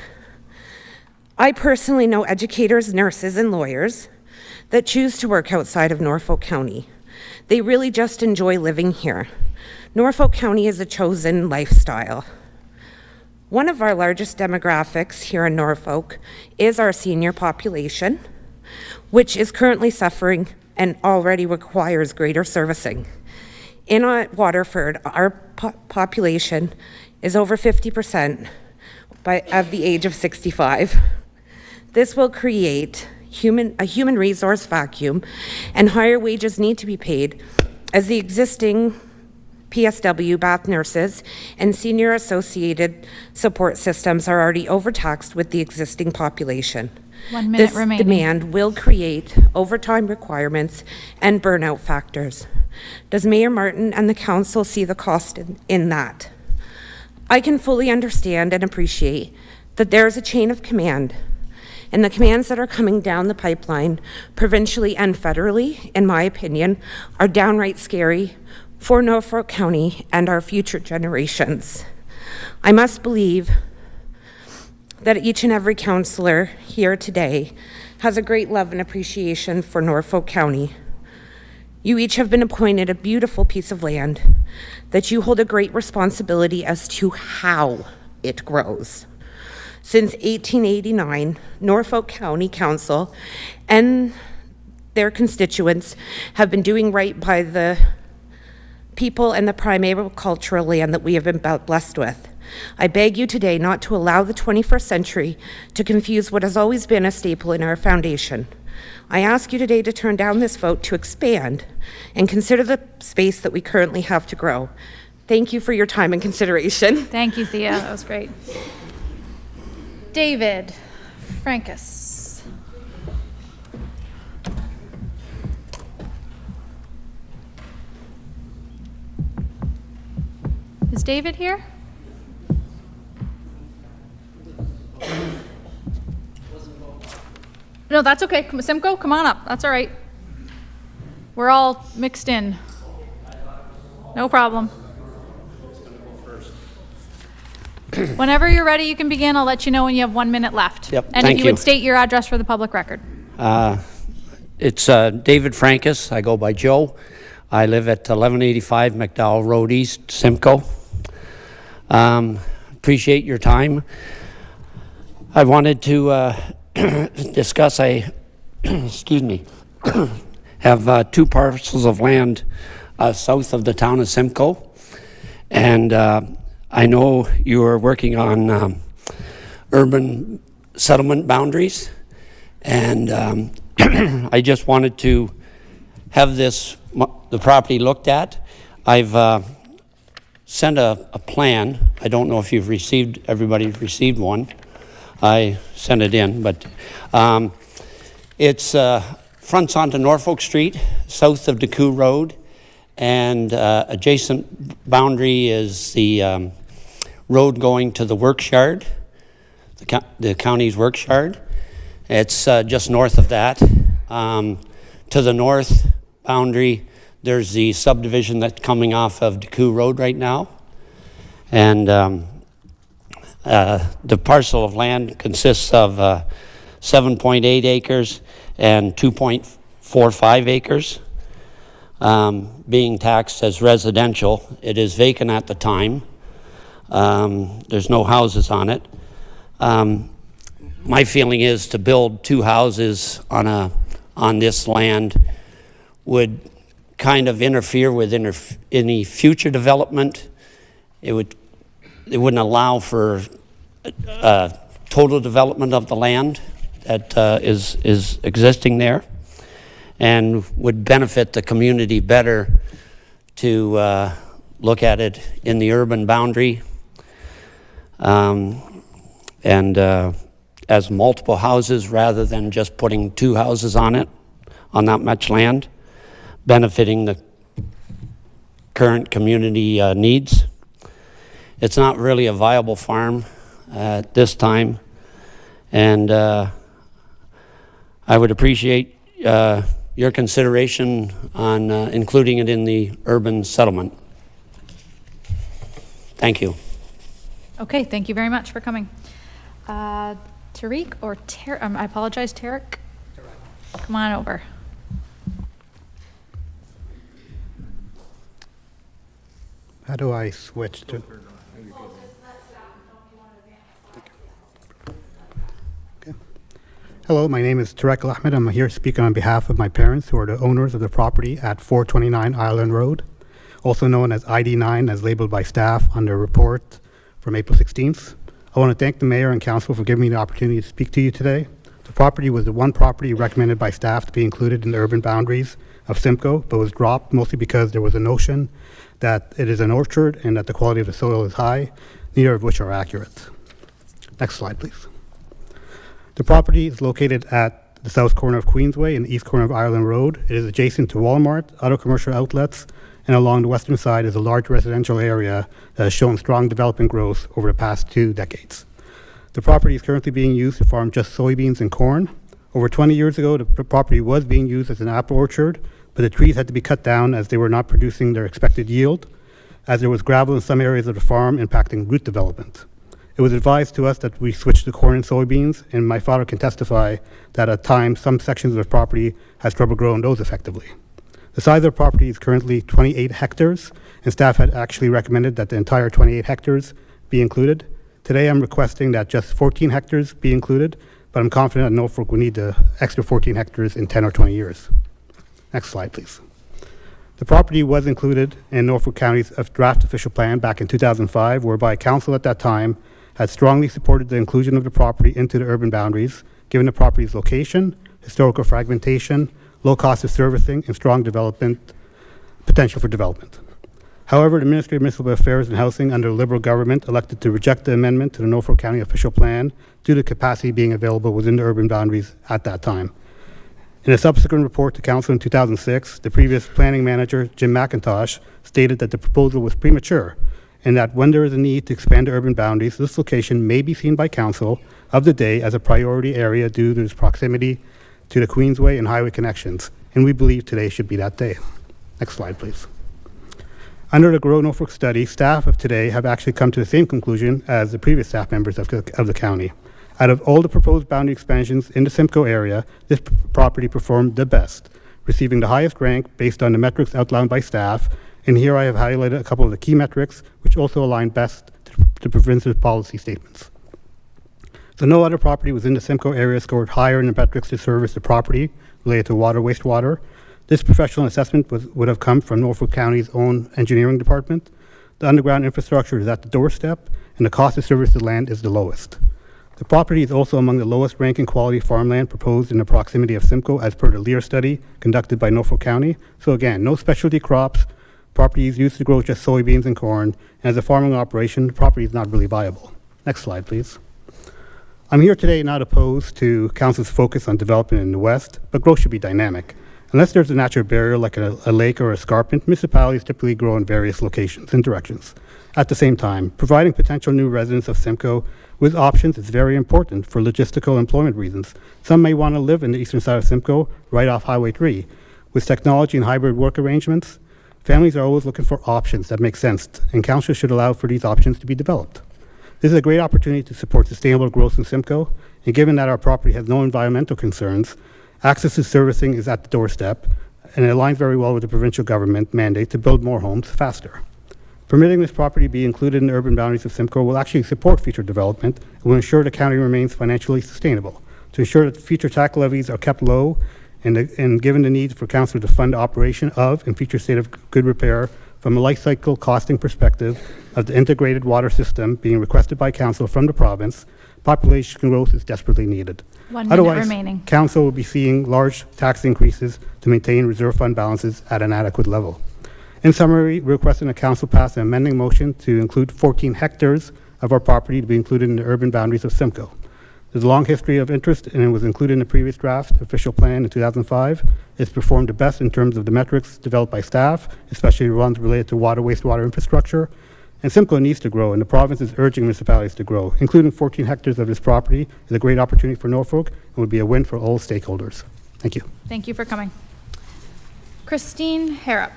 I personally know educators, nurses, and lawyers that choose to work outside of Norfolk County. They really just enjoy living here. Norfolk County is a chosen lifestyle. One of our largest demographics here in Norfolk is our senior population, which is currently suffering and already requires greater servicing. In Waterford, our population is over 50% of the age of 65. This will create a human resource vacuum, and higher wages need to be paid as the existing PSW, bath nurses, and senior associated support systems are already overtaxed with the existing population. 1 minute This remaining. demand will create overtime requirements and burnout factors. Does Mayor Martin and the council see the cost in that? I can fully understand and appreciate that there is a chain of command, and the commands that are coming down the pipeline, provincially and federally, in my opinion, are downright scary for Norfolk County and our future generations. I must believe that each and every councillor here today has a great love and appreciation for Norfolk County. You each have been appointed a beautiful piece of land that you hold a great responsibility as to how it grows. Since 1889, Norfolk County Council and their constituents have been doing right by the people and the prime agricultural land that we have been blessed with. I beg you today not to allow the 21st century to confuse what has always been a staple in our foundation. I ask you today to turn down this vote to expand and consider the space that we currently have to grow. Thank you for your time and consideration. Thank you, Thea. That was great. David Frankus. Is David here? No, that's okay. Simcoe, come on up. That's all right. We're all mixed in. No problem. Whenever you're ready, you can begin. I'll let you know when you have 1 minute left. Yep, and thank if you you. would state your address for the public record. It's David Frankus. I go by Joe. I live at 1185 McDowell Road East, Simcoe. Appreciate your time. I wanted to discuss, excuse me, have 2 parcels of land south of the town of Simcoe. And I know you are working on urban settlement boundaries. And I just wanted to have the property looked at. I've sent a plan. I don't know if everybody's received one. I sent it in, but it's fronts onto Norfolk Street, south of Decoux Road, and adjacent boundary is the road going to the works yard, the county's works yard. It's just north of that. To the north boundary, there's the subdivision that's coming off of Decoux Road right now. And the parcel of land consists of 7.8 acres and 2.45 acres, being taxed as residential. It is vacant at the time. There's no houses on it. My feeling is to build 2 houses on this land would kind of interfere with any future development. It wouldn't allow for total development of the land that is existing there, and would benefit the community better to look at it in the urban boundary and as multiple houses rather than just putting 2 houses on it, on that much land, benefiting the current community needs. It's not really a viable farm at this time, and I would appreciate your consideration on including it in the urban settlement. Thank you. Okay, thank you very much for coming. Tariq or I apologize, Tarek. Come on over. How do I switch to? Okay. Hello, my name is Tarek Ahmed. I'm here speaking on behalf of my parents, who are the owners of the property at 429 Ireland Road, also known as ID9, as labeled by staff on the report from April 16th. I want to thank the mayor and council for giving me the opportunity to speak to you today. The property was the one property recommended by staff to be included in the urban boundaries of Simcoe, but was dropped mostly because there was a notion that it is an orchard and that the quality of the soil is high, neither of which are accurate. Next slide, please. The property is located at the south corner of Queensway and the east corner of Ireland Road. It is adjacent to Walmart, other commercial outlets, and along the western side is a large residential area that has shown strong development growth over the past 2 decades. The property is currently being used to farm just soybeans and corn. Over 20 years ago, the property was being used as an apple orchard, but the trees had to be cut down as they were not producing their expected yield, as there was gravel in some areas of the farm impacting root development. It was advised to us that we switch to corn and soybeans, and my father can testify that at times some sections of the property has trouble growing those effectively. The size of the property is currently 28 hectares, and staff had actually recommended that the entire 28 hectares be included. Today I'm requesting that just 14 hectares be included, but I'm confident that Norfolk will need the extra 14 hectares in 10 or 20 years. Next slide, please. The property was included in Norfolk County's draft official plan back in 2005, whereby council at that time had strongly supported the inclusion of the property into the urban boundaries, given the property's location, historical fragmentation, low cost of servicing, and strong development potential for development. However, the Ministry of Municipal Affairs and Housing under the Liberal government elected to reject the amendment to the Norfolk County official plan due to capacity being available within the urban boundaries at that time. In a subsequent report to council in 2006, the previous planning manager, Jim McIntosh, stated that the proposal was premature and that when there is a need to expand the urban boundaries, this location may be seen by council of the day as a priority area due to its proximity to the Queensway and highway connections, and we believe today should be that day. Next slide, please. Under the Grow Norfolk study, staff of today have actually come to the same conclusion as the previous staff members of the county. Out of all the proposed boundary expansions in the Simcoe area, this property performed the best, receiving the highest rank based on the metrics outlined by staff. And here I have highlighted a couple of the key metrics, which also align best to the province's policy statements. So no other property within the Simcoe area scored higher in the metrics to service the property related to water, wastewater. This professional assessment would have come from Norfolk County's own engineering department. The underground infrastructure is at the doorstep, and the cost to service the land is the lowest. The property is also among the lowest ranking quality farmland proposed in the proximity of Simcoe as per the Lear study conducted by Norfolk County. So again, no specialty crops, property is used to grow just soybeans and corn, and as a farming operation, the property is not really viable. Next slide, please. I'm here today not opposed to council's focus on development in the west, but growth should be dynamic. Unless there's a natural barrier like a lake or escarpment, municipalities typically grow in various locations and directions. At the same time, providing potential new residents of Simcoe with options is very important for logistical employment reasons. Some may want to live in the eastern side of Simcoe, right off Highway 3. With technology and hybrid work arrangements, families are always looking for options that make sense, and council should allow for these options to be developed. This is a great opportunity to support sustainable growth in Simcoe, and given that our property has no environmental concerns, access to servicing is at the doorstep, and it aligns very well with the provincial government mandate to build more homes faster. Permitting this property to be included in the urban boundaries of Simcoe will actually support future development and will ensure the county remains financially sustainable. To ensure that future tax levies are kept low and given the need for council to fund the operation of and future state of good repair from a life cycle costing perspective of the integrated water system being requested by council from the province, population growth is desperately needed. 1 minute Otherwise, remaining. council will be seeing large tax increases to maintain reserve fund balances at an adequate level. In summary, we're requesting that council pass an amending motion to include 14 hectares of our property to be included in the urban boundaries of Simcoe. There's a long history of interest, and it was included in the previous draft official plan in 2005. It's performed the best in terms of the metrics developed by staff, especially the ones related to water, wastewater infrastructure. And Simcoe needs to grow, and the province is urging municipalities to grow. Including 14 hectares of this property is a great opportunity for Norfolk and would be a win for all stakeholders. Thank you. Thank you for coming. Christine Harrop.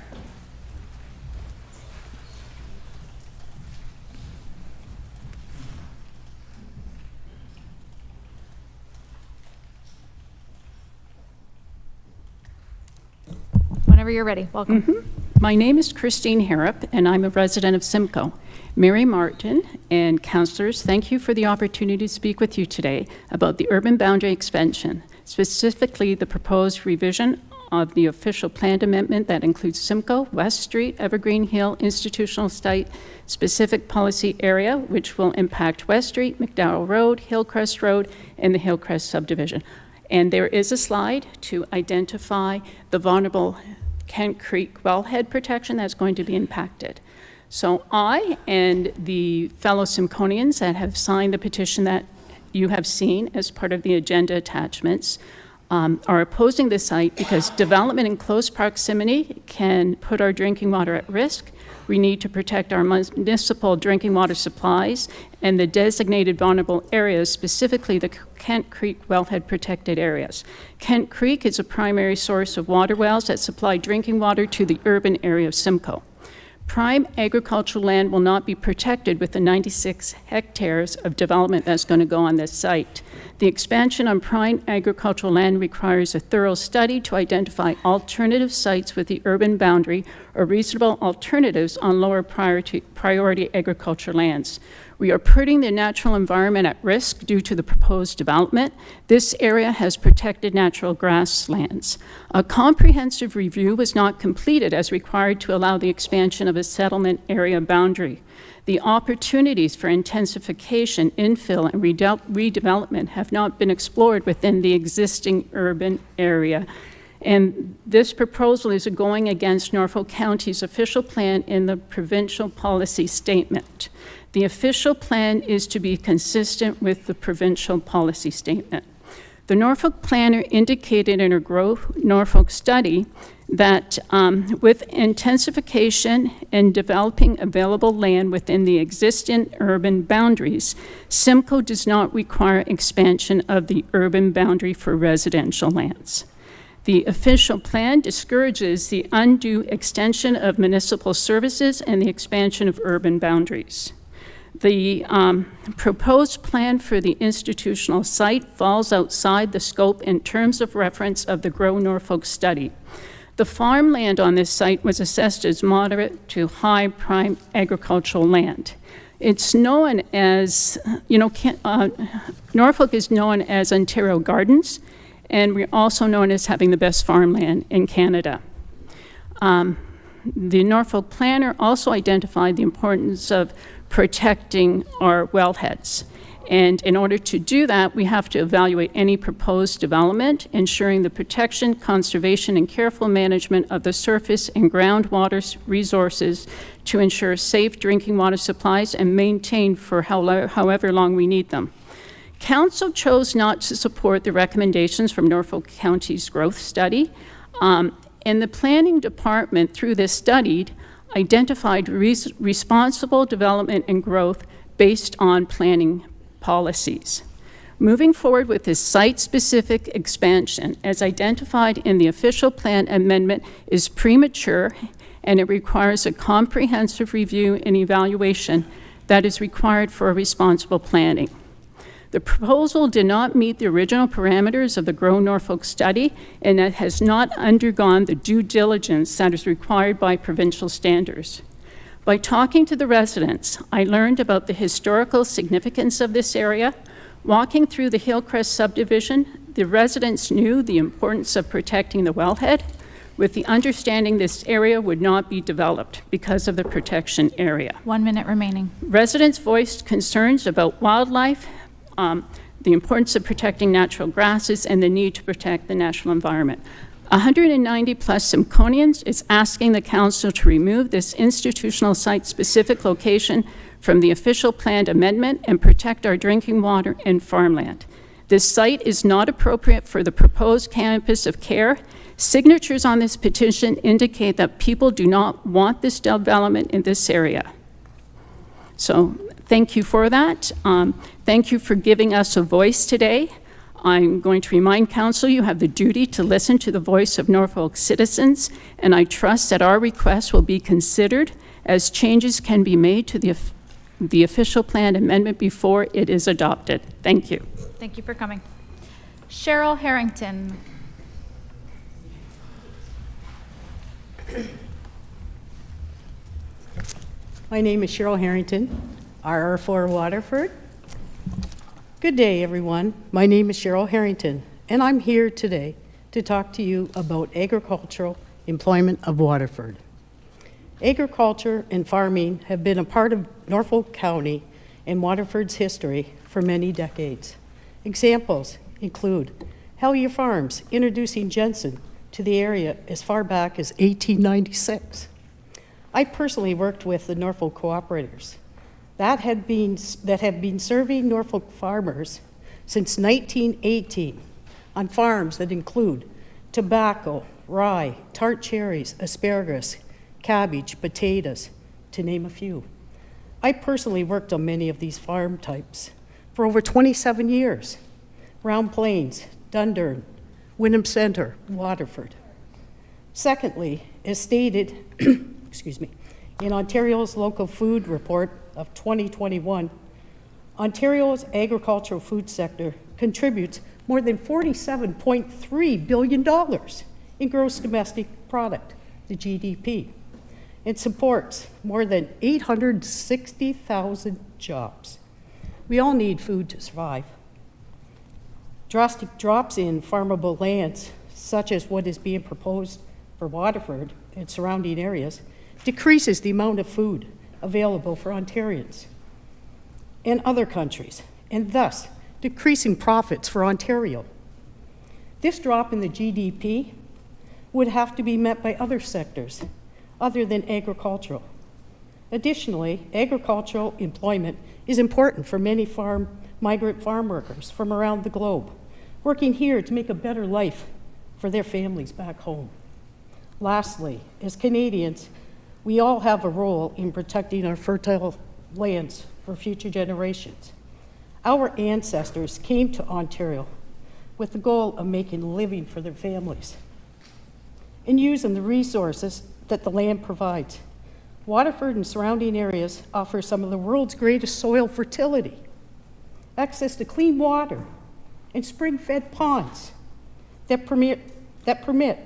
Whenever you're ready, welcome. My name is Christine Harrop, and I'm a resident of Simcoe. Mary Martin and councillors, thank you for the opportunity to speak with you today about the urban boundary expansion, specifically the proposed revision of the official plan amendment that includes Simcoe, West Street, Evergreen Hill, institutional site, specific policy area, which will impact West Street, McDowell Road, Hillcrest Road, and the Hillcrest subdivision. And there is a slide to identify the vulnerable Kent Creek wellhead protection that's going to be impacted. So I and the fellow Simcoians that have signed the petition that you have seen as part of the agenda attachments are opposing the site because development in close proximity can put our drinking water at risk. We need to protect our municipal drinking water supplies and the designated vulnerable areas, specifically the Kent Creek wellhead protected areas. Kent Creek is a primary source of water wells that supply drinking water to the urban area of Simcoe. Prime agricultural land will not be protected with the 96 hectares of development that's going to go on this site. The expansion on prime agricultural land requires a thorough study to identify alternative sites with the urban boundary or reasonable alternatives on lower priority agricultural lands. We are putting the natural environment at risk due to the proposed development. This area has protected natural grasslands. A comprehensive review was not completed as required to allow the expansion of a settlement area boundary. The opportunities for intensification, infill, and redevelopment have not been explored within the existing urban area. And this proposal is going against Norfolk County's official plan in the provincial policy statement. The official plan is to be consistent with the provincial policy statement. The Norfolk planner indicated in her Grow Norfolk study that with intensification and developing available land within the existing urban boundaries, Simcoe does not require expansion of the urban boundary for residential lands. The official plan discourages the undue extension of municipal services and the expansion of urban boundaries. The proposed plan for the institutional site falls outside the scope and terms of reference of the Grow Norfolk study. The farmland on this site was assessed as moderate to high prime agricultural land. It's known as, Norfolk is known as Ontario Gardens, and we're also known as having the best farmland in Canada. The Norfolk planner also identified the importance of protecting our wellheads. And in order to do that, we have to evaluate any proposed development, ensuring the protection, conservation, and careful management of the surface and groundwater resources to ensure safe drinking water supplies and maintained for however long we need them. Council chose not to support the recommendations from Norfolk County's growth study, and the planning department, through this study, identified responsible development and growth based on planning policies. Moving forward with this site-specific expansion, as identified in the official plan amendment, is premature, and it requires a comprehensive review and evaluation that is required for responsible planning. The proposal did not meet the original parameters of the Grow Norfolk study, and it has not undergone the due diligence that is required by provincial standards. By talking to the residents, I learned about the historical significance of this area. Walking through the Hillcrest subdivision, the residents knew the importance of protecting the wellhead, with the understanding this area would not be developed because of the protection area. 1 minute remaining. Residents voiced concerns about wildlife, the importance of protecting natural grasses, and the need to protect the natural environment. 190 plus Simcoians is asking the council to remove this institutional site-specific location from the official planned amendment and protect our drinking water and farmland. This site is not appropriate for the proposed campus of care. Signatures on this petition indicate that people do not want this development in this area. So thank you for that. Thank you for giving us a voice today. I'm going to remind council you have the duty to listen to the voice of Norfolk citizens, and I trust that our requests will be considered as changes can be made to the official plan amendment before it is adopted. Thank you. Thank you for coming. Cheryl Harrington. My name is Cheryl Harrington, RR4 Waterford. Good day, everyone. My name is Cheryl Harrington, and I'm here today to talk to you about agricultural employment of Waterford. Agriculture and farming have been a part of Norfolk County and Waterford's history for many decades. Examples include Hellier Farms introducing Jensen to the area as far back as 1896. I personally worked with the Norfolk Cooperators that have been serving Norfolk farmers since 1918 on farms that include tobacco, rye, tart cherries, asparagus, cabbage, potatoes, to name a few. I personally worked on many of these farm types for over 27 years. Round Plains, Dundurn, Wyndham Center, Waterford. Secondly, as stated excuse me, in Ontario's local food report of 2021, Ontario's agricultural food sector contributes more than $47.3 billion in gross domestic product, the GDP. It supports more than 860,000 jobs. We all need food to survive. Drastic drops in farmable lands, such as what is being proposed for Waterford and surrounding areas, decreases the amount of food available for Ontarians and other countries, and thus decreasing profits for Ontario. This drop in the GDP would have to be met by other sectors other than agricultural. Additionally, agricultural employment is important for many migrant farm workers from around the globe. working here to make a better life for their families back home. Lastly, as Canadians, we all have a role in protecting our fertile lands for future generations. Our ancestors came to Ontario with the goal of making a living for their families and using the resources that the land provides. Waterford and surrounding areas offer some of the world's greatest soil fertility, access to clean water, and spring-fed ponds that permit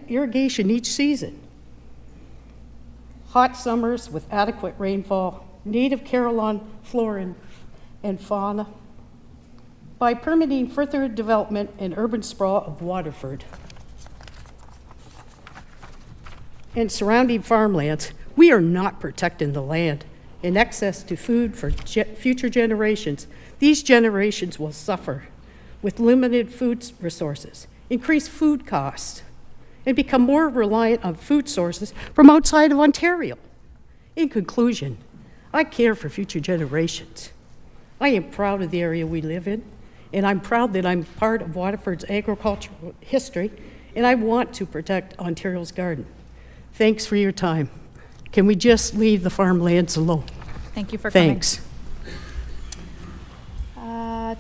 irrigation each season. Hot summers with adequate rainfall, native Carillon flora and fauna. By permitting further development and urban sprawl of Waterford and surrounding farmlands, we are not protecting the land and access to food for future generations. These generations will suffer with limited food resources, increased food costs, and become more reliant on food sources from outside of Ontario. In conclusion, I care for future generations. I am proud of the area we live in, and I'm proud that I'm part of Waterford's agricultural history, and I want to protect Ontario's garden. Thanks for your time. Can we just leave the farmlands alone? Thank you for coming. Thanks.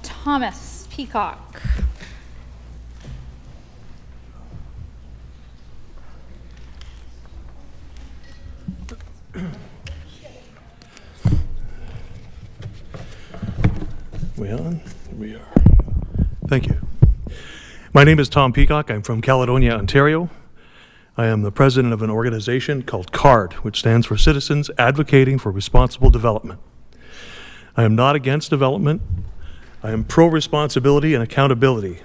Thomas Peacock. We on? We are. Thank you. My name is Tom Peacock. I'm from Caledonia, Ontario. I am the president of an organization called CARD, which stands for Citizens Advocating for Responsible Development. I am not against development. I am pro-responsibility and accountability,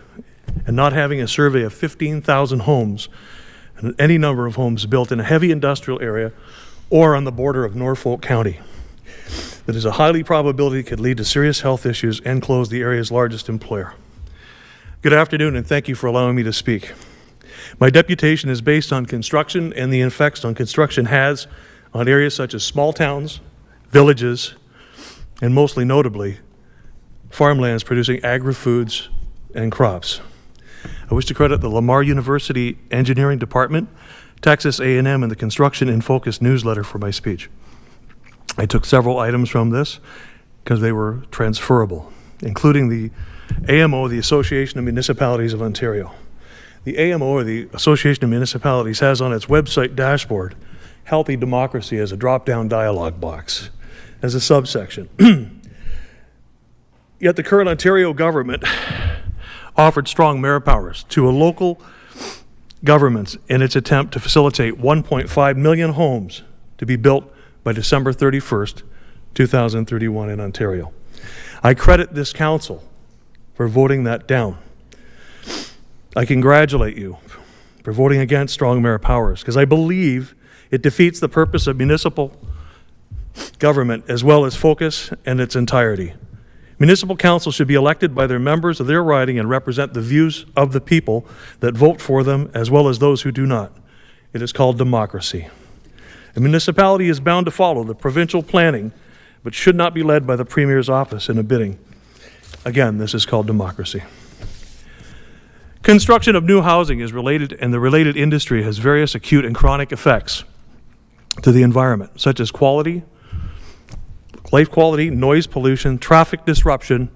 and not having a survey of 15,000 homes and any number of homes built in a heavy industrial area or on the border of Norfolk County. That is a highly probability could lead to serious health issues and close the area's largest employer. Good afternoon, and thank you for allowing me to speak. My deputation is based on construction and the effects on construction has on areas such as small towns, villages, and mostly notably, farmlands producing agri-foods and crops. I wish to credit the Lamar University Engineering Department, Texas A&M, and the Construction in Focus newsletter for my speech. I took several items from this because they were transferable, including the AMO, the Association of Municipalities of Ontario. The AMO, or the Association of Municipalities, has on its website dashboard healthy democracy as a drop-down dialog box, as a subsection. Yet the current Ontario government offered strong mayor powers to a local governments in its attempt to facilitate 1.5 million homes to be built by December 31st, 2031 in Ontario. I credit this council for voting that down. I congratulate you for voting against strong mayor powers, because I believe it defeats the purpose of municipal government as well as focus and its entirety. Municipal councils should be elected by their members of their riding and represent the views of the people that vote for them as well as those who do not. It is called democracy. A municipality is bound to follow the provincial planning, but should not be led by the Premier's office in a bidding. Again, this is called democracy. Construction of new housing is related, and the related industry has various acute and chronic effects to the environment, such as life quality, noise pollution, traffic disruption,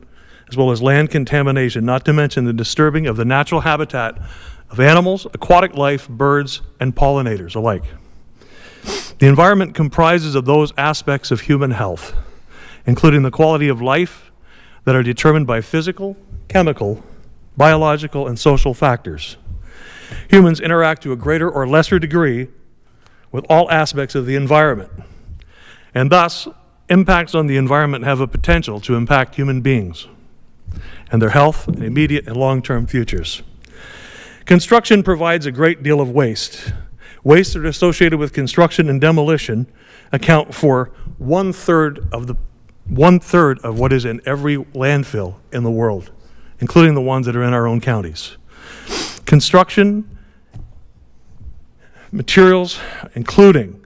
as well as land contamination, not to mention the disturbing of the natural habitat of animals, aquatic life, birds, and pollinators alike. The environment comprises of those aspects of human health, including the quality of life that are determined by physical, chemical, biological, and social factors. Humans interact to a greater or lesser degree with all aspects of the environment, and thus impacts on the environment have a potential to impact human beings and their health and immediate and long-term futures. Construction provides a great deal of waste. Wastes that are associated with construction and demolition account for one-third of what is in every landfill in the world, including the ones that are in our own counties. Construction materials, including,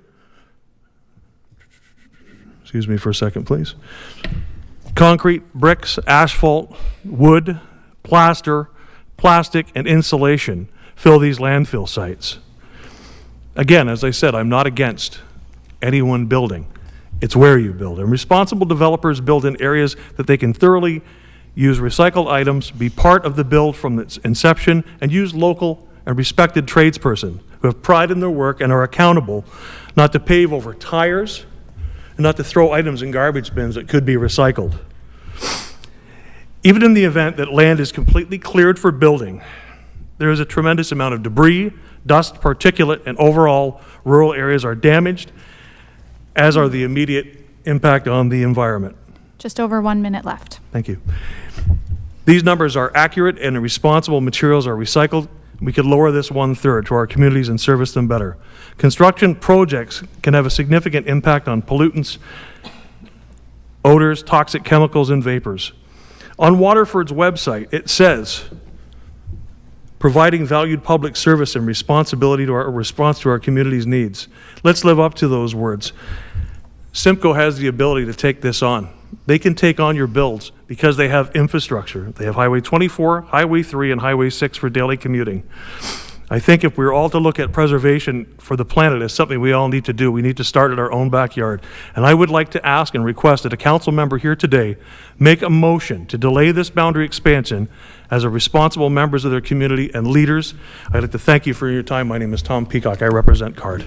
excuse me for a second, please, concrete, bricks, asphalt, wood, plaster, plastic, and insulation fill these landfill sites. Again, as I said, I'm not against anyone building. It's where you build. And responsible developers build in areas that they can thoroughly use recycled items, be part of the build from its inception, and use local and respected tradesperson who have pride in their work and are accountable not to pave over tires and not to throw items in garbage bins that could be recycled. Even in the event that land is completely cleared for building, there is a tremendous amount of debris, dust, particulate, and overall rural areas are damaged, as are the immediate impact on the environment. Just over 1 minute left. Thank you. These numbers are accurate and the responsible materials are recycled. We could lower this 1/3 to our communities and service them better. Construction projects can have a significant impact on pollutants, odors, toxic chemicals, and vapors. On Waterford's website, it says, providing valued public service and responsibility to our response to our community's needs. Let's live up to those words. Simcoe has the ability to take this on. They can take on your builds because they have infrastructure. They have Highway 24, Highway 3, and Highway 6 for daily commuting. I think if we're all to look at preservation for the planet as something we all need to do, we need to start at our own backyard. And I would like to ask and request that a council member here today make a motion to delay this boundary expansion as a responsible members of their community and leaders. I'd like to thank you for your time. My name is Tom Peacock. I represent CARD.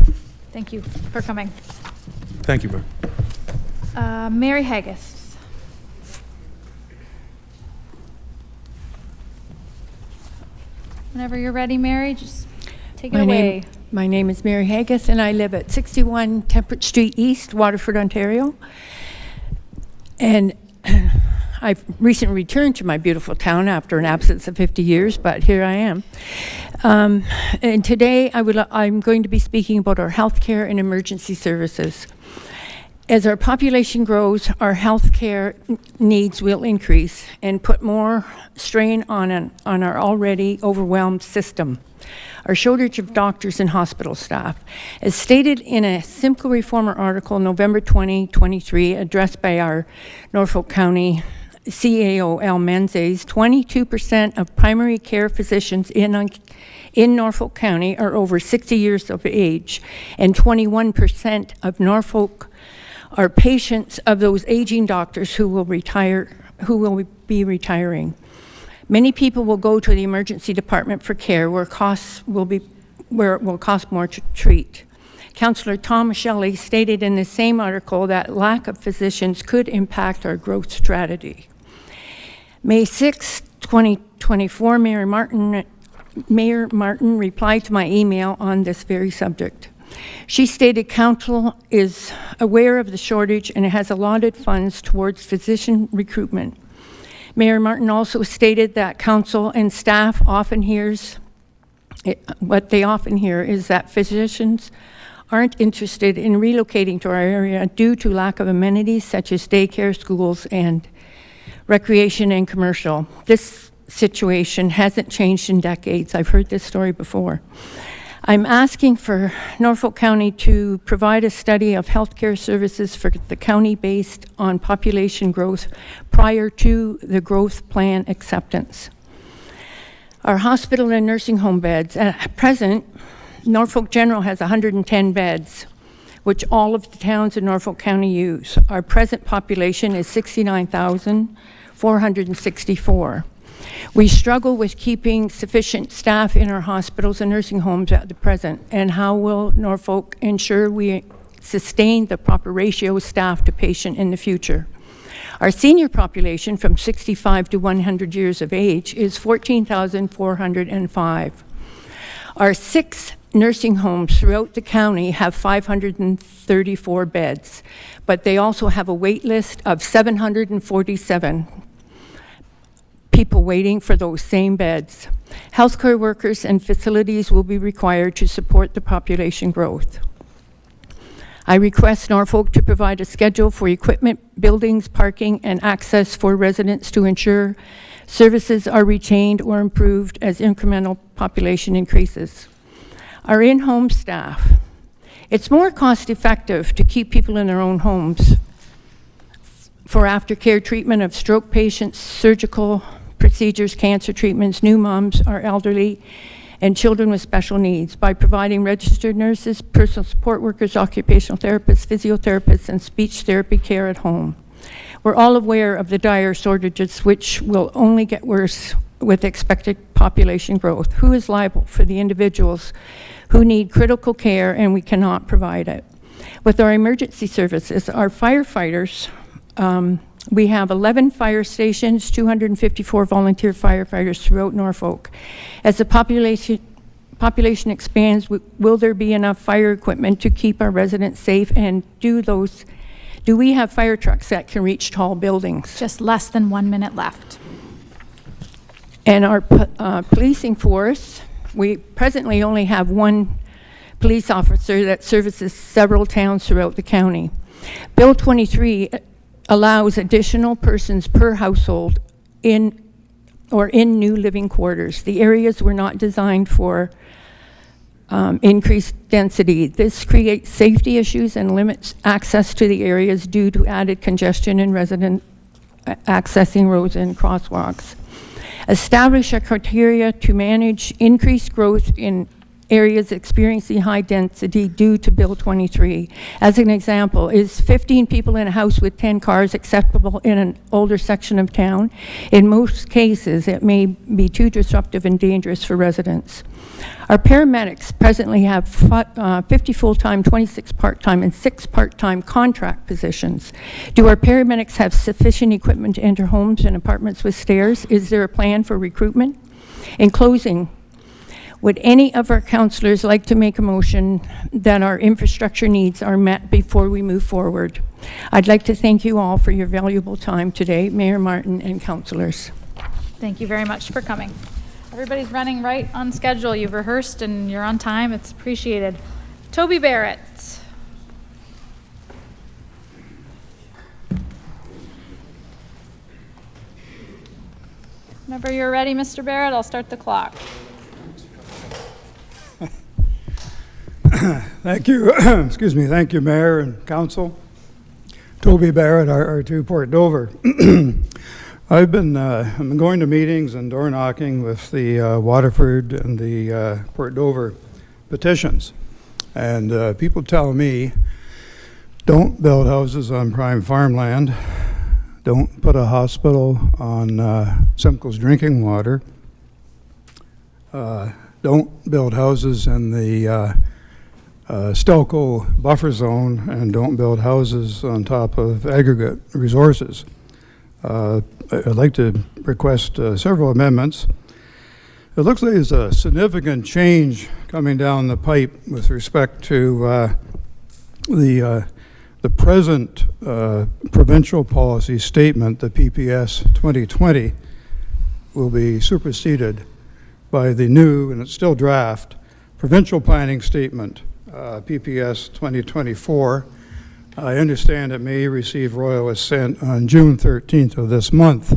Thank you for coming. Thank you, Mayor. Mary Haggis. Whenever you're ready, Mary, just take it away. My name is Mary Haggis, and I live at 61 Temperate Street East, Waterford, Ontario. And I've recently returned to my beautiful town after an absence of 50 years, but here I am. And today I'm going to be speaking about our healthcare and emergency services. As our population grows, our healthcare needs will increase and put more strain on our already overwhelmed system. Our shortage of doctors and hospital staff. As stated in a Simcoe Reformer article, November 2023, addressed by our Norfolk County CAO Al Menzies, 22% of primary care physicians in Norfolk County are over 60 years of age, and 21% of Norfolk are patients of those aging doctors who will be retiring. Many people will go to the emergency department for care where it will cost more to treat. Councillor Tom Shelley stated in the same article that lack of physicians could impact our growth strategy. May 6, 2024, Mayor Martin replied to my email on this very subject. She stated council is aware of the shortage and has allotted funds towards physician recruitment. Mayor Martin also stated that council and staff often hears, what they often hear is that physicians aren't interested in relocating to our area due to lack of amenities such as daycare, schools, and recreation and commercial. This situation hasn't changed in decades. I've heard this story before. I'm asking for Norfolk County to provide a study of healthcare services for the county based on population growth prior to the growth plan acceptance. Our hospital and nursing home beds. At present, Norfolk General has 110 beds, which all of the towns in Norfolk County use. Our present population is 69,464. We struggle with keeping sufficient staff in our hospitals and nursing homes at the present, and how will Norfolk ensure we sustain the proper ratio of staff to patient in the future? Our senior population from 65 to 100 years of age is 14,405. Our 6 nursing homes throughout the county have 534 beds, but they also have a wait list of 747 people waiting for those same beds. Healthcare workers and facilities will be required to support the population growth. I request Norfolk to provide a schedule for equipment, buildings, parking, and access for residents to ensure services are retained or improved as incremental population increases. Our in-home staff. It's more cost-effective to keep people in their own homes for aftercare treatment of stroke patients, surgical procedures, cancer treatments, new moms, our elderly, and children with special needs by providing registered nurses, personal support workers, occupational therapists, physiotherapists, and speech therapy care at home. We're all aware of the dire shortages, which will only get worse with expected population growth. Who is liable for the individuals who need critical care and we cannot provide it? With our emergency services, our firefighters, we have 11 fire stations, 254 volunteer firefighters throughout Norfolk. As the population expands, will there be enough fire equipment to keep our residents safe? And do we have fire trucks that can reach tall buildings? Just less than 1 minute left. And our policing force, we presently only have one police officer that services several towns throughout the county. Bill 23 allows additional persons per household in new living quarters. The areas were not designed for increased density. This creates safety issues and limits access to the areas due to added congestion and resident accessing roads and crosswalks. Establish a criteria to manage increased growth in areas experiencing high density due to Bill 23. As an example, is 15 people in a house with 10 cars acceptable in an older section of town? In most cases, it may be too disruptive and dangerous for residents. Our paramedics presently have 50 full-time, 26 part-time, and 6 part-time contract positions. Do our paramedics have sufficient equipment to enter homes and apartments with stairs? Is there a plan for recruitment? In closing, would any of our councillors like to make a motion that our infrastructure needs are met before we move forward? I'd like to thank you all for your valuable time today, Mayor Martin and councillors. Thank you very much for coming. Everybody's running right on schedule. You've rehearsed and you're on time. It's appreciated. Toby Barrett. Whenever you're ready, Mr. Barrett, I'll start the clock. Thank you. Excuse me. Thank you, Mayor and Council. Toby Barrett, R2 Port Dover. I've been going to meetings and door knocking with the Waterford and the Port Dover petitions. And people tell me, don't build houses on prime farmland. Don't put a hospital on Simcoe's drinking water. Don't build houses in the Stelco buffer zone, and don't build houses on top of aggregate resources. I'd like to request several amendments. It looks like there's a significant change coming down the pipe with respect to the present provincial policy statement, the PPS 2020, will be superseded by the new, and it's still draft, provincial planning statement, PPS 2024. I understand it may receive royal assent on June 13th of this month.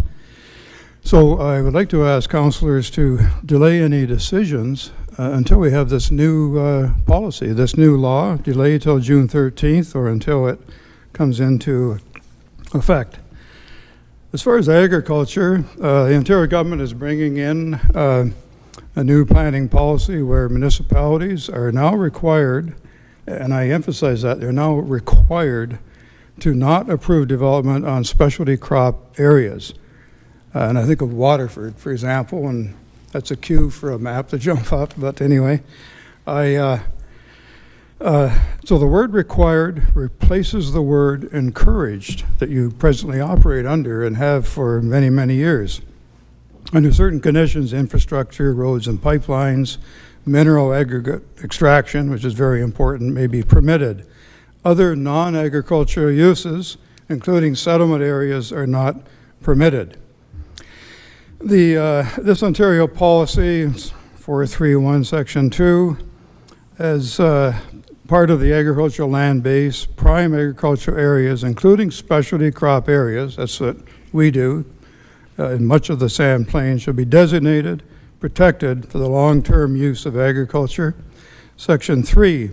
So I would like to ask councillors to delay any decisions until we have this new policy, this new law, delay till June 13th or until it comes into effect. As far as agriculture, the Ontario government is bringing in a new planning policy where municipalities are now required, and I emphasize that, they're now required to not approve development on specialty crop areas. And I think of Waterford, for example, and that's a cue for a map to jump up, but anyway. So the word required replaces the word encouraged that you presently operate under and have for many, many years. Under certain conditions, infrastructure, roads and pipelines, mineral aggregate extraction, which is very important, may be permitted. Other non-agricultural uses, including settlement areas, are not permitted. This Ontario policy, 431 Section 2, as part of the agricultural land base, prime agricultural areas, including specialty crop areas, that's what we do, in much of the Sand Plains, should be designated, protected for the long-term use of agriculture. Section 3,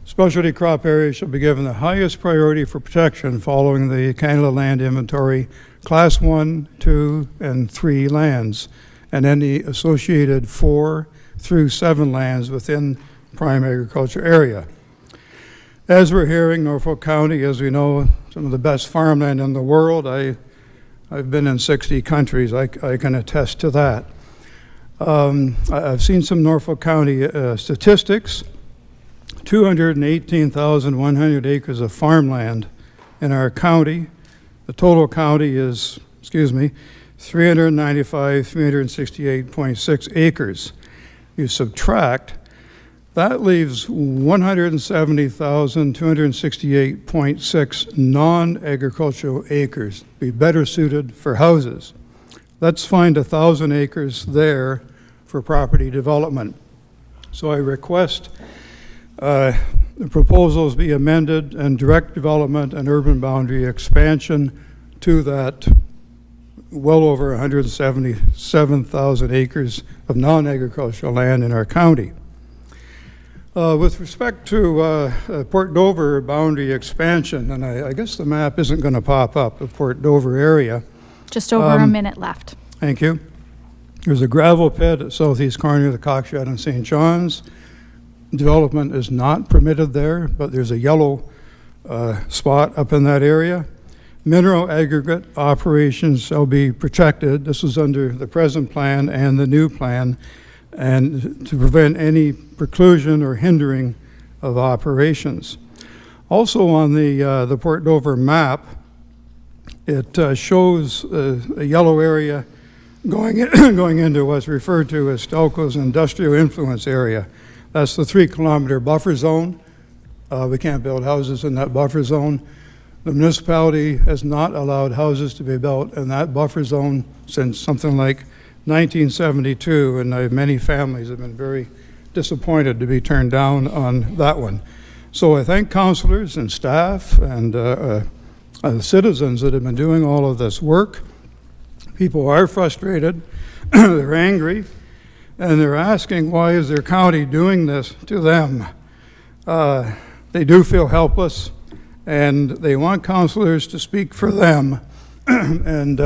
specialty crop areas shall be given the highest priority for protection following the Canada Land Inventory Class 1, 2, and 3 lands, and any associated 4 through 7 lands within prime agriculture area. As we're hearing, Norfolk County, as we know, some of the best farmland in the world. I've been in 60 countries. I can attest to that. I've seen some Norfolk County statistics. 218,100 acres of farmland in our county. The total county is, 368.6 acres. You subtract, that leaves 170,268.6 non-agricultural acres, be better suited for houses. Let's find 1,000 acres there for property development. So I request the proposals be amended and direct development and urban boundary expansion to that well over 177,000 acres of non-agricultural land in our county. With respect to Port Dover boundary expansion, and I guess the map isn't going to pop up, the Port Dover area. Just over a minute left. Thank you. There's a gravel pit at southeast corner of the Cockshed and St. John's. Development is not permitted there, but there's a yellow spot up in that area. Mineral aggregate operations shall be protected. This is under the present plan and the new plan, and to prevent any preclusion or hindering of operations. Also on the Port Dover map, it shows a yellow area going into what's referred to as Stelco's industrial influence area. That's the 3-kilometer buffer zone. We can't build houses in that buffer zone. The municipality has not allowed houses to be built in that buffer zone since something like 1972, and many families have been very disappointed to be turned down on that one. So I thank councilors and staff and the citizens that have been doing all of this work. People are frustrated, they're angry, and they're asking, why is their county doing this to them? They do feel helpless, and they want councilors to speak for them and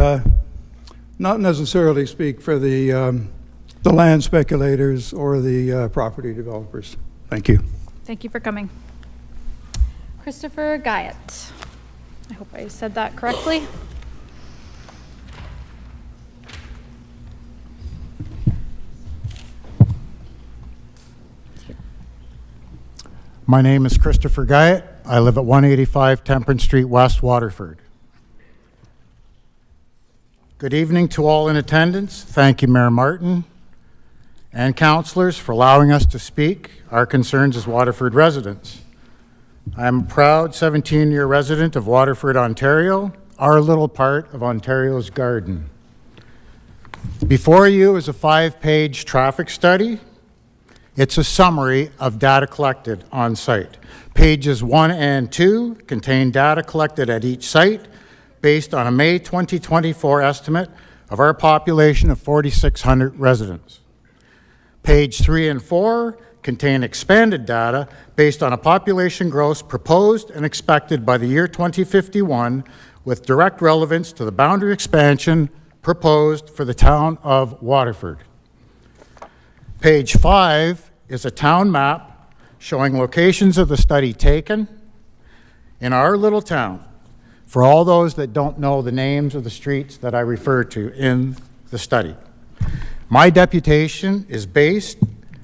not necessarily speak for the land speculators or the property developers. Thank you. Thank you for coming. Christopher Guyett. I hope I said that correctly. My name is Christopher Guyett. I live at 185 Temperance Street West, Waterford. Good evening to all in attendance. Thank you, Mayor Martin and councilors, for allowing us to speak our concerns as Waterford residents. I am a proud 17-year resident of Waterford, Ontario, our little part of Ontario's garden. Before you is a 5-page traffic study. It's a summary of data collected on site. Pages 1 and 2 contain data collected at each site based on a May 2024 estimate of our population of 4,600 residents. Page 3 and 4 contain expanded data based on a population growth proposed and expected by the year 2051 with direct relevance to the boundary expansion proposed for the town of Waterford. Page 5 is a town map showing locations of the study taken in our little town for all those that don't know the names of the streets that I refer to in the study. My deputation is based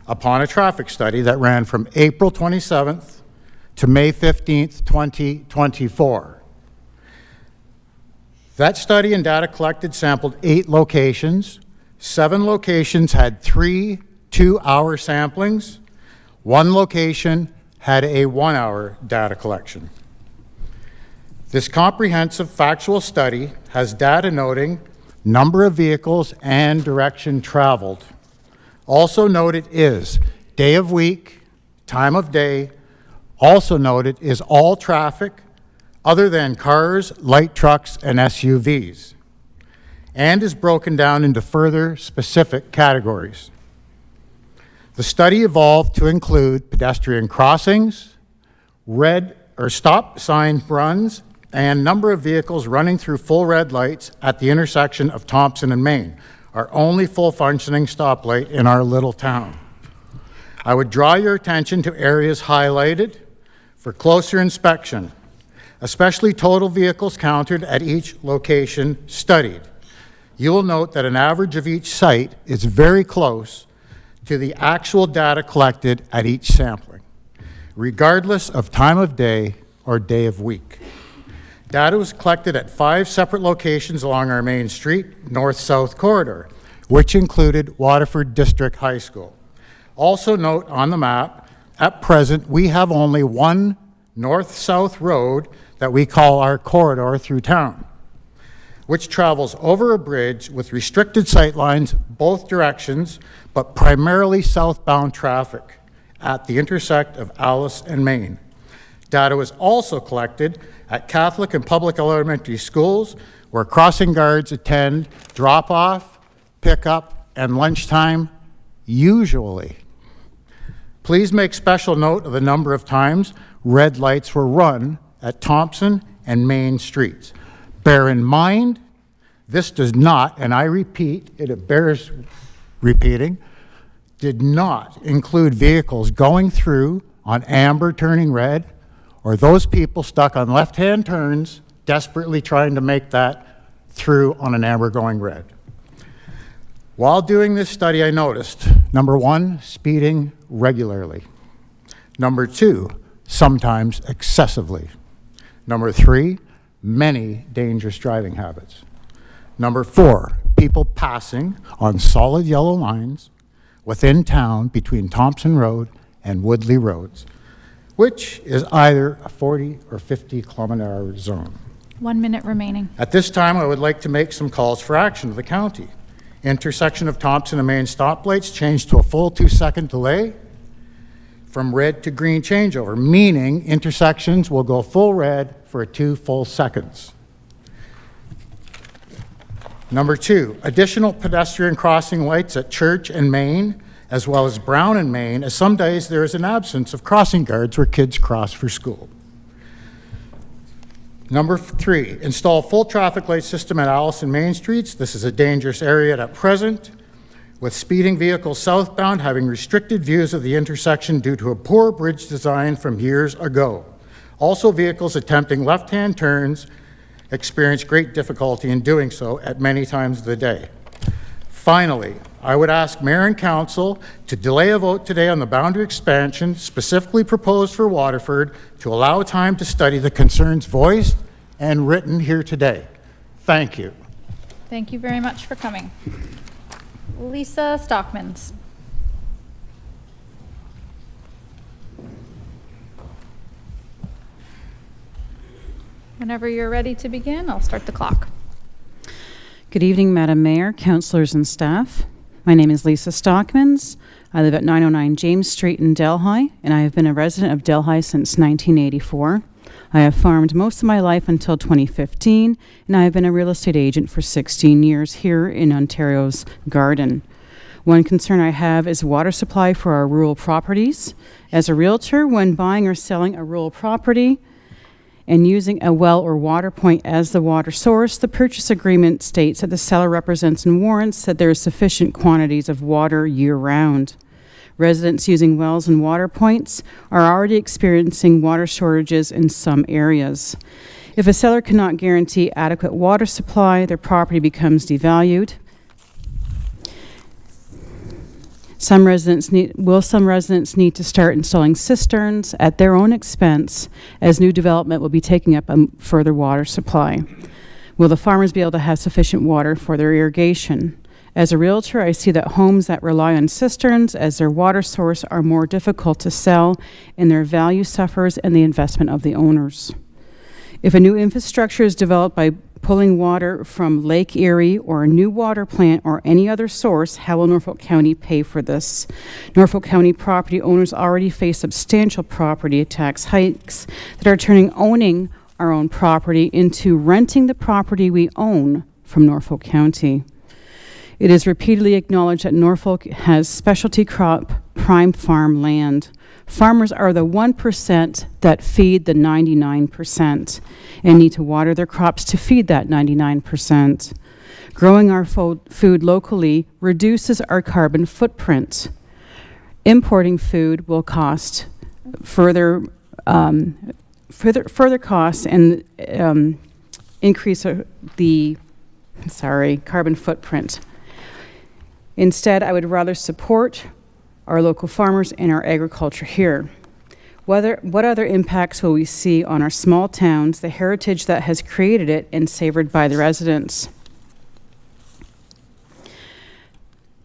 upon a traffic study that ran from April 27th to May 15th, 2024. That study and data collected sampled 8 locations. 7 locations had 3 2-hour samplings. 1 location had a 1-hour data collection. This comprehensive factual study has data noting number of vehicles and direction traveled. Also noted is day of week, time of day. Also noted is all traffic other than cars, light trucks, and SUVs, and is broken down into further specific categories. The study evolved to include pedestrian crossings, red or stop sign runs, and number of vehicles running through full red lights at the intersection of Thompson and Main, our only full functioning stoplight in our little town. I would draw your attention to areas highlighted for closer inspection, especially total vehicles counted at each location studied. You will note that an average of each site is very close to the actual data collected at each sampling, regardless of time of day or day of week. Data was collected at 5 separate locations along our main street, north-south corridor, which included Waterford District High School. Also note on the map, at present, we have only one north-south road that we call our corridor through town, which travels over a bridge with restricted sight lines both directions, but primarily southbound traffic at the intersect of Alice and Main. Data was also collected at Catholic and public elementary schools where crossing guards attend drop-off, pickup, and lunchtime usually. Please make special note of the number of times red lights were run at Thompson and Main streets. Bear in mind, this does not, and I repeat, it bears repeating, did not include vehicles going through on amber turning red, or those people stuck on left-hand turns desperately trying to make that through on an amber going red. While doing this study, I noticed, number 1, speeding regularly. Number 2, sometimes excessively. Number 3, many dangerous driving habits. Number 4, people passing on solid yellow lines within town between Thompson Road and Woodley Roads, which is either a 40 or 50 kilometer-hour zone. 1 minute remaining. At this time, I would like to make some calls for action of the county. Intersection of Thompson and Main stoplights changed to a full 2-second delay from red to green changeover, meaning intersections will go full red for 2 full seconds. Number 2, additional pedestrian crossing lights at Church and Main, as well as Brown and Main, as some days there is an absence of crossing guards where kids cross for school. Number 3, install full traffic light system at Alice and Main Streets. This is a dangerous area at present, with speeding vehicles southbound having restricted views of the intersection due to a poor bridge design from years ago. Also, vehicles attempting left-hand turns experience great difficulty in doing so at many times of the day. Finally, I would ask Mayor and Council to delay a vote today on the boundary expansion specifically proposed for Waterford to allow time to study the concerns voiced and written here today. Thank you. Thank you very much for coming. Lisa Stockmans. Whenever you're ready to begin, I'll start the clock. Good evening, Madam Mayor, councillors, and staff. My name is Lisa Stockmans. I live at 909 James Street in Delhi, and I have been a resident of Delhi since 1984. I have farmed most of my life until 2015, and I have been a real estate agent for 16 years here in Ontario's Garden. One concern I have is water supply for our rural properties. As a realtor, when buying or selling a rural property, and using a well or water point as the water source, the purchase agreement states that the seller represents and warrants that there is sufficient quantities of water year-round. Residents using wells and water points are already experiencing water shortages in some areas. If a seller cannot guarantee adequate water supply, their property becomes devalued. Some residents need to start installing cisterns at their own expense, as new development will be taking up a further water supply? Will the farmers be able to have sufficient water for their irrigation? As a realtor, I see that homes that rely on cisterns as their water source are more difficult to sell, and their value suffers and the investment of the owners. If a new infrastructure is developed by pulling water from Lake Erie or a new water plant or any other source, how will Norfolk County pay for this? Norfolk County property owners already face substantial property tax hikes that are turning owning our own property into renting the property we own from Norfolk County. It is repeatedly acknowledged that Norfolk has specialty crop prime farm land. Farmers are the 1% that feed the 99% and need to water their crops to feed that 99%. Growing our food locally reduces our carbon footprint. Importing food will cost further costs and increase the carbon footprint. Instead, I would rather support our local farmers and our agriculture here. What other impacts will we see on our small towns, the heritage that has created it and savored by the residents?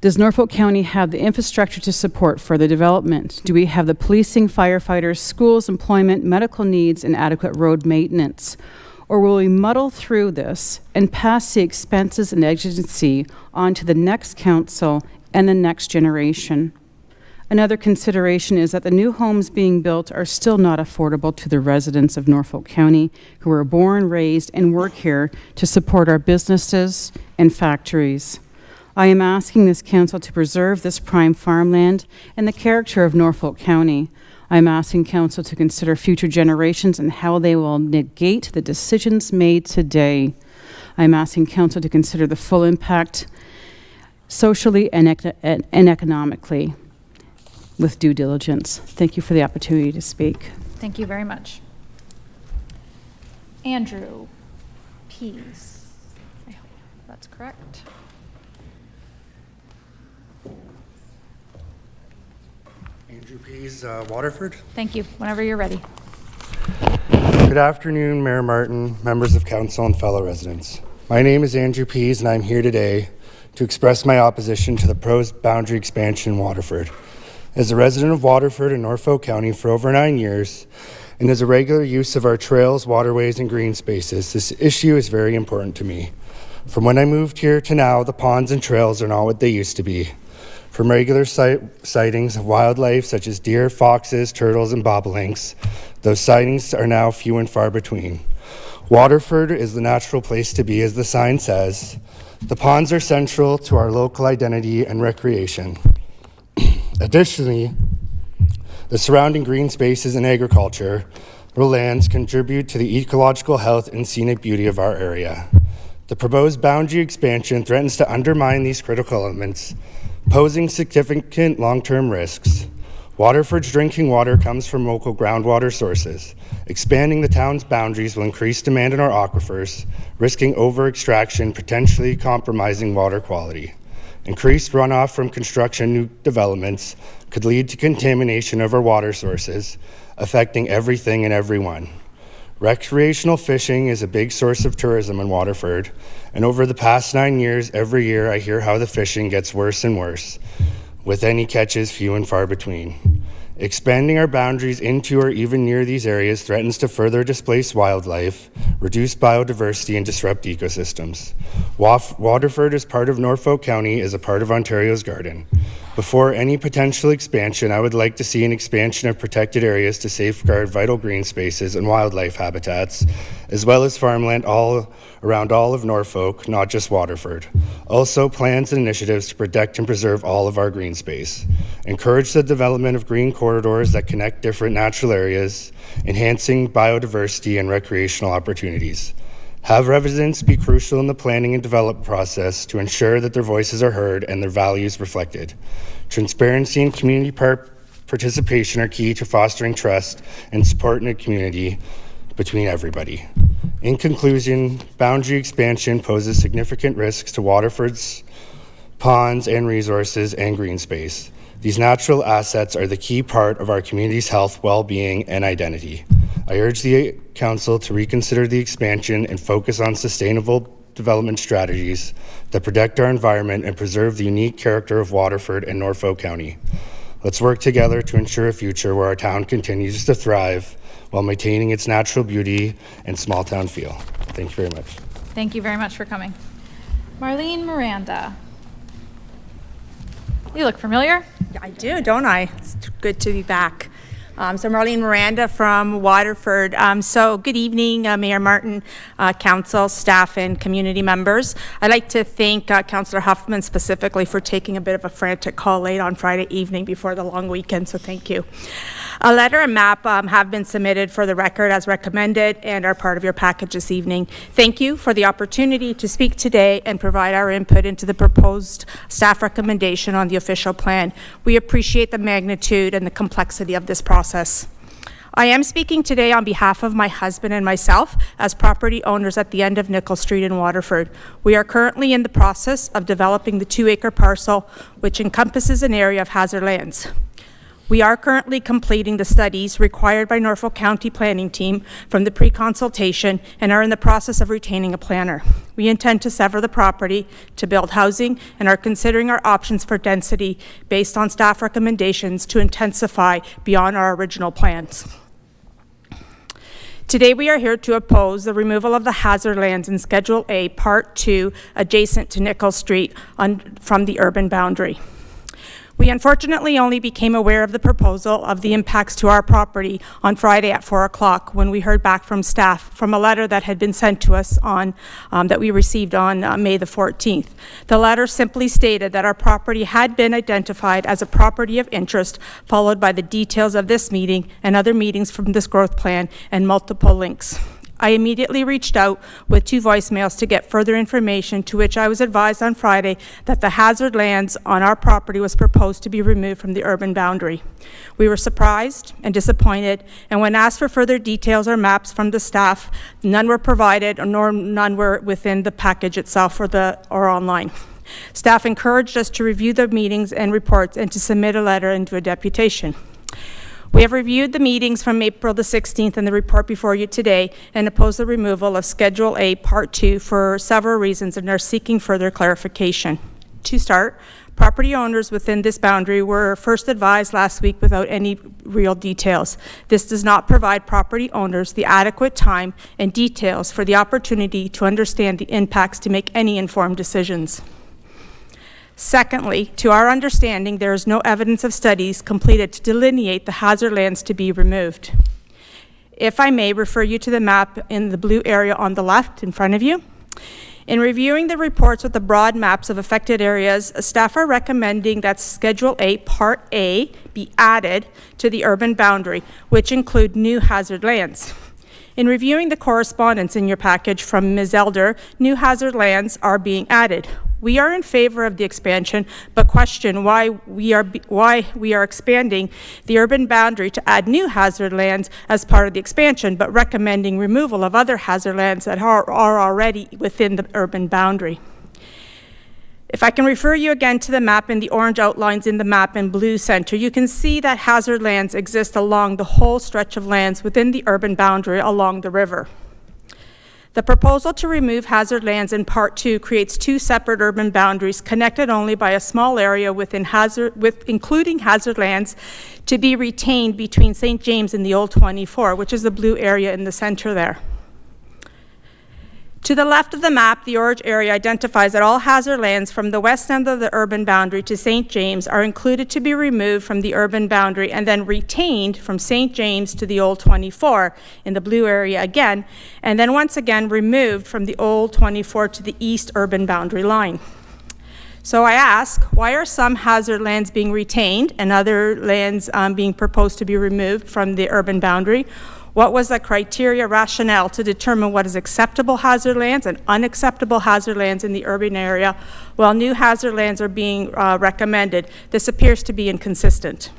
Does Norfolk County have the infrastructure to support further development? Do we have the policing, firefighters, schools, employment, medical needs, and adequate road maintenance? Or will we muddle through this and pass the expenses and exigency on to the next council and the next generation? Another consideration is that the new homes being built are still not affordable to the residents of Norfolk County who were born, raised, and work here to support our businesses and factories. I am asking this council to preserve this prime farmland and the character of Norfolk County. I am asking council to consider future generations and how they will negate the decisions made today. I am asking council to consider the full impact socially and economically with due diligence. Thank you for the opportunity to speak. Thank you very much. Andrew Pease. I hope that's correct. Andrew Pease, Waterford. Thank you. Whenever you're ready. Good afternoon, Mayor Martin, members of council, and fellow residents. My name is Andrew Pease, and I'm here today to express my opposition to the proposed boundary expansion in Waterford. As a resident of Waterford in Norfolk County for over 9 years, and as a regular use of our trails, waterways, and green spaces, this issue is very important to me. From when I moved here to now, the ponds and trails are not what they used to be. From regular sightings of wildlife such as deer, foxes, turtles, and bobolinks, those sightings are now few and far between. Waterford is the natural place to be, as the sign says. The ponds are central to our local identity and recreation. Additionally, the surrounding green spaces and agricultural lands contribute to the ecological health and scenic beauty of our area. The proposed boundary expansion threatens to undermine these critical elements, posing significant long-term risks. Waterford's drinking water comes from local groundwater sources. Expanding the town's boundaries will increase demand in our aquifers, risking over-extraction, potentially compromising water quality. Increased runoff from construction new developments could lead to contamination of our water sources, affecting everything and everyone. Recreational fishing is a big source of tourism in Waterford, and over the past 9 years, every year I hear how the fishing gets worse and worse, with any catches few and far between. Expanding our boundaries into or even near these areas threatens to further displace wildlife, reduce biodiversity, and disrupt ecosystems. Waterford, as part of Norfolk County, is a part of Ontario's garden. Before any potential expansion, I would like to see an expansion of protected areas to safeguard vital green spaces and wildlife habitats, as well as farmland all around all of Norfolk, not just Waterford. Also, plans and initiatives to protect and preserve all of our green space. Encourage the development of green corridors that connect different natural areas, enhancing biodiversity and recreational opportunities. Have residents be crucial in the planning and development process to ensure that their voices are heard and their values reflected. Transparency and community participation are key to fostering trust and support in a community between everybody. In conclusion, boundary expansion poses significant risks to Waterford's ponds and resources and green space. These natural assets are the key part of our community's health, well-being, and identity. I urge the Council to reconsider the expansion and focus on sustainable development strategies that protect our environment and preserve the unique character of Waterford and Norfolk County. Let's work together to ensure a future where our town continues to thrive while maintaining its natural beauty and small town feel. Thank you very much. Thank you very much for coming. Marlene Miranda. You look familiar. I do, don't I? It's good to be back. So Marlene Miranda from Waterford. So good evening, Mayor Martin, council, staff, and community members. I'd like to thank Councillor Huffman specifically for taking a bit of a frantic call late on Friday evening before the long weekend, so thank you. A letter and map have been submitted for the record as recommended and are part of your package this evening. Thank you for the opportunity to speak today and provide our input into the proposed staff recommendation on the official plan. We appreciate the magnitude and the complexity of this process. I am speaking today on behalf of my husband and myself as property owners at the end of Nickel Street in Waterford. We are currently in the process of developing the 2-acre parcel, which encompasses an area of hazard lands. We are currently completing the studies required by Norfolk County Planning Team from the pre-consultation and are in the process of retaining a planner. We intend to sever the property to build housing and are considering our options for density based on staff recommendations to intensify beyond our original plans. Today we are here to oppose the removal of the hazard lands in Schedule A, Part 2, adjacent to Nickel Street from the urban boundary. We unfortunately only became aware of the proposal of the impacts to our property on Friday at 4 o'clock when we heard back from staff from a letter that had been sent to us on that we received on May the 14th. The letter simply stated that our property had been identified as a property of interest, followed by the details of this meeting and other meetings from this growth plan and multiple links. I immediately reached out with 2 voicemails to get further information, to which I was advised on Friday that the hazard lands on our property was proposed to be removed from the urban boundary. We were surprised and disappointed, and when asked for further details or maps from the staff, none were provided, nor none were within the package itself or online. Staff encouraged us to review the meetings and reports and to submit a letter into a deputation. We have reviewed the meetings from April the 16th and the report before you today and oppose the removal of Schedule A, Part 2 for several reasons and are seeking further clarification. To start, property owners within this boundary were first advised last week without any real details. This does not provide property owners the adequate time and details for the opportunity to understand the impacts to make any informed decisions. Secondly, to our understanding, there is no evidence of studies completed to delineate the hazard lands to be removed. If I may refer you to the map in the blue area on the left in front of you. In reviewing the reports with the broad maps of affected areas, staff are recommending that Schedule A, Part A be added to the urban boundary, which include new hazard lands. In reviewing the correspondence in your package from Ms. Elder, new hazard lands are being added. We are in favor of the expansion, but question why we are expanding the urban boundary to add new hazard lands as part of the expansion, but recommending removal of other hazard lands that are already within the urban boundary. If I can refer you again to the map in the orange outlines in the map in blue center, you can see that hazard lands exist along the whole stretch of lands within the urban boundary along the river. The proposal to remove hazard lands in Part 2 creates 2 separate urban boundaries connected only by a small area including hazard lands to be retained between St. James and the Old 24, which is the blue area in the center there. To the left of the map, the orange area identifies that all hazard lands from the west end of the urban boundary to St. James are included to be removed from the urban boundary and then retained from St. James to the Old 24 in the blue area again, and then once again removed from the Old 24 to the east urban boundary line. So I ask, why are some hazard lands being retained and other lands being proposed to be removed from the urban boundary? What was the criteria rationale to determine what is acceptable hazard lands and unacceptable hazard lands in the urban area while new hazard lands are being recommended? This appears to be inconsistent.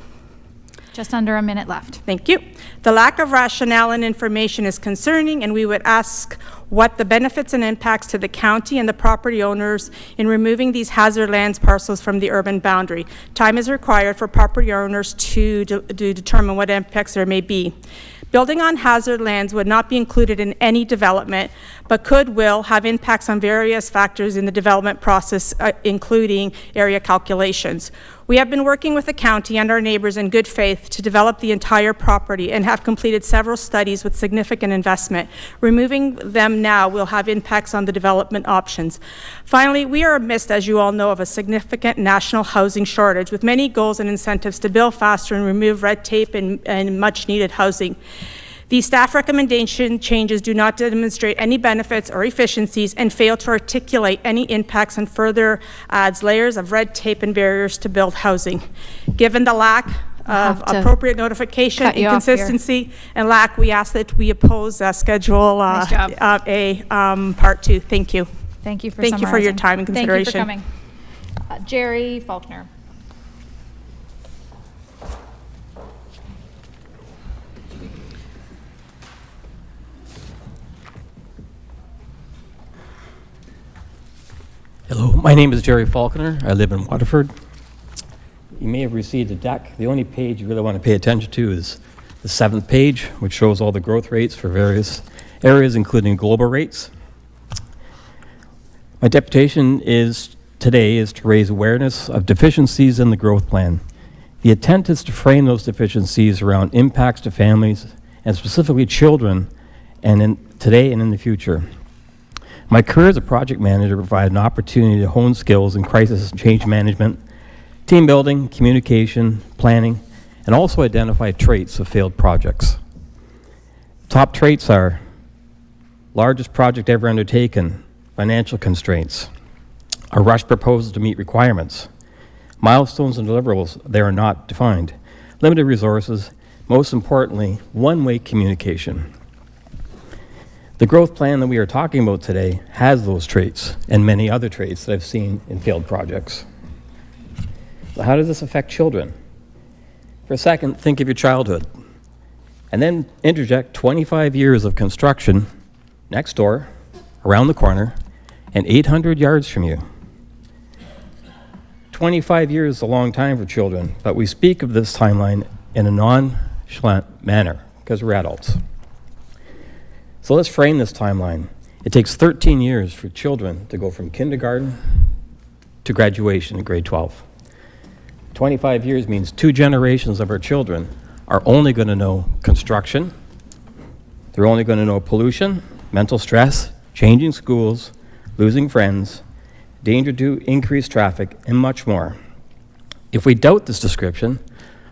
Just under a minute left. Thank you. The lack of rationale and information is concerning, and we would ask what the benefits and impacts to the county and the property owners in removing these hazard lands parcels from the urban boundary. Time is required for property owners to determine what impacts there may be. Building on hazard lands would not be included in any development, but will have impacts on various factors in the development process, including area calculations. We have been working with the county and our neighbors in good faith to develop the entire property and have completed several studies with significant investment. Removing them now will have impacts on the development options. Finally, we are amidst, as you all know, of a significant national housing shortage with many goals and incentives to build faster and remove red tape and much needed housing. These staff recommendation changes do not demonstrate any benefits or efficiencies and fail to articulate any impacts and further adds layers of red tape and barriers to build housing. Given the lack of appropriate notification, inconsistency, and lack, we ask that we oppose Schedule A, Part 2. Thank you. Thank you for Thank you for your summarizing. time and consideration. Thank you for coming. Jerry Faulkner. Hello, my name is Jerry Faulkner. I live in Waterford. You may have received a deck. The only page you really want to pay attention to is the 7th page, which shows all the growth rates for various areas, including global rates. My deputation today is to raise awareness of deficiencies in the growth plan. The intent is to frame those deficiencies around impacts to families and specifically children, and today and in the future. My career as a project manager provided an opportunity to hone skills in crisis and change management, team building, communication, planning, and also identify traits of failed projects. Top traits are largest project ever undertaken, financial constraints, a rushed proposal to meet requirements, milestones and deliverables, they are not defined, limited resources, most importantly, one-way communication. The growth plan that we are talking about today has those traits and many other traits that I've seen in failed projects. So how does this affect children? For a second, think of your childhood, and then interject 25 years of construction next door, around the corner, and 800 yards from you. 25 years is a long time for children, but we speak of this timeline in a nonchalant manner because we're adults. So let's frame this timeline. It takes 13 years for children to go from kindergarten to graduation in grade 12. 25 years means 2 generations of our children are only going to know construction, they're only going to know pollution, mental stress, changing schools, losing friends, danger to increased traffic, and much more. If we doubt this description,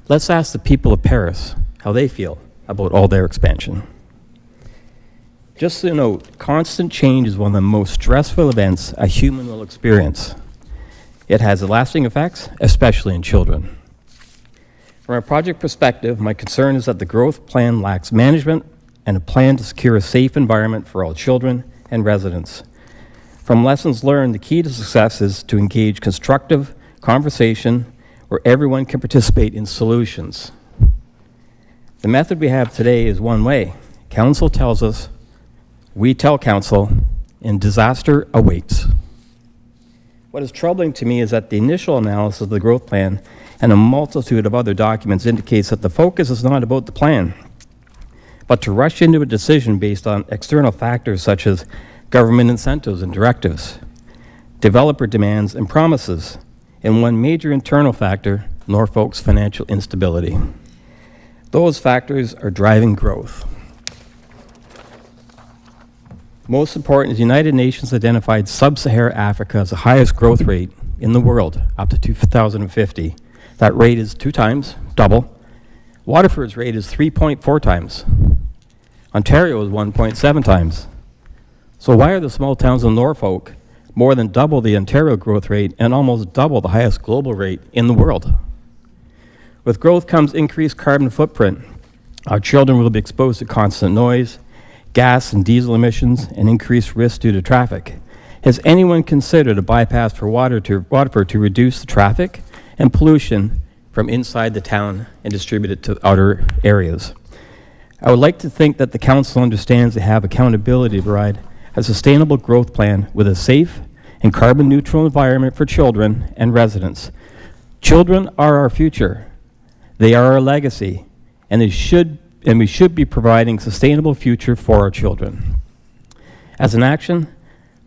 let's ask the people of Paris how they feel about all their expansion. Just to note, constant change is one of the most stressful events a human will experience. It has lasting effects, especially in children. From a project perspective, my concern is that the growth plan lacks management and a plan to secure a safe environment for all children and residents. From lessons learned, the key to success is to engage constructive conversation where everyone can participate in solutions. The method we have today is one way. Council tells us, we tell council, and disaster awaits. What is troubling to me is that the initial analysis of the growth plan and a multitude of other documents indicates that the focus is not about the plan, but to rush into a decision based on external factors such as government incentives and directives, developer demands and promises, and one major internal factor, Norfolk's financial instability. Those factors are driving growth. Most important is the United Nations identified Sub-Saharan Africa as the highest growth rate in the world up to 2050. That rate is 2 times, double. Waterford's rate is 3.4 times. Ontario is 1.7 times. So why are the small towns in Norfolk more than double the Ontario growth rate and almost double the highest global rate in the world? With growth comes increased carbon footprint. Our children will be exposed to constant noise, gas and diesel emissions, and increased risk due to traffic. Has anyone considered a bypass for Waterford to reduce the traffic and pollution from inside the town and distribute it to outer areas? I would like to think that the council understands they have accountability to provide a sustainable growth plan with a safe and carbon neutral environment for children and residents. Children are our future. They are our legacy, and we should be providing a sustainable future for our children. As an action,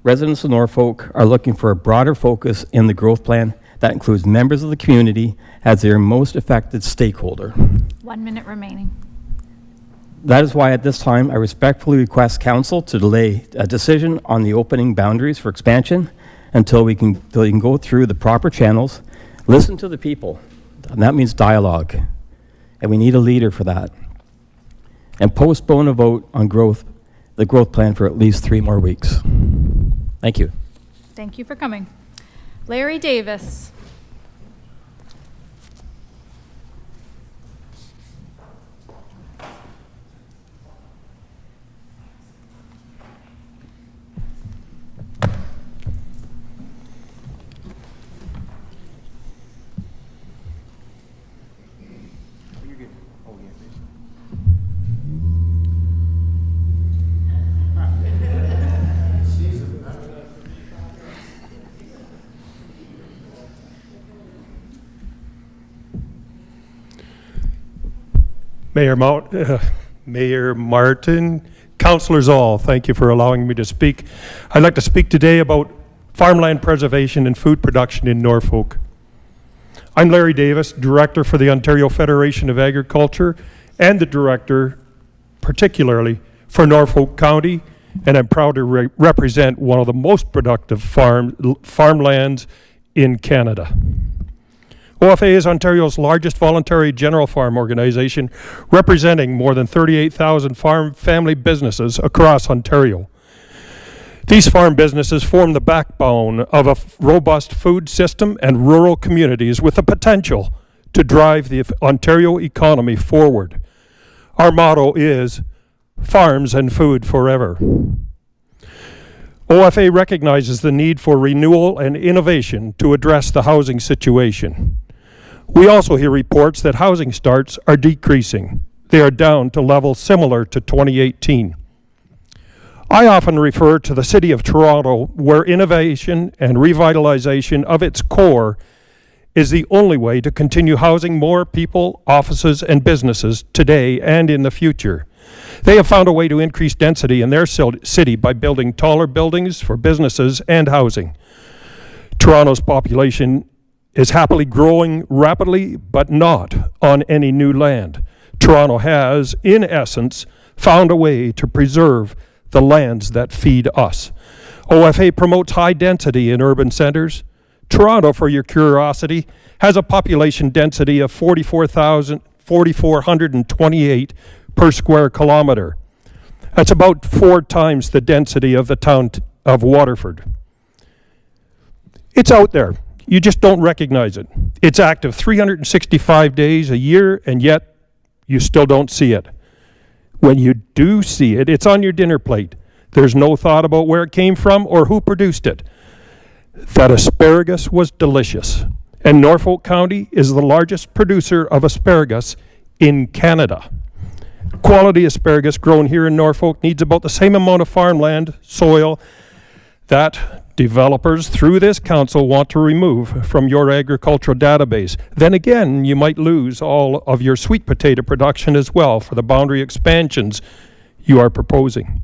residents of Norfolk are looking for a broader focus in the growth plan that includes members of the community as their most affected stakeholder. 1 minute remaining. That is why at this time I respectfully request council to delay a decision on the opening boundaries for expansion until we can go through the proper channels, listen to the people, and that means dialogue, and we need a leader for that, and postpone a vote on the growth plan for at least 3 more weeks. Thank you. Thank you for coming. Larry Davis. Mayor Martin, councilors all, thank you for allowing me to speak. I'd like to speak today about farmland preservation and food production in Norfolk. I'm Larry Davis, Director for the Ontario Federation of Agriculture and the Director particularly for Norfolk County, and I'm proud to represent one of the most productive farmlands in Canada. OFA is Ontario's largest voluntary general farm organization, representing more than 38,000 farm family businesses across Ontario. These farm businesses form the backbone of a robust food system and rural communities with the potential to drive the Ontario economy forward. Our motto is farms and food forever. OFA recognizes the need for renewal and innovation to address the housing situation. We also hear reports that housing starts are decreasing. They are down to levels similar to 2018. I often refer to the City of Toronto, where innovation and revitalization of its core is the only way to continue housing more people, offices, and businesses today and in the future. They have found a way to increase density in their city by building taller buildings for businesses and housing. Toronto's population is happily growing rapidly, but not on any new land. Toronto has, in essence, found a way to preserve the lands that feed us. OFA promotes high density in urban centers. Toronto, for your curiosity, has a population density of 4,428 per square kilometer. That's about 4 times the density of the town of Waterford. It's out there. You just don't recognize it. It's active 365 days a year, and yet you still don't see it. When you do see it, it's on your dinner plate. There's no thought about where it came from or who produced it. That asparagus was delicious, and Norfolk County is the largest producer of asparagus in Canada. Quality asparagus grown here in Norfolk needs about the same amount of farmland, soil, that developers through this council want to remove from your agricultural database. Then again, you might lose all of your sweet potato production as well for the boundary expansions you are proposing.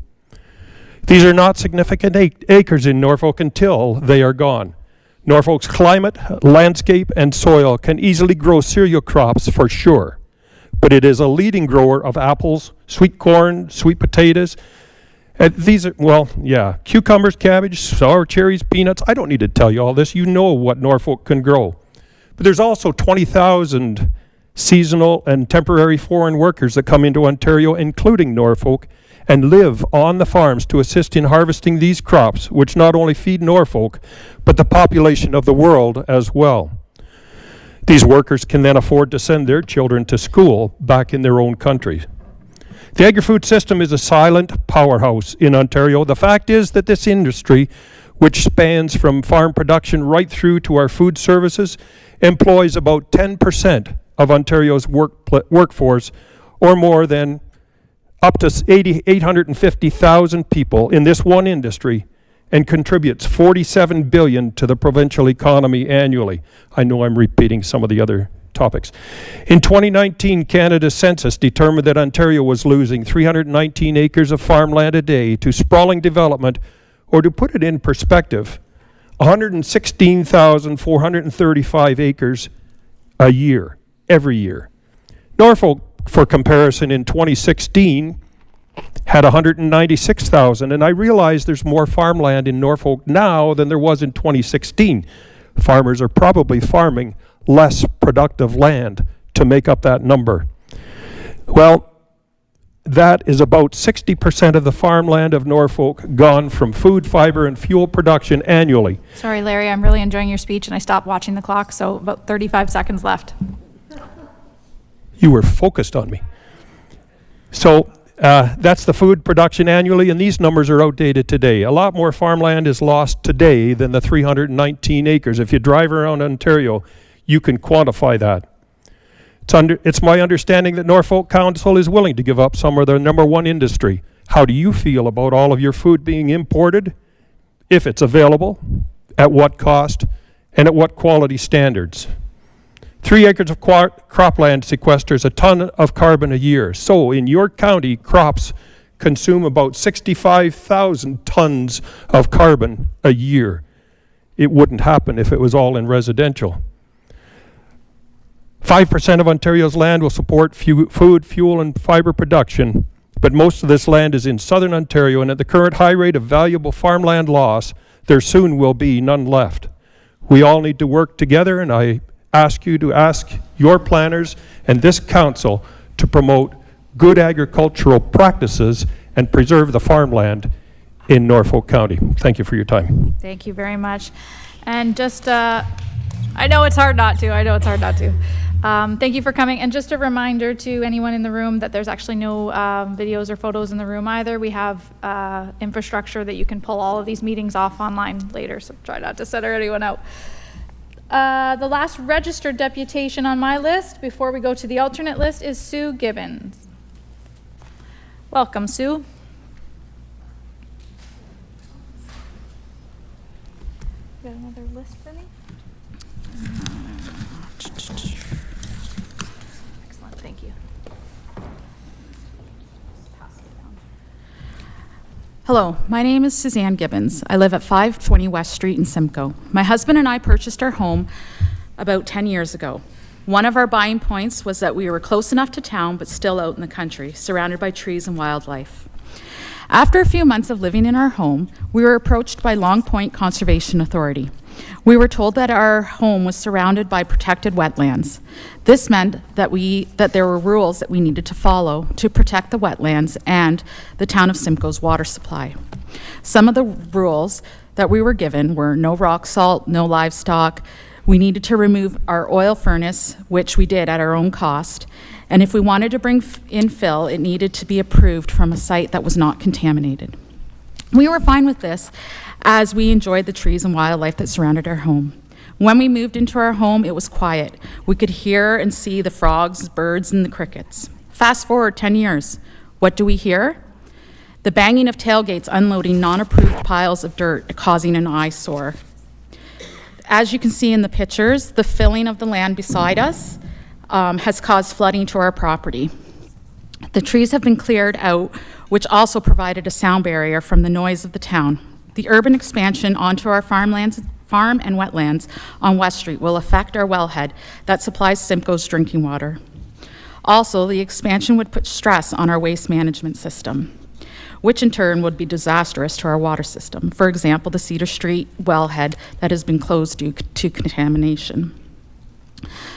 These are not significant acres in Norfolk until they are gone. Norfolk's climate, landscape, and soil can easily grow cereal crops for sure, but it is a leading grower of apples, sweet corn, sweet potatoes. These are, well, yeah, cucumbers, cabbage, sour cherries, peanuts. I don't need to tell you all this. You know what Norfolk can grow. But there's also 20,000 seasonal and temporary foreign workers that come into Ontario, including Norfolk, and live on the farms to assist in harvesting these crops, which not only feed Norfolk, but the population of the world as well. These workers can then afford to send their children to school back in their own country. The agri-food system is a silent powerhouse in Ontario. The fact is that this industry, which spans from farm production right through to our food services, employs about 10% of Ontario's workforce, or more than up to 850,000 people in this one industry, and contributes $47 billion to the provincial economy annually. I know I'm repeating some of the other topics. In 2019, Canada's census determined that Ontario was losing 319 acres of farmland a day to sprawling development, or to put it in perspective, 116,435 acres a year, every year. Norfolk, for comparison, in 2016 had 196,000, and I realize there's more farmland in Norfolk now than there was in 2016. Farmers are probably farming less productive land to make up that number. Well, that is about 60% of the farmland of Norfolk gone from food, fiber, and fuel production annually. Sorry, Larry, I'm really enjoying your speech, and I stopped watching the clock, so about 35 seconds left. You were focused on me. So that's the food production annually, and these numbers are outdated today. A lot more farmland is lost today than the 319 acres. If you drive around Ontario, you can quantify that. It's my understanding that Norfolk Council is willing to give up some of their number one industry. How do you feel about all of your food being imported? If it's available, at what cost, and at what quality standards? 3 acres of cropland sequesters a ton of carbon a year. So in your county, crops consume about 65,000 tons of carbon a year. It wouldn't happen if it was all in residential. 5% of Ontario's land will support food, fuel, and fiber production, but most of this land is in southern Ontario, and at the current high rate of valuable farmland loss, there soon will be none left. We all need to work together, and I ask you to ask your planners and this council to promote good agricultural practices and preserve the farmland in Norfolk County. Thank you for your time. Thank you very much. And just, I know it's hard not to. Thank you for coming. And just a reminder to anyone in the room that there's actually no videos or photos in the room either. We have infrastructure that you can pull all of these meetings off online later, so try not to set anyone out. The last registered deputation on my list before we go to the alternate list is Sue Gibbons. Welcome, Sue. You got another list for me? Excellent, thank you. Hello, my name is Suzanne Gibbons. I live at 520 West Street in Simcoe. My husband and I purchased our home about 10 years ago. One of our buying points was that we were close enough to town but still out in the country, surrounded by trees and wildlife. After a few months of living in our home, we were approached by Long Point Conservation Authority. We were told that our home was surrounded by protected wetlands. This meant that there were rules that we needed to follow to protect the wetlands and the town of Simcoe's water supply. Some of the rules that we were given were no rock salt, no livestock. We needed to remove our oil furnace, which we did at our own cost. And if we wanted to bring in fill, it needed to be approved from a site that was not contaminated. We were fine with this as we enjoyed the trees and wildlife that surrounded our home. When we moved into our home, it was quiet. We could hear and see the frogs, birds, and the crickets. Fast forward 10 years. What do we hear? The banging of tailgates unloading non-approved piles of dirt, causing an eyesore. As you can see in the pictures, the filling of the land beside us has caused flooding to our property. The trees have been cleared out, which also provided a sound barrier from the noise of the town. The urban expansion onto our farm and wetlands on West Street will affect our wellhead that supplies Simcoe's drinking water. Also, the expansion would put stress on our waste management system, which in turn would be disastrous to our water system. For example, the Cedar Street wellhead that has been closed due to contamination.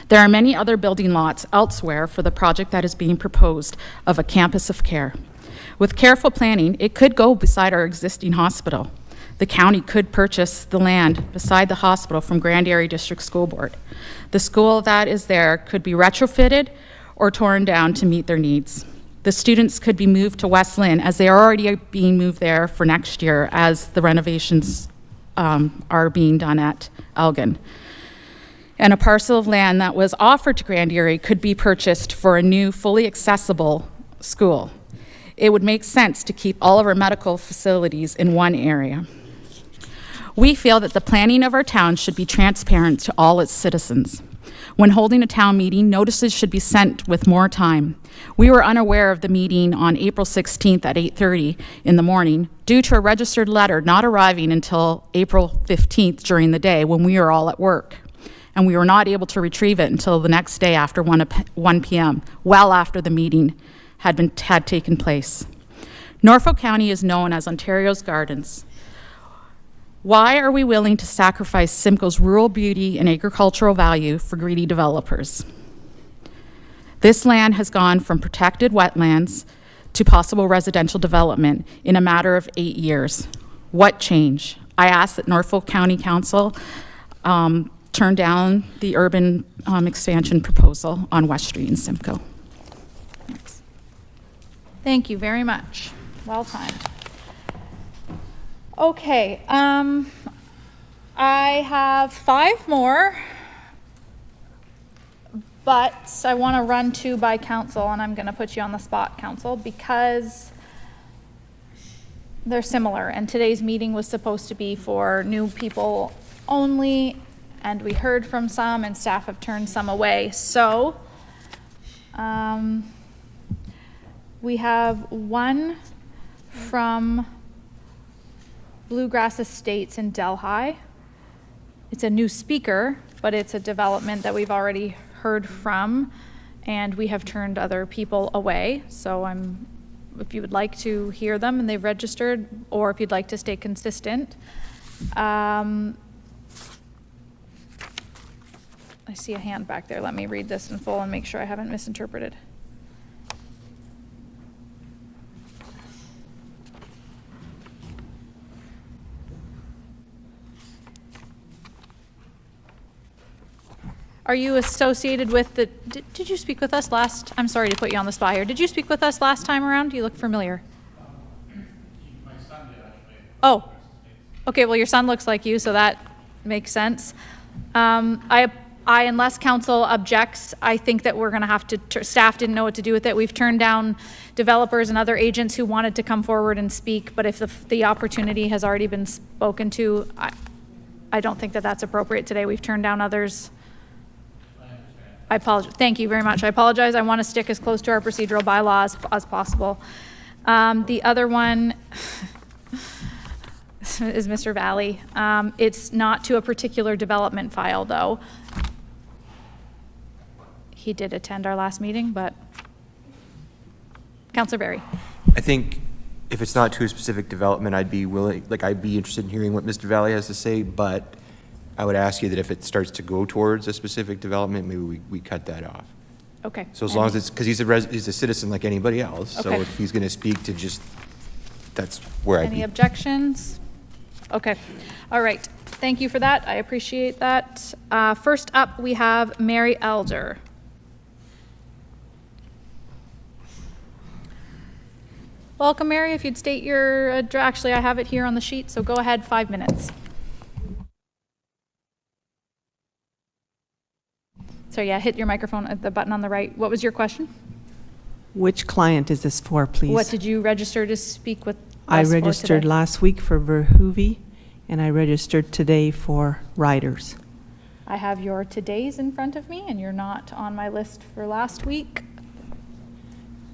There are many other building lots elsewhere for the project that is being proposed of a campus of care. With careful planning, it could go beside our existing hospital. The county could purchase the land beside the hospital from Grand Area District School Board. The school that is there could be retrofitted or torn down to meet their needs. The students could be moved to West Lynn, as they are already being moved there for next year as the renovations are being done at Elgin. And a parcel of land that was offered to Grand Erie could be purchased for a new, fully accessible school. It would make sense to keep all of our medical facilities in one area. We feel that the planning of our town should be transparent to all its citizens. When holding a town meeting, notices should be sent with more time. We were unaware of the meeting on April 16th at 8:30 in the morning due to a registered letter not arriving until April 15th during the day when we were all at work. And we were not able to retrieve it until the next day after 1 p.m., well after the meeting had taken place. Norfolk County is known as Ontario's Gardens. Why are we willing to sacrifice Simcoe's rural beauty and agricultural value for greedy developers? This land has gone from protected wetlands to possible residential development in a matter of 8 years. What change? I ask that Norfolk County Council turn down the urban expansion proposal on West Street in Simcoe. Thanks. Thank you very much. Well timed. Okay, I have 5 more, but I want to run 2 by council, and I'm going to put you on the spot, council, because they're similar, and today's meeting was supposed to be for new people only, and we heard from some, and staff have turned some away. So, we have one from Bluegrass Estates in Delhi. It's a new speaker, but it's a development that we've already heard from, and we have turned other people away. So if you would like to hear them and they've registered, or if you'd like to stay consistent. I see a hand back there. Let me read this in full and make sure I haven't misinterpreted. Are you associated with the, did you speak with us last, I'm sorry to put you on the spot here. Did you speak with us last time around? You look familiar. My son did, actually. Oh, okay, well, your son looks like you, so that makes sense. Unless council objects, I think that we're gonna have to, staff didn't know what to do with it. We've turned down developers and other agents who wanted to come forward and speak, but if the opportunity has already been spoken to, I don't think that that's appropriate today. We've turned down others. I apologize. Thank you very much. I apologize. I want to stick as close to our procedural bylaws as possible. The other one is Mr. Valley. It's not to a particular development file, though. He did attend our last meeting, but Councillor Barry. I think if it's not to a specific development, I'd be interested in hearing what Mr. Valley has to say, but I would ask you that if it starts to go towards a specific development, maybe we cut that off. Okay. So as long as it's, because he's a citizen like anybody else, so Okay. if he's going to speak to just, that's where I'd Any be. objections? Okay. All right. Thank you for that. I appreciate that. First up, we have Mary Elder. Welcome, Mary. If you'd state your address. Actually, I have it here on the sheet, so go ahead, 5 minutes. So yeah, hit your microphone at the button on the right. What was your question? Which client is this for, please? What did you register to speak with I us for registered today? last week for Verhoeven, and I registered today for Riders. I have your today's in front of me, and you're not on my list for last week.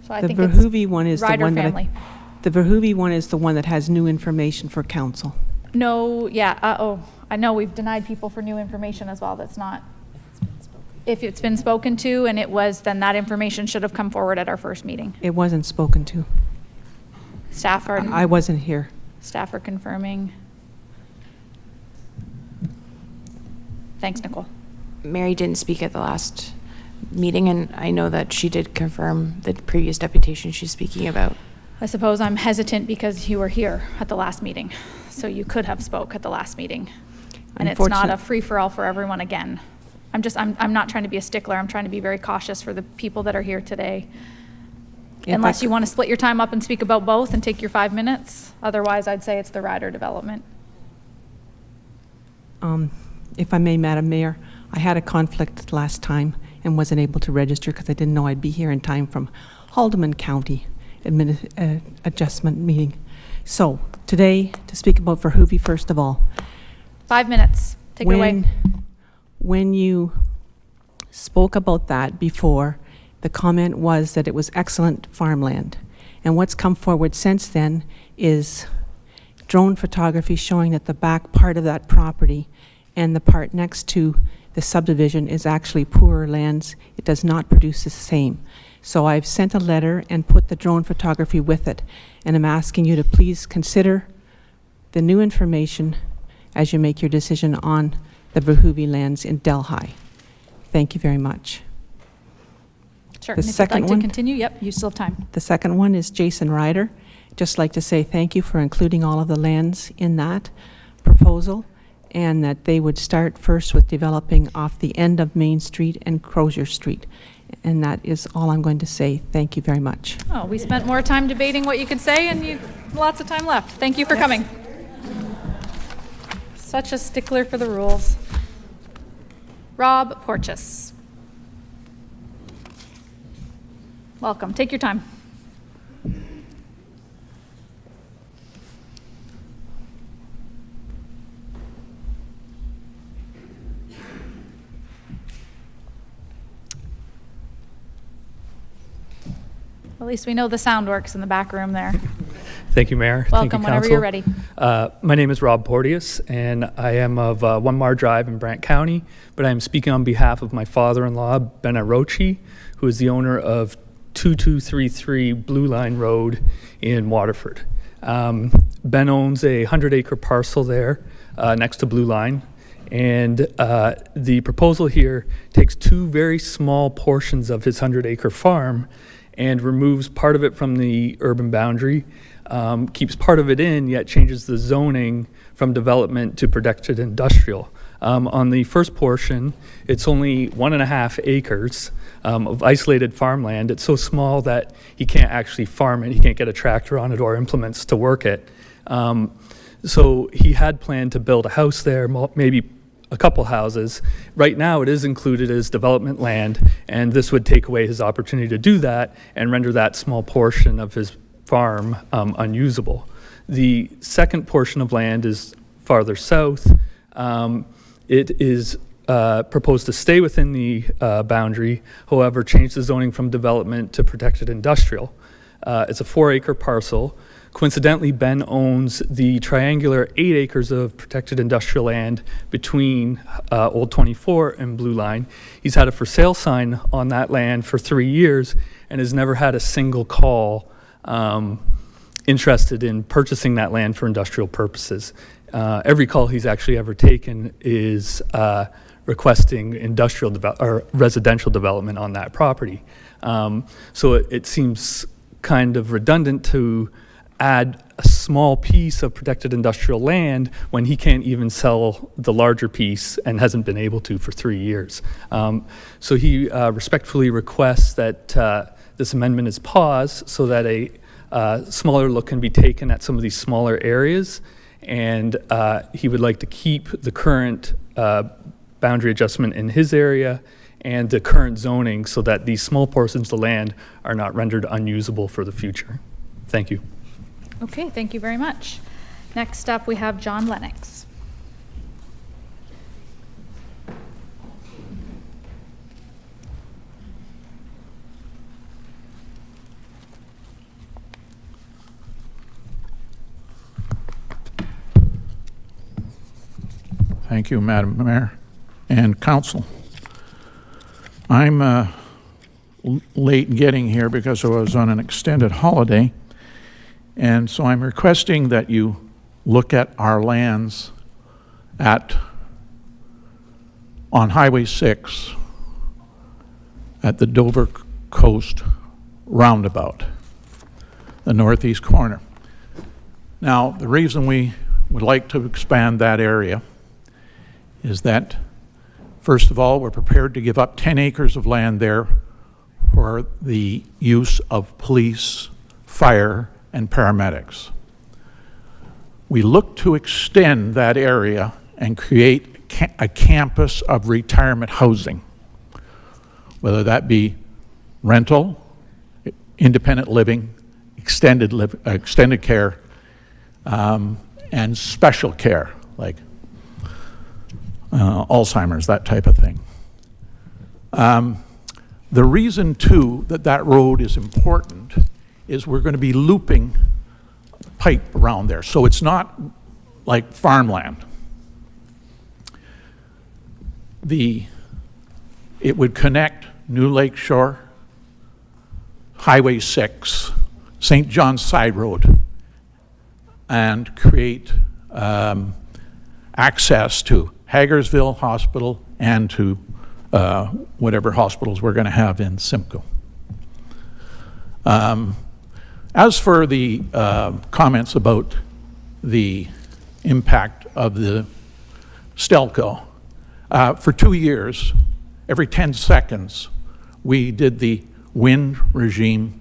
So I The think it's Verhoeven one is the Ryder one family. the Verhoeven one is the one that has new information for council. No, yeah, I know we've denied people for new information as well. That's not. If it's been spoken to and it was, then that information should have come forward at our first meeting. It wasn't spoken to. Staff are. I wasn't here. Staff are confirming. Thanks, Nicole. Mary didn't speak at the last meeting, and I know that she did confirm the previous deputation she's speaking about. I suppose I'm hesitant because you were here at the last meeting, so you could have spoke at the last meeting. And it's not a free-for-all for everyone again. I'm not trying to be a stickler. I'm trying to be very cautious for the people that are here today. Unless you want to split your time up and speak about both and take your 5 minutes. Otherwise, I'd say it's the Ryder development. If I may, Madam Mayor, I had a conflict last time and wasn't able to register because I didn't know I'd be here in time from Haldeman County adjustment meeting. So today, to speak about Verhoeven, first of all. 5 minutes. Take it away. When you spoke about that before. The comment was that it was excellent farmland. And what's come forward since then is drone photography showing that the back part of that property and the part next to the subdivision is actually poorer lands. It does not produce the same. So I've sent a letter and put the drone photography with it, and I'm asking you to please consider the new information as you make your decision on the Verhoeven lands in Delhi. Thank you very much. Sure, The and if you'd second like to one? continue, yep, you still have time. The second one is Jason Ryder. Just like to say thank you for including all of the lands in that proposal, and that they would start first with developing off the end of Main Street and Crozier Street. And that is all I'm going to say. Thank you very much. Oh, we spent more time debating what you could say, and you lots of time left. Thank you for coming. Such a stickler for the rules. Rob Porteous. Welcome. Take your time. At least we know the sound works in the back room there. Thank you, Mayor. Thank you, Welcome whenever Council. you're ready. My name is Rob Porteous, and I am of One Mar Drive in Brant County, but I am speaking on behalf of my father-in-law, Ben Arochi, who is the owner of 2233 Blue Line Road in Waterford. Ben owns a 100-acre parcel there next to Blue Line, and the proposal here takes two very small portions of his 100-acre farm and removes part of it from the urban boundary, keeps part of it in, yet changes the zoning from development to protected industrial. On the first portion, it's only 1.5 acres of isolated farmland. It's so small that he can't actually farm it. He can't get a tractor on it or implements to work it. So he had planned to build a house there, maybe a couple houses. Right now it is included as development land, and this would take away his opportunity to do that and render that small portion of his farm unusable. The second portion of land is farther south. It is proposed to stay within the boundary, however, change the zoning from development to protected industrial. It's a 4-acre parcel. Coincidentally, Ben owns the triangular 8 acres of protected industrial land between Old 24 and Blue Line. He's had a for sale sign on that land for 3 years and has never had a single call interested in purchasing that land for industrial purposes. Every call he's actually ever taken is requesting industrial or residential development on that property. So it seems kind of redundant to add a small piece of protected industrial land when he can't even sell the larger piece and hasn't been able to for 3 years. So he respectfully requests that this amendment is paused so that a smaller look can be taken at some of these smaller areas, and he would like to keep the current boundary adjustment in his area and the current zoning so that these small portions of land are not rendered unusable for the future. Thank you. Okay, thank you very much. Next up, we have John Lennox. Thank you, Madam Mayor and Council. I'm late getting here because I was on an extended holiday, and so I'm requesting that you look at our lands on Highway 6 at the Dover Coast roundabout, the northeast corner. Now, the reason we would like to expand that area is that, first of all, we're prepared to give up 10 acres of land there for the use of police, fire, and paramedics. We look to extend that area and create a campus of retirement housing, whether that be rental, independent living, extended care, and special care, like Alzheimer's, that type of thing. The reason, too, that that road is important is we're going to be looping pipe around there, so it's not like farmland. It would connect New Lake Shore, Highway 6, St. John's Side Road, and create access to Hagersville Hospital and to whatever hospitals we're going to have in Simcoe. As for the comments about the impact of the Stelco, for 2 years, every 10 seconds, we did the wind regime,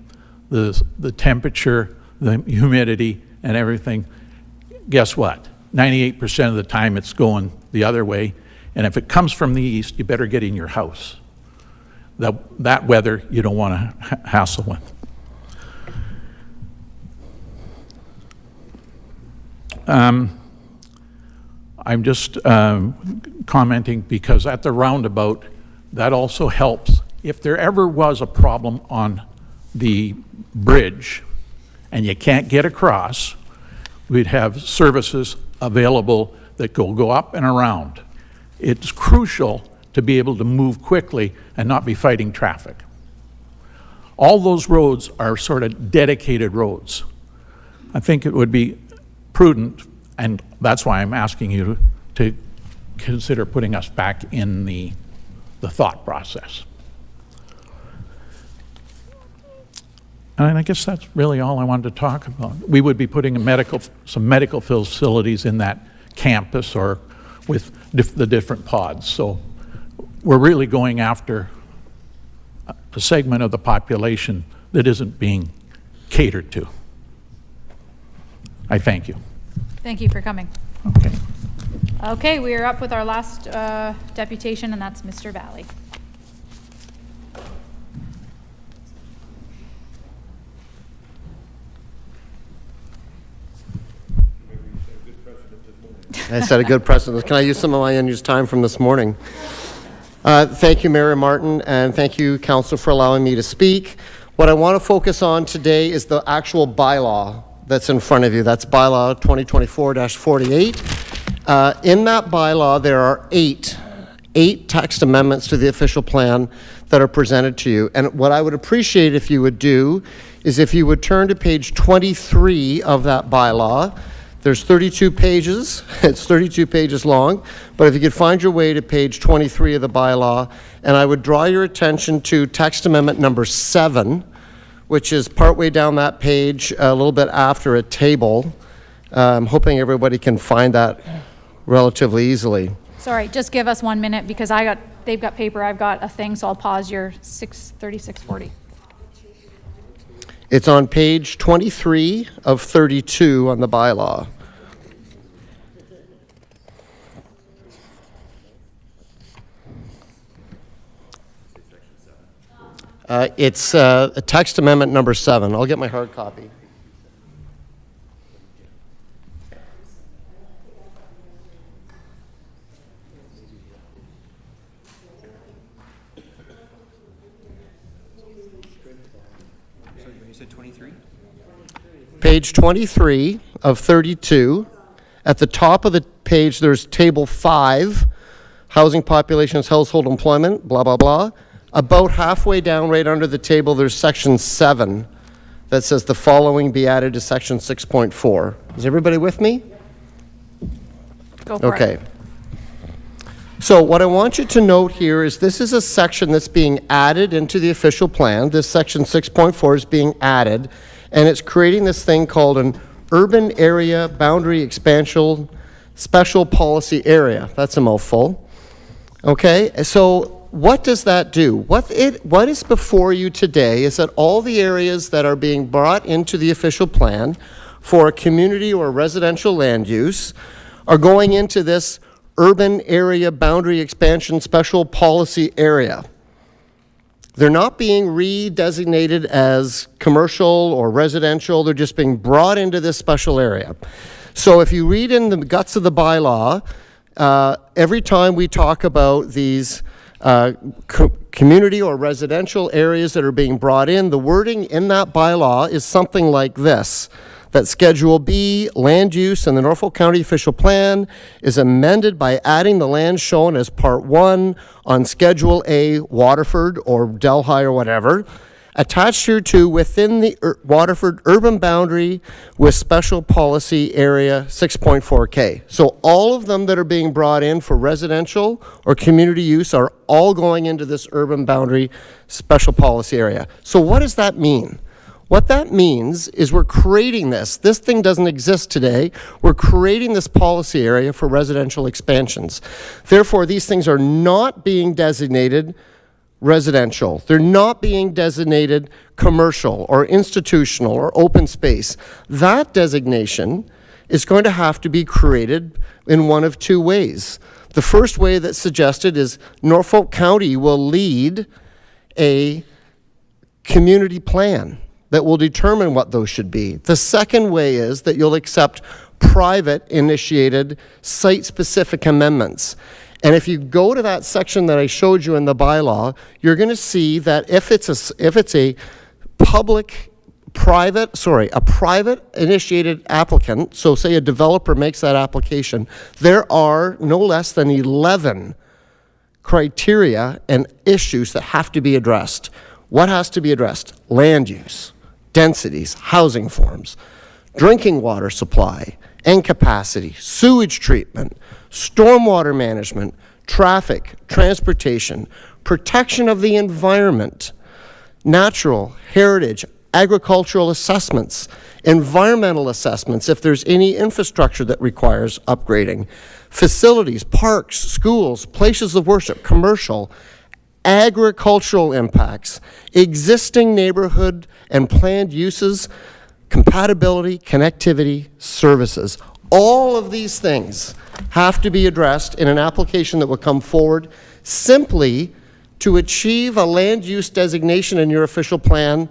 the temperature, the humidity, and everything. Guess what? 98% of the time it's going the other way, and if it comes from the east, you better get in your house. That weather you don't want to hassle with. I'm just commenting because at the roundabout, that also helps. If there ever was a problem on the bridge and you can't get across, we'd have services available that go up and around. It's crucial to be able to move quickly and not be fighting traffic. All those roads are sort of dedicated roads. I think it would be prudent, and that's why I'm asking you to consider putting us back in the thought process. And I guess that's really all I wanted to talk about. We would be putting some medical facilities in that campus or with the different pods. So we're really going after a segment of the population that isn't being catered to. I thank you. Thank you for coming. Okay. Okay, we are up with our last deputation, and that's Mr. Valley. I set a good precedent. Can I use some of my unused time from this morning? Thank you, Mayor Martin, and thank you, Council, for allowing me to speak. What I want to focus on today is the actual bylaw that's in front of you. That's Bylaw 2024-48. In that bylaw, there are eight text amendments to the official plan that are presented to you. And what I would appreciate if you would do is if you would turn to page 23 of that bylaw. There's 32 pages. It's 32 pages long. But if you could find your way to page 23 of the bylaw, and I would draw your attention to text amendment number 7, which is partway down that page, a little bit after a table. I'm hoping everybody can find that relatively easily. Sorry, just give us 1 minute because they've got paper, I've got a thing, so I'll pause your 6:36:40. It's on page 23 of 32 on the bylaw. It's a text amendment number 7. I'll get my hard copy. Page 23 of 32. At the top of the page, there's table 5, housing populations, household employment, blah, blah, blah. About halfway down, right under the table, there's section 7 that says the following be added to section 6.4. Is everybody with me? Go for it. Okay. So what I want you to note here is this is a section that's being added into the official plan. This section 6.4 is being added, and it's creating this thing called an urban area boundary expansion special policy area. That's a mouthful. Okay, so what does that do? What is before you today is that all the areas that are being brought into the official plan for a community or residential land use are going into this urban area boundary expansion special policy area. They're not being redesignated as commercial or residential. They're just being brought into this special area. So if you read in the guts of the bylaw, every time we talk about these community or residential areas that are being brought in, the wording in that bylaw is something like this: that Schedule B, land use in the Norfolk County official plan, is amended by adding the land shown as Part 1 on Schedule A, Waterford or Delhi or whatever, attached hereto within the Waterford urban boundary with special policy area 6.4K. So all of them that are being brought in for residential or community use are all going into this urban boundary special policy area. So what does that mean? What that means is we're creating this. This thing doesn't exist today. We're creating this policy area for residential expansions. Therefore, these things are not being designated residential. They're not being designated commercial or institutional or open space. That designation is going to have to be created in one of two ways. The first way that's suggested is Norfolk County will lead a community plan that will determine what those should be. The second way is that you'll accept private initiated site-specific amendments. And if you go to that section that I showed you in the bylaw, you're going to see that if it's a private initiated applicant, so say a developer makes that application, there are no less than 11 criteria and issues that have to be addressed. What has to be addressed? Land use, densities, housing forms, drinking water supply and capacity, sewage treatment, stormwater management, traffic, transportation, protection of the environment, natural, heritage, agricultural assessments, environmental assessments if there's any infrastructure that requires upgrading, facilities, parks, schools, places of worship, commercial, agricultural impacts, existing neighborhood and planned uses, compatibility, connectivity, services. All of these things have to be addressed in an application that will come forward simply to achieve a land use designation in your official plan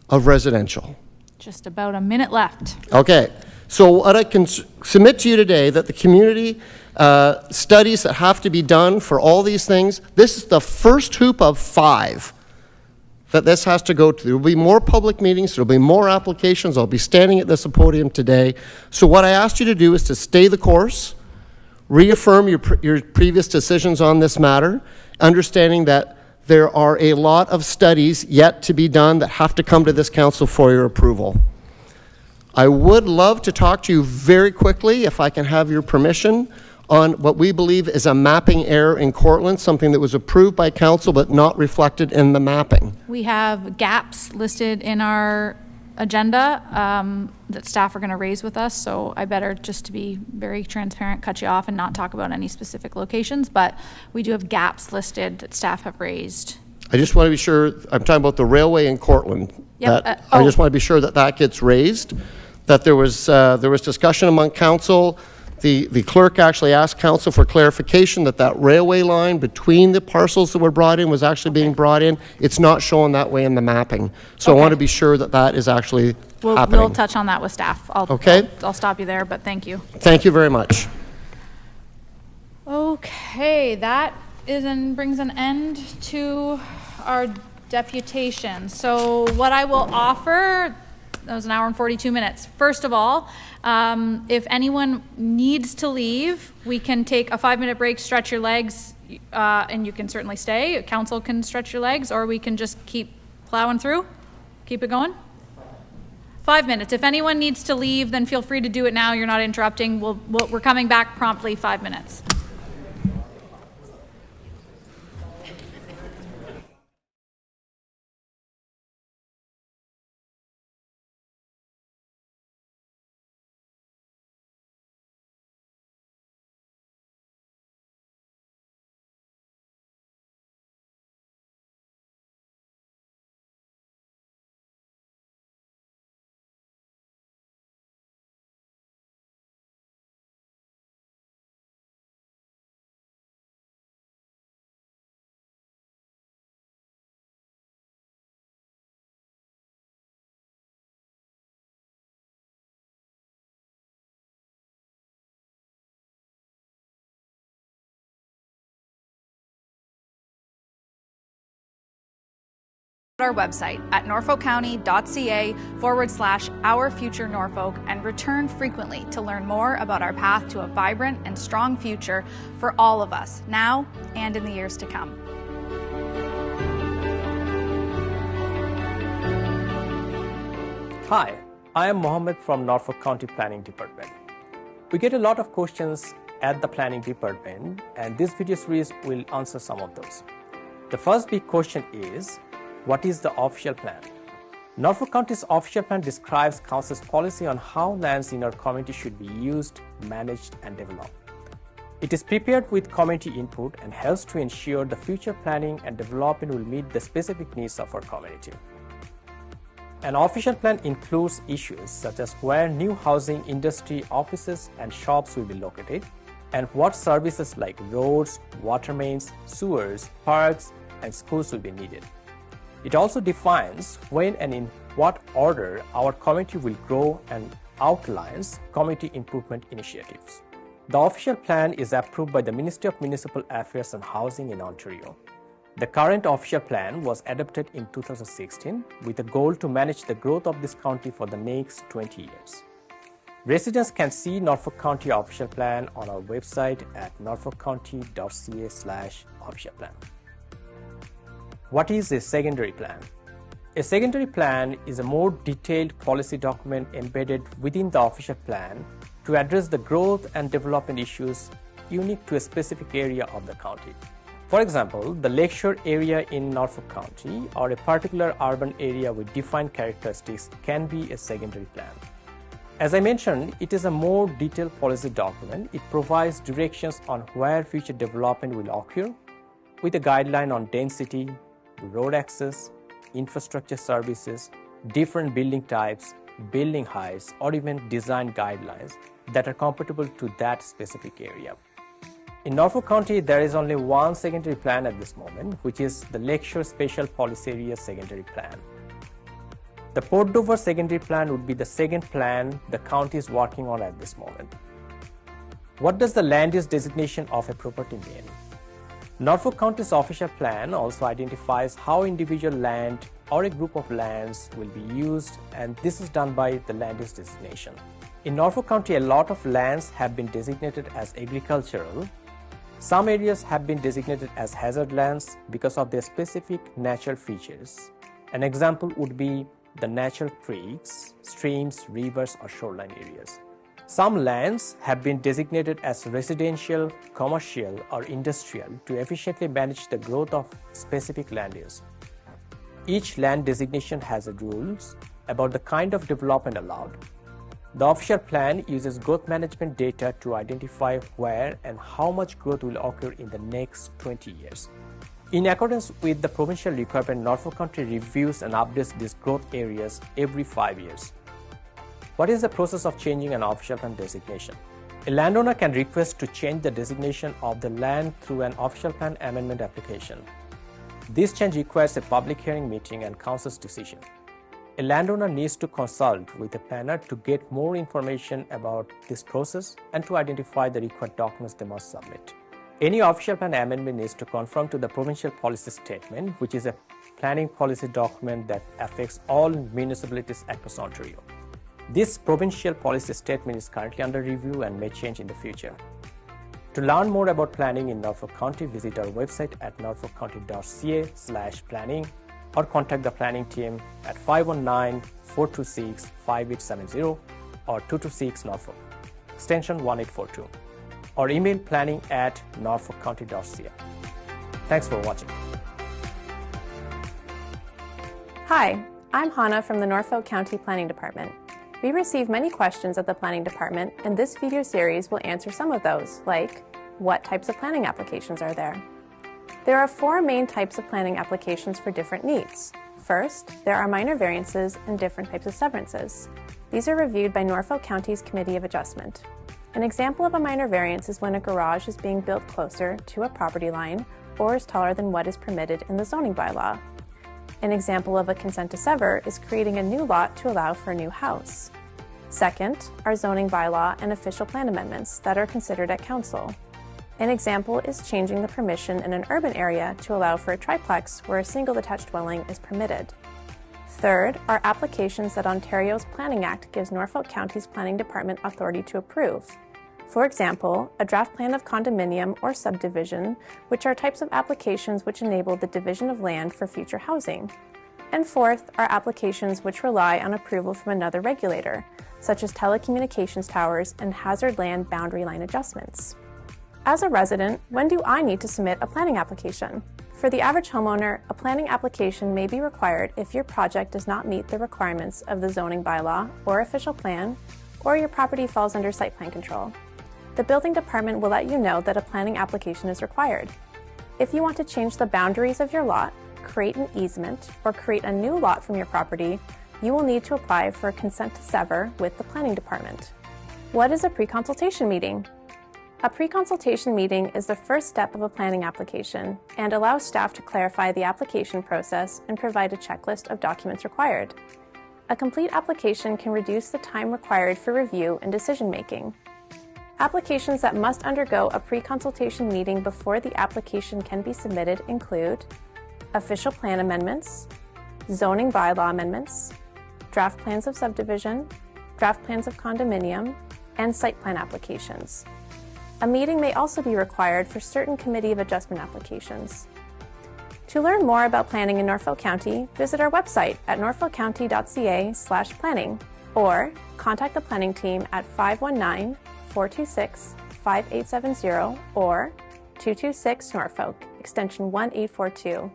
of residential. Just about a minute left. Okay, so what I can submit to you today, that the community studies that have to be done for all these things, this is the first hoop of 5 that this has to go to. There will be more public meetings, there will be more applications. I'll be standing at this podium today. So what I asked you to do is to stay the course, reaffirm your previous decisions on this matter, understanding that there are a lot of studies yet to be done that have to come to this council for your approval. I would love to talk to you very quickly, if I can have your permission, on what we believe is a mapping error in Cortland, something that was approved by council but not reflected in the mapping. We have gaps listed in our agenda that staff are going to raise with us, so I better, just to be very transparent, cut you off and not talk about any specific locations, but we do have gaps listed that staff have raised. I just want to be sure, I'm talking about the railway in Cortland. Yep, I just want to be sure that that gets raised, that there was discussion among council. The clerk actually asked council for clarification that that railway line between the parcels that were brought in was actually being brought in. It's not shown that way in the mapping. So I want to be sure that that is actually happening. We'll touch on that with staff. I'll stop you there, but thank you. Thank you very much. Okay, that brings an end to our deputation. So what I will offer, that was an hour and 42 minutes. First of all, if anyone needs to leave, we can take a 5-minute break, stretch your legs, and you can certainly stay. Council can stretch your legs, or we can just keep plowing through. Keep it going. 5 minutes. If anyone needs to leave, then feel free to do it now. You're not interrupting. We're coming back promptly 5 minutes. our website at norfolkcounty.ca/OurFutureNorfolk and return frequently to learn more about our path to a vibrant and strong future for all of us, now and in the years to come. Hi, I am Mohammed from Norfolk County Planning Department. We get a lot of questions at the Planning Department, and this video series will answer some of those. The first big question is, what is the official plan? Norfolk County's official plan describes Council's policy on how lands in our community should be used, managed, and developed. It is prepared with community input and helps to ensure the future planning and development will meet the specific needs of our community. An official plan includes issues such as where new housing, industry, offices, and shops will be located, and what services like roads, water mains, sewers, parks, and schools will be needed. It also defines when and in what order our community will grow and outlines community improvement initiatives. The official plan is approved by the Ministry of Municipal Affairs and Housing in Ontario. The current official plan was adopted in 2016 with a goal to manage the growth of this county for the next 20 years. Residents can see Norfolk County official plan on our website at norfolkcounty.ca/official plan. What is a secondary plan? A secondary plan is a more detailed policy document embedded within the official plan to address the growth and development issues unique to a specific area of the county. For example, the lakeshore area in Norfolk County or a particular urban area with defined characteristics can be a secondary plan. As I mentioned, it is a more detailed policy document. It provides directions on where future development will occur with a guideline on density, road access, infrastructure services, different building types, building heights, or even design guidelines that are compatible to that specific area. In Norfolk County, there is only one secondary plan at this moment, which is the Lakeshore Special Policy Area Secondary Plan. The Port Dover Secondary Plan would be the second plan the county is working on at this moment. What does the land use designation of a property mean? Norfolk County's official plan also identifies how individual land or a group of lands will be used, and this is done by the land use designation. In Norfolk County, a lot of lands have been designated as agricultural. Some areas have been designated as hazard lands because of their specific natural features. An example would be the natural creeks, streams, rivers, or shoreline areas. Some lands have been designated as residential, commercial, or industrial to efficiently manage the growth of specific land use. Each land designation has rules about the kind of development allowed. The official plan uses growth management data to identify where and how much growth will occur in the next 20 years. In accordance with the provincial requirement, Norfolk County reviews and updates these growth areas every 5 years. What is the process of changing an official plan designation? A landowner can request to change the designation of the land through an official plan amendment application. This change requires a public hearing meeting and council's decision. A landowner needs to consult with a planner to get more information about this process and to identify the required documents they must submit. Any official plan amendment needs to conform to the provincial policy statement, which is a planning policy document that affects all municipalities across Ontario. This provincial policy statement is currently under review and may change in the future. To learn more about planning in Norfolk County, visit our website at norfolkcounty.ca/planning or contact the planning team at 519-426-5870 or 226 Norfolk, extension 1842, or email planning@norfolkcounty.ca. Thanks for watching. Hi, I'm Hannah from the Norfolk County Planning Department. We receive many questions at the Planning Department, and this video series will answer some of those, like, what types of planning applications are there? There are 4 main types of planning applications for different needs. First, there are minor variances and different types of severances. These are reviewed by Norfolk County's Committee of Adjustment. An example of a minor variance is when a garage is being built closer to a property line or is taller than what is permitted in the zoning bylaw. An example of a consent to sever is creating a new lot to allow for a new house. Second, are zoning bylaw and official plan amendments that are considered at council. An example is changing the permission in an urban area to allow for a triplex where a single detached dwelling is permitted. Third are applications that Ontario's Planning Act gives Norfolk County's Planning Department authority to approve. For example, a draft plan of condominium or subdivision, which are types of applications which enable the division of land for future housing. And fourth are applications which rely on approval from another regulator, such as telecommunications towers and hazard land boundary line adjustments. As a resident, when do I need to submit a planning application? For the average homeowner, a planning application may be required if your project does not meet the requirements of the zoning bylaw or official plan, or your property falls under site plan control. The building department will let you know that a planning application is required. If you want to change the boundaries of your lot, create an easement, or create a new lot from your property, you will need to apply for a consent to sever with the planning department. What is a pre-consultation meeting? A pre-consultation meeting is the first step of a planning application and allows staff to clarify the application process and provide a checklist of documents required. A complete application can reduce the time required for review and decision-making. Applications that must undergo a pre-consultation meeting before the application can be submitted include official plan amendments, zoning bylaw amendments, draft plans of subdivision, draft plans of condominium, and site plan applications. A meeting may also be required for certain Committee of Adjustment applications. To learn more about planning in Norfolk County, visit our website at norfolkcounty.ca/planning or contact the planning team at 519-426-5870 or 226 Norfolk, extension 1842.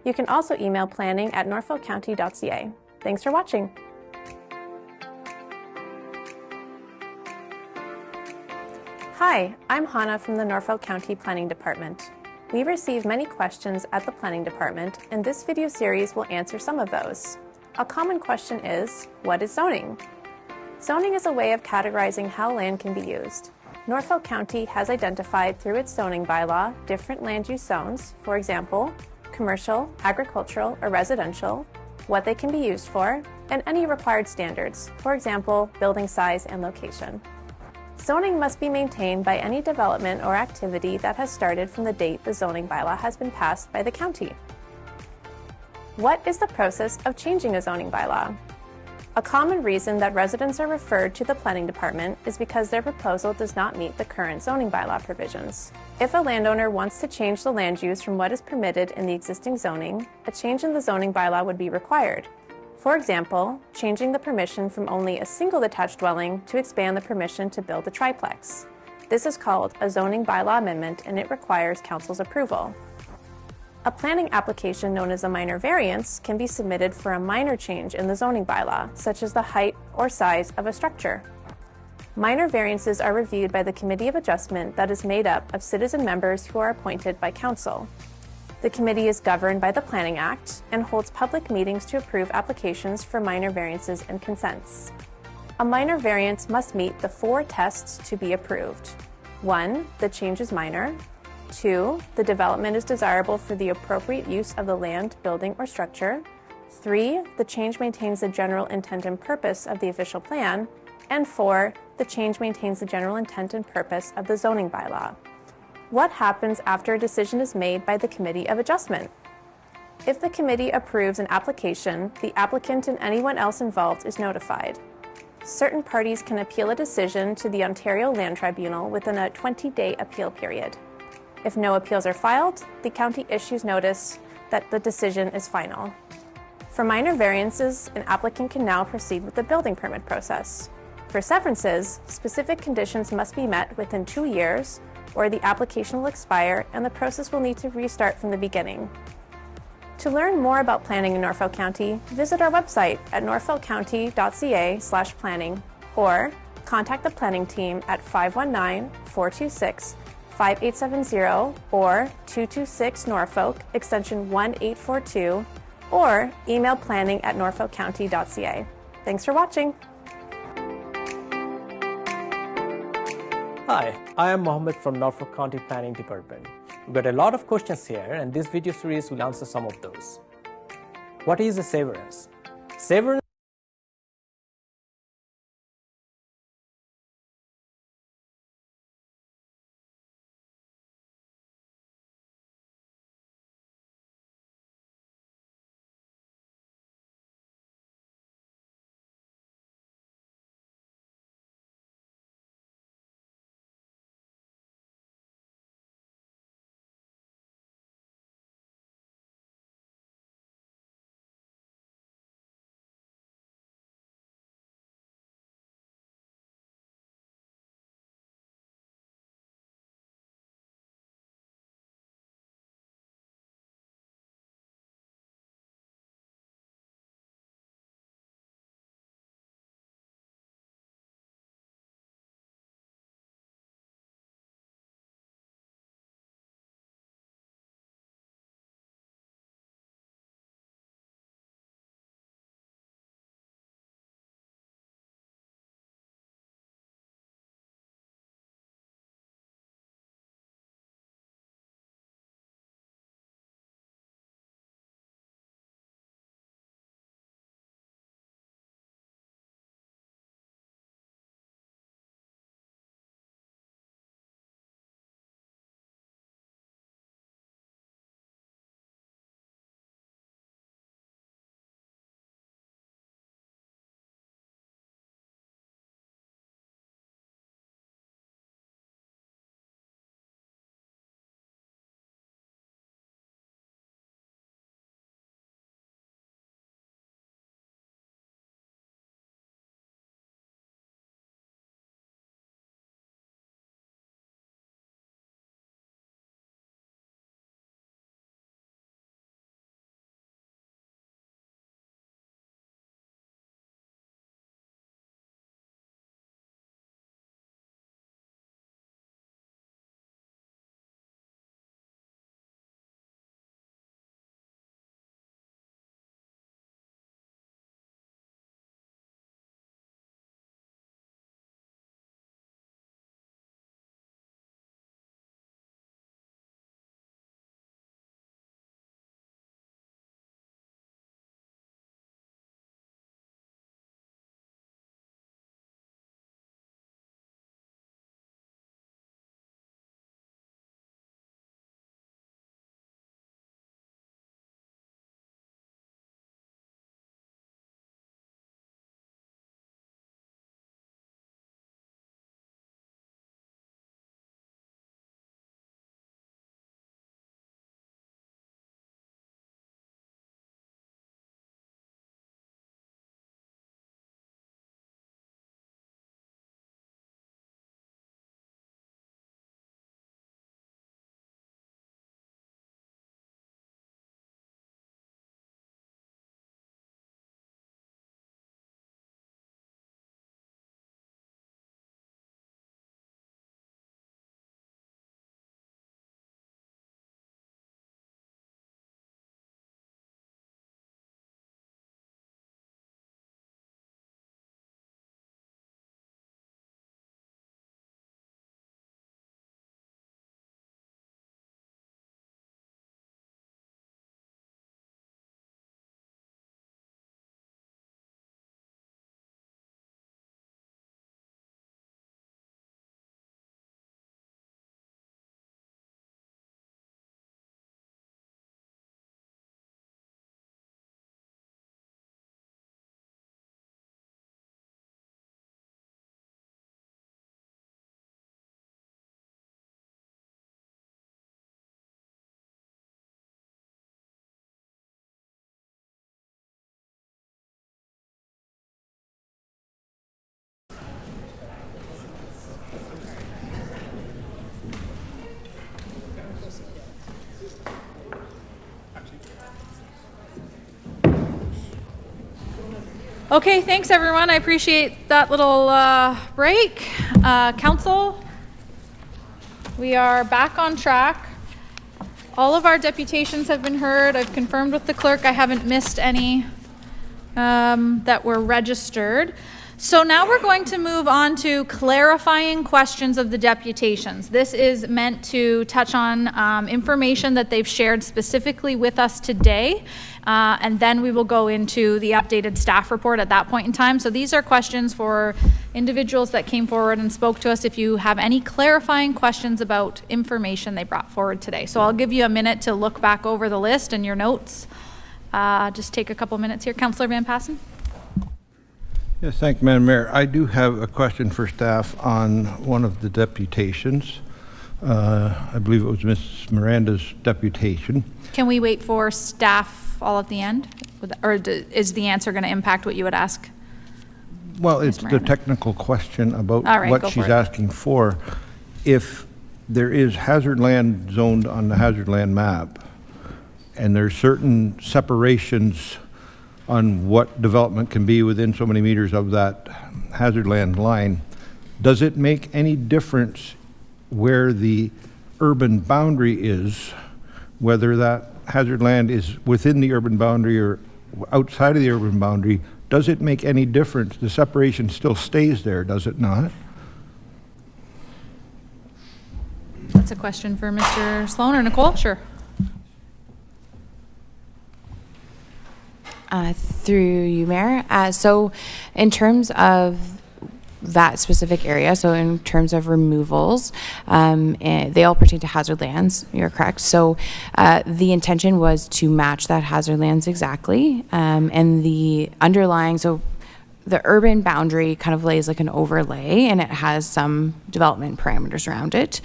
You can also email planning@norfolkcounty.ca. Thanks for watching. Hi, I'm Hannah from the Norfolk County Planning Department. We receive many questions at the Planning Department, and this video series will answer some of those. A common question is, what is zoning? Zoning is a way of categorizing how land can be used. Norfolk County has identified through its zoning bylaw different land use zones, for example, commercial, agricultural, or residential, what they can be used for, and any required standards, for example, building size and location. Zoning must be maintained by any development or activity that has started from the date the zoning bylaw has been passed by the county. What is the process of changing a zoning bylaw? A common reason that residents are referred to the planning department is because their proposal does not meet the current zoning bylaw provisions. If a landowner wants to change the land use from what is permitted in the existing zoning, a change in the zoning bylaw would be required. For example, changing the permission from only a single detached dwelling to expand the permission to build a triplex. This is called a zoning bylaw amendment and it requires council's approval. A planning application known as a minor variance can be submitted for a minor change in the zoning bylaw, such as the height or size of a structure. Minor variances are reviewed by the Committee of Adjustment that is made up of citizen members who are appointed by council. The committee is governed by the Planning Act and holds public meetings to approve applications for minor variances and consents. A minor variance must meet the 4 tests to be approved. 1, the change is minor. 2, the development is desirable for the appropriate use of the land, building, or structure. 3, the change maintains the general intent and purpose of the official plan. And 4, the change maintains the general intent and purpose of the zoning bylaw. What happens after a decision is made by the Committee of Adjustment? If the committee approves an application, the applicant and anyone else involved is notified. Certain parties can appeal a decision to the Ontario Land Tribunal within a 20-day appeal period. If no appeals are filed, the county issues notice that the decision is final. For minor variances, an applicant can now proceed with the building permit process. For severances, specific conditions must be met within 2 years, or the application will expire and the process will need to restart from the beginning. To learn more about planning in Norfolk County, visit our website at norfolkcounty.ca/planning or contact the planning team at 519-426-5870 or 226 Norfolk, extension 1842, or email planning@norfolkcounty.ca. Thanks for watching. Hi, I am Mohammed from Norfolk County Planning Department. We got a lot of questions here and this video series will answer some of those. What is a severance? Severance Okay, thanks everyone. I appreciate that little break. Council, we are back on track. All of our deputations have been heard. I've confirmed with the clerk I haven't missed any that were registered. So now we're going to move on to clarifying questions of the deputations. This is meant to touch on information that they've shared specifically with us today, and then we will go into the updated staff report at that point in time. So these are questions for individuals that came forward and spoke to us if you have any clarifying questions about information they brought forward today. So I'll give you a minute to look back over the list and your notes. Just take a couple minutes here. Councillor Van Passen. Yes, thank you, Madam Mayor. I do have a question for staff on one of the deputations. I believe it was Ms. Miranda's deputation. Can we wait for staff all at the end? Or is the answer going to impact what you would ask? Well, it's the technical question about what she's asking for. If there is hazard land zoned on the hazard land map, and there's certain separations on what development can be within so many meters of that hazard land line, does it make any difference where the urban boundary is, whether that hazard land is within the urban boundary or outside of the urban boundary? Does it make any difference? The separation still stays there, does it not? That's a question for Mr. Sloan or Nicole? Sure. Through you, Mayor. So in terms of that specific area, so in terms of removals, they all pertain to hazard lands, you're correct. So the intention was to match that hazard lands exactly, and the underlying, so the urban boundary kind of lays like an overlay, and it has some development parameters around it.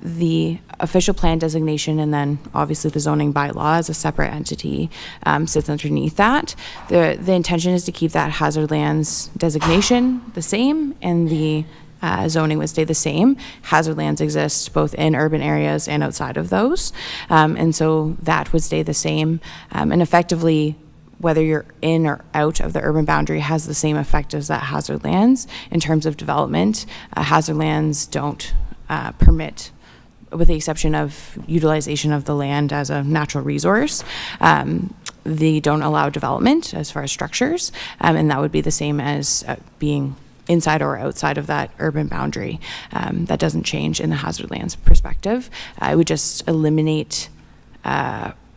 The official plan designation and then obviously the zoning bylaw as a separate entity sits underneath that. The intention is to keep that hazard lands designation the same, and the zoning would stay the same. Hazard lands exist both in urban areas and outside of those, and so that would stay the same, and effectively whether you're in or out of the urban boundary has the same effect as that hazard lands. In terms of development, hazard lands don't permit, with the exception of utilization of the land as a natural resource, they don't allow development as far as structures, and that would be the same as being inside or outside of that urban boundary. That doesn't change in the hazard lands perspective. I would just eliminate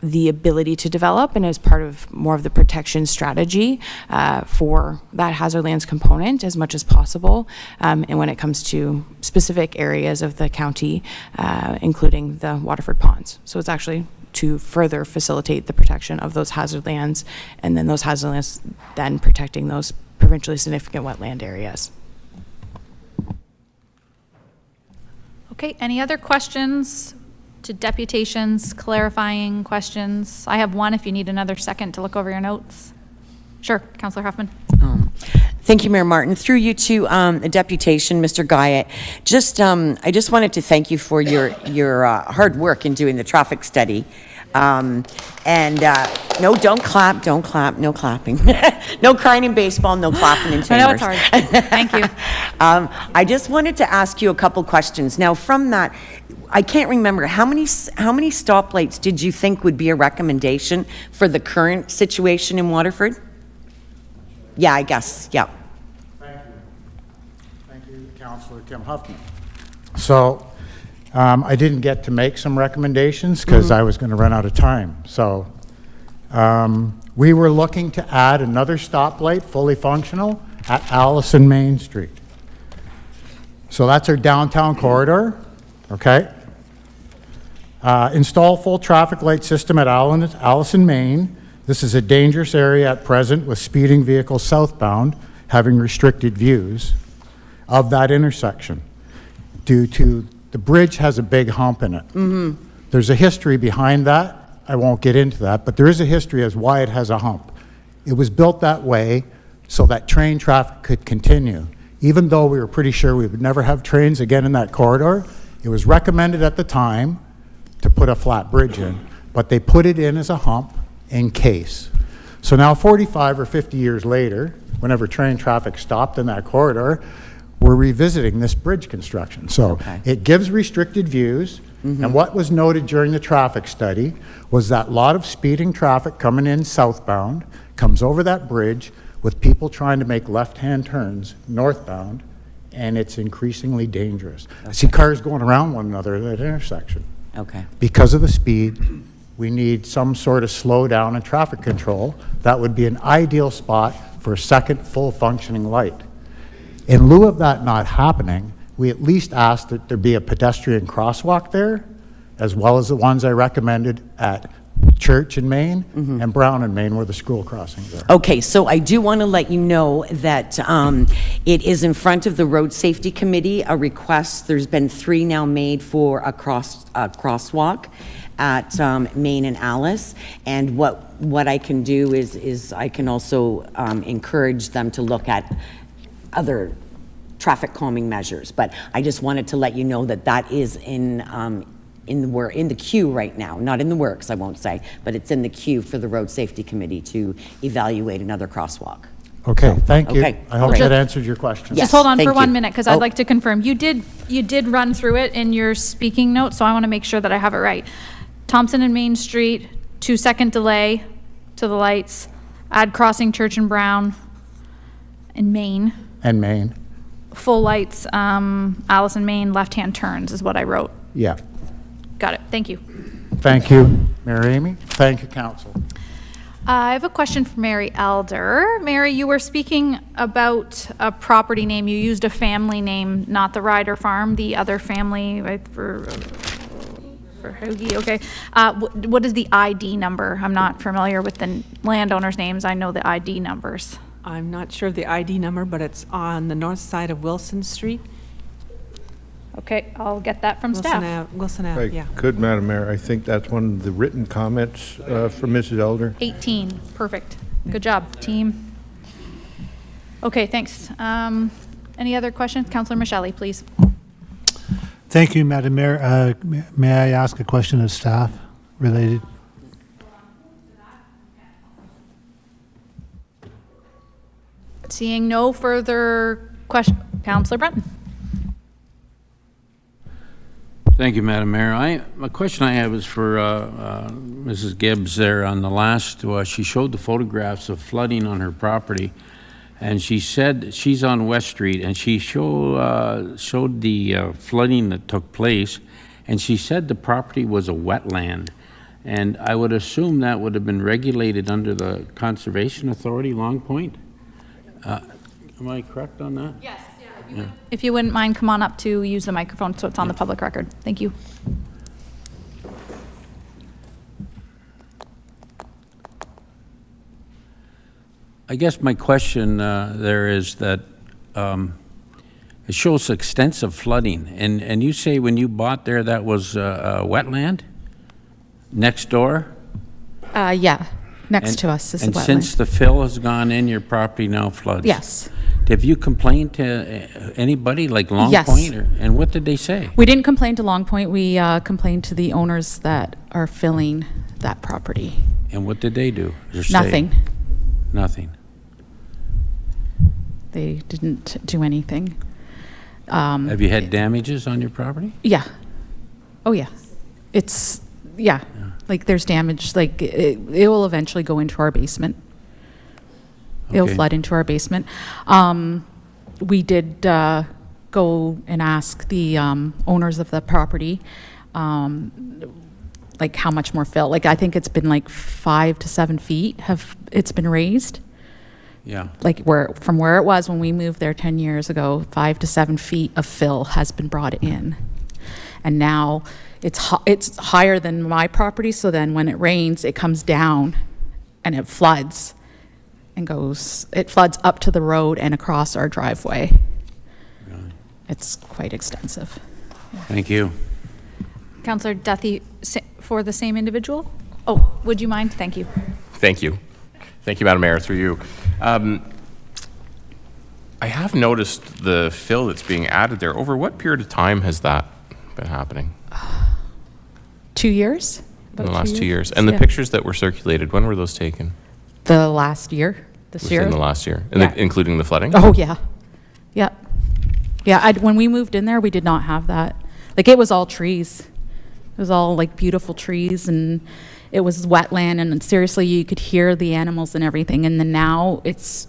the ability to develop, and as part of more of the protection strategy for that hazard lands component as much as possible. And when it comes to specific areas of the county, including the Waterford ponds. So it's actually to further facilitate the protection of those hazard lands, and then those hazard lands then protecting those provincially significant wetland areas. Okay, any other questions to deputations, clarifying questions? I have one if you need another second to look over your notes. Sure, Councillor Huffman. Thank you, Mayor Martin. Through you to a deputation, Mr. Guyett. I just wanted to thank you for your hard work in doing the traffic study. No, don't clap, no clapping. No crying in baseball, no clapping in chambers. I know it's hard. Thank you. I just wanted to ask you a couple questions. Now, from that, I can't remember, how many stoplights did you think would be a recommendation for the current situation in Waterford? Yeah, I guess, yeah. Thank you. Thank you, Councillor Tim Huffman. So, I didn't get to make some recommendations because I was going to run out of time. So, we were looking to add another stoplight, fully functional, at Allison Main Street. So that's our downtown corridor, okay? Install full traffic light system at Allison Main. This is a dangerous area at present with speeding vehicles southbound having restricted views of that intersection due to the bridge has a big hump in it. There's a history behind that. I won't get into that, but there is a history as why it has a hump. It was built that way so that train traffic could continue. Even though we were pretty sure we would never have trains again in that corridor, it was recommended at the time to put a flat bridge in, but they put it in as a hump in case. So now 45 or 50 years later, whenever train traffic stopped in that corridor, we're revisiting this bridge construction. So it gives restricted views. And what was noted during the traffic study was that a lot of speeding traffic coming in southbound comes over that bridge with people trying to make left-hand turns northbound, and it's increasingly dangerous. I see cars going around one another at that intersection. Okay. Because of the speed, we need some sort of slowdown and traffic control. That would be an ideal spot for a second full functioning light. In lieu of that not happening, we at least asked that there be a pedestrian crosswalk there, as well as the ones I recommended at Church in Maine and Brown in Maine, where the school crossings are. Okay, so I do want to let you know that it is in front of the Road Safety Committee, a request. There's been 3 now made for a crosswalk at Maine and Alice. And what I can do is I can also encourage them to look at other traffic calming measures. But I just wanted to let you know that that is in the queue right now, not in the works, I won't say, but it's in the queue for the Road Safety Committee to evaluate another crosswalk. Okay, thank you. Okay, I hope great. that answered your question. Just hold on for 1 you. minute, because I'd like to confirm. You did run through it in your speaking note, so I want to make sure that I have it right. Thompson and Main Street, 2-second delay to the lights, add crossing Church and Brown in Maine. And Maine. Full lights, Alice and Maine, left-hand turns is what I wrote. Yeah. Got it. Thank you. Thank you, Mayor Amy. Thank you, Council. I have a question for Mary Elder. Mary, you were speaking about a property name. You used a family name, not the Ryder Farm, the other family for Hoagie. Okay. What is the ID number? I'm not familiar with the landowners' names. I know the ID numbers. I'm not sure of the ID number, but it's on the north side of Wilson Street. Okay, I'll get that from staff. Wilson Ave, yeah. Good, Madam Mayor. I think that's one of the written comments from Mrs. Elder. 18, perfect. Good job, team. Okay, thanks. Any other questions? Councillor Michele, please. Thank you, Madam Mayor. May I ask a question of staff related? Seeing no further question, Councillor Breton. Thank you, Madam Mayor. A question I have is for Mrs. Gibbs there on the last, she showed the photographs of flooding on her property, and she said she's on West Street, and she showed the flooding that took place, and she said the property was a wetland, and I would assume that would have been regulated under the Conservation Authority, Long Point? Am I correct on that? Yes. If you wouldn't mind, come on up to use the microphone so it's on the public record. Thank you. I guess my question there is that it shows extensive flooding, and you say when you bought there that was a wetland next door? Yeah, next to us is a wetland. And since the fill has gone in, your property now floods? Yes. Have you complained to anybody, like Long Yes. Point, and what did they say? We didn't complain to Long Point. We complained to the owners that are filling that property. And what did they do? Or say? Nothing. Nothing. They didn't do anything. Have you had damages on your property? Yeah. Oh, yeah. It's, yeah. Like there's damage, like it will eventually go into our basement. It'll Okay. flood into our basement. We did go and ask the owners of the property, like how much more fill. Like I think it's been like 5 to 7 feet it's been raised. Yeah. Like from where it was when we moved there 10 years ago, 5 to 7 feet of fill has been brought in. And now it's higher than my property, so then when it rains, it comes down and it floods and it floods up to the road and across our driveway. Really? It's quite extensive. Thank you. Councillor Duthie, for the same individual? Oh, would you mind? Thank you. Thank you. Thank you, Madam Mayor, through you. I have noticed the fill that's being added there. Over what period of time has that been happening? 2 years? In the last 2 years. And the pictures that were circulated, when were those taken? The last year. this year. Within the last year, Yeah. including the flooding? Oh, yeah. Yeah. Yeah, when we moved in there, we did not have that. Like, it was all trees. It was all, like, beautiful trees, and it was wetland, and seriously, you could hear the animals and everything, and then now it's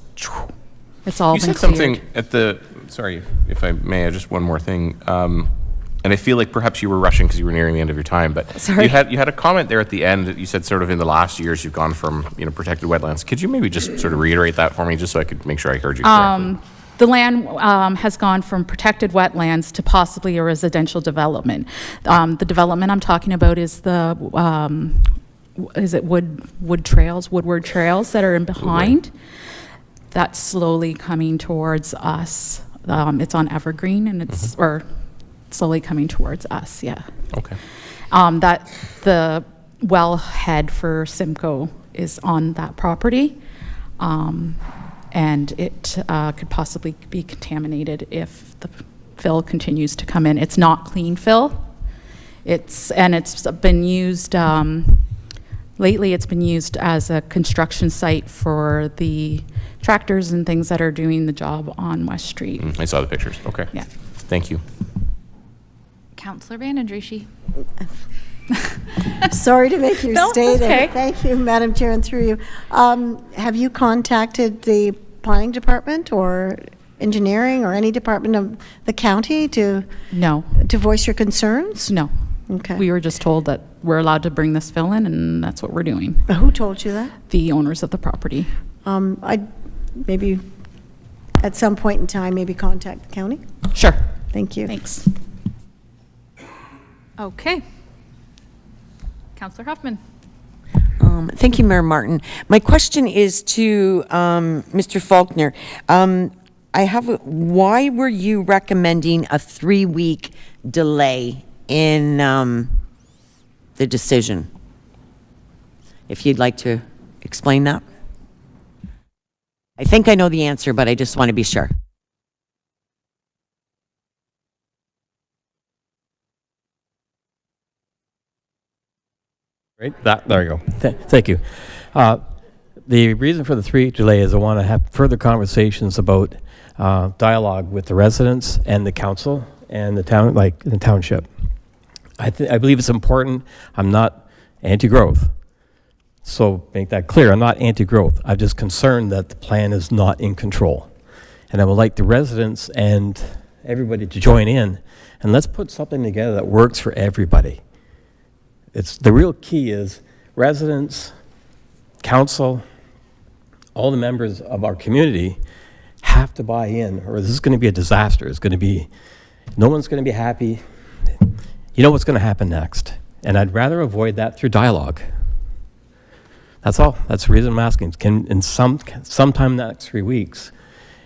all You been said something cleared. at the, sorry, if I may, just one more thing. And I feel like perhaps you were rushing because you were nearing the end of your time, but Sorry. you had a comment there at the end that you said sort of in the last years you've gone from, protected wetlands. Could you maybe just sort of reiterate that for me, just so I could make sure I heard you correctly? The land has gone from protected wetlands to possibly a residential development. The development I'm talking about is the, is it woodward trails that are in behind? That's slowly coming towards us. It's on Evergreen, and it's, or slowly coming towards us, yeah. Okay. That the wellhead for Simcoe is on that property. And it could possibly be contaminated if the fill continues to come in. It's not clean fill. It's been used, lately it's been used as a construction site for the tractors and things that are doing the job on West Street. I saw the pictures. Okay. Yeah. Thank you. Councillor Van Andrieschie. Sorry to make you No, stay that's there. okay. Thank you, Madam Chair, and through you. Have you contacted the planning department or engineering or any department of the county to voice your concerns? No. Okay. We were just told that we're allowed to bring this fill in, and that's what we're doing. Who told you that? The owners of the property. I'd maybe at some point in time maybe contact the county. Sure. Thank you. Thanks. Okay. Councillor Huffman. Thank you, Mayor Martin. My question is to Mr. Faulkner. Why were you recommending a 3-week delay in the decision? If you'd like to explain that. I think I know the answer, but I just want to be sure. Right, there you go. Thank you. The reason for the 3-week delay is I want to have further conversations about dialogue with the residents and the council and the town, like the township. I believe it's important. I'm not anti-growth. So make that clear. I'm not anti-growth. I'm just concerned that the plan is not in control. And I would like the residents and everybody to join in, and let's put something together that works for everybody. The real key is residents, council, all the members of our community have to buy in, or this is going to be a disaster. It's going to be, no one's going to be happy. You know what's going to happen next. And I'd rather avoid that through dialogue. That's all. That's the reason I'm asking. Sometime in the next 3 weeks,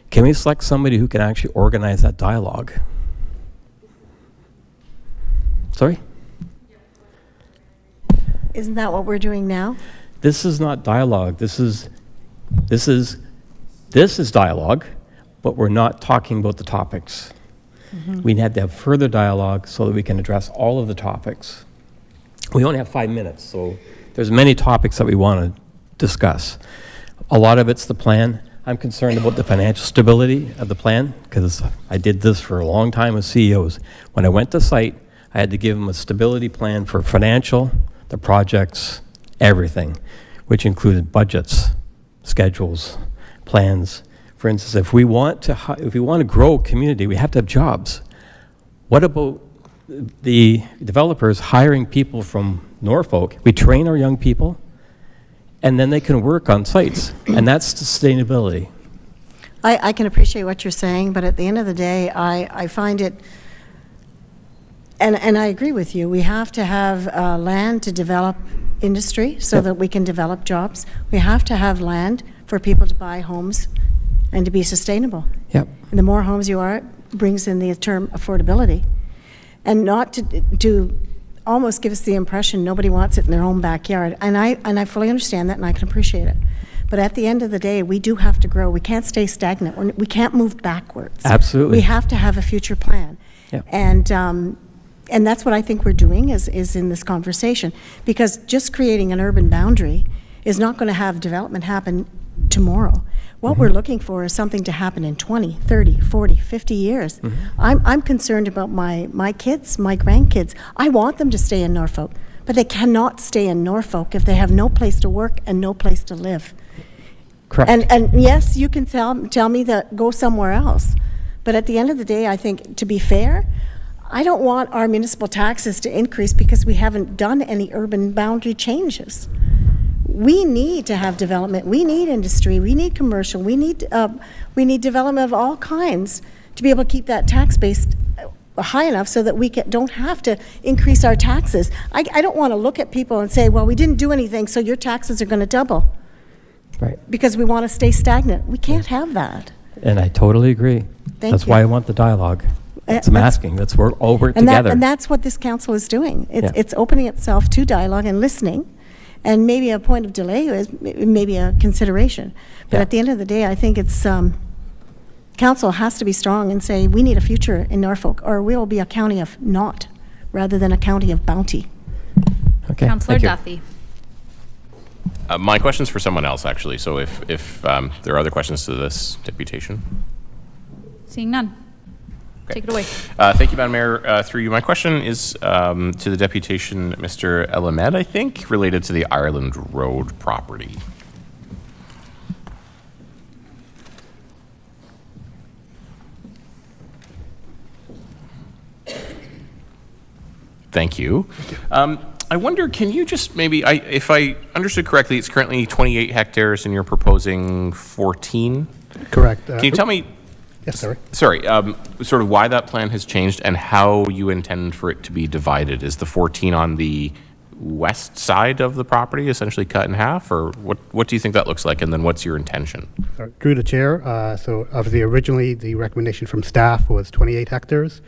can we select somebody who can actually organize that dialogue? Sorry? Isn't that what we're doing now? This is not dialogue. This is dialogue, but we're not talking about the topics. We had to have further dialogue so that we can address all of the topics. We only have 5 minutes, so there's many topics that we want to discuss. A lot of it's the plan. I'm concerned about the financial stability of the plan because I did this for a long time with CEOs. When I went to site, I had to give them a stability plan for financial, the projects, everything, which included budgets, schedules, plans. For instance, if we want to grow a community, we have to have jobs. What about the developers hiring people from Norfolk? We train our young people, and then they can work on sites, and that's sustainability. I can appreciate what you're saying, but at the end of the day, I find it, and I agree with you, we have to have land to develop industry so that we can develop jobs. We have to have land for people to buy homes and to be sustainable. Yep. And the more homes you are, it brings in the term affordability. And not to almost give us the impression nobody wants it in their own backyard. And I fully understand that, and I can appreciate it. But at the end of the day, we do have to grow. We can't stay stagnant. We can't move backwards. Absolutely. We have to have a future plan. Yep. And that's what I think we're doing is in this conversation. Because just creating an urban boundary is not going to have development happen tomorrow. What we're looking for is something to happen in 20, 30, 40, 50 years. I'm concerned about my kids, my grandkids. I want them to stay in Norfolk, but they cannot stay in Norfolk if they have no place to work and no place to live. Correct. And yes, you can tell me that go somewhere else. But at the end of the day, I think, to be fair, I don't want our municipal taxes to increase because we haven't done any urban boundary changes. We need to have development. We need industry. We need commercial. We need development of all kinds to be able to keep that tax base high enough so that we don't have to increase our taxes. I don't want to look at people and say, well, we didn't do anything, so your taxes are going to double. Right. Because we want to stay stagnant. We can't have that. And I totally agree. That's why I want the dialogue. That's what I'm asking. Let's all work together. And that's what this council is doing. It's opening itself to dialogue and listening. And maybe a point of delay is maybe a consideration. But at the end of the day, I think it's council has to be strong and say, we need a future in Norfolk, or we will be a county of naught rather than a county of bounty. Okay. Councillor Duffy. My question's for someone else, actually. So if there are other questions to this deputation. Seeing none. Take it away. Thank you, Madam Mayor. Through you, my question is to the deputation, Mr. Elamed, I think, related to the Ireland Road property. Thank you. I wonder, can you just maybe, if I understood correctly, it's currently 28 hectares and you're proposing 14? Correct. Can you tell me? Yes, sorry. Sorry, sort of why that plan has changed and how you intend for it to be divided? Is the 14 on the west side of the property essentially cut in half, or what do you think that looks like, and then what's your intention? Through the chair, so obviously originally the recommendation from staff was 28 hectares.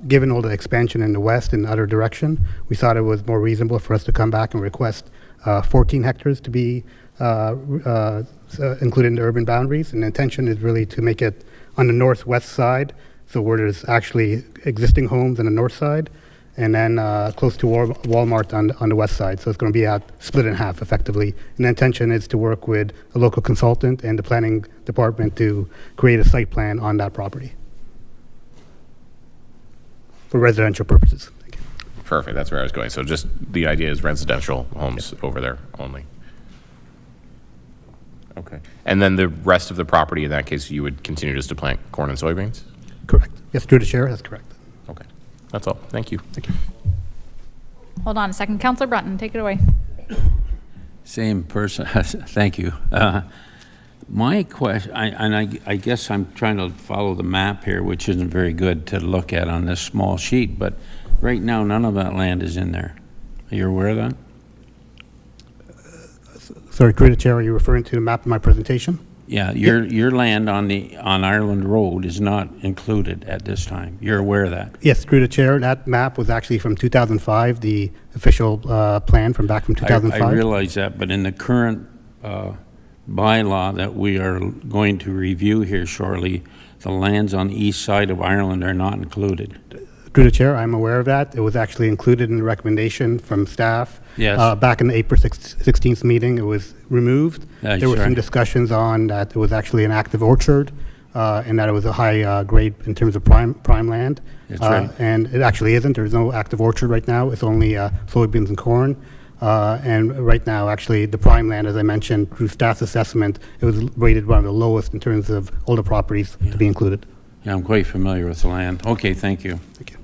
Given all the expansion in the west and other direction, we thought it was more reasonable for us to come back and request 14 hectares to be included in the urban boundaries. And the intention is really to make it on the northwest side, so where there's actually existing homes on the north side, and then close to Walmart on the west side. So it's going to be split in half effectively. And the intention is to work with a local consultant and the planning department to create a site plan on that property for residential purposes. Thank you. Perfect, that's where I was going. So just the idea is residential homes over there only. Okay. And then the rest of the property, in that case, you would continue just to plant corn and soybeans? Correct. Yes, through the chair, that's correct. Okay. That's all. Thank you. Thank you. Hold on a second. Councillor Brunton, take it away. Same person. Thank you. My question, I guess I'm trying to follow the map here, which isn't very good to look at on this small sheet, but right now none of that land is in there. Are you aware of that? Sorry, through the chair, are you referring to the map in my presentation? Yeah, your land on Ireland Road is not included at this time. You're aware of that? Yes, through the chair. That map was actually from 2005, the official plan from back from 2005. I realize that, but in the current bylaw that we are going to review here shortly, the lands on the east side of Ireland are not included. Through the chair, I'm aware of that. It was actually included in the recommendation from staff. Yes. Back in the April 16th meeting, it was removed. That's there were some right. discussions on that it was actually an active orchard and that it was a high grade in terms of prime land. That's right. And it actually isn't. There's no active orchard right now. It's only soybeans and corn. And right now, actually, the prime land, as I mentioned, through staff's assessment, it was rated one of the lowest in terms of all the properties to be included. Yeah, I'm quite familiar with the land. Okay, thank you. Thank you.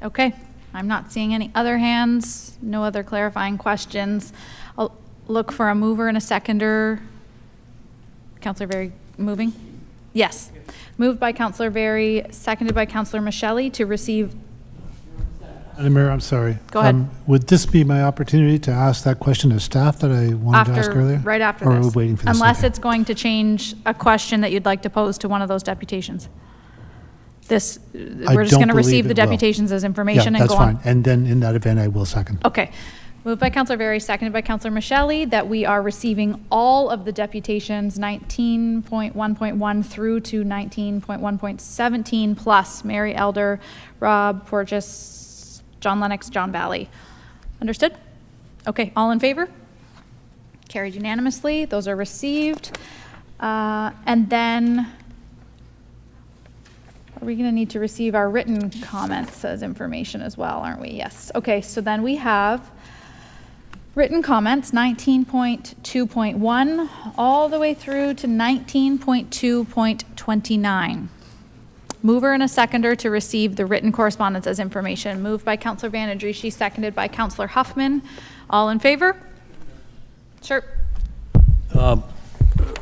Okay, I'm not seeing any other hands, no other clarifying questions. I'll look for a mover and a seconder. Councillor Berry moving? Yes. Moved by Councillor Berry, seconded by Councillor Michelli to receive. Madam Mayor, I'm sorry. Go ahead. Would this be my opportunity to ask that question of staff that I wanted to ask earlier? Right after or this. Are we waiting for this? Unless Okay. it's going to change a question that you'd like to pose to one of those deputations. We're just going to receive the deputations as information and go on. that's fine. And then in that event, I will second. Okay. Moved by Councillor Berry, seconded by Councillor Michelli, that we are receiving all of the deputations 19.1.1 through to 19.1.17 plus Mary Elder, Rob Porges, John Lennox, John Valley. Understood? Okay, all in favor? Carried unanimously. Those are received. And then, are we going to need to receive our written comments as information as well, aren't we? Yes. Okay, so then we have written comments 19.2.1 all the way through to 19.2.29. Mover and a seconder to receive the written correspondence as information. Moved by Councillor Van Adrishi, seconded by Councillor Huffman. All in favor? Sure.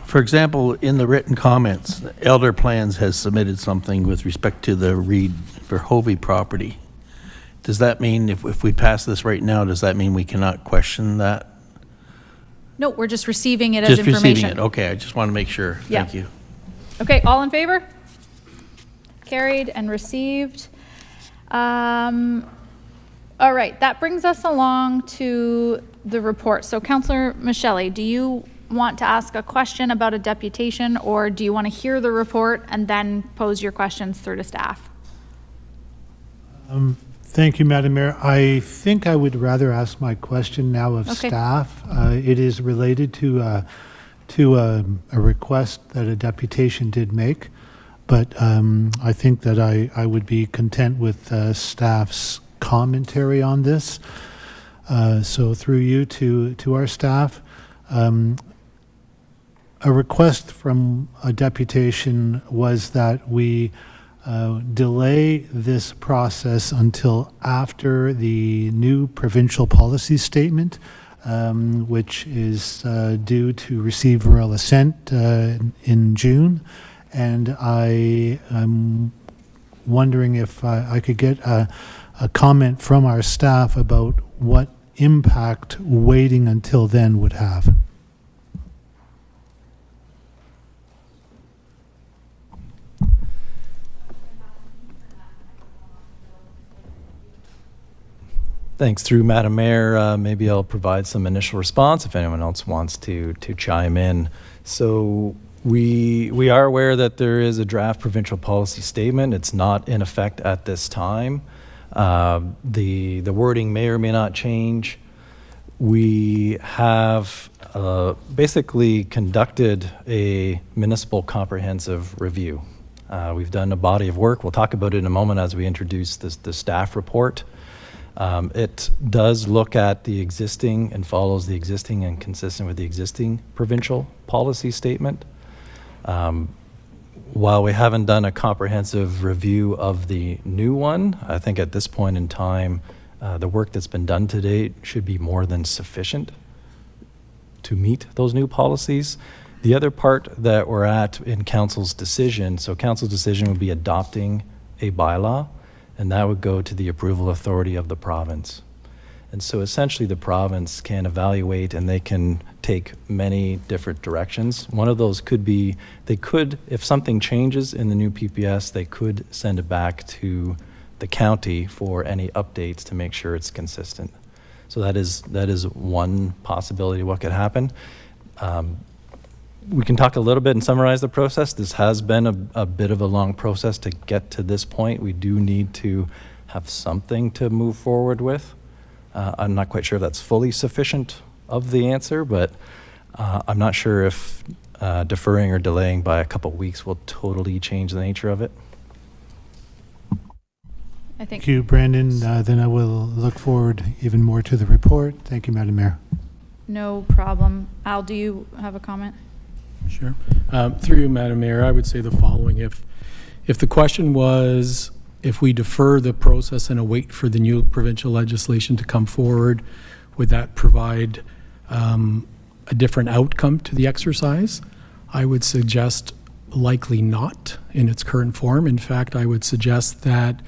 For example, in the written comments, Elder Plans has submitted something with respect to the Reed Verhovey property. Does that mean if we pass this right now, does that mean we cannot question that? No, we're just receiving it as Just information. receiving it. Okay, I just want to make sure. Yeah. Thank you. Okay, all in favor? Carried and received. All right, that brings us along to the report. So Councillor Michelli, do you want to ask a question about a deputation, or do you want to hear the report and then pose your questions through to staff? Thank you, Madam Mayor. I think I would rather ask my question now of staff. It is related to a request that a deputation did make, but I think that I would be content with staff's commentary on this. So through you to our staff, a request from a deputation was that we delay this process until after the new provincial policy statement, which is due to receive royal assent in June. And I am wondering if I could get a comment from our staff about what impact waiting until then would have. Thanks. Through Madam Mayor, maybe I'll provide some initial response if anyone else wants to chime in. So we are aware that there is a draft provincial policy statement. It's not in effect at this time. The wording may or may not change. We have basically conducted a municipal comprehensive review. We've done a body of work. We'll talk about it in a moment as we introduce the staff report. It does look at the existing and follows the existing and consistent with the existing provincial policy statement. While we haven't done a comprehensive review of the new one, I think at this point in time, the work that's been done to date should be more than sufficient to meet those new policies. The other part that we're at in council's decision, so council's decision would be adopting a bylaw, and that would go to the approval authority of the province. And so essentially the province can evaluate and they can take many different directions. One of those could be, they could, if something changes in the new PPS, they could send it back to the county for any updates to make sure it's consistent. So that is one possibility of what could happen. We can talk a little bit and summarize the process. This has been a bit of a long process to get to this point. We do need to have something to move forward with. I'm not quite sure if that's fully sufficient of the answer, but I'm not sure if deferring or delaying by a couple weeks will totally change the nature of it. Thank you, Brandon. Then I will look forward even more to the report. Thank you, Madam Mayor. No problem. Al, do you have a comment? Sure. Through you, Madam Mayor, I would say the following. If the question was if we defer the process and await for the new provincial legislation to come forward, would that provide a different outcome to the exercise? I would suggest likely not in its current form. In fact, I would suggest that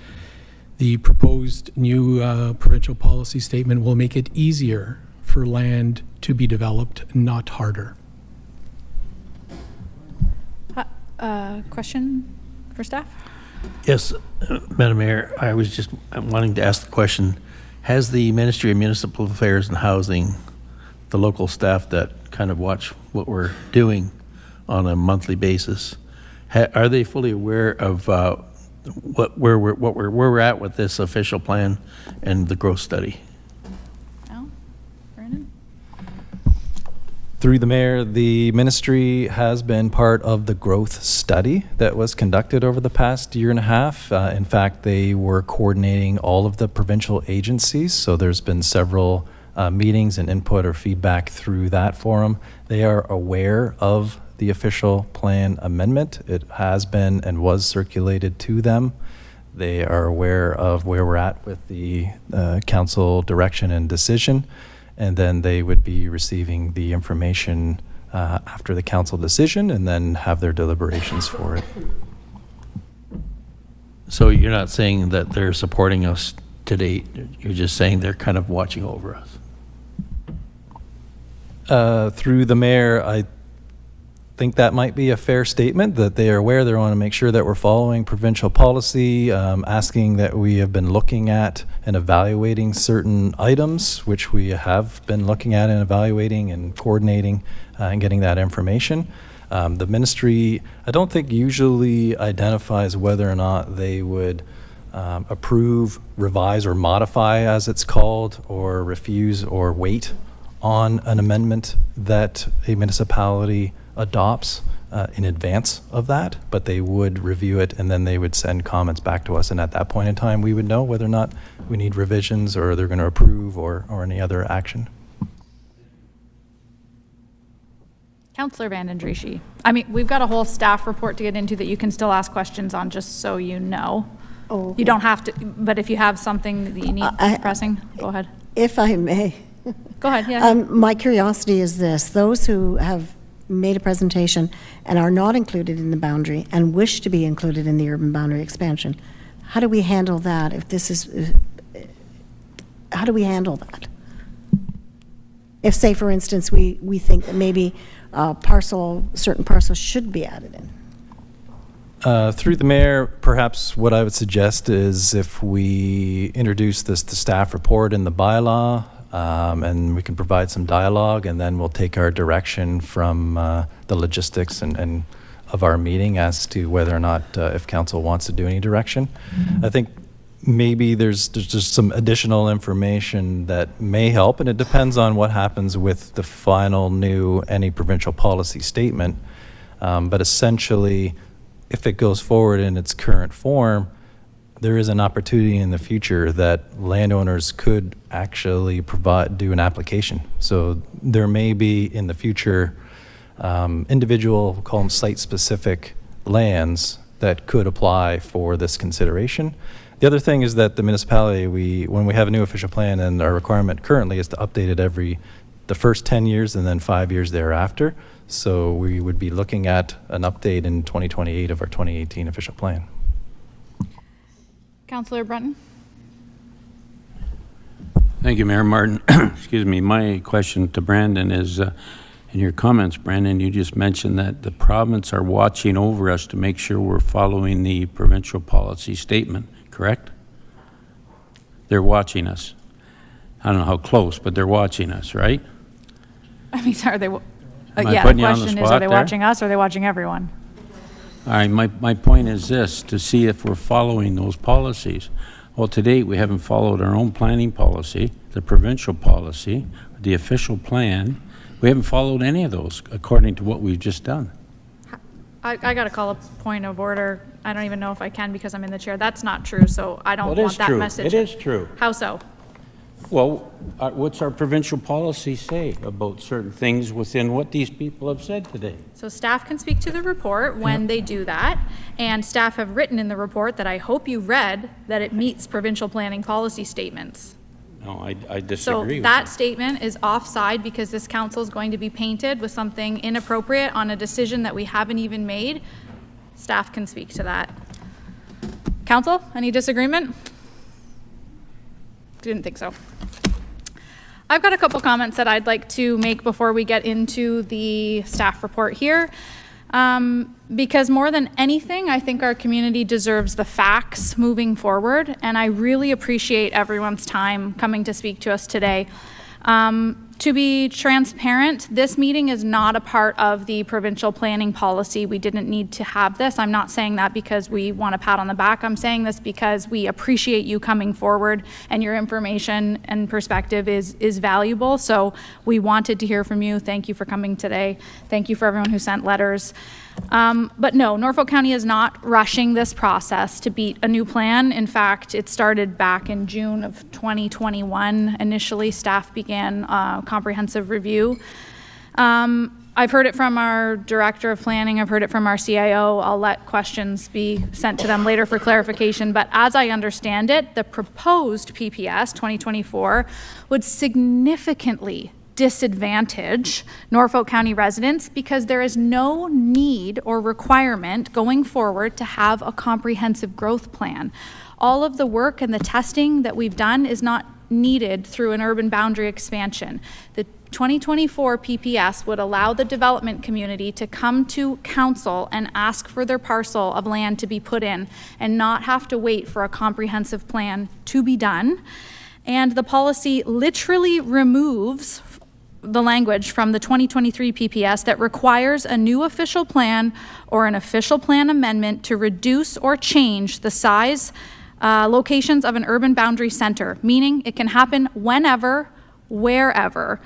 the proposed new provincial policy statement will make it easier for land to be developed, not harder. Question for staff? Yes, Madam Mayor, I was just wanting to ask the question. Has the Ministry of Municipal Affairs and Housing, the local staff that kind of watch what we're doing on a monthly basis, are they fully aware of where we're at with this official plan and the growth study. Through the mayor, the ministry has been part of the growth study that was conducted over the past year and a half. In fact, they were coordinating all of the provincial agencies, so there's been several meetings and input or feedback through that forum. They are aware of the official plan amendment. It has been and was circulated to them. They are aware of where we're at with the council direction and decision. And then they would be receiving the information after the council decision and then have their deliberations for it. So you're not saying that they're supporting us to date, you're just saying they're kind of watching over us? Through the mayor, I think that might be a fair statement, that they are aware. They want to make sure that we're following provincial policy, asking that we have been looking at and evaluating certain items, which we have been looking at and evaluating and coordinating and getting that information. The ministry, I don't think usually identifies whether or not they would approve, revise, or modify, as it's called, or refuse or wait on an amendment that a municipality adopts in advance of that, but they would review it and then they would send comments back to us, and at that point in time we would know whether or not we need revisions or they're going to approve or any other action. Councillor Vanden Drieschie. I mean, we've got a whole staff report to get into that you can still ask questions on, just so you know. Oh, you don't have to, but if you have something that you need pressing, go ahead. If I may. Go ahead, yeah. My curiosity is this: those who have made a presentation and are not included in the boundary and wish to be included in the urban boundary expansion, how do we handle that if this is, how do we handle that? If, say, for instance, we think that maybe certain parcels should be added in? Through the mayor, perhaps what I would suggest is if we introduce the staff report in the bylaw, and we can provide some dialogue, and then we'll take our direction from the logistics and of our meeting as to whether or not if council wants to do any direction. I think maybe there's just some additional information that may help, and it depends on what happens with the final new any provincial policy statement. But essentially, if it goes forward in its current form, there is an opportunity in the future that landowners could actually do an application. So there may be in the future individual, we'll call them site-specific lands that could apply for this consideration. The other thing is that the municipality, when we have a new official plan, and our requirement currently is to update it the first 10 years and then 5 years thereafter. So we would be looking at an update in 2028 of our 2018 official plan. Councillor Brunton. Thank you, Mayor Martin. Excuse me. My question to Brandon is, in your comments, Brandon, you just mentioned that the province are watching over us to make sure we're following the provincial policy statement, correct? They're watching us. I don't know how close, but they're watching us, right? I mean, are they? Yeah, the question is, are they watching us or are they watching everyone? All right, my point is this, to see if we're following those policies. Well, to date, we haven't followed our own planning policy, the provincial policy, the official plan. We haven't followed any of those according to what we've just done. I got to call a point of order. I don't even know if I can because I'm in the chair. That's not true, so I don't want that message. It is true. How so? Well, what's our provincial policy say about certain things within what these people have said today? So staff can speak to the report when they do that, and staff have written in the report that I hope you read that it meets provincial planning policy statements. No, I disagree So with that statement is offside because this council is going to be painted with something inappropriate on a decision that we haven't even made. Staff can speak to that. Council, any disagreement? Didn't think so. I've got a couple comments that I'd like to make before we get into the staff report here. Because more than anything, I think our community deserves the facts moving forward, and I really appreciate everyone's time coming to speak to us today. To be transparent, this meeting is not a part of the provincial planning policy. We didn't need to have this. I'm not saying that because we want a pat on the back. I'm saying this because we appreciate you coming forward and your information and perspective is valuable. So we wanted to hear from you. Thank you for coming today. Thank you for everyone who sent letters. But no, Norfolk County is not rushing this process to beat a new plan. In fact, it started back in June of 2021. Initially, staff began a comprehensive review. I've heard it from our director of planning. I've heard it from our CIO. I'll let questions be sent to them later for clarification. But as I understand it, the proposed PPS 2024 would significantly disadvantage Norfolk County residents because there is no need or requirement going forward to have a comprehensive growth plan. All of the work and the testing that we've done is not needed through an urban boundary expansion. The 2024 PPS would allow the development community to come to council and ask for their parcel of land to be put in and not have to wait for a comprehensive plan to be done. And the policy literally removes the language from the 2023 PPS that requires a new official plan or an official plan amendment to reduce or change the size, locations of an urban boundary center, meaning it can happen whenever, wherever.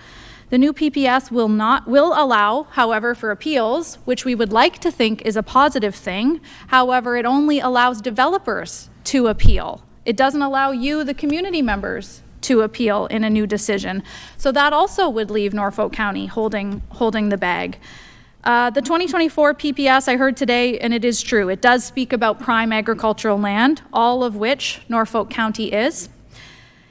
The new PPS will allow, however, for appeals, which we would like to think is a positive thing. However, it only allows developers to appeal. It doesn't allow you, the community members, to appeal in a new decision. So that also would leave Norfolk County holding the bag. The 2024 PPS I heard today, and it is true, it does speak about prime agricultural land, all of which Norfolk County is.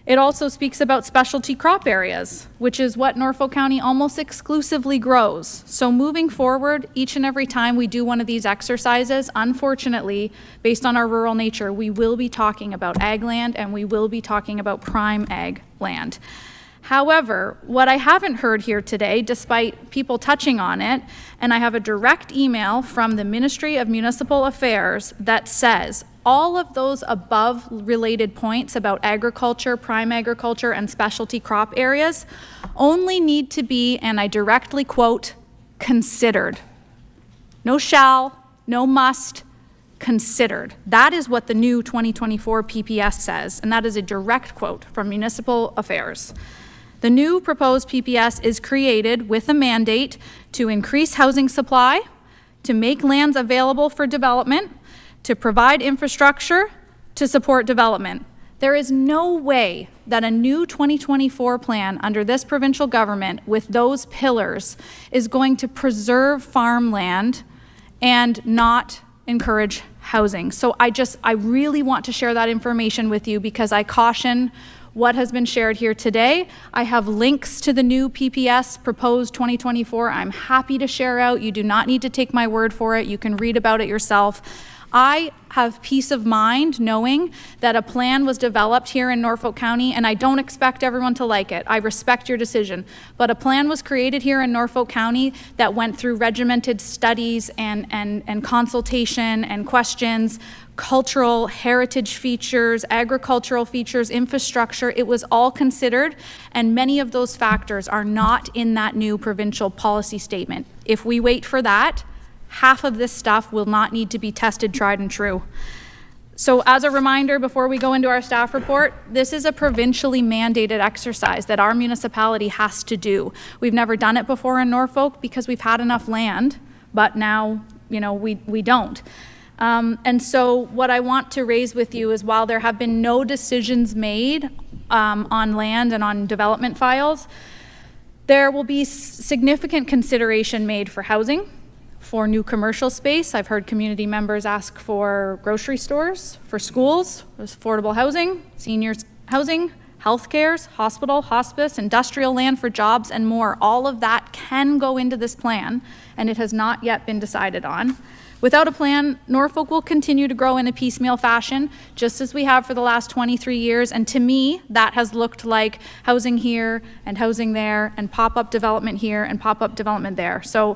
It also speaks about specialty crop areas, which is what Norfolk County almost exclusively grows. So moving forward, each and every time we do one of these exercises, unfortunately, based on our rural nature, we will be talking about ag land and we will be talking about prime ag land. However, what I haven't heard here today, despite people touching on it, and I have a direct email from the Ministry of Municipal Affairs that says all of those above related points about agriculture, prime agriculture, and specialty crop areas only need to be, and I directly quote, considered. No shall, no must, considered. That is what the new 2024 PPS says, and that is a direct quote from Municipal Affairs. The new proposed PPS is created with a mandate to increase housing supply, to make lands available for development, to provide infrastructure to support development. There is no way that a new 2024 plan under this provincial government with those pillars is going to preserve farmland and not encourage housing. So I really want to share that information with you because I caution what has been shared here today. I have links to the new PPS proposed 2024. I'm happy to share out. You do not need to take my word for it. You can read about it yourself. I have peace of mind knowing that a plan was developed here in Norfolk County, and I don't expect everyone to like it. I respect your decision. But a plan was created here in Norfolk County that went through regimented studies and consultation and questions, cultural heritage features, agricultural features, infrastructure. It was all considered, and many of those factors are not in that new provincial policy statement. If we wait for that, half of this stuff will not need to be tested, tried, and true. So as a reminder, before we go into our staff report, this is a provincially mandated exercise that our municipality has to do. We've never done it before in Norfolk because we've had enough land, but now, we don't. And so what I want to raise with you is while there have been no decisions made on land and on development files, there will be significant consideration made for housing, for new commercial space. I've heard community members ask for grocery stores, for schools, affordable housing, seniors housing, healthcare, hospital, hospice, industrial land for jobs, and more. All of that can go into this plan, and it has not yet been decided on. Without a plan, Norfolk will continue to grow in a piecemeal fashion, just as we have for the last 23 years. And to me, that has looked like housing here and housing there and pop-up development here and pop-up development there. So,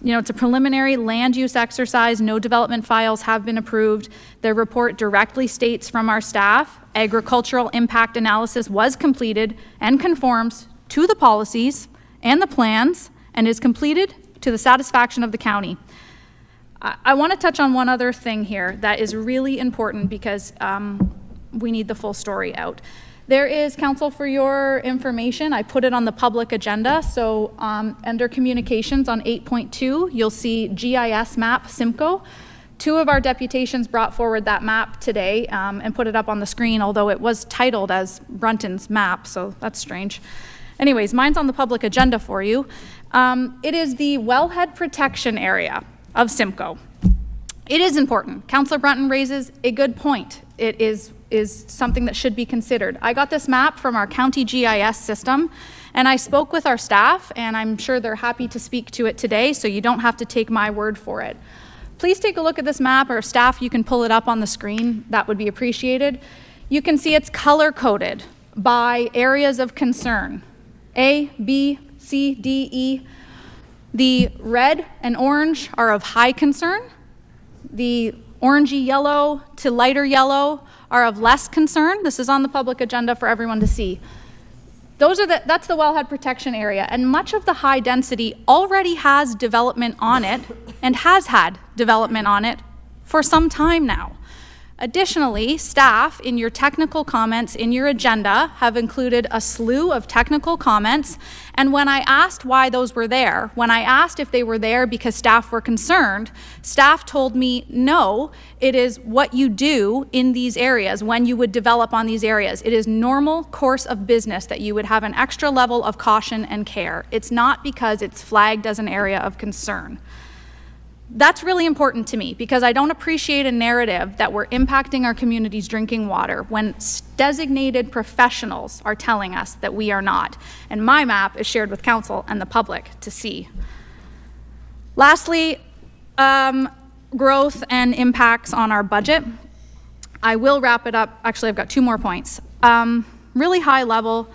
it's a preliminary land use exercise. No development files have been approved. The report directly states from our staff, agricultural impact analysis was completed and conforms to the policies and the plans and is completed to the satisfaction of the county. I want to touch on one other thing here that is really important because we need the full story out. There is, council, for your information, I put it on the public agenda. So under communications on 8.2, you'll see GIS map Simcoe. 2 of our deputations brought forward that map today and put it up on the screen, although it was titled as Brunton's map, so that's strange. Anyways, mine's on the public agenda for you. It is the wellhead protection area of Simcoe. It is important. Councillor Brunton raises a good point. It is something that should be considered. I got this map from our county GIS system, and I spoke with our staff, and I'm sure they're happy to speak to it today, so you don't have to take my word for it. Please take a look at this map, or staff, you can pull it up on the screen. That would be appreciated. You can see it's color-coded by areas of concern. A, B, C, D, E. The red and orange are of high concern. The orangey yellow to lighter yellow are of less concern. This is on the public agenda for everyone to see. That's the wellhead protection area, and much of the high density already has development on it and has had development on it for some time now. Additionally, staff, in your technical comments in your agenda, have included a slew of technical comments, and when I asked why those were there, when I asked if they were there because staff were concerned, staff told me, no, it is what you do in these areas when you would develop on these areas. It is normal course of business that you would have an extra level of caution and care. It's not because it's flagged as an area of concern. That's really important to me because I don't appreciate a narrative that we're impacting our community's drinking water when designated professionals are telling us that we are not. And my map is shared with council and the public to see. Lastly, growth and impacts on our budget. I will wrap it up. Actually, I've got 2 more points. Really high level.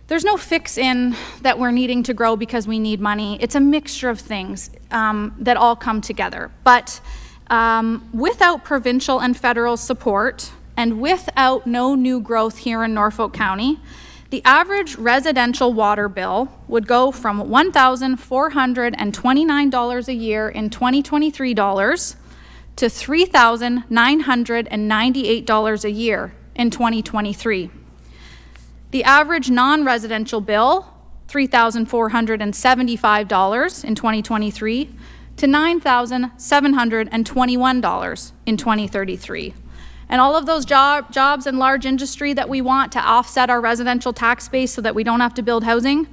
There's no fix in that we're needing to grow because we need money. It's a mixture of things that all come together. But without provincial and federal support and without no new growth here in Norfolk County, the average residential water bill would go from $1,429 a year in 2023 dollars to $3,998 a year in 2023. The average non-residential bill, $3,475 in 2023 to $9,721 in 2033. And all of those jobs and large industry that we want to offset our residential tax base so that we don't have to build housing,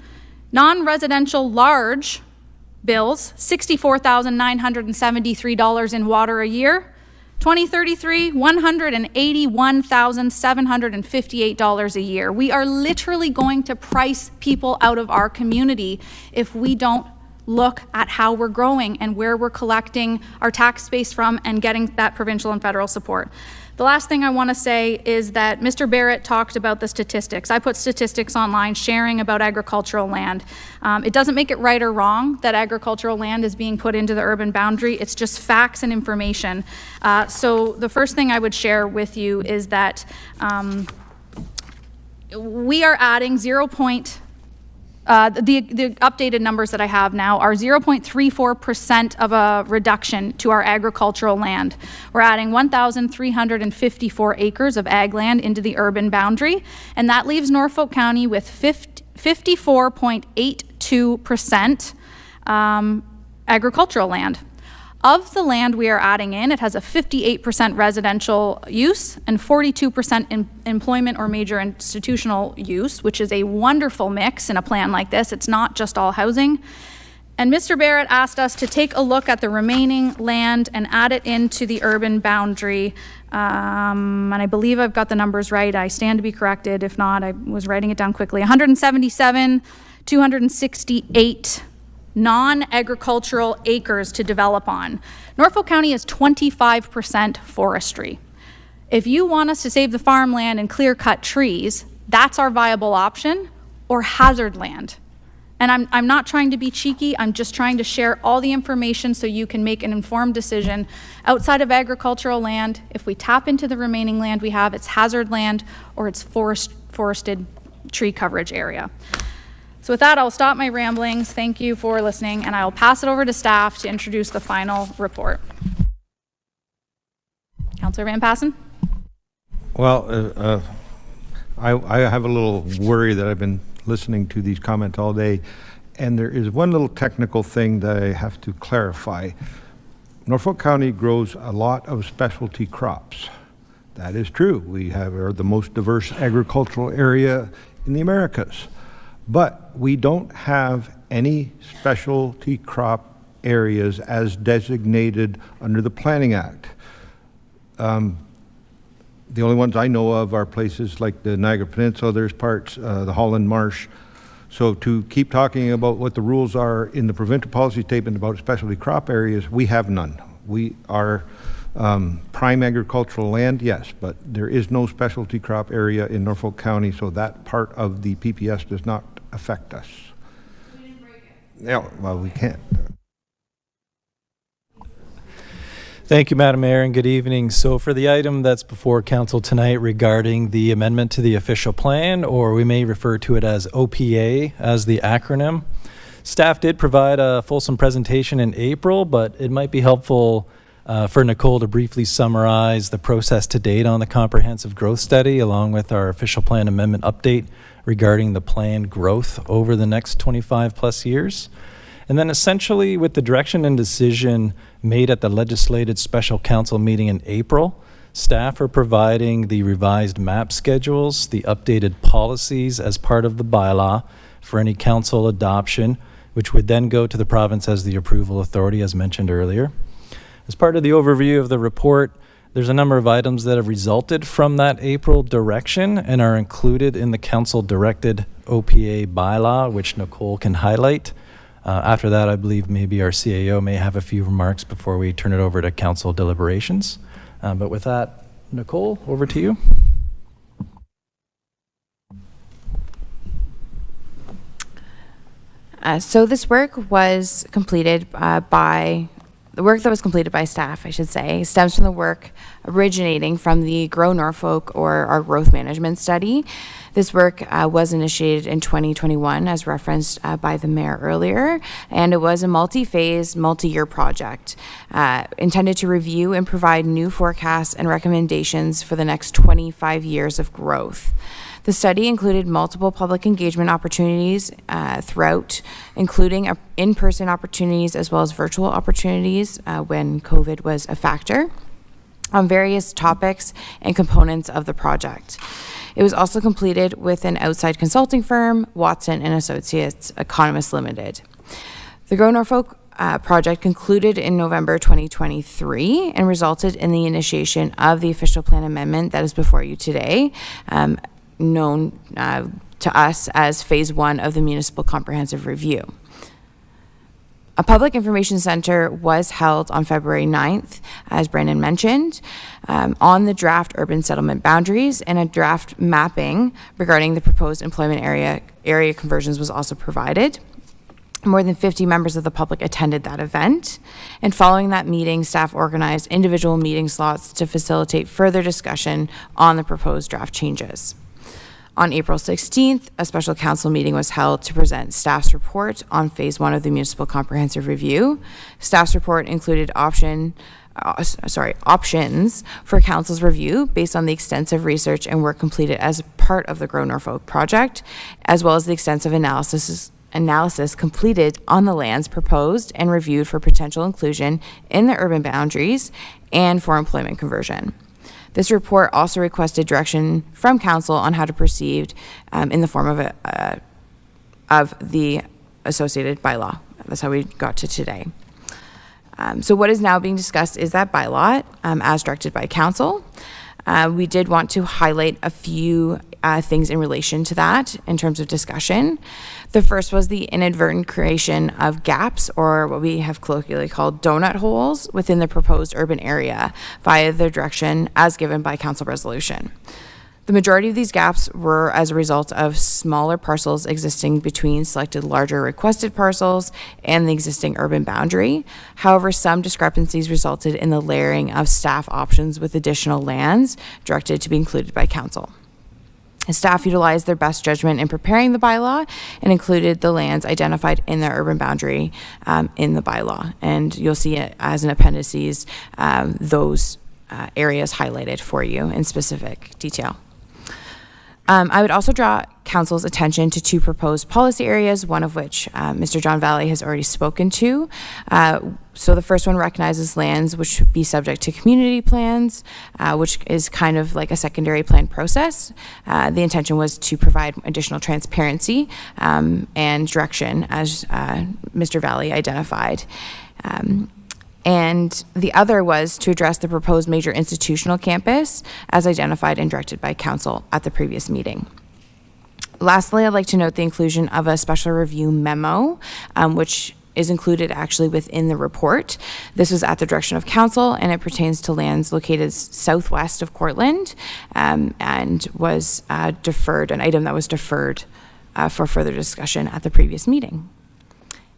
non-residential large bills, $64,973 in water a year, 2033, $181,758 a year. We are literally going to price people out of our community if we don't look at how we're growing and where we're collecting our tax base from and getting that provincial and federal support. The last thing I want to say is that Mr. Barrett talked about the statistics. I put statistics online sharing about agricultural land. It doesn't make it right or wrong that agricultural land is being put into the urban boundary. It's just facts and information. So the first thing I would share with you is that we are adding the updated numbers that I have now are 0.34% of a reduction to our agricultural land. We're adding 1,354 acres of ag land into the urban boundary, and that leaves Norfolk County with 54.82% agricultural land. Of the land we are adding in, it has a 58% residential use and 42% employment or major institutional use, which is a wonderful mix in a plan like this. It's not just all housing. And Mr. Barrett asked us to take a look at the remaining land and add it into the urban boundary. And I believe I've got the numbers right. I stand to be corrected. If not, I was writing it down quickly. 177, 268 non-agricultural acres to develop on. Norfolk County is 25% forestry. If you want us to save the farmland and clear-cut trees, that's our viable option, or hazard land. And I'm not trying to be cheeky, I'm just trying to share all the information so you can make an informed decision. Outside of agricultural land, if we tap into the remaining land we have, it's hazard land or it's forested tree coverage area. So with that, I'll stop my ramblings. Thank you for listening, and I'll pass it over to staff to introduce the final report. Councillor Van Passen? Well, I have a little worry that I've been listening to these comments all day, and there is one little technical thing that I have to clarify. Norfolk County grows a lot of specialty crops. That is true. We are the most diverse agricultural area in the Americas. But we don't have any specialty crop areas as designated under the Planning Act. The only ones I know of are places like the Niagara Peninsula, there's parts, the Holland Marsh. So to keep talking about what the rules are in the provincial policy statement about specialty crop areas, we have none. We are prime agricultural land, yes, but there is no specialty crop area in Norfolk County, so that part of the PPS does not affect us. We didn't break it. Yeah, well, we can't. Thank you, Madam Mayor, and good evening. So for the item that's before Council tonight regarding the amendment to the official plan, or we may refer to it as OPA as the acronym, staff did provide a fulsome presentation in April, but it might be helpful for Nicole to briefly summarize the process to date on the comprehensive growth study, along with our official plan amendment update regarding the planned growth over the next 25 plus years. And then essentially with the direction and decision made at the legislated special council meeting in April, staff are providing the revised map schedules, the updated policies as part of the bylaw for any council adoption, which would then go to the province as the approval authority, as mentioned earlier. As part of the overview of the report, there's a number of items that have resulted from that April direction and are included in the council directed OPA bylaw, which Nicole can highlight. After that, I believe maybe our CAO may have a few remarks before we turn it over to council deliberations. But with that, Nicole, over to you. So this work was completed the work that was completed by staff, I should say, stems from the work originating from the Grow Norfolk, or our growth management study. This work was initiated in 2021, as referenced by the mayor earlier, and it was a multi-phase, multi-year project intended to review and provide new forecasts and recommendations for the next 25 years of growth. The study included multiple public engagement opportunities throughout, including in-person opportunities as well as virtual opportunities when COVID was a factor, on various topics and components of the project. It was also completed with an outside consulting firm, Watson & Associates Economists Limited. The Grow Norfolk project concluded in November 2023 and resulted in the initiation of the official plan amendment that is before you today, known to us as Phase 1 of the Municipal Comprehensive Review. A public information center was held on February 9th, as Brandon mentioned, on the draft urban settlement boundaries, and a draft mapping regarding the proposed employment area conversions was also provided. More than 50 members of the public attended that event. And following that meeting, staff organized individual meeting slots to facilitate further discussion on the proposed draft changes. On April 16th, a special council meeting was held to present staff's report on Phase 1 of the Municipal Comprehensive Review. Staff's report included options for council's review based on the extensive research and work completed as part of the Grow Norfolk project, as well as the extensive analysis completed on the lands proposed and reviewed for potential inclusion in the urban boundaries and for employment conversion. This report also requested direction from council on how to proceed in the form of the associated bylaw. That's how we got to today. So what is now being discussed is that bylaw as directed by council. We did want to highlight a few things in relation to that in terms of discussion. The first was the inadvertent creation of gaps, or what we have colloquially called donut holes, within the proposed urban area via the direction as given by council resolution. The majority of these gaps were as a result of smaller parcels existing between selected larger requested parcels and the existing urban boundary. However, some discrepancies resulted in the layering of staff options with additional lands directed to be included by council. Staff utilized their best judgment in preparing the bylaw and included the lands identified in the urban boundary in the bylaw. And you'll see it as an appendices, those areas highlighted for you in specific detail. I would also draw Council's attention to two proposed policy areas, one of which Mr. John Valley has already spoken to. So the first one recognizes lands which should be subject to community plans, which is kind of like a secondary plan process. The intention was to provide additional transparency and direction, as Mr. Valley identified. And the other was to address the proposed major institutional campus as identified and directed by Council at the previous meeting. Lastly, I'd like to note the inclusion of a special review memo, which is included actually within the report. This was at the direction of Council, and it pertains to lands located southwest of Cortland, and was deferred, an item that was deferred for further discussion at the previous meeting.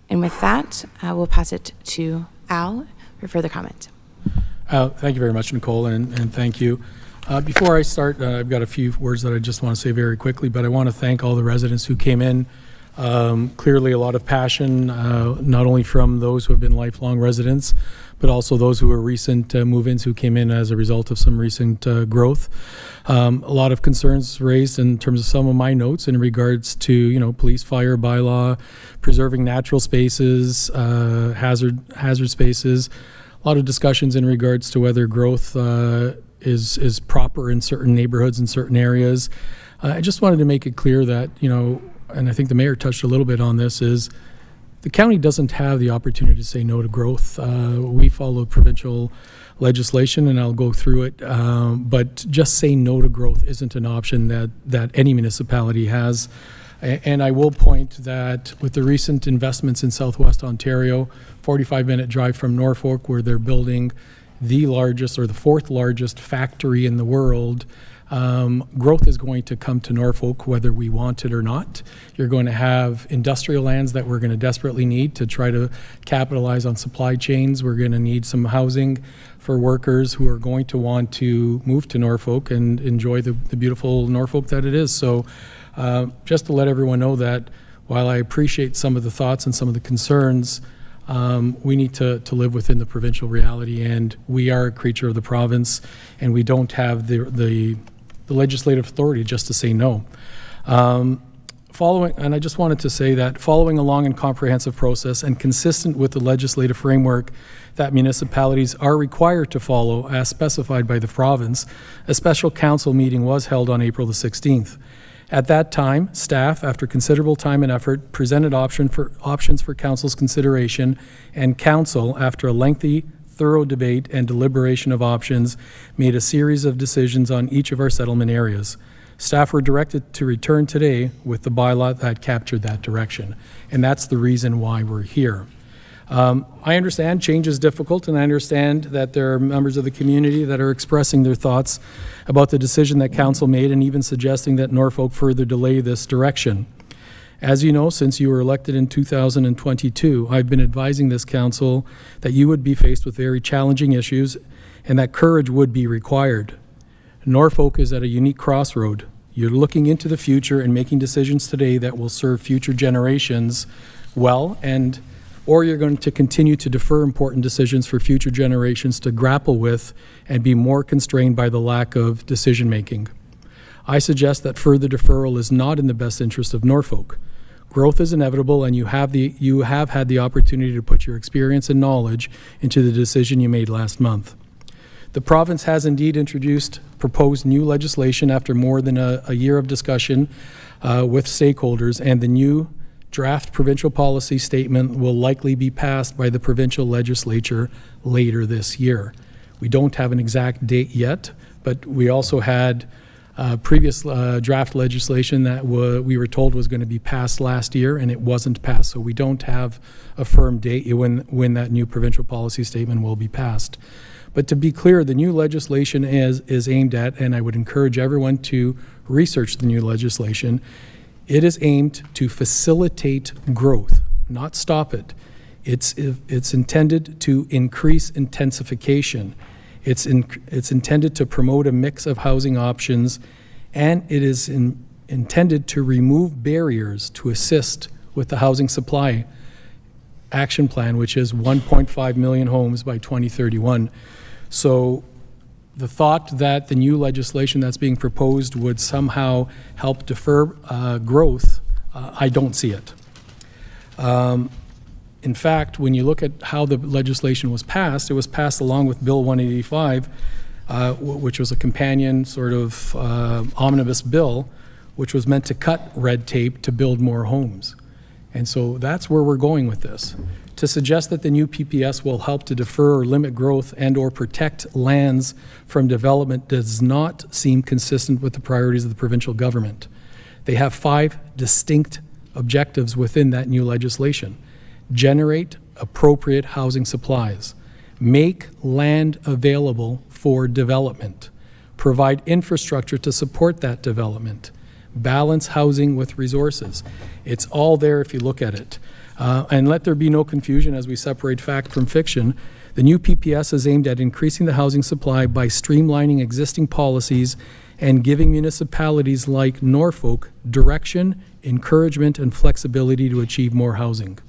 And with that, we'll pass it to Al for further comment. Thank you very much, Nicole, and thank you. Before I start, I've got a few words that I just want to say very quickly, but I want to thank all the residents who came in. Clearly a lot of passion, not only from those who have been lifelong residents, but also those who are recent move-ins who came in as a result of some recent growth. A lot of concerns raised in terms of some of my notes in regards to, police fire bylaw, preserving natural spaces, hazard spaces. A lot of discussions in regards to whether growth is proper in certain neighborhoods in certain areas. I just wanted to make it clear that, and I think the mayor touched a little bit on this, is the county doesn't have the opportunity to say no to growth. We follow provincial legislation, and I'll go through it, but just saying no to growth isn't an option that any municipality has. And I will point that with the recent investments in Southwest Ontario, 45-minute drive from Norfolk, where they're building the largest or the fourth largest factory in the world, growth is going to come to Norfolk whether we want it or not. You're going to have industrial lands that we're going to desperately need to try to capitalize on supply chains. We're going to need some housing for workers who are going to want to move to Norfolk and enjoy the beautiful Norfolk that it is. So just to let everyone know that while I appreciate some of the thoughts and some of the concerns, we need to live within the provincial reality, and we are a creature of the province, and we don't have the legislative authority just to say no. And I just wanted to say that following a long and comprehensive process and consistent with the legislative framework that municipalities are required to follow as specified by the province, a special council meeting was held on April the 16th. At that time, staff, after considerable time and effort, presented options for council's consideration, and council, after a lengthy, thorough debate and deliberation of options, made a series of decisions on each of our settlement areas. Staff were directed to return today with the bylaw that captured that direction, and that's the reason why we're here. I understand change is difficult, and I understand that there are members of the community that are expressing their thoughts about the decision that council made and even suggesting that Norfolk further delay this direction. As you know, since you were elected in 2022, I've been advising this council that you would be faced with very challenging issues and that courage would be required. Norfolk is at a unique crossroad. You're looking into the future and making decisions today that will serve future generations well, or you're going to continue to defer important decisions for future generations to grapple with and be more constrained by the lack of decision making. I suggest that further deferral is not in the best interest of Norfolk. Growth is inevitable, and you have had the opportunity to put your experience and knowledge into the decision you made last month. The province has indeed introduced proposed new legislation after more than a year of discussion with stakeholders, and the new draft provincial policy statement will likely be passed by the provincial legislature later this year. We don't have an exact date yet, but we also had previous draft legislation that we were told was going to be passed last year, and it wasn't passed, so we don't have a firm date when that new provincial policy statement will be passed. But to be clear, the new legislation is aimed at, and I would encourage everyone to research the new legislation, it is aimed to facilitate growth, not stop it. It's intended to increase intensification. It's intended to promote a mix of housing options and it is intended to remove barriers to assist with the housing supply action plan, which is 1.5 million homes by 2031. So the thought that the new legislation that's being proposed would somehow help defer growth, I don't see it. In fact, when you look at how the legislation was passed, it was passed along with Bill 185, which was a companion sort of omnibus bill, which was meant to cut red tape to build more homes. And so that's where we're going with this. To suggest that the new PPS will help to defer or limit growth and or protect lands from development does not seem consistent with the priorities of the provincial government. They have 5 distinct objectives within that new legislation. Generate appropriate housing supplies, make land available for development, provide infrastructure to support that development, balance housing with resources. It's all there if you look at it. And let there be no confusion as we separate fact from fiction. The new PPS is aimed at increasing the housing supply by streamlining existing policies and giving municipalities like Norfolk direction, encouragement, and flexibility to achieve more housing.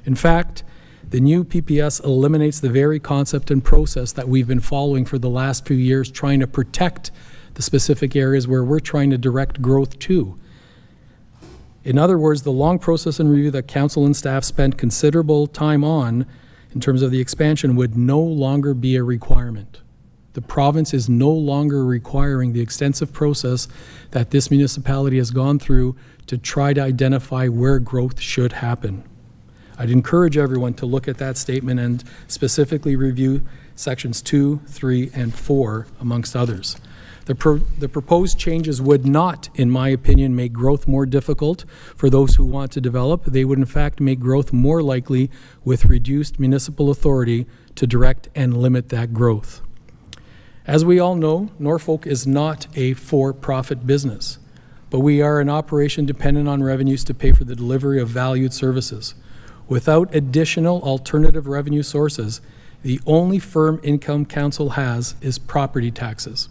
In fact, the new PPS eliminates the very concept and process that we've been following for the last few years, trying to protect the specific areas where we're trying to direct growth to. In other words, the long process and review that council and staff spent considerable time on in terms of the expansion would no longer be a requirement. The province is no longer requiring the extensive process that this municipality has gone through to try to identify where growth should happen. I'd encourage everyone to look at that statement and specifically review sections 2, 3, and 4, amongst others. The proposed changes would not, in my opinion, make growth more difficult for those who want to develop. They would, in fact, make growth more likely with reduced municipal authority to direct and limit that growth. As we all know, Norfolk is not a for-profit business, but we are an operation dependent on revenues to pay for the delivery of valued services. Without additional alternative revenue sources, the only firm income council has is property taxes.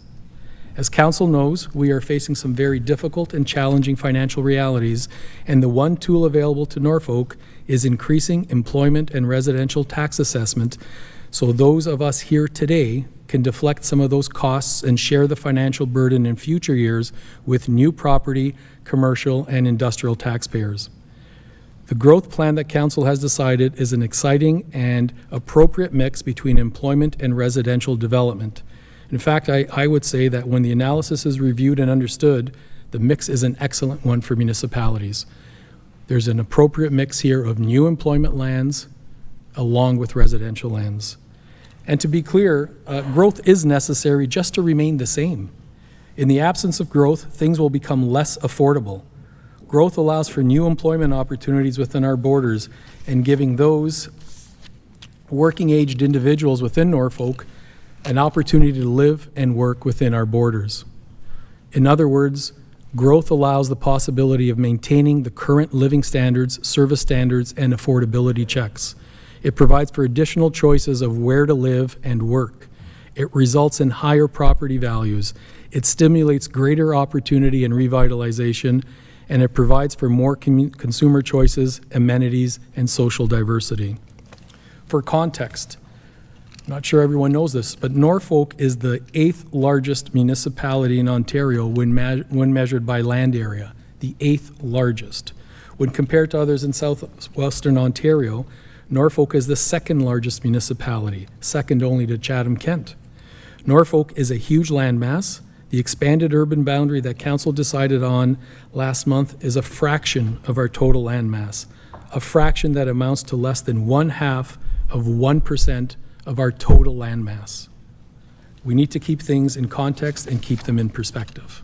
As council knows, we are facing some very difficult and challenging financial realities, and the one tool available to Norfolk is increasing employment and residential tax assessment, so those of us here today can deflect some of those costs and share the financial burden in future years with new property, commercial, and industrial taxpayers. The growth plan that council has decided is an exciting and appropriate mix between employment and residential development. In fact, I would say that when the analysis is reviewed and understood, the mix is an excellent one for municipalities. There's an appropriate mix here of new employment lands along with residential lands. And to be clear, growth is necessary just to remain the same. In the absence of growth, things will become less affordable. Growth allows for new employment opportunities within our borders and giving those working-aged individuals within Norfolk an opportunity to live and work within our borders. In other words, growth allows the possibility of maintaining the current living standards, service standards, and affordability checks. It provides for additional choices of where to live and work. It results in higher property values. It stimulates greater opportunity and revitalization, and it provides for more consumer choices, amenities, and social diversity. For context, I'm not sure everyone knows this, but Norfolk is the 8th largest municipality in Ontario when measured by land area, the 8th largest. When compared to others in southwestern Ontario, Norfolk is the 2nd largest municipality, second only to Chatham-Kent. Norfolk is a huge landmass. The expanded urban boundary that council decided on last month is a fraction of our total landmass, a fraction that amounts to less than 1/2 of 1% of our total landmass. We need to keep things in context and keep them in perspective.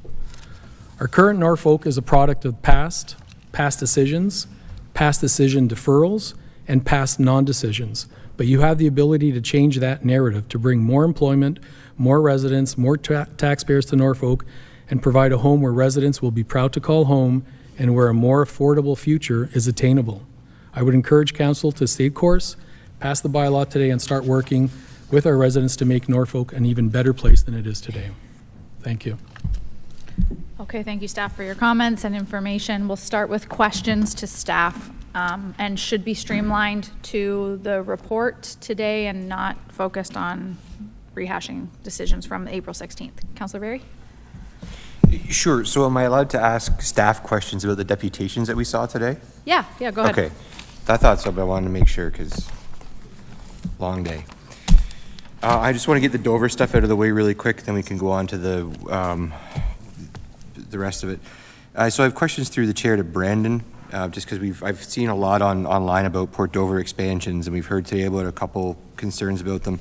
Our current Norfolk is a product of past decisions, past decision deferrals, and past non-decisions. But you have the ability to change that narrative to bring more employment, more residents, more taxpayers to Norfolk, and provide a home where residents will be proud to call home and where a more affordable future is attainable. I would encourage council to stay course, pass the bylaw today, and start working with our residents to make Norfolk an even better place than it is today. Thank you. Okay, thank you, staff, for your comments and information. We'll start with questions to staff and should be streamlined to the report today and not focused on rehashing decisions from April 16th. Councillor Berry? Sure. So am I allowed to ask staff questions about the deputations that we saw today? Yeah, go ahead. Okay. I thought so, but I wanted to make sure because long day. I just want to get the Dover stuff out of the way really quick, then we can go on to the rest of it. So I have questions through the chair to Brandon, just because I've seen a lot online about Port Dover expansions, and we've heard today about a couple concerns about them.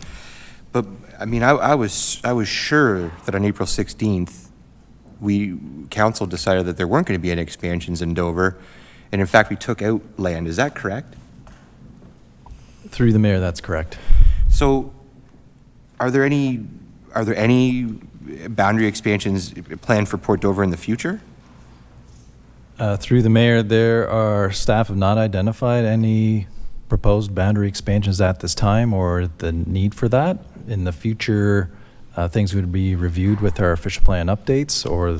But I mean, I was sure that on April 16th, council decided that there weren't going to be any expansions in Dover, and in fact, we took out land. Is that correct? Through the mayor, that's correct. So, are there any boundary expansions planned for Port Dover in the future? Through the mayor, staff have not identified any proposed boundary expansions at this time or the need for that. In the future, things would be reviewed with our official plan updates or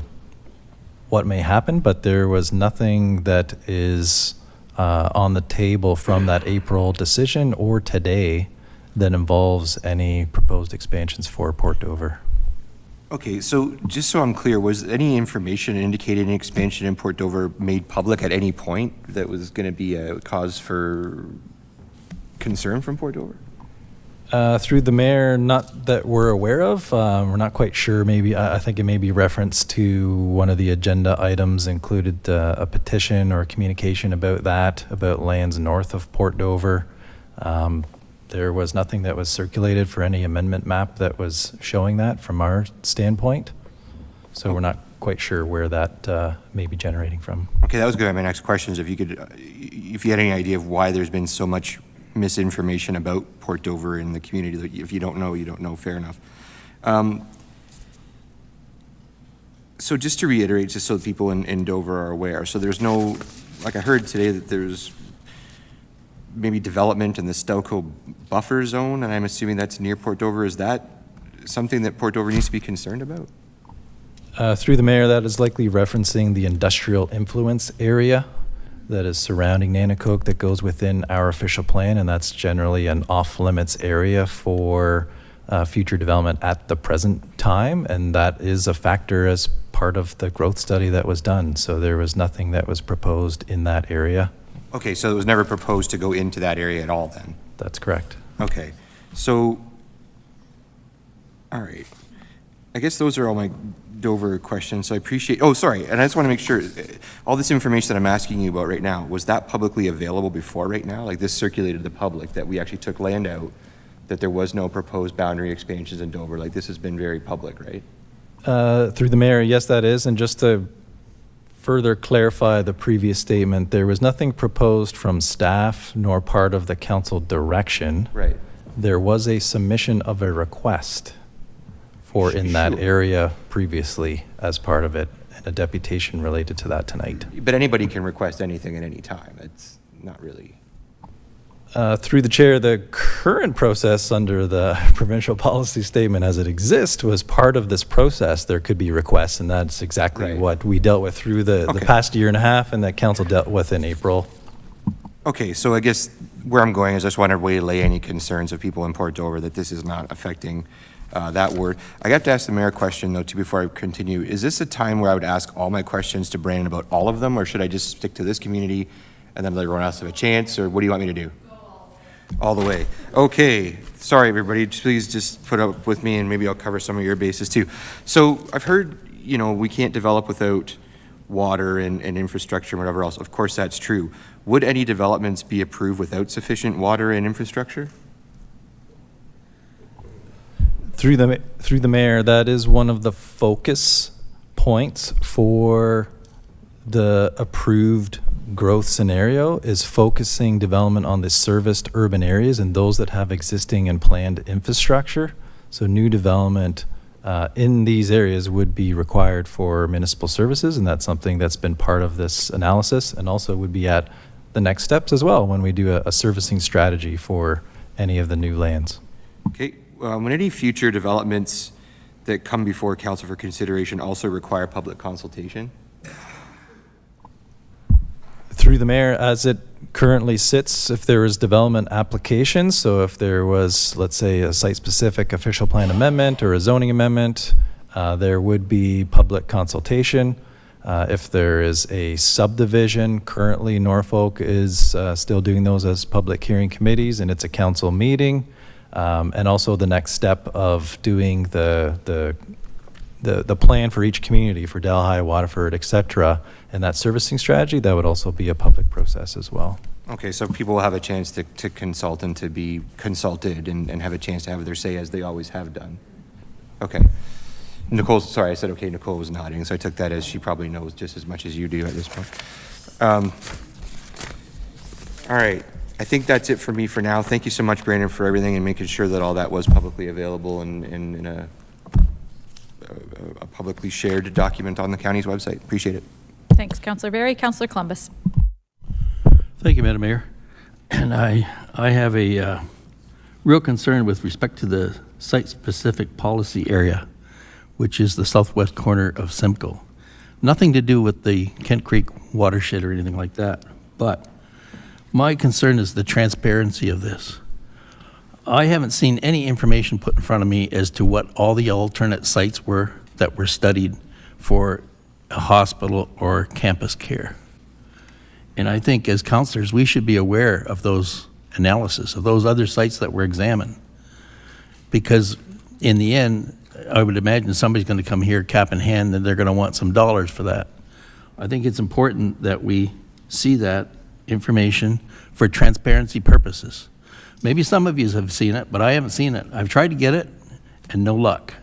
what may happen, but there was nothing that is on the table from that April decision or today that involves any proposed expansions for Port Dover. Okay, so just so I'm clear, was any information indicating an expansion in Port Dover made public at any point that was going to be a cause for concern from Port Dover? Through the mayor, not that we're aware of. We're not quite sure. Maybe I think it may be reference to one of the agenda items included a petition or communication about lands north of Port Dover. There was nothing that was circulated for any amendment map that was showing that from our standpoint. So we're not quite sure where that may be generating from. Okay, that was good. My next question is if you had any idea of why there's been so much misinformation about Port Dover in the community. If you don't know, you don't know. Fair enough. So just to reiterate, just so people in Dover are aware, so there's no, like I heard today that there's maybe development in the Stelco buffer zone, and I'm assuming that's near Port Dover. Is that something that Port Dover needs to be concerned about? Through the mayor, that is likely referencing the industrial influence area that is surrounding Nanticoke that goes within our official plan, and that's generally an off-limits area for future development at the present time, and that is a factor as part of the growth study that was done. So there was nothing that was proposed in that area. Okay, so it was never proposed to go into that area at all then? That's correct. Okay, so, all right. I guess those are all my Dover questions, so I appreciate, oh, sorry, and I just want to make sure, all this information that I'm asking you about right now, was that publicly available before right now? Like this circulated to the public that we actually took land out, that there was no proposed boundary expansions in Dover? Like this has been very public, right? Through the mayor, yes, that is, and just to further clarify the previous statement, there was nothing proposed from staff nor part of the council direction. Right. There was a submission of a request for in that area previously as part of it, and a deputation related to that tonight. But anybody can request anything at any time. It's not really. Through the chair, the current process under the provincial policy statement as it exists was part of this process. There could be requests, and that's exactly what we dealt with through the past year and a half, and that council dealt with in April. Okay, so I guess where I'm going is I just want to waylay any concerns of people in Port Dover that this is not affecting that word. I got to ask the mayor a question though too before I continue. Is this a time where I would ask all my questions to Brandon about all of them, or should I just stick to this community and then let everyone else have a chance, or what do you want me to do? All the way. Okay, sorry everybody, please just put up with me and maybe I'll cover some of your bases too. So I've heard, we can't develop without water and infrastructure and whatever else. Of course that's true. Would any developments be approved without sufficient water and infrastructure? Through the mayor, that is one of the focus points for the approved growth scenario, is focusing development on the serviced urban areas and those that have existing and planned infrastructure. So new development in these areas would be required for municipal services, and that's something that's been part of this analysis and also would be at the next steps as well when we do a servicing strategy for any of the new lands. Okay. When any future developments that come before council for consideration also require public consultation? Through the mayor, as it currently sits, if there is development applications, so if there was, let's say, a site-specific official plan amendment or a zoning amendment, there would be public consultation. If there is a subdivision, currently Norfolk is still doing those as public hearing committees, and it's a council meeting. And also the next step of doing the plan for each community, for Delhi, Waterford, et cetera, and that servicing strategy, that would also be a public process as well. Okay, so people will have a chance to consult and to be consulted and have a chance to have their say as they always have done. Okay. Nicole, sorry, I said okay, Nicole was nodding, so I took that as she probably knows just as much as you do at this point. All right, I think that's it for me for now. Thank you so much, Brandon, for everything and making sure that all that was publicly available and in a publicly shared document on the county's website. Appreciate it. Thanks, Councillor Berry. Councillor Columbus. Thank you, Madam Mayor. And I have a real concern with respect to the site-specific policy area, which is the southwest corner of Simcoe. Nothing to do with the Kent Creek watershed or anything like that, but my concern is the transparency of this. I haven't seen any information put in front of me as to what all the alternate sites were that were studied for a hospital or campus care. And I think as councillors, we should be aware of those analysis, of those other sites that were examined. Because in the end, I would imagine somebody's going to come here cap in hand and they're going to want some dollars for that. I think it's important that we see that information for transparency purposes. Maybe some of you have seen it, but I haven't seen it. I've tried to get it and no luck.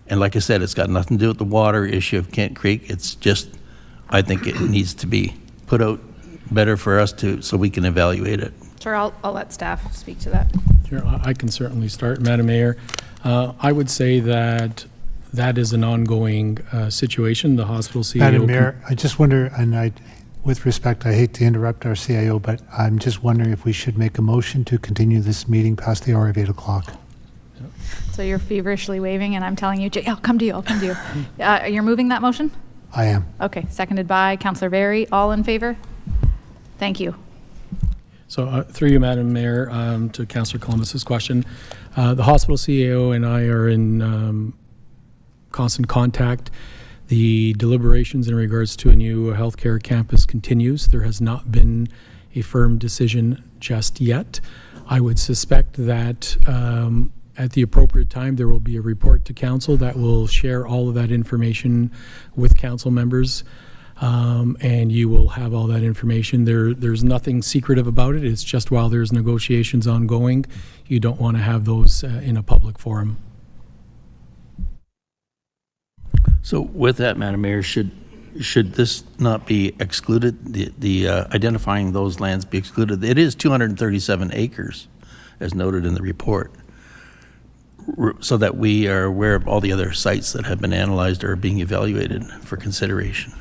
And like I said, it's got nothing to do with the water issue of Kent Creek. It's just, I think it needs to be put out better for us so we can evaluate it. Sure, I'll let staff speak to that. Sure, I can certainly start, Madam Mayor. I would say that is an ongoing situation. The hospital CEO. Madam Mayor, I just wonder, and with respect, I hate to interrupt our CIO, but I'm just wondering if we should make a motion to continue this meeting past the hour of 8 o'clock. So you're feverishly waving, and I'm telling you, I'll come to you. You're moving that motion? I am. Okay, seconded by Councillor Berry. All in favor? Thank you. So through you, Madam Mayor, to Councillor Columbus's question, the hospital CEO and I are in constant contact. The deliberations in regards to a new healthcare campus continues. There has not been a firm decision just yet. I would suspect that at the appropriate time, there will be a report to council that will share all of that information with council members. And you will have all that information. There's nothing secretive about it. It's just while there's negotiations ongoing, you don't want to have those in a public forum. So with that, Madam Mayor, should this not be excluded? The identifying those lands be excluded? It is 237 acres, as noted in the report, so that we are aware of all the other sites that have been analyzed or are being evaluated for consideration.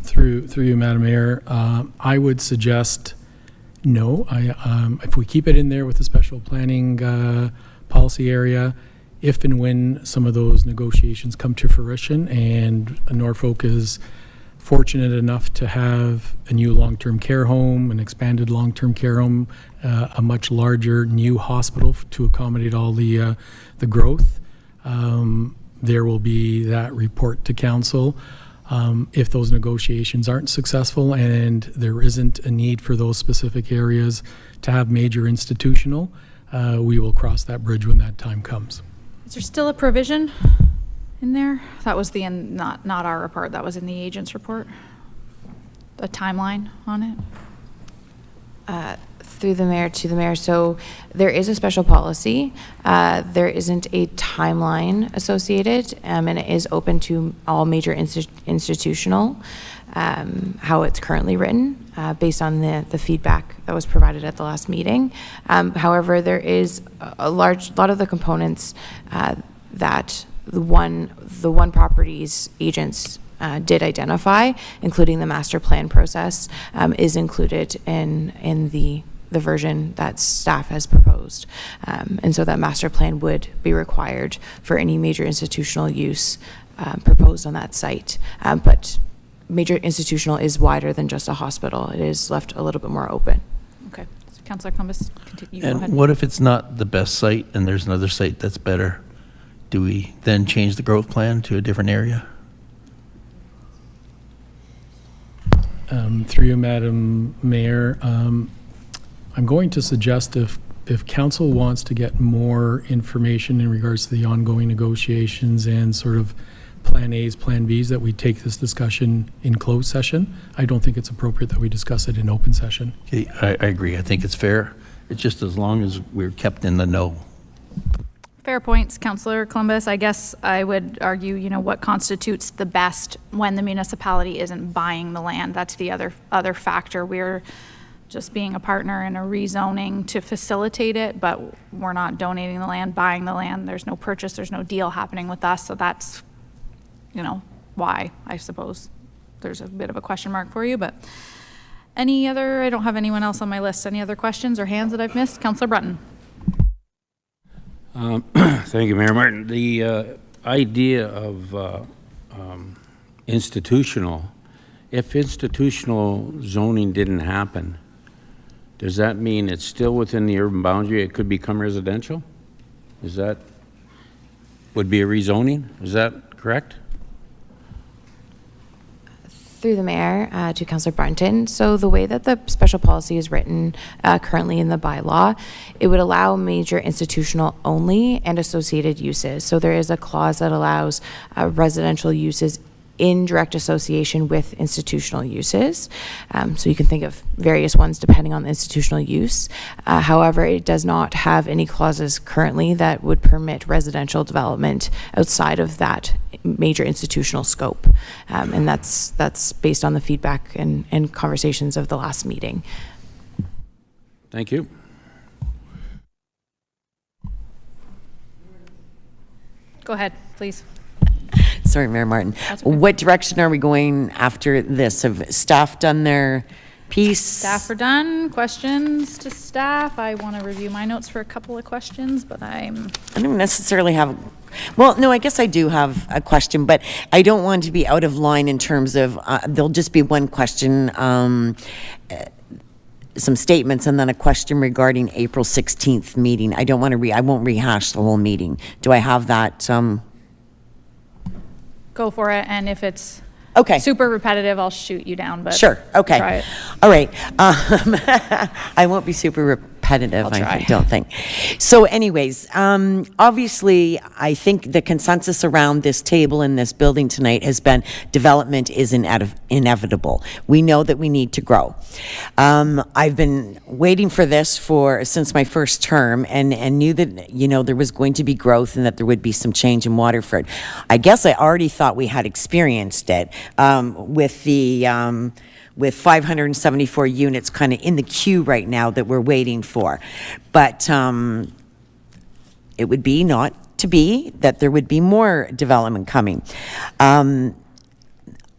Through you, Madam Mayor, I would suggest no. If we keep it in there with the special planning policy area, if and when some of those negotiations come to fruition and Norfolk is fortunate enough to have a new long-term care home, an expanded long-term care home, a much larger new hospital to accommodate all the growth, there will be that report to council. If those negotiations aren't successful and there isn't a need for those specific areas to have major institutional, we will cross that bridge when that time comes. Is there still a provision in there? That was not our report. That was in the agent's report. A timeline on it? Through the mayor to the mayor. So there is a special policy. There isn't a timeline associated, and it is open to all major institutional, how it's currently written, based on the feedback that was provided at the last meeting. However, there is a lot of the components that the one property's agents did identify, including the master plan process, is included in the the version that staff has proposed. And so that master plan would be required for any major institutional use proposed on that site. But major institutional is wider than just a hospital. It is left a little bit more open. Okay. So Councillor Columbus, continue. Go ahead. And what if it's not the best site and there's another site that's better? Do we then change the growth plan to a different area? Through you, Madam Mayor, I'm going to suggest if council wants to get more information in regards to the ongoing negotiations and sort of Plan A's, Plan B's, that we take this discussion in closed session. I don't think it's appropriate that we discuss it in open session. Okay, I agree. I think it's fair. It's just as long as we're kept in the know. Fair points, Councillor Columbus. I guess I would argue, you know, what constitutes the best when the municipality isn't buying the land. That's the other factor. We're just being a partner in a rezoning to facilitate it, but we're not donating the land, buying the land. There's no purchase, there's no deal happening with us. So that's, you know, why, I suppose, there's a bit of a question mark for you. But any other, I don't have anyone else on my list. Any other questions or hands that I've missed? Councillor Brunton. Thank you, Mayor Martin. The idea of institutional, if institutional zoning didn't happen, does that mean it's still within the urban boundary? It could become residential? Is that, would be a rezoning? Is that correct? Through the mayor to Councillor Brunton. So the way that the special policy is written currently in the bylaw, it would allow major institutional only and associated uses. So there is a clause that allows residential uses in direct association with institutional uses. So you can think of various ones depending on the institutional use. However, it does not have any clauses currently that would permit residential development outside of that major institutional scope. And that's based on the feedback and conversations of the last meeting. Thank you. Go ahead, please. Sorry, Mayor Martin. What direction are we going after this? Have staff done their piece? Staff are done. Questions to staff? I want to review my notes for a couple of questions, but I don't necessarily have, well, no, I guess I do have a question, but I don't want to be out of line in terms of, there'll just be one question, some statements, and then a question regarding April 16th meeting. I don't want to I won't rehash the whole meeting. Do I have that? Go for it, and if it's okay, super repetitive, I'll shoot you down, but sure, okay. Try it. All right. I won't be super repetitive, I don't think. So anyways, obviously, I think the consensus around this table in this building tonight has been development is inevitable. We know that we need to grow. I've been waiting for this since my first term and knew that, you know, there was going to be growth and that there would be some change in Waterford. I guess I already thought we had experienced it with 574 units kind of in the queue right now that we're waiting for. But it would be not to be that there would be more development coming.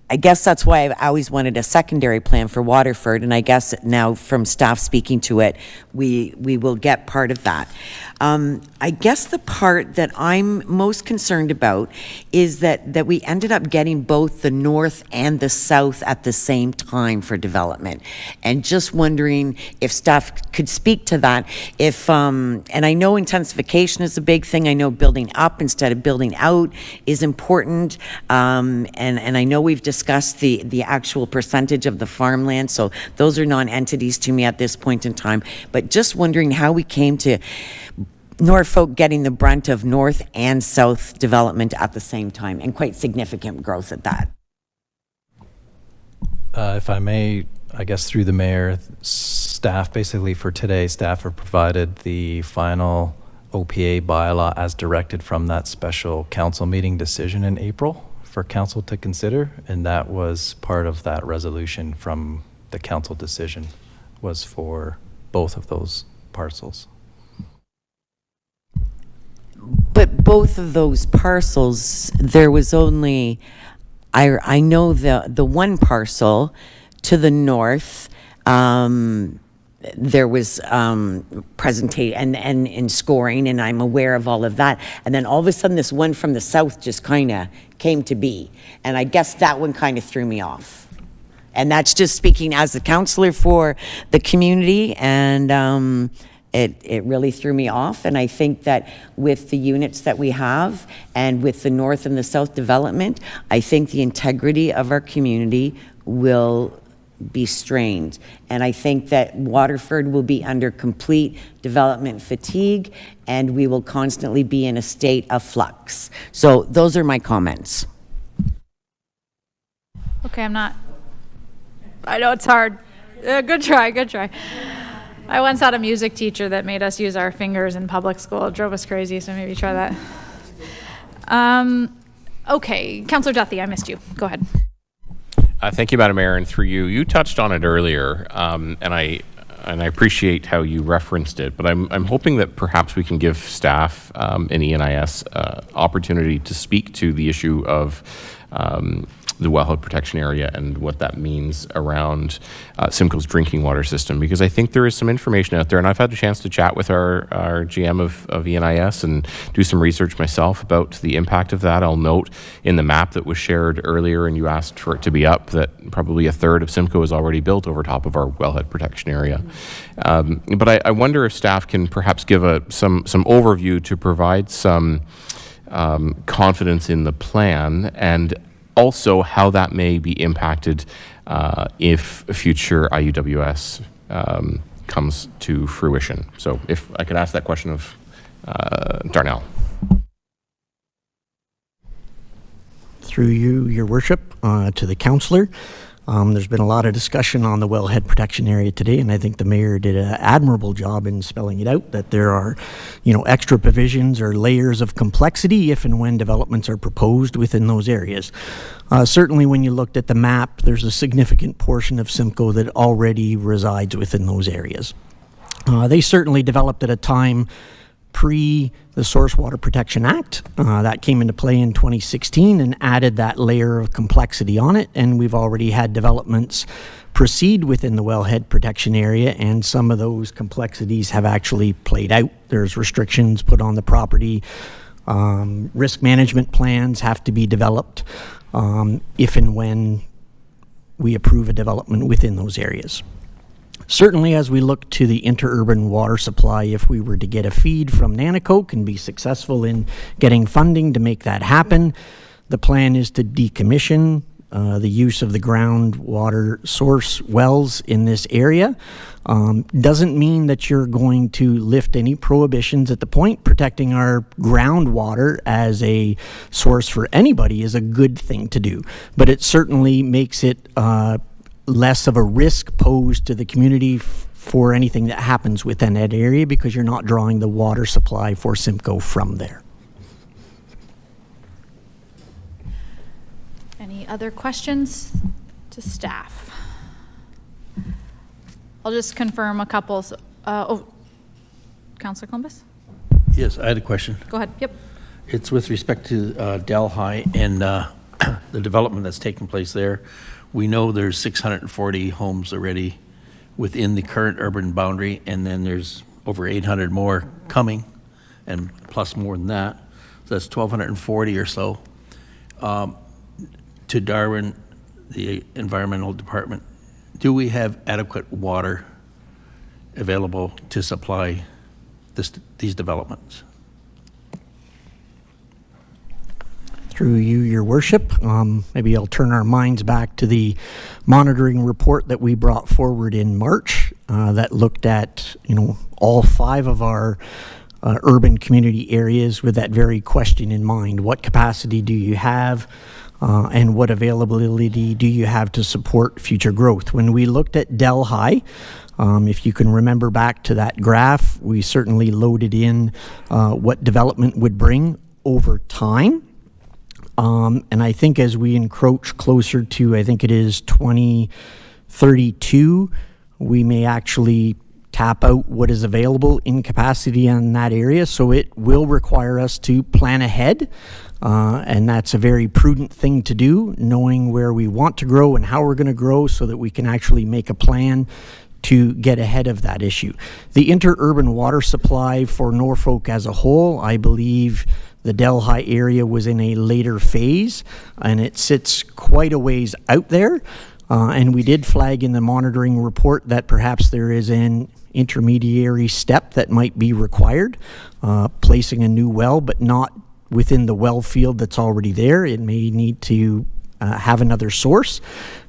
I guess that's why I've always wanted a secondary plan for Waterford, and I guess now from staff speaking to it, we will get part of that. I guess the part that I'm most concerned about is that we ended up getting both the north and the south at the same time for development, and just wondering if staff could speak to that. If and I know intensification is a big thing. I know building up instead of building out is important, and I know we've discussed the actual percentage of the farmland, so those are non-entities to me at this point in time. But just wondering how we came to Norfolk getting the brunt of north and south development at the same time, and quite significant growth at that. If I may, I guess through the mayor, staff basically for today, staff have provided the final OPA bylaw as directed from that special council meeting decision in April for council to consider, and that was part of that resolution from the council decision was for both of those parcels. But both of those parcels, there was only, I know the one parcel to the north there was presentation and in scoring, and I'm aware of all of that. And then all of a sudden, this one from the south just kind of came to be. And I guess that one kind of threw me off. And that's just speaking as a counselor for the community, and it really threw me off. And I think that with the units that we have and with the north and the south development, I think the integrity of our community will be strained. And I think that Waterford will be under complete development fatigue, and we will constantly be in a state of flux. So those are my comments. Okay, I know it's hard. Good try, good try. I once had a music teacher that made us use our fingers in public school. It drove us crazy, so maybe try that. Okay, Councillor Duthie, I missed you. Go ahead. Thank you, Madam Mayor, and through you. You touched on it earlier, and I appreciate how you referenced it, but I'm hoping that perhaps we can give staff and ENIS opportunity to speak to the issue of the wellhead protection area and what that means around Simcoe's drinking water system, because I think there is some information out there, and I've had a chance to chat with our GM of ENIS and do some research myself about the impact of that. I'll note in the map that was shared earlier, and you asked for it to be up, that probably a third of Simcoe is already built over top of our wellhead protection area. But I wonder if staff can perhaps give some overview to provide some confidence in the plan, and also how that may be impacted if future IUWS comes to fruition. So if I could ask that question of Darnell. Through you, Your Worship, to the councillor. There's been a lot of discussion on the wellhead protection area today, and I think the mayor did an admirable job in spelling it out, that there are, extra provisions or layers of complexity if and when developments are proposed within those areas. Certainly when you looked at the map, there's a significant portion of Simcoe that already resides within those areas. They certainly developed at a time pre the Source Water Protection Act. That came into play in 2016 and added that layer of complexity on it, and we've already had developments proceed within the wellhead protection area, and some of those complexities have actually played out. There's restrictions put on the property. Risk management plans have to be developed if and when we approve a development within those areas. Certainly, as we look to the interurban water supply, if we were to get a feed from Nanticoke and be successful in getting funding to make that happen, the plan is to decommission the use of the groundwater source wells in this area. Doesn't mean that you're going to lift any prohibitions at the point. Protecting our groundwater as a source for anybody is a good thing to do, but it certainly makes it less of a risk posed to the community for anything that happens within that area, because you're not drawing the water supply for Simcoe from there. Any other questions to staff? I'll just confirm a couple. Councillor Columbus? Yes, I had a question. Go ahead. Yep. It's with respect to Delhi and the development that's taking place there. We know there's 640 homes already within the current urban boundary, and then there's over 800 more coming, and plus more than that. So that's 1,240 or so. To Darwin, the environmental department, do we have adequate water available to supply these developments? Through you, Your Worship, maybe I'll turn our minds back to the monitoring report that we brought forward in March that looked at, all 5 of our urban community areas with that very question in mind. What capacity do you have, and what availability do you have to support future growth? When we looked at Delhi, if you can remember back to that graph, we certainly loaded in what development would bring over time. And I think as we encroach closer to, I think it is 2032, we may actually tap out what is available in capacity in that area. So it will require us to plan ahead. And that's a very prudent thing to do, knowing where we want to grow and how we're going to grow, so that we can actually make a plan to get ahead of that issue. The interurban water supply for Norfolk as a whole, I believe the Delhi area was in a later phase, and it sits quite a ways out there. And we did flag in the monitoring report that perhaps there is an intermediary step that might be required, placing a new well, but not within the well field that's already there. It may need to have another source,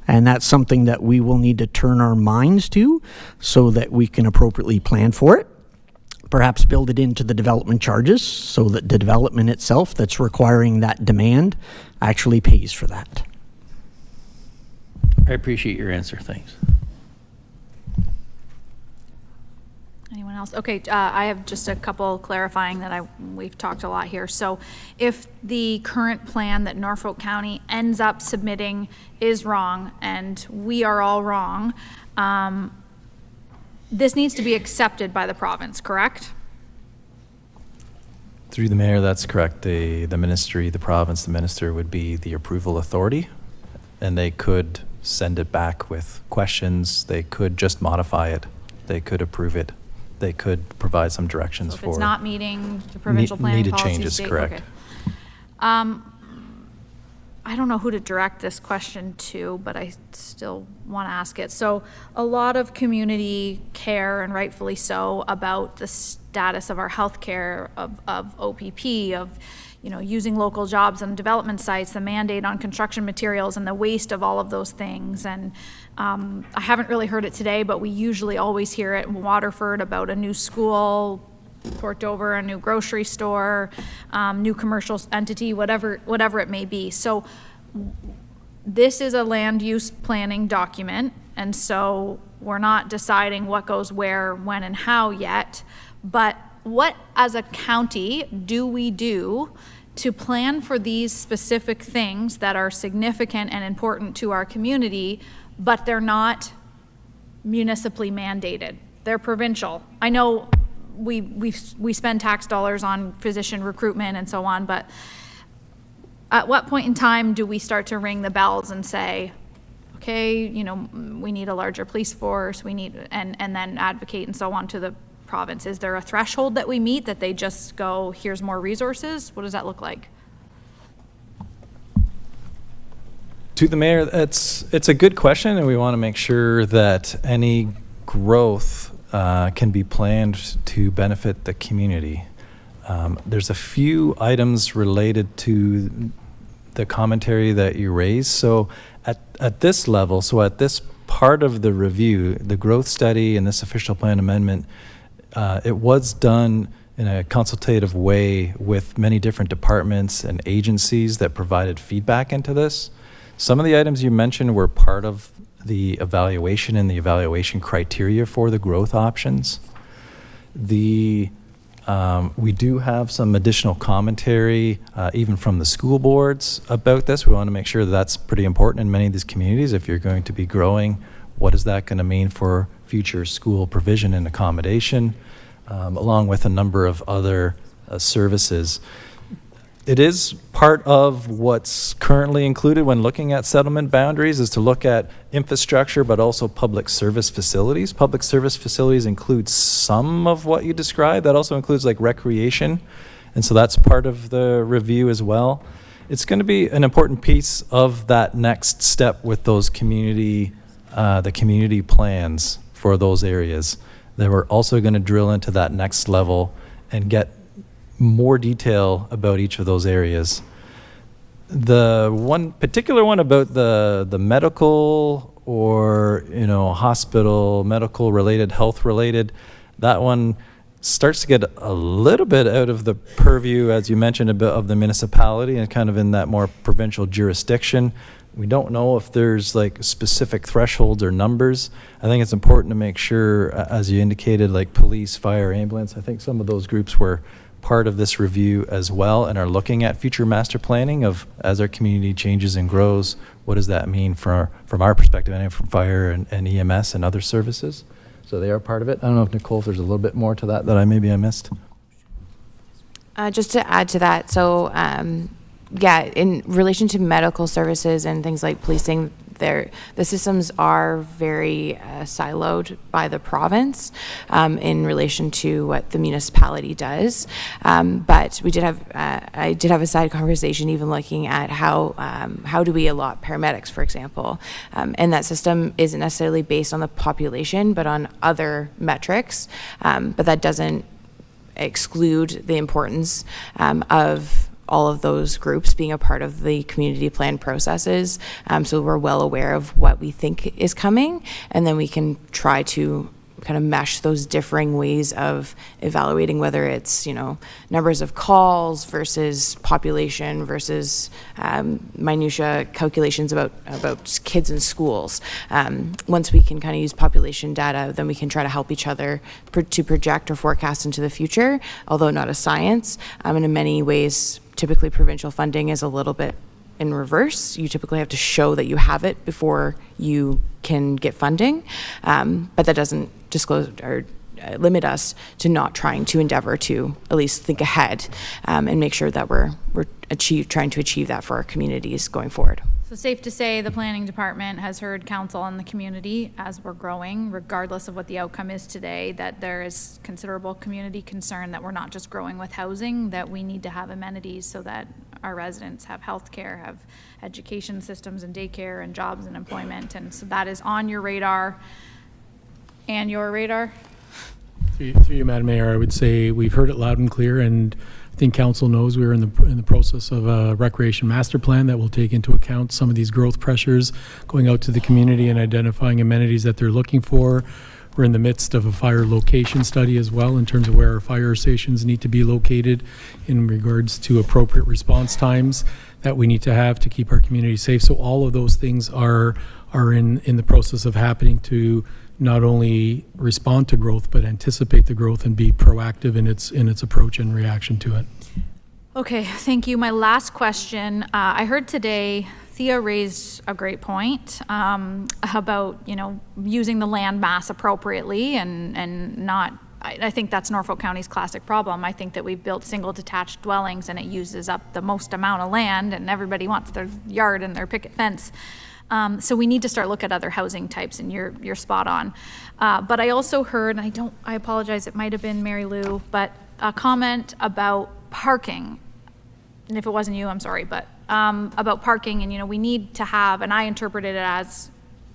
and that's something that we will need to turn our minds to so that we can appropriately plan for it. Perhaps build it into the development charges so that the development itself that's requiring that demand actually pays for that. I appreciate your answer. Thanks. Anyone else? Okay, I have just a couple clarifying that we've talked a lot here. So if the current plan that Norfolk County ends up submitting is wrong, and we are all wrong, this needs to be accepted by the province, correct? Through the mayor, that's correct. The ministry, the province, the minister would be the approval authority, and they could send it back with questions. They could just modify it. They could approve it. They could provide some directions So if it's not meeting the provincial planning needed policy changes, state- correct. Okay. I don't know who to direct this question to, but I still want to ask it. So a lot of community care, and rightfully so, about the status of our healthcare, of OPP, of using local jobs and development sites, the mandate on construction materials, and the waste of all of those things. And I haven't really heard it today, but we usually always hear it in Waterford about a new school, Port Dover, a new grocery store, new commercial entity, whatever it may be. So this is a land use planning document, and so we're not deciding what goes where, when, and how yet. But what, as a county, do we do to plan for these specific things that are significant and important to our community, but they're not municipally mandated? They're provincial. I know we spend tax dollars on physician recruitment and so on, but at what point in time do we start to ring the bells and say, okay, we need a larger police force, we need, and then advocate and so on to the province? Is there a threshold that we meet that they just go, here's more resources? What does that look like? To the mayor, it's a good question, and we want to make sure that any growth can be planned to benefit the community. There's a few items related to the commentary that you raised. So at this level, so at this part of the review, the growth study and this official plan amendment, it was done in a consultative way with many different departments and agencies that provided feedback into this. Some of the items you mentioned were part of the evaluation and the evaluation criteria for the growth options. We do have some additional commentary, even from the school boards about this. We want to make sure that that's pretty important in many of these communities. If you're going to be growing, what is that going to mean for future school provision and accommodation, along with a number of other services. It is part of what's currently included when looking at settlement boundaries, is to look at infrastructure, but also public service facilities. Public service facilities include some of what you described. That also includes like recreation. And so that's part of the review as well. It's going to be an important piece of that next step with those the community plans for those areas. Then we're also going to drill into that next level and get more detail about each of those areas. The one particular one about the medical or hospital, medical related, health related, that one starts to get a little bit out of the purview, as you mentioned, a bit of the municipality and kind of in that more provincial jurisdiction. We don't know if there's like specific thresholds or numbers. I think it's important to make sure, as you indicated, like police, fire, ambulance, I think some of those groups were part of this review as well and are looking at future master planning of, as our community changes and grows, what does that mean from our perspective, and from fire and EMS and other services. So they are part of it. I don't know if Nicole, if there's a little bit more to that I missed. Just to add to that, so yeah, in relation to medical services and things like policing, the systems are very siloed by the province in relation to what the municipality does. But we did have, I did have a side conversation even looking at how do we allot paramedics, for example. And that system isn't necessarily based on the population, but on other metrics. But that doesn't exclude the importance of all of those groups being a part of the community plan processes. So we're well aware of what we think is coming, and then we can try to kind of mesh those differing ways of evaluating whether it's, you know, numbers of calls versus population versus minutia calculations about kids in schools. Once we can kind of use population data, then we can try to help each other to project or forecast into the future, although not a science. And in many ways, typically provincial funding is a little bit in reverse. You typically have to show that you have it before you can get funding, but that doesn't disclose or limit us to not trying to endeavor to at least think ahead and make sure that we're trying to achieve that for our communities going forward. So safe to say the planning department has heard council and the community as we're growing, regardless of what the outcome is today, that there is considerable community concern that we're not just growing with housing, that we need to have amenities so that our residents have healthcare, have education systems and daycare and jobs and employment. And so that is on your radar and your radar. Through you, Madam Mayor, I would say we've heard it loud and clear, and I think council knows we're in the process of a recreation master plan that will take into account some of these growth pressures, going out to the community and identifying amenities that they're looking for. We're in the midst of a fire location study as well in terms of where our fire stations need to be located in regards to appropriate response times that we need to have to keep our community safe. So all of those things are in the process of happening to not only respond to growth, but anticipate the growth and be proactive in its approach and reaction to it. Okay, thank you. My last question, I heard today Thea raised a great point about, you know, using the land mass appropriately and not, I think that's Norfolk County's classic problem. I think that we've built single detached dwellings and it uses up the most amount of land and everybody wants their yard and their picket fence. So we need to start look at other housing types, and you're spot on. But I also heard, and I apologize, it might have been Mary Lou, but a comment about parking. And if it wasn't you, I'm sorry, but about parking, and you know, we need to have, and I interpreted it as,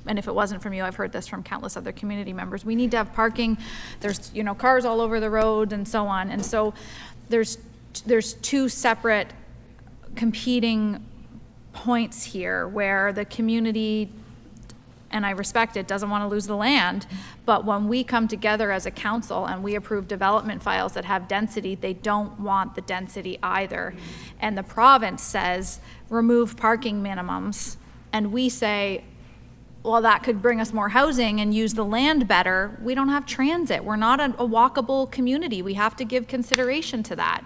and if it wasn't from you, I've heard this from countless other community members, we need to have parking. There's, you know, cars all over the road and so on. And so there's two separate competing points here where the community, and I respect it, doesn't want to lose the land, but when we come together as a council and we approve development files that have density, they don't want the density either. And the province says remove parking minimums, and we say, well, that could bring us more housing and use the land better. We don't have transit. We're not a walkable community. We have to give consideration to that.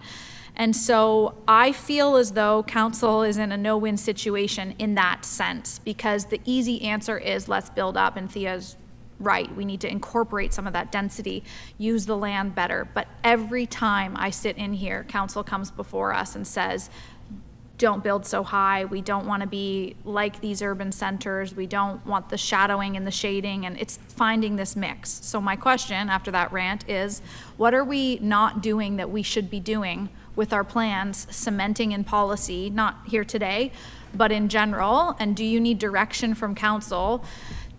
And so I feel as though council is in a no-win situation in that sense, because the easy answer is let's build up, and Thea's right. We need to incorporate some of that density, use the land better. But every time I sit in here, council comes before us and says, don't build so high. We don't want to be like these urban centers. We don't want the shadowing and the shading, and it's finding this mix. So my question after that rant is, what are we not doing that we should be doing with our plans, cementing in policy, not here today, but in general? And do you need direction from council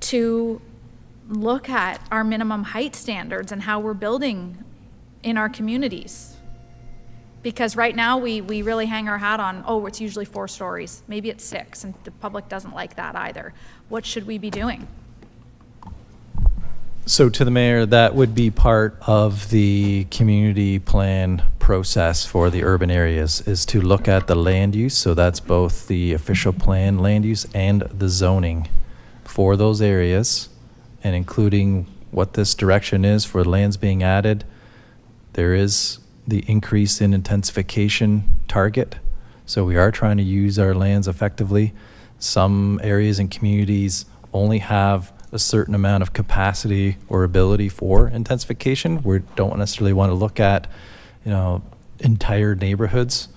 to look at our minimum height standards and how we're building in our communities? Because right now we really hang our hat on, oh, it's usually 4 stories. Maybe it's 6, and the public doesn't like that either. What should we be doing? So to the mayor, that would be part of the community plan process for the urban areas, is to look at the land use. So that's both the official plan land use and the zoning for those areas, and including what this direction is for lands being added. There is the increase in intensification target. So we are trying to use our lands effectively. Some areas and communities only have a certain amount of capacity or ability for intensification. We don't necessarily want to look at, you know, entire neighborhoods.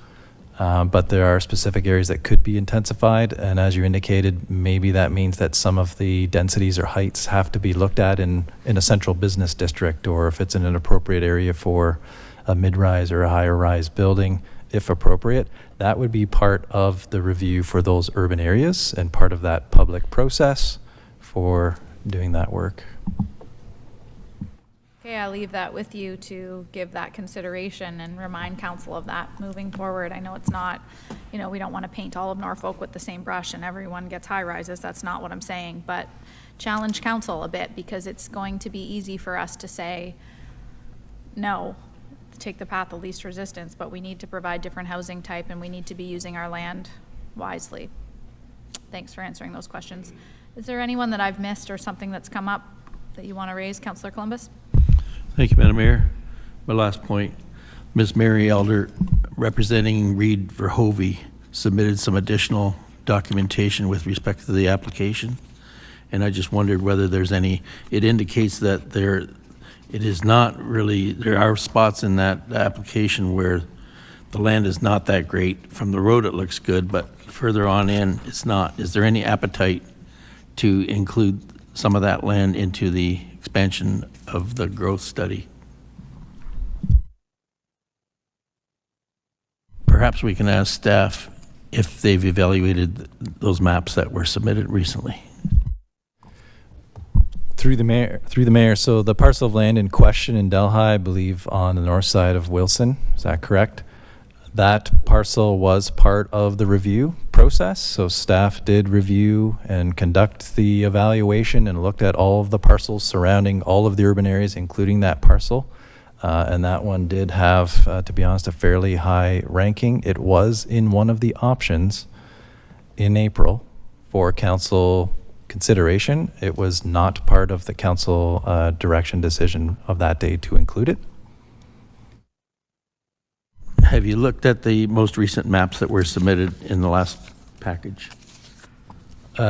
But there are specific areas that could be intensified, and as you indicated, maybe that means that some of the densities or heights have to be looked at in a central business district, or if it's in an appropriate area for a mid-rise or a higher-rise building, if appropriate. That would be part of the review for those urban areas and part of that public process for doing that work. Okay, I'll leave that with you to give that consideration and remind council of that moving forward. I know it's not, we don't want to paint all of Norfolk with the same brush and everyone gets high rises. That's not what I'm saying, but challenge council a bit, because it's going to be easy for us to say, no, take the path of least resistance, but we need to provide different housing type and we need to be using our land wisely. Thanks for answering those questions. Is there anyone that I've missed or something that's come up that you want to raise, Councillor Columbus? Thank you, Madam Mayor. My last point, Ms. Mary Elder, representing Reed Verhovey, submitted some additional documentation with respect to the application. And I just wondered whether there's any, it indicates that it is not really, there are spots in that application where the land is not that great. From the road, it looks good, but further on in, it's not. Is there any appetite to include some of that land into the expansion of the growth study? Perhaps we can ask staff if they've evaluated those maps that were submitted recently. Through the mayor. So the parcel of land in question in Delhi, I believe on the north side of Wilson, is that correct? That parcel was part of the review process. So staff did review and conduct the evaluation and looked at all of the parcels surrounding all of the urban areas, including that parcel. And that one did have, to be honest, a fairly high ranking. It was in one of the options in April for council consideration. It was not part of the council direction decision of that day to include it. Have you looked at the most recent maps that were submitted in the last package?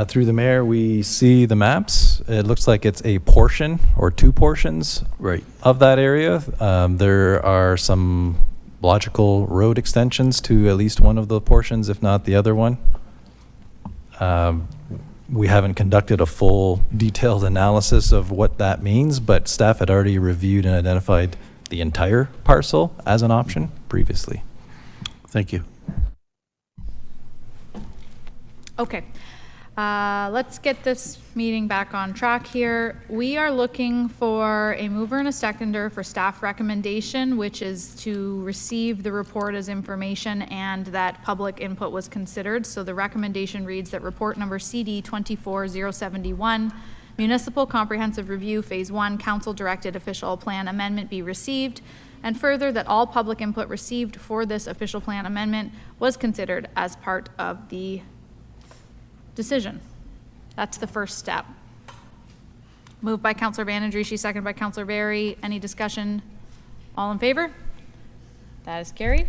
Through the mayor, we see the maps. It looks like it's a portion or two portions of that area. There are some logical road extensions to at least one of the portions, if not the other one. We haven't conducted a full detailed analysis of what that means, but staff had already reviewed and identified the entire parcel as an option previously. Thank you. Okay, let's get this meeting back on track here. We are looking for a mover and a seconder for staff recommendation, which is to receive the report as information and that public input was considered. So the recommendation reads that report number CD 24071, Municipal Comprehensive Review Phase 1 Council Directed Official Plan Amendment be received, and further that all public input received for this official plan amendment was considered as part of the decision. That's the first step. Moved by Councillor Banandrishi, seconded by Councillor Berry. Any discussion? All in favor? That is carried.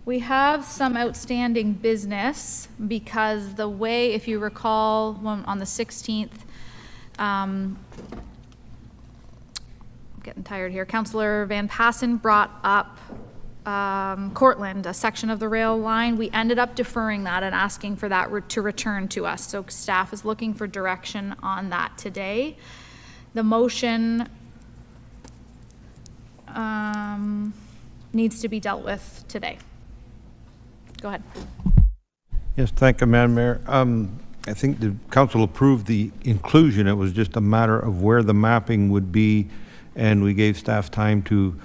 We have some outstanding business because the way, if you recall, on the 16th, I'm getting tired here. Councillor Van Passen brought up Cortland, a section of the rail line. We ended up deferring that and asking for that to return to us. So staff is looking for direction on that today. The motion needs to be dealt with today. Go ahead. Yes, thank you, Madam Mayor. I think the council approved the inclusion. It was just a matter of where the mapping would be, and we gave staff time to,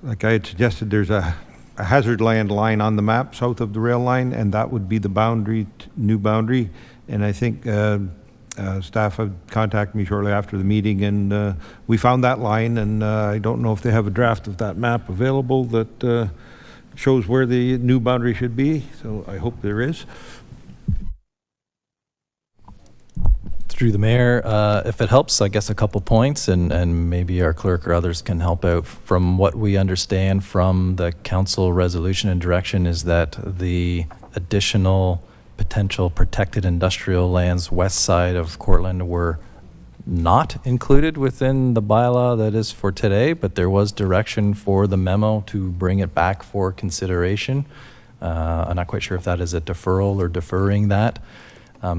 like I had suggested, there's a hazard land line on the map south of the rail line, and that would be the boundary, new boundary. And I think staff had contacted me shortly after the meeting, and we found that line, and I don't know if they have a draft of that map available that shows where the new boundary should be, so I hope there is. Through the mayor, if it helps, I guess a couple points, and maybe our clerk or others can help out. From what we understand from the council resolution and direction is that the additional potential protected industrial lands west side of Cortland were not included within the bylaw that is for today, but there was direction for the memo to bring it back for consideration. I'm not quite sure if that is a deferral or deferring that.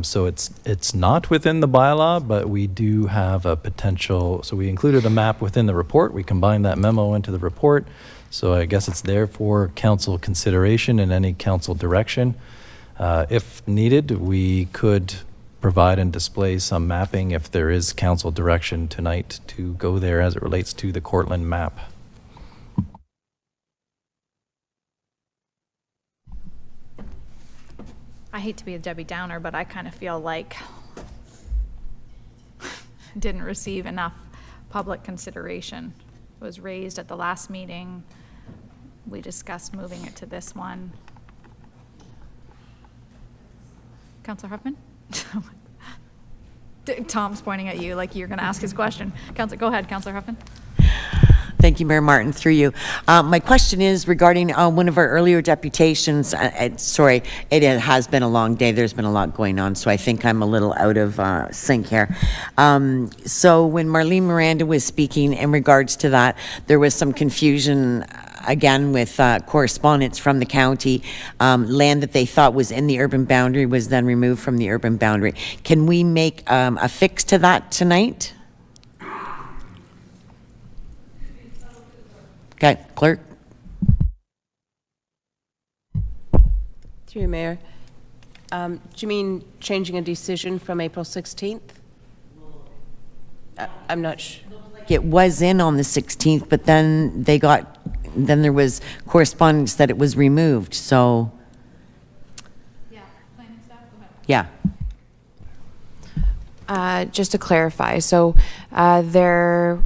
So it's not within the bylaw, but we do have a potential, so we included a map within the report. We combined that memo into the report. So I guess it's there for council consideration and any council direction. If needed, we could provide and display some mapping if there is council direction tonight to go there as it relates to the Cortland map. I hate to be a Debbie Downer, but I kind of feel like didn't receive enough public consideration. It was raised at the last meeting. We discussed moving it to this one. Councillor Huffman? Tom's pointing at you like you're going to ask his question. Go ahead, Councillor Huffman. Thank you, Mayor Martin, through you. My question is regarding one of our earlier deputations. Sorry, it has been a long day. There's been a lot going on, so I think I'm a little out of sync here. So when Marlene Miranda was speaking in regards to that, there was some confusion again with correspondence from the county. Land that they thought was in the urban boundary was then removed from the urban boundary. Can we make a fix to that tonight? Okay, clerk. Through you, Mayor. Do you mean changing a decision from April 16th? I'm not sure. It was in on the 16th, but then there was correspondence that it was removed, so. Yeah, planning staff, go ahead. Yeah. Just to clarify, so there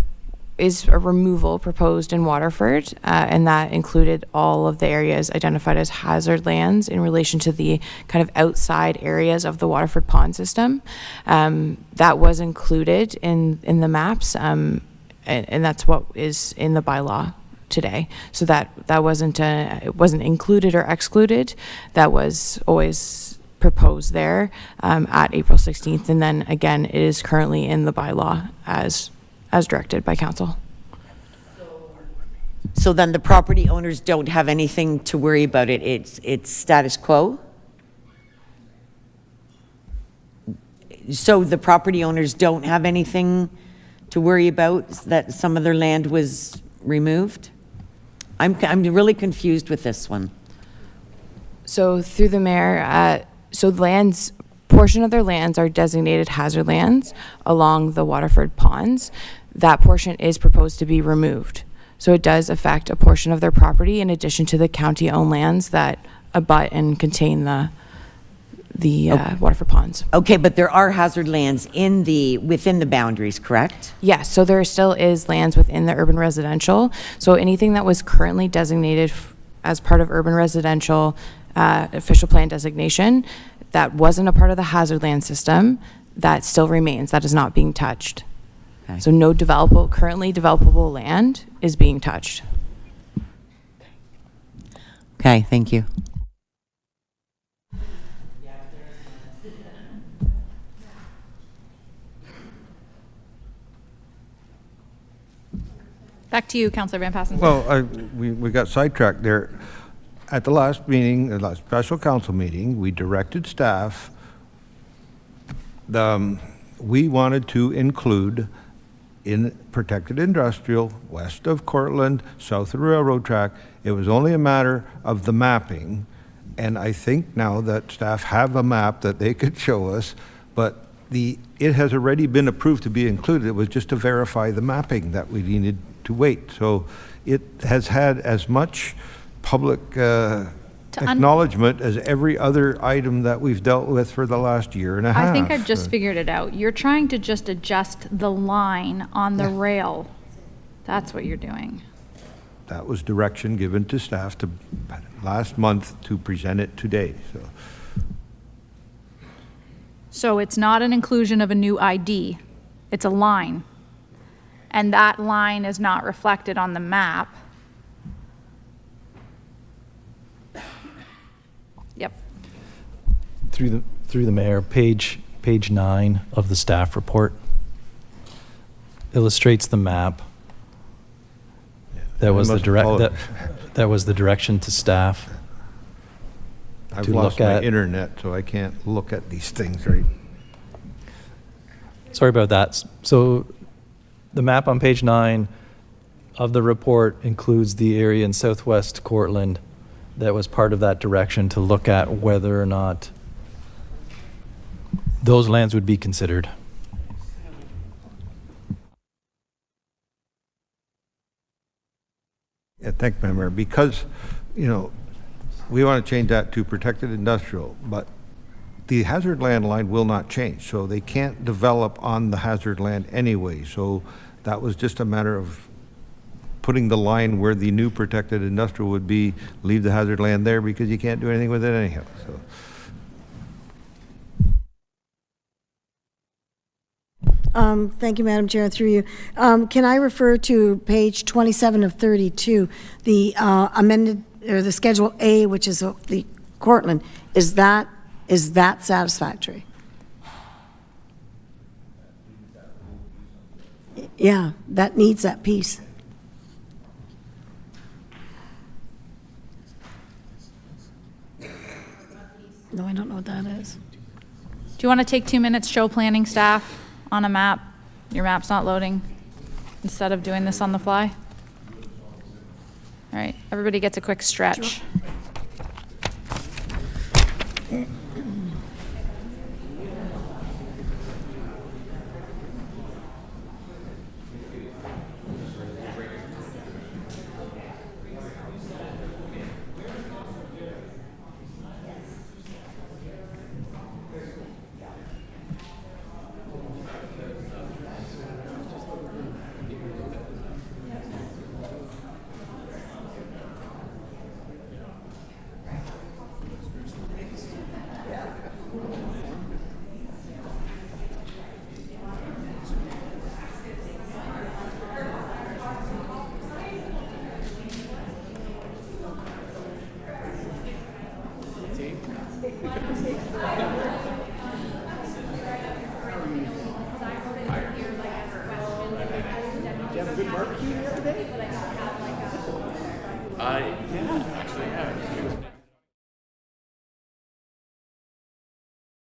is a removal proposed in Waterford, and that included all of the areas identified as hazard lands in relation to the kind of outside areas of the Waterford pond system. That was included in the maps, and that's what is in the bylaw today. So that wasn't it wasn't included or excluded. That was always proposed there at April 16th, and then again it is currently in the bylaw as directed by council. So then the property owners don't have anything to worry about it. It's status quo? So the property owners don't have anything to worry about that some of their land was removed? I'm really confused with this one. So through the mayor, so portion of their lands are designated hazard lands along the Waterford ponds. That portion is proposed to be removed. So it does affect a portion of their property in addition to the county-owned lands that abut and contain the Waterford ponds. Okay, but there are hazard lands within the boundaries, correct? Yes, so there still is lands within the urban residential. So anything that was currently designated as part of urban residential official plan designation that wasn't a part of the hazard land system, that still remains. That is not being touched. Okay. So no currently developable land is being touched. Okay, thank you. Back to you, Councillor Van Passen. Well, we got sidetracked there. At the last meeting, the last special council meeting, we directed staff, we wanted to include in protected industrial, west of Cortland, south of the railroad track. It was only a matter of the mapping, and I think now that staff have a map that they could show us, but it has already been approved to be included. It was just to verify the mapping that we needed to wait. So it has had as much public acknowledgement as every other item that we've dealt with for the last year and a half. I think I've just figured it out. You're trying to just adjust the line on the rail. That's what you're doing. That was direction given to staff last month to present it today. So it's not an inclusion of a new ID. It's a line. And that line is not reflected on the map. Yep. Through the mayor, page 9 of the staff report illustrates the map. That was the direction to staff. I've to lost look my at. internet, so I can't look at these things right. Sorry about that. So the map on page 9 of the report includes the area in southwest Cortland that was part of that direction to look at whether or not those lands would be considered. Yeah, thank you, Mayor. Because, you know, we want to change that to protected industrial, but the hazard land line will not change, so they can't develop on the hazard land anyway. So that was just a matter of putting the line where the new protected industrial would be, leave the hazard land there because you can't do anything with it anyhow. So. Thank you, Madam Chair, through you. Can I refer to page 27 of 32, the amended, or the Schedule A, which is the Cortland, is that satisfactory? Yeah, that needs that piece. No, I don't know what that is. Do you want to take 2 minutes, show planning staff on a map? Your map's not loading, instead of doing this on the fly? All right, everybody gets a quick stretch.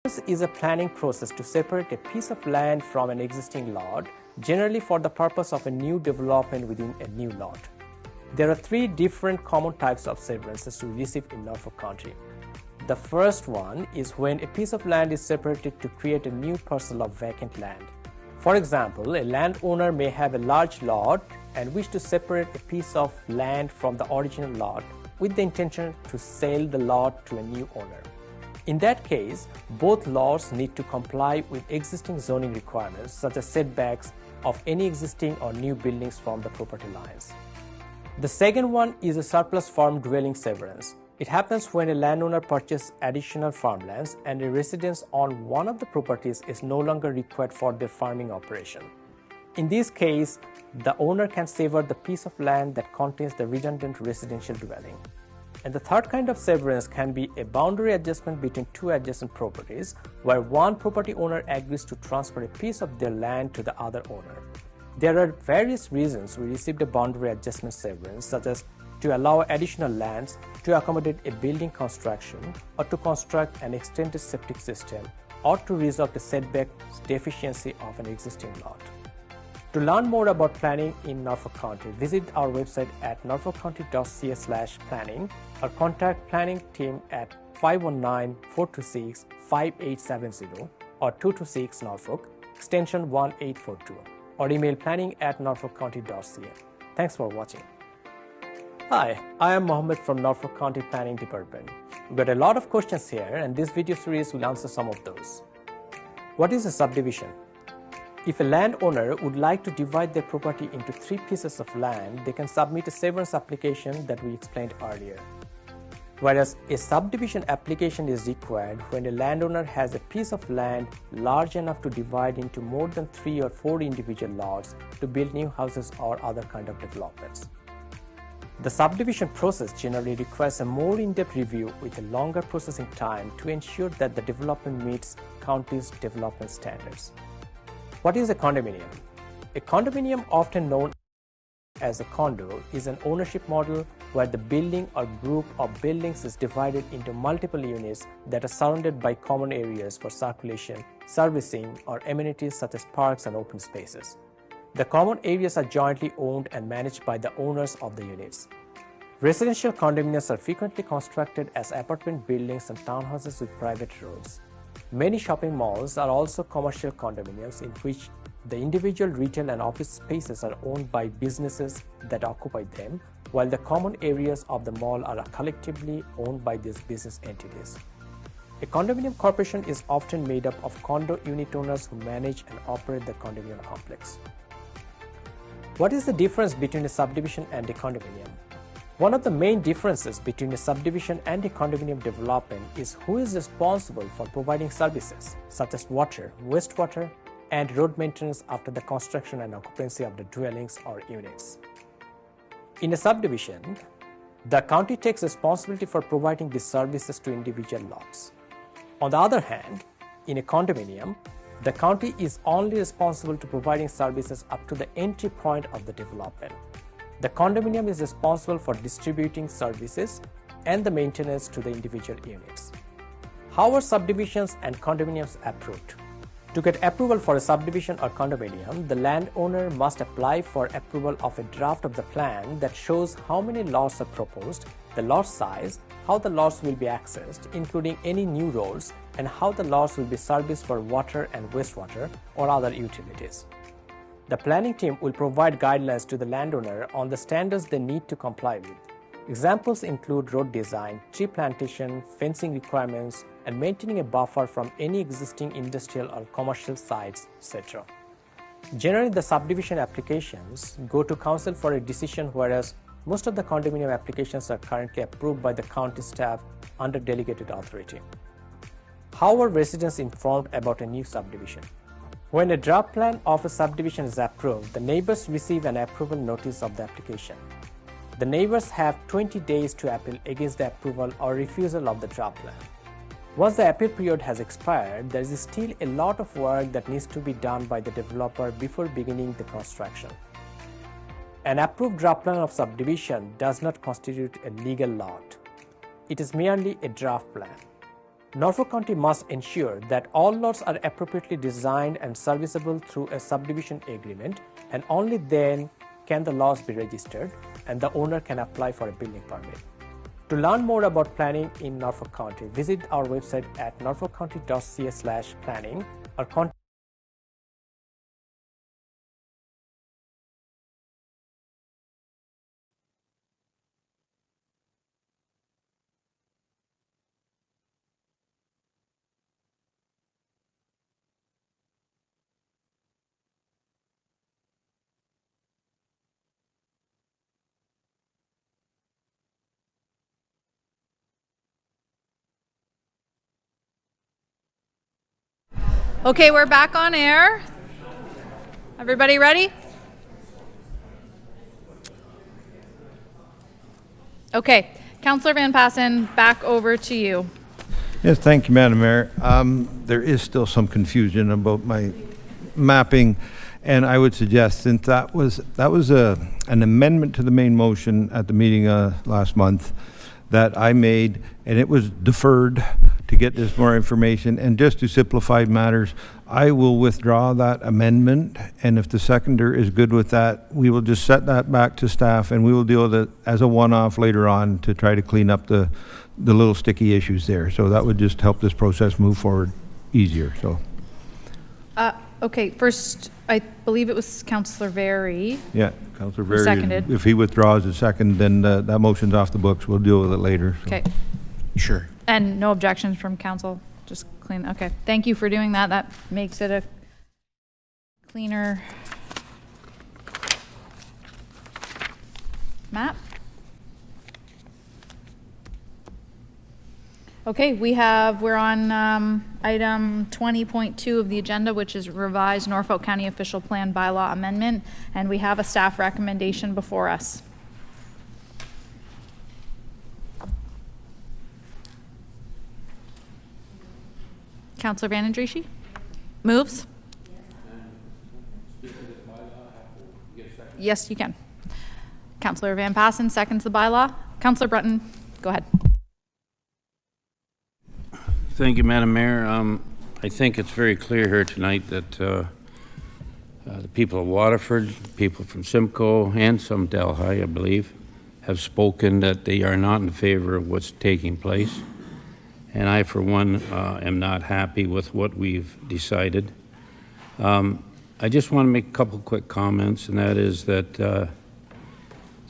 This is a planning process to separate a piece of land from an existing lot, generally for the purpose of a new development within a new lot. There are 3 different common types of severances we receive in Norfolk County. The first one is when a piece of land is separated to create a new parcel of vacant land. For example, a landowner may have a large lot and wish to separate a piece of land from the original lot with the intention to sell the lot to a new owner. In that case, both lots need to comply with existing zoning requirements such as setbacks of any existing or new buildings from the property lines. The second one is a surplus farm dwelling severance. It happens when a landowner purchases additional farmlands and a residence on one of the properties is no longer required for their farming operation. In this case, the owner can sever the piece of land that contains the redundant residential dwelling. And the third kind of severance can be a boundary adjustment between 2 adjacent properties, where one property owner agrees to transfer a piece of their land to the other owner. There are various reasons we received a boundary adjustment severance, such as to allow additional lands, to accommodate a building construction, or to construct an extended septic system, or to resolve the setback deficiency of an existing lot. To learn more about planning in Norfolk County, visit our website at norfolkcounty.ca/planning or contact planning team at 519-426-5870 or 226 Norfolk, extension 1842, or email planning@norfolkcounty.ca. Thanks for watching. Hi, I am Mohammed from Norfolk County Planning Department. We got a lot of questions here, and this video series will answer some of those. What is a subdivision? If a landowner would like to divide their property into 3 pieces of land, they can submit a severance application that we explained earlier. Whereas a subdivision application is required when a landowner has a piece of land large enough to divide into more than 3 or 4 individual lots to build new houses or other kind of developments. The subdivision process generally requires a more in-depth review with a longer processing time to ensure that the development meets county's development standards. What is a condominium? A condominium, often known as a condo is an ownership model where the building or group of buildings is divided into multiple units that are surrounded by common areas for circulation, servicing, or amenities such as parks and open spaces. The common areas are jointly owned and managed by the owners of the units. Residential condominiums are frequently constructed as apartment buildings and townhouses with private roads. Many shopping malls are also commercial condominiums in which the individual retail and office spaces are owned by businesses that occupy them, while the common areas of the mall are collectively owned by these business entities. A condominium corporation is often made up of condo unit owners who manage and operate the condominium complex. What is the difference between a subdivision and a condominium? One of the main differences between a subdivision and a condominium development is who is responsible for providing services such as water, wastewater, and road maintenance after the construction and occupancy of the dwellings or units. In a subdivision, the county takes responsibility for providing these services to individual lots. On the other hand, in a condominium, the county is only responsible to providing services up to the entry point of the development. The condominium is responsible for distributing services and the maintenance to the individual units. How are subdivisions and condominiums approved? To get approval for a subdivision or condominium, the landowner must apply for approval of a draft of the plan that shows how many lots are proposed, the lot size, how the lots will be accessed, including any new roads, and how the lots will be serviced for water and wastewater or other utilities. The planning team will provide guidelines to the landowner on the standards they need to comply with. Examples include road design, tree plantation, fencing requirements, and maintaining a buffer from any existing industrial or commercial sites, etc. Generally, the subdivision applications go to council for a decision, whereas most of the condominium applications are currently approved by the county staff under delegated authority. How are residents informed about a new subdivision? When a draft plan of a subdivision is approved, the neighbors receive an approval notice of the application. The neighbors have 20 days to appeal against the approval or refusal of the draft plan. Once the appeal period has expired, there is still a lot of work that needs to be done by the developer before beginning the construction. An approved draft plan of subdivision does not constitute a legal lot. It is merely a draft plan. Norfolk County must ensure that all lots are appropriately designed and serviceable through a subdivision agreement, and only then can the lots be registered and the owner can apply for a building permit. To learn more about planning in Norfolk County, visit our website at norfolkcounty.ca/planning or contact Okay, we're back on air. Everybody ready? Okay, Councillor Van Passen, back over to you. Yes, thank you, Madam Mayor. There is still some confusion about my mapping, and I would suggest, since that was an amendment to the main motion at the meeting last month that I made, and it was deferred to get this more information, and just to simplify matters, I will withdraw that amendment, and if the seconder is good with that, we will just set that back to staff, and we will deal with it as a one-off later on to try to clean up the little sticky issues there. So that would just help this process move forward easier. So. Okay, first, I believe it was Councillor Very. Yeah, Councillor Very. Seconded. If he withdraws a second, then that motion's off the books. We'll deal with it later. So. Okay. Sure. And no objections from council, just clean, okay. Thank you for doing that. That makes it a cleaner map. Okay, we're on item 20.2 of the agenda, which is revised Norfolk County Official Plan Bylaw Amendment, and we have a staff recommendation before us. Councillor Van Andrieschie moves. Yes, you can. Councillor Van Passen seconds the bylaw. Councillor Brunton, go ahead. Thank you, Madam Mayor. I think it's very clear here tonight that the people of Waterford, people from Simcoe, and some Delhi, I believe, have spoken that they are not in favor of what's taking place. And I, for one, am not happy with what we've decided. I just want to make a couple quick comments, and that is that the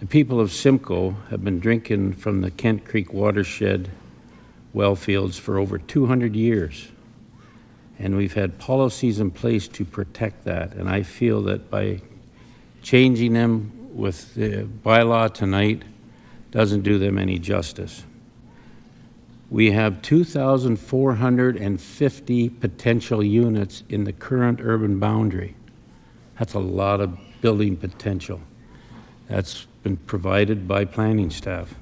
people of Simcoe have been drinking from the Kent Creek watershed well fields for over 200 years. And we've had policies in place to protect that. And I feel that by changing them with the bylaw tonight doesn't do them any justice. We have 2,450 potential units in the current urban boundary. That's a lot of building potential. That's been provided by planning staff.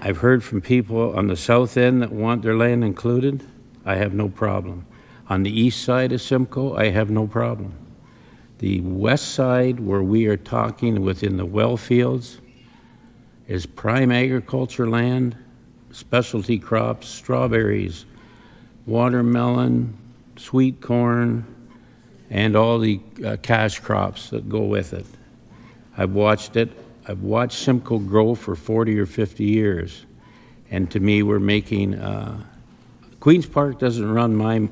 I've heard from people on the south end that want their land included. I have no problem. On the east side of Simcoe, I have no problem. The west side, where we are talking within the well fields, is prime agriculture land, specialty crops, strawberries, watermelon, sweet corn, and all the cash crops that go with it. I've watched it. I've watched Simcoe grow for 40 or 50 years. And to me, we're making, Queen's Park doesn't run my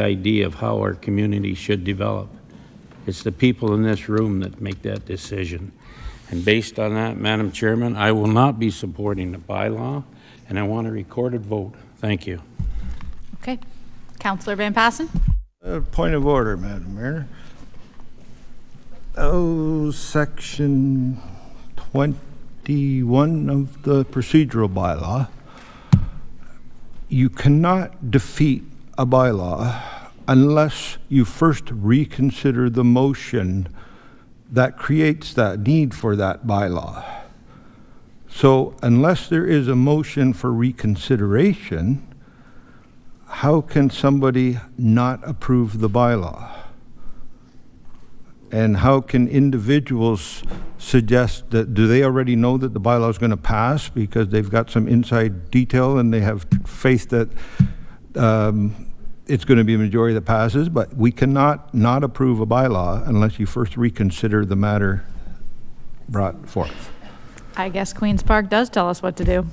idea of how our community should develop. It's the people in this room that make that decision. And based on that, Madam Chairman, I will not be supporting the bylaw, and I want a recorded vote. Thank you. Okay. Councillor Van Passen? Point of order, Madam Mayor. Section 21 of the procedural bylaw. You cannot defeat a bylaw unless you first reconsider the motion that creates that need for that bylaw. So unless there is a motion for reconsideration, how can somebody not approve the bylaw? And how can individuals suggest that, do they already know that the bylaw is going to pass because they've got some inside detail and they have faith that it's going to be a majority that passes? But we cannot not approve a bylaw unless you first reconsider the matter brought forth. I guess Queen's Park does tell us what to do.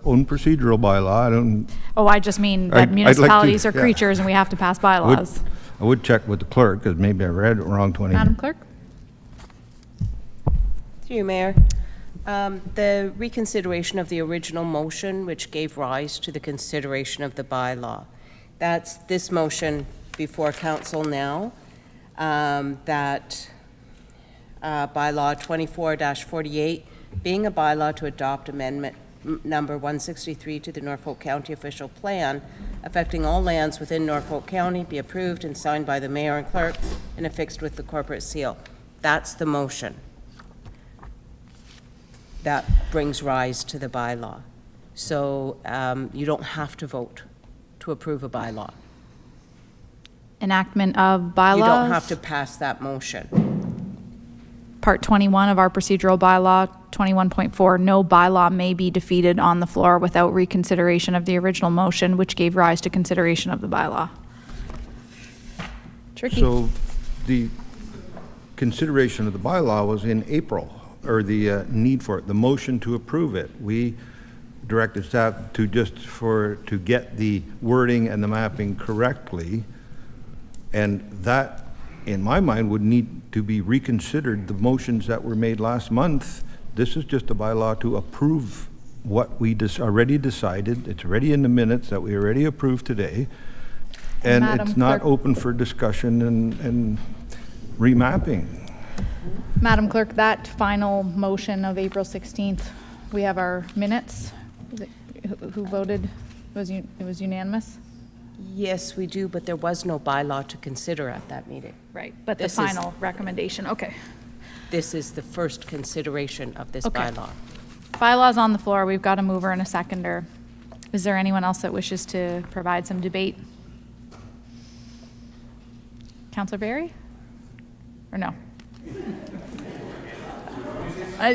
Own procedural bylaw, I don't... Oh, I just mean that municipalities are creatures and we have to pass bylaws. I would check with the clerk, because maybe I read it wrong 20 Madam Clerk? Through you, Mayor. The reconsideration of the original motion, which gave rise to the consideration of the bylaw. That's this motion before council now, that bylaw 24-48, being a bylaw to adopt amendment number 163 to the Norfolk County Official Plan, affecting all lands within Norfolk County, be approved and signed by the mayor and clerk and affixed with the corporate seal. That's the motion that brings rise to the bylaw. So you don't have to vote to approve a bylaw. Enactment of bylaws? You don't have to pass that motion. Part 21 of our procedural bylaw, 21.4, no bylaw may be defeated on the floor without reconsideration of the original motion, which gave rise to consideration of the bylaw. Tricky. So the consideration of the bylaw was in April, or the need for it, the motion to approve it. We directed staff to to get the wording and the mapping correctly, and that, in my mind, would need to be reconsidered. The motions that were made last month, this is just a bylaw to approve what we already decided. It's already in the minutes that we already approved today. And it's not open for discussion and remapping. Madam Clerk, that final motion of April 16th, we have our minutes. Who voted? It was unanimous? Yes, we do, but there was no bylaw to consider at that meeting. Right, but the final recommendation, okay. This is the first consideration of this bylaw. Bylaws on the floor. We've got a mover and a seconder. Is there anyone else that wishes to provide some debate? Councillor Barry? Or no?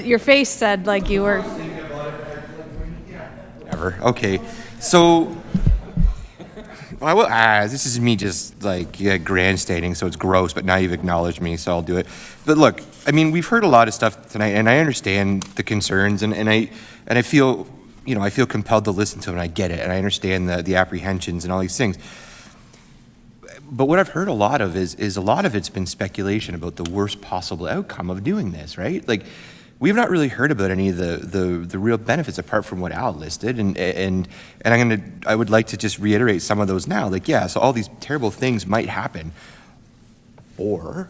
Your face said like you were. Ever. Okay. So, I will, this is me just like grandstanding, so it's gross, but now you've acknowledged me, so I'll do it. But look, I mean, we've heard a lot of stuff tonight, and I understand the concerns, and I feel, I feel compelled to listen to them, and I get it, and I understand the apprehensions and all these things. But what I've heard a lot of is a lot of it's been speculation about the worst possible outcome of doing this, right? Like, we've not really heard about any of the real benefits apart from what Al listed, and I would like to just reiterate some of those now. Like, yeah, so all these terrible things might happen, or,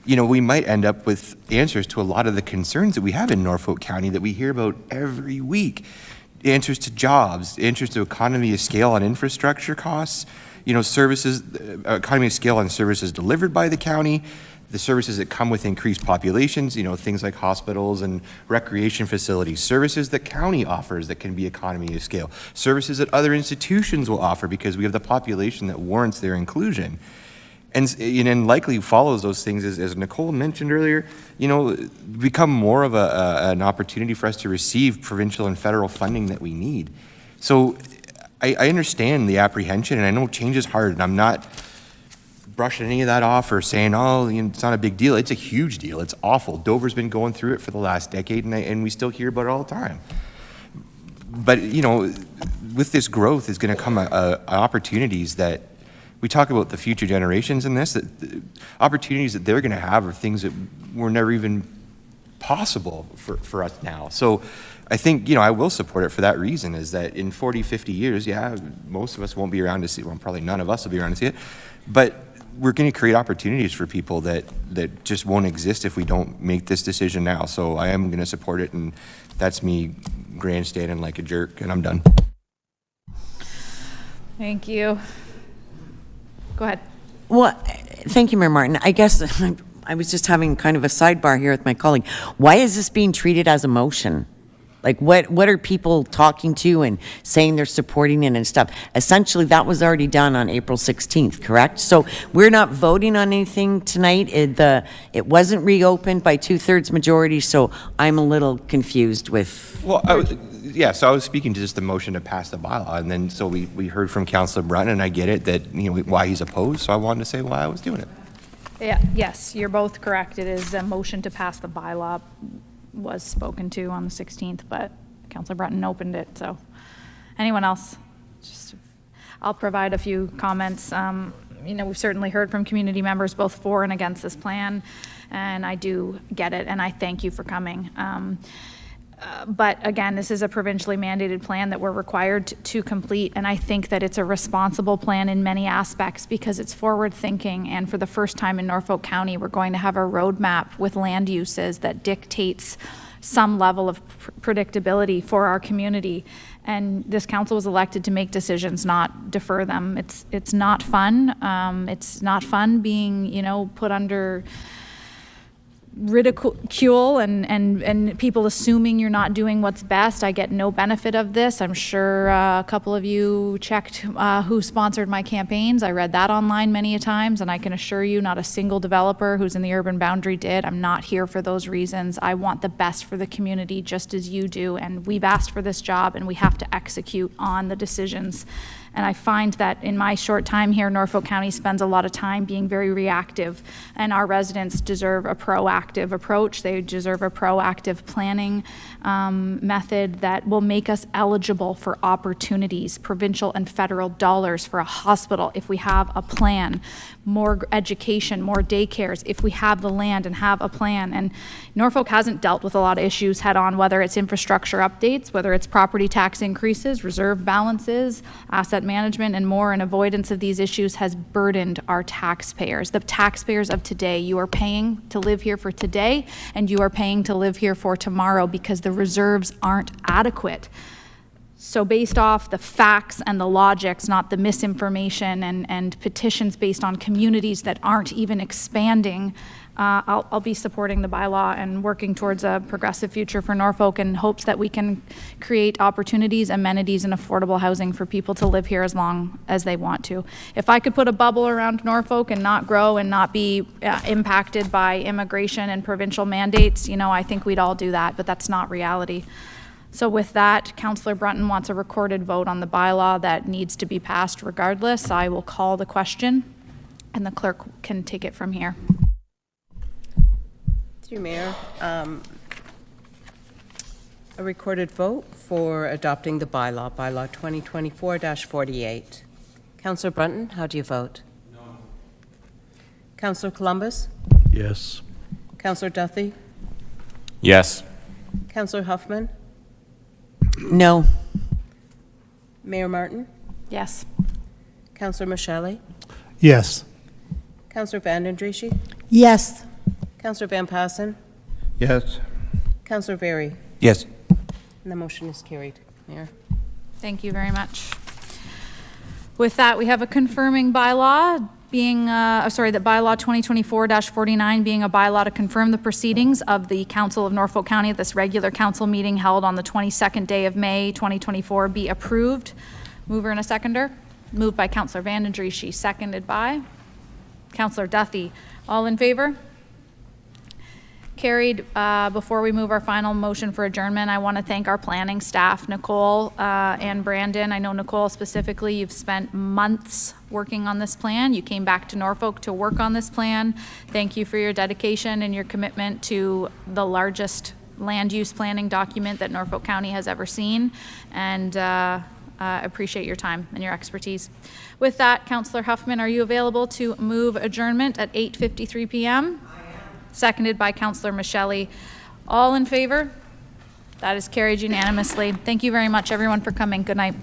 we might end up with answers to a lot of the concerns that we have in Norfolk County that we hear about every week. Answers to jobs, answers to economy of scale on infrastructure costs, services, economy of scale on services delivered by the county, the services that come with increased populations, things like hospitals and recreation facilities, services that county offers that can be economy of scale, services that other institutions will offer because we have the population that warrants their inclusion. And likely follows those things, as Nicole mentioned earlier, become more of an opportunity for us to receive provincial and federal funding that we need. So I understand the apprehension, and I know change is hard, and I'm not brushing any of that off or saying, it's not a big deal. It's a huge deal. It's awful. Dover's been going through it for the last decade, and we still hear about it all the time. But, with this growth is going to come opportunities that we talk about the future generations in this, that opportunities that they're going to have are things that were never even possible for us now. So I think, I will support it for that reason, is that in 40, 50 years, yeah, most of us won't be around to see, well, probably none of us will be around to see it, but we're going to create opportunities for people that just won't exist if we don't make this decision now. So I am going to support it, and that's me grandstanding like a jerk, and I'm done. Thank you. Go ahead. Well, thank you, Mayor Martin. I guess I was just having kind of a sidebar here with my colleague. Why is this being treated as a motion? Like, what are people talking to and saying they're supporting it and stuff? Essentially, that was already done on April 16th, correct? So we're not voting on anything tonight. It wasn't reopened by 2/3 majority, so I'm a little confused with. Well, so I was speaking to just the motion to pass the bylaw, and then so we heard from Councillor Brunton, and I get it that why he's opposed. So I wanted to say why I was doing it. Yeah. Yes, you're both correct. It is a motion to pass the bylaw. Was spoken to on the 16th, but Councillor Brunton opened it. So anyone else? I'll provide a few comments. We've certainly heard from community members both for and against this plan, and I do get it, and I thank you for coming. But again, this is a provincially mandated plan that we're required to complete, and I think that it's a responsible plan in many aspects because it's forward thinking, and for the first time in Norfolk County, we're going to have a roadmap with land uses that dictates some level of predictability for our community. And this council was elected to make decisions, not defer them. It's not fun. It's not fun being, put under ridicule and people assuming you're not doing what's best. I get no benefit of this. I'm sure a couple of you checked who sponsored my campaigns. I read that online many a times, and I can assure you not a single developer who's in the urban boundary did. I'm not here for those reasons. I want the best for the community just as you do, and we've asked for this job and we have to execute on the decisions. And I find that in my short time here, Norfolk County spends a lot of time being very reactive, and our residents deserve a proactive approach. They deserve a proactive planning method that will make us eligible for opportunities, provincial and federal dollars for a hospital if we have a plan, more education, more daycares if we have the land and have a plan. And Norfolk hasn't dealt with a lot of issues head on, whether it's infrastructure updates, whether it's property tax increases, reserve balances, asset management, and more. And avoidance of these issues has burdened our taxpayers. The taxpayers of today, you are paying to live here for today, and you are paying to live here for tomorrow because the reserves aren't adequate. So based off the facts and the logics, not the misinformation and petitions based on communities that aren't even expanding, I'll be supporting the bylaw and working towards a progressive future for Norfolk in hopes that we can create opportunities, amenities, and affordable housing for people to live here as long as they want to. If I could put a bubble around Norfolk and not grow and not be impacted by immigration and provincial mandates, I think we'd all do that, but that's not reality. So with that, Councillor Brunton wants a recorded vote on the bylaw that needs to be passed regardless. I will call the question, and the clerk can take it from here. Through Mayor, a recorded vote for adopting the bylaw 2024-48. Councillor Brunton, how do you vote? No. Councillor Columbus? Yes. Councillor Duthie? Yes. Councillor Huffman? No. Mayor Martin? Yes. Councillor Michele? Yes. Councillor Vandendriessche? Yes. Councillor Van Passen? Yes. Councillor Very? Yes. And the motion is carried, Mayor. Thank you very much. With that, we have a confirming bylaw being, that bylaw 2024-49 being a bylaw to confirm the proceedings of the Council of Norfolk County at this regular council meeting held on the 22nd day of May 2024 be approved. Mover and a seconder. Moved by Councillor Vandendriessche, seconded by Councillor Duthie. All in favor? Carried. Before we move our final motion for adjournment, I want to thank our planning staff, Nicole and Brandon. I know Nicole specifically, you've spent months working on this plan. You came back to Norfolk to work on this plan. Thank you for your dedication and your commitment to the largest land use planning document that Norfolk County has ever seen. And appreciate your time and your expertise. With that, Councillor Huffman, are you available to move adjournment at 8:53 p.m.? Seconded by Councillor Michele. All in favor? That is carried unanimously. Thank you very much, everyone, for coming. Good night.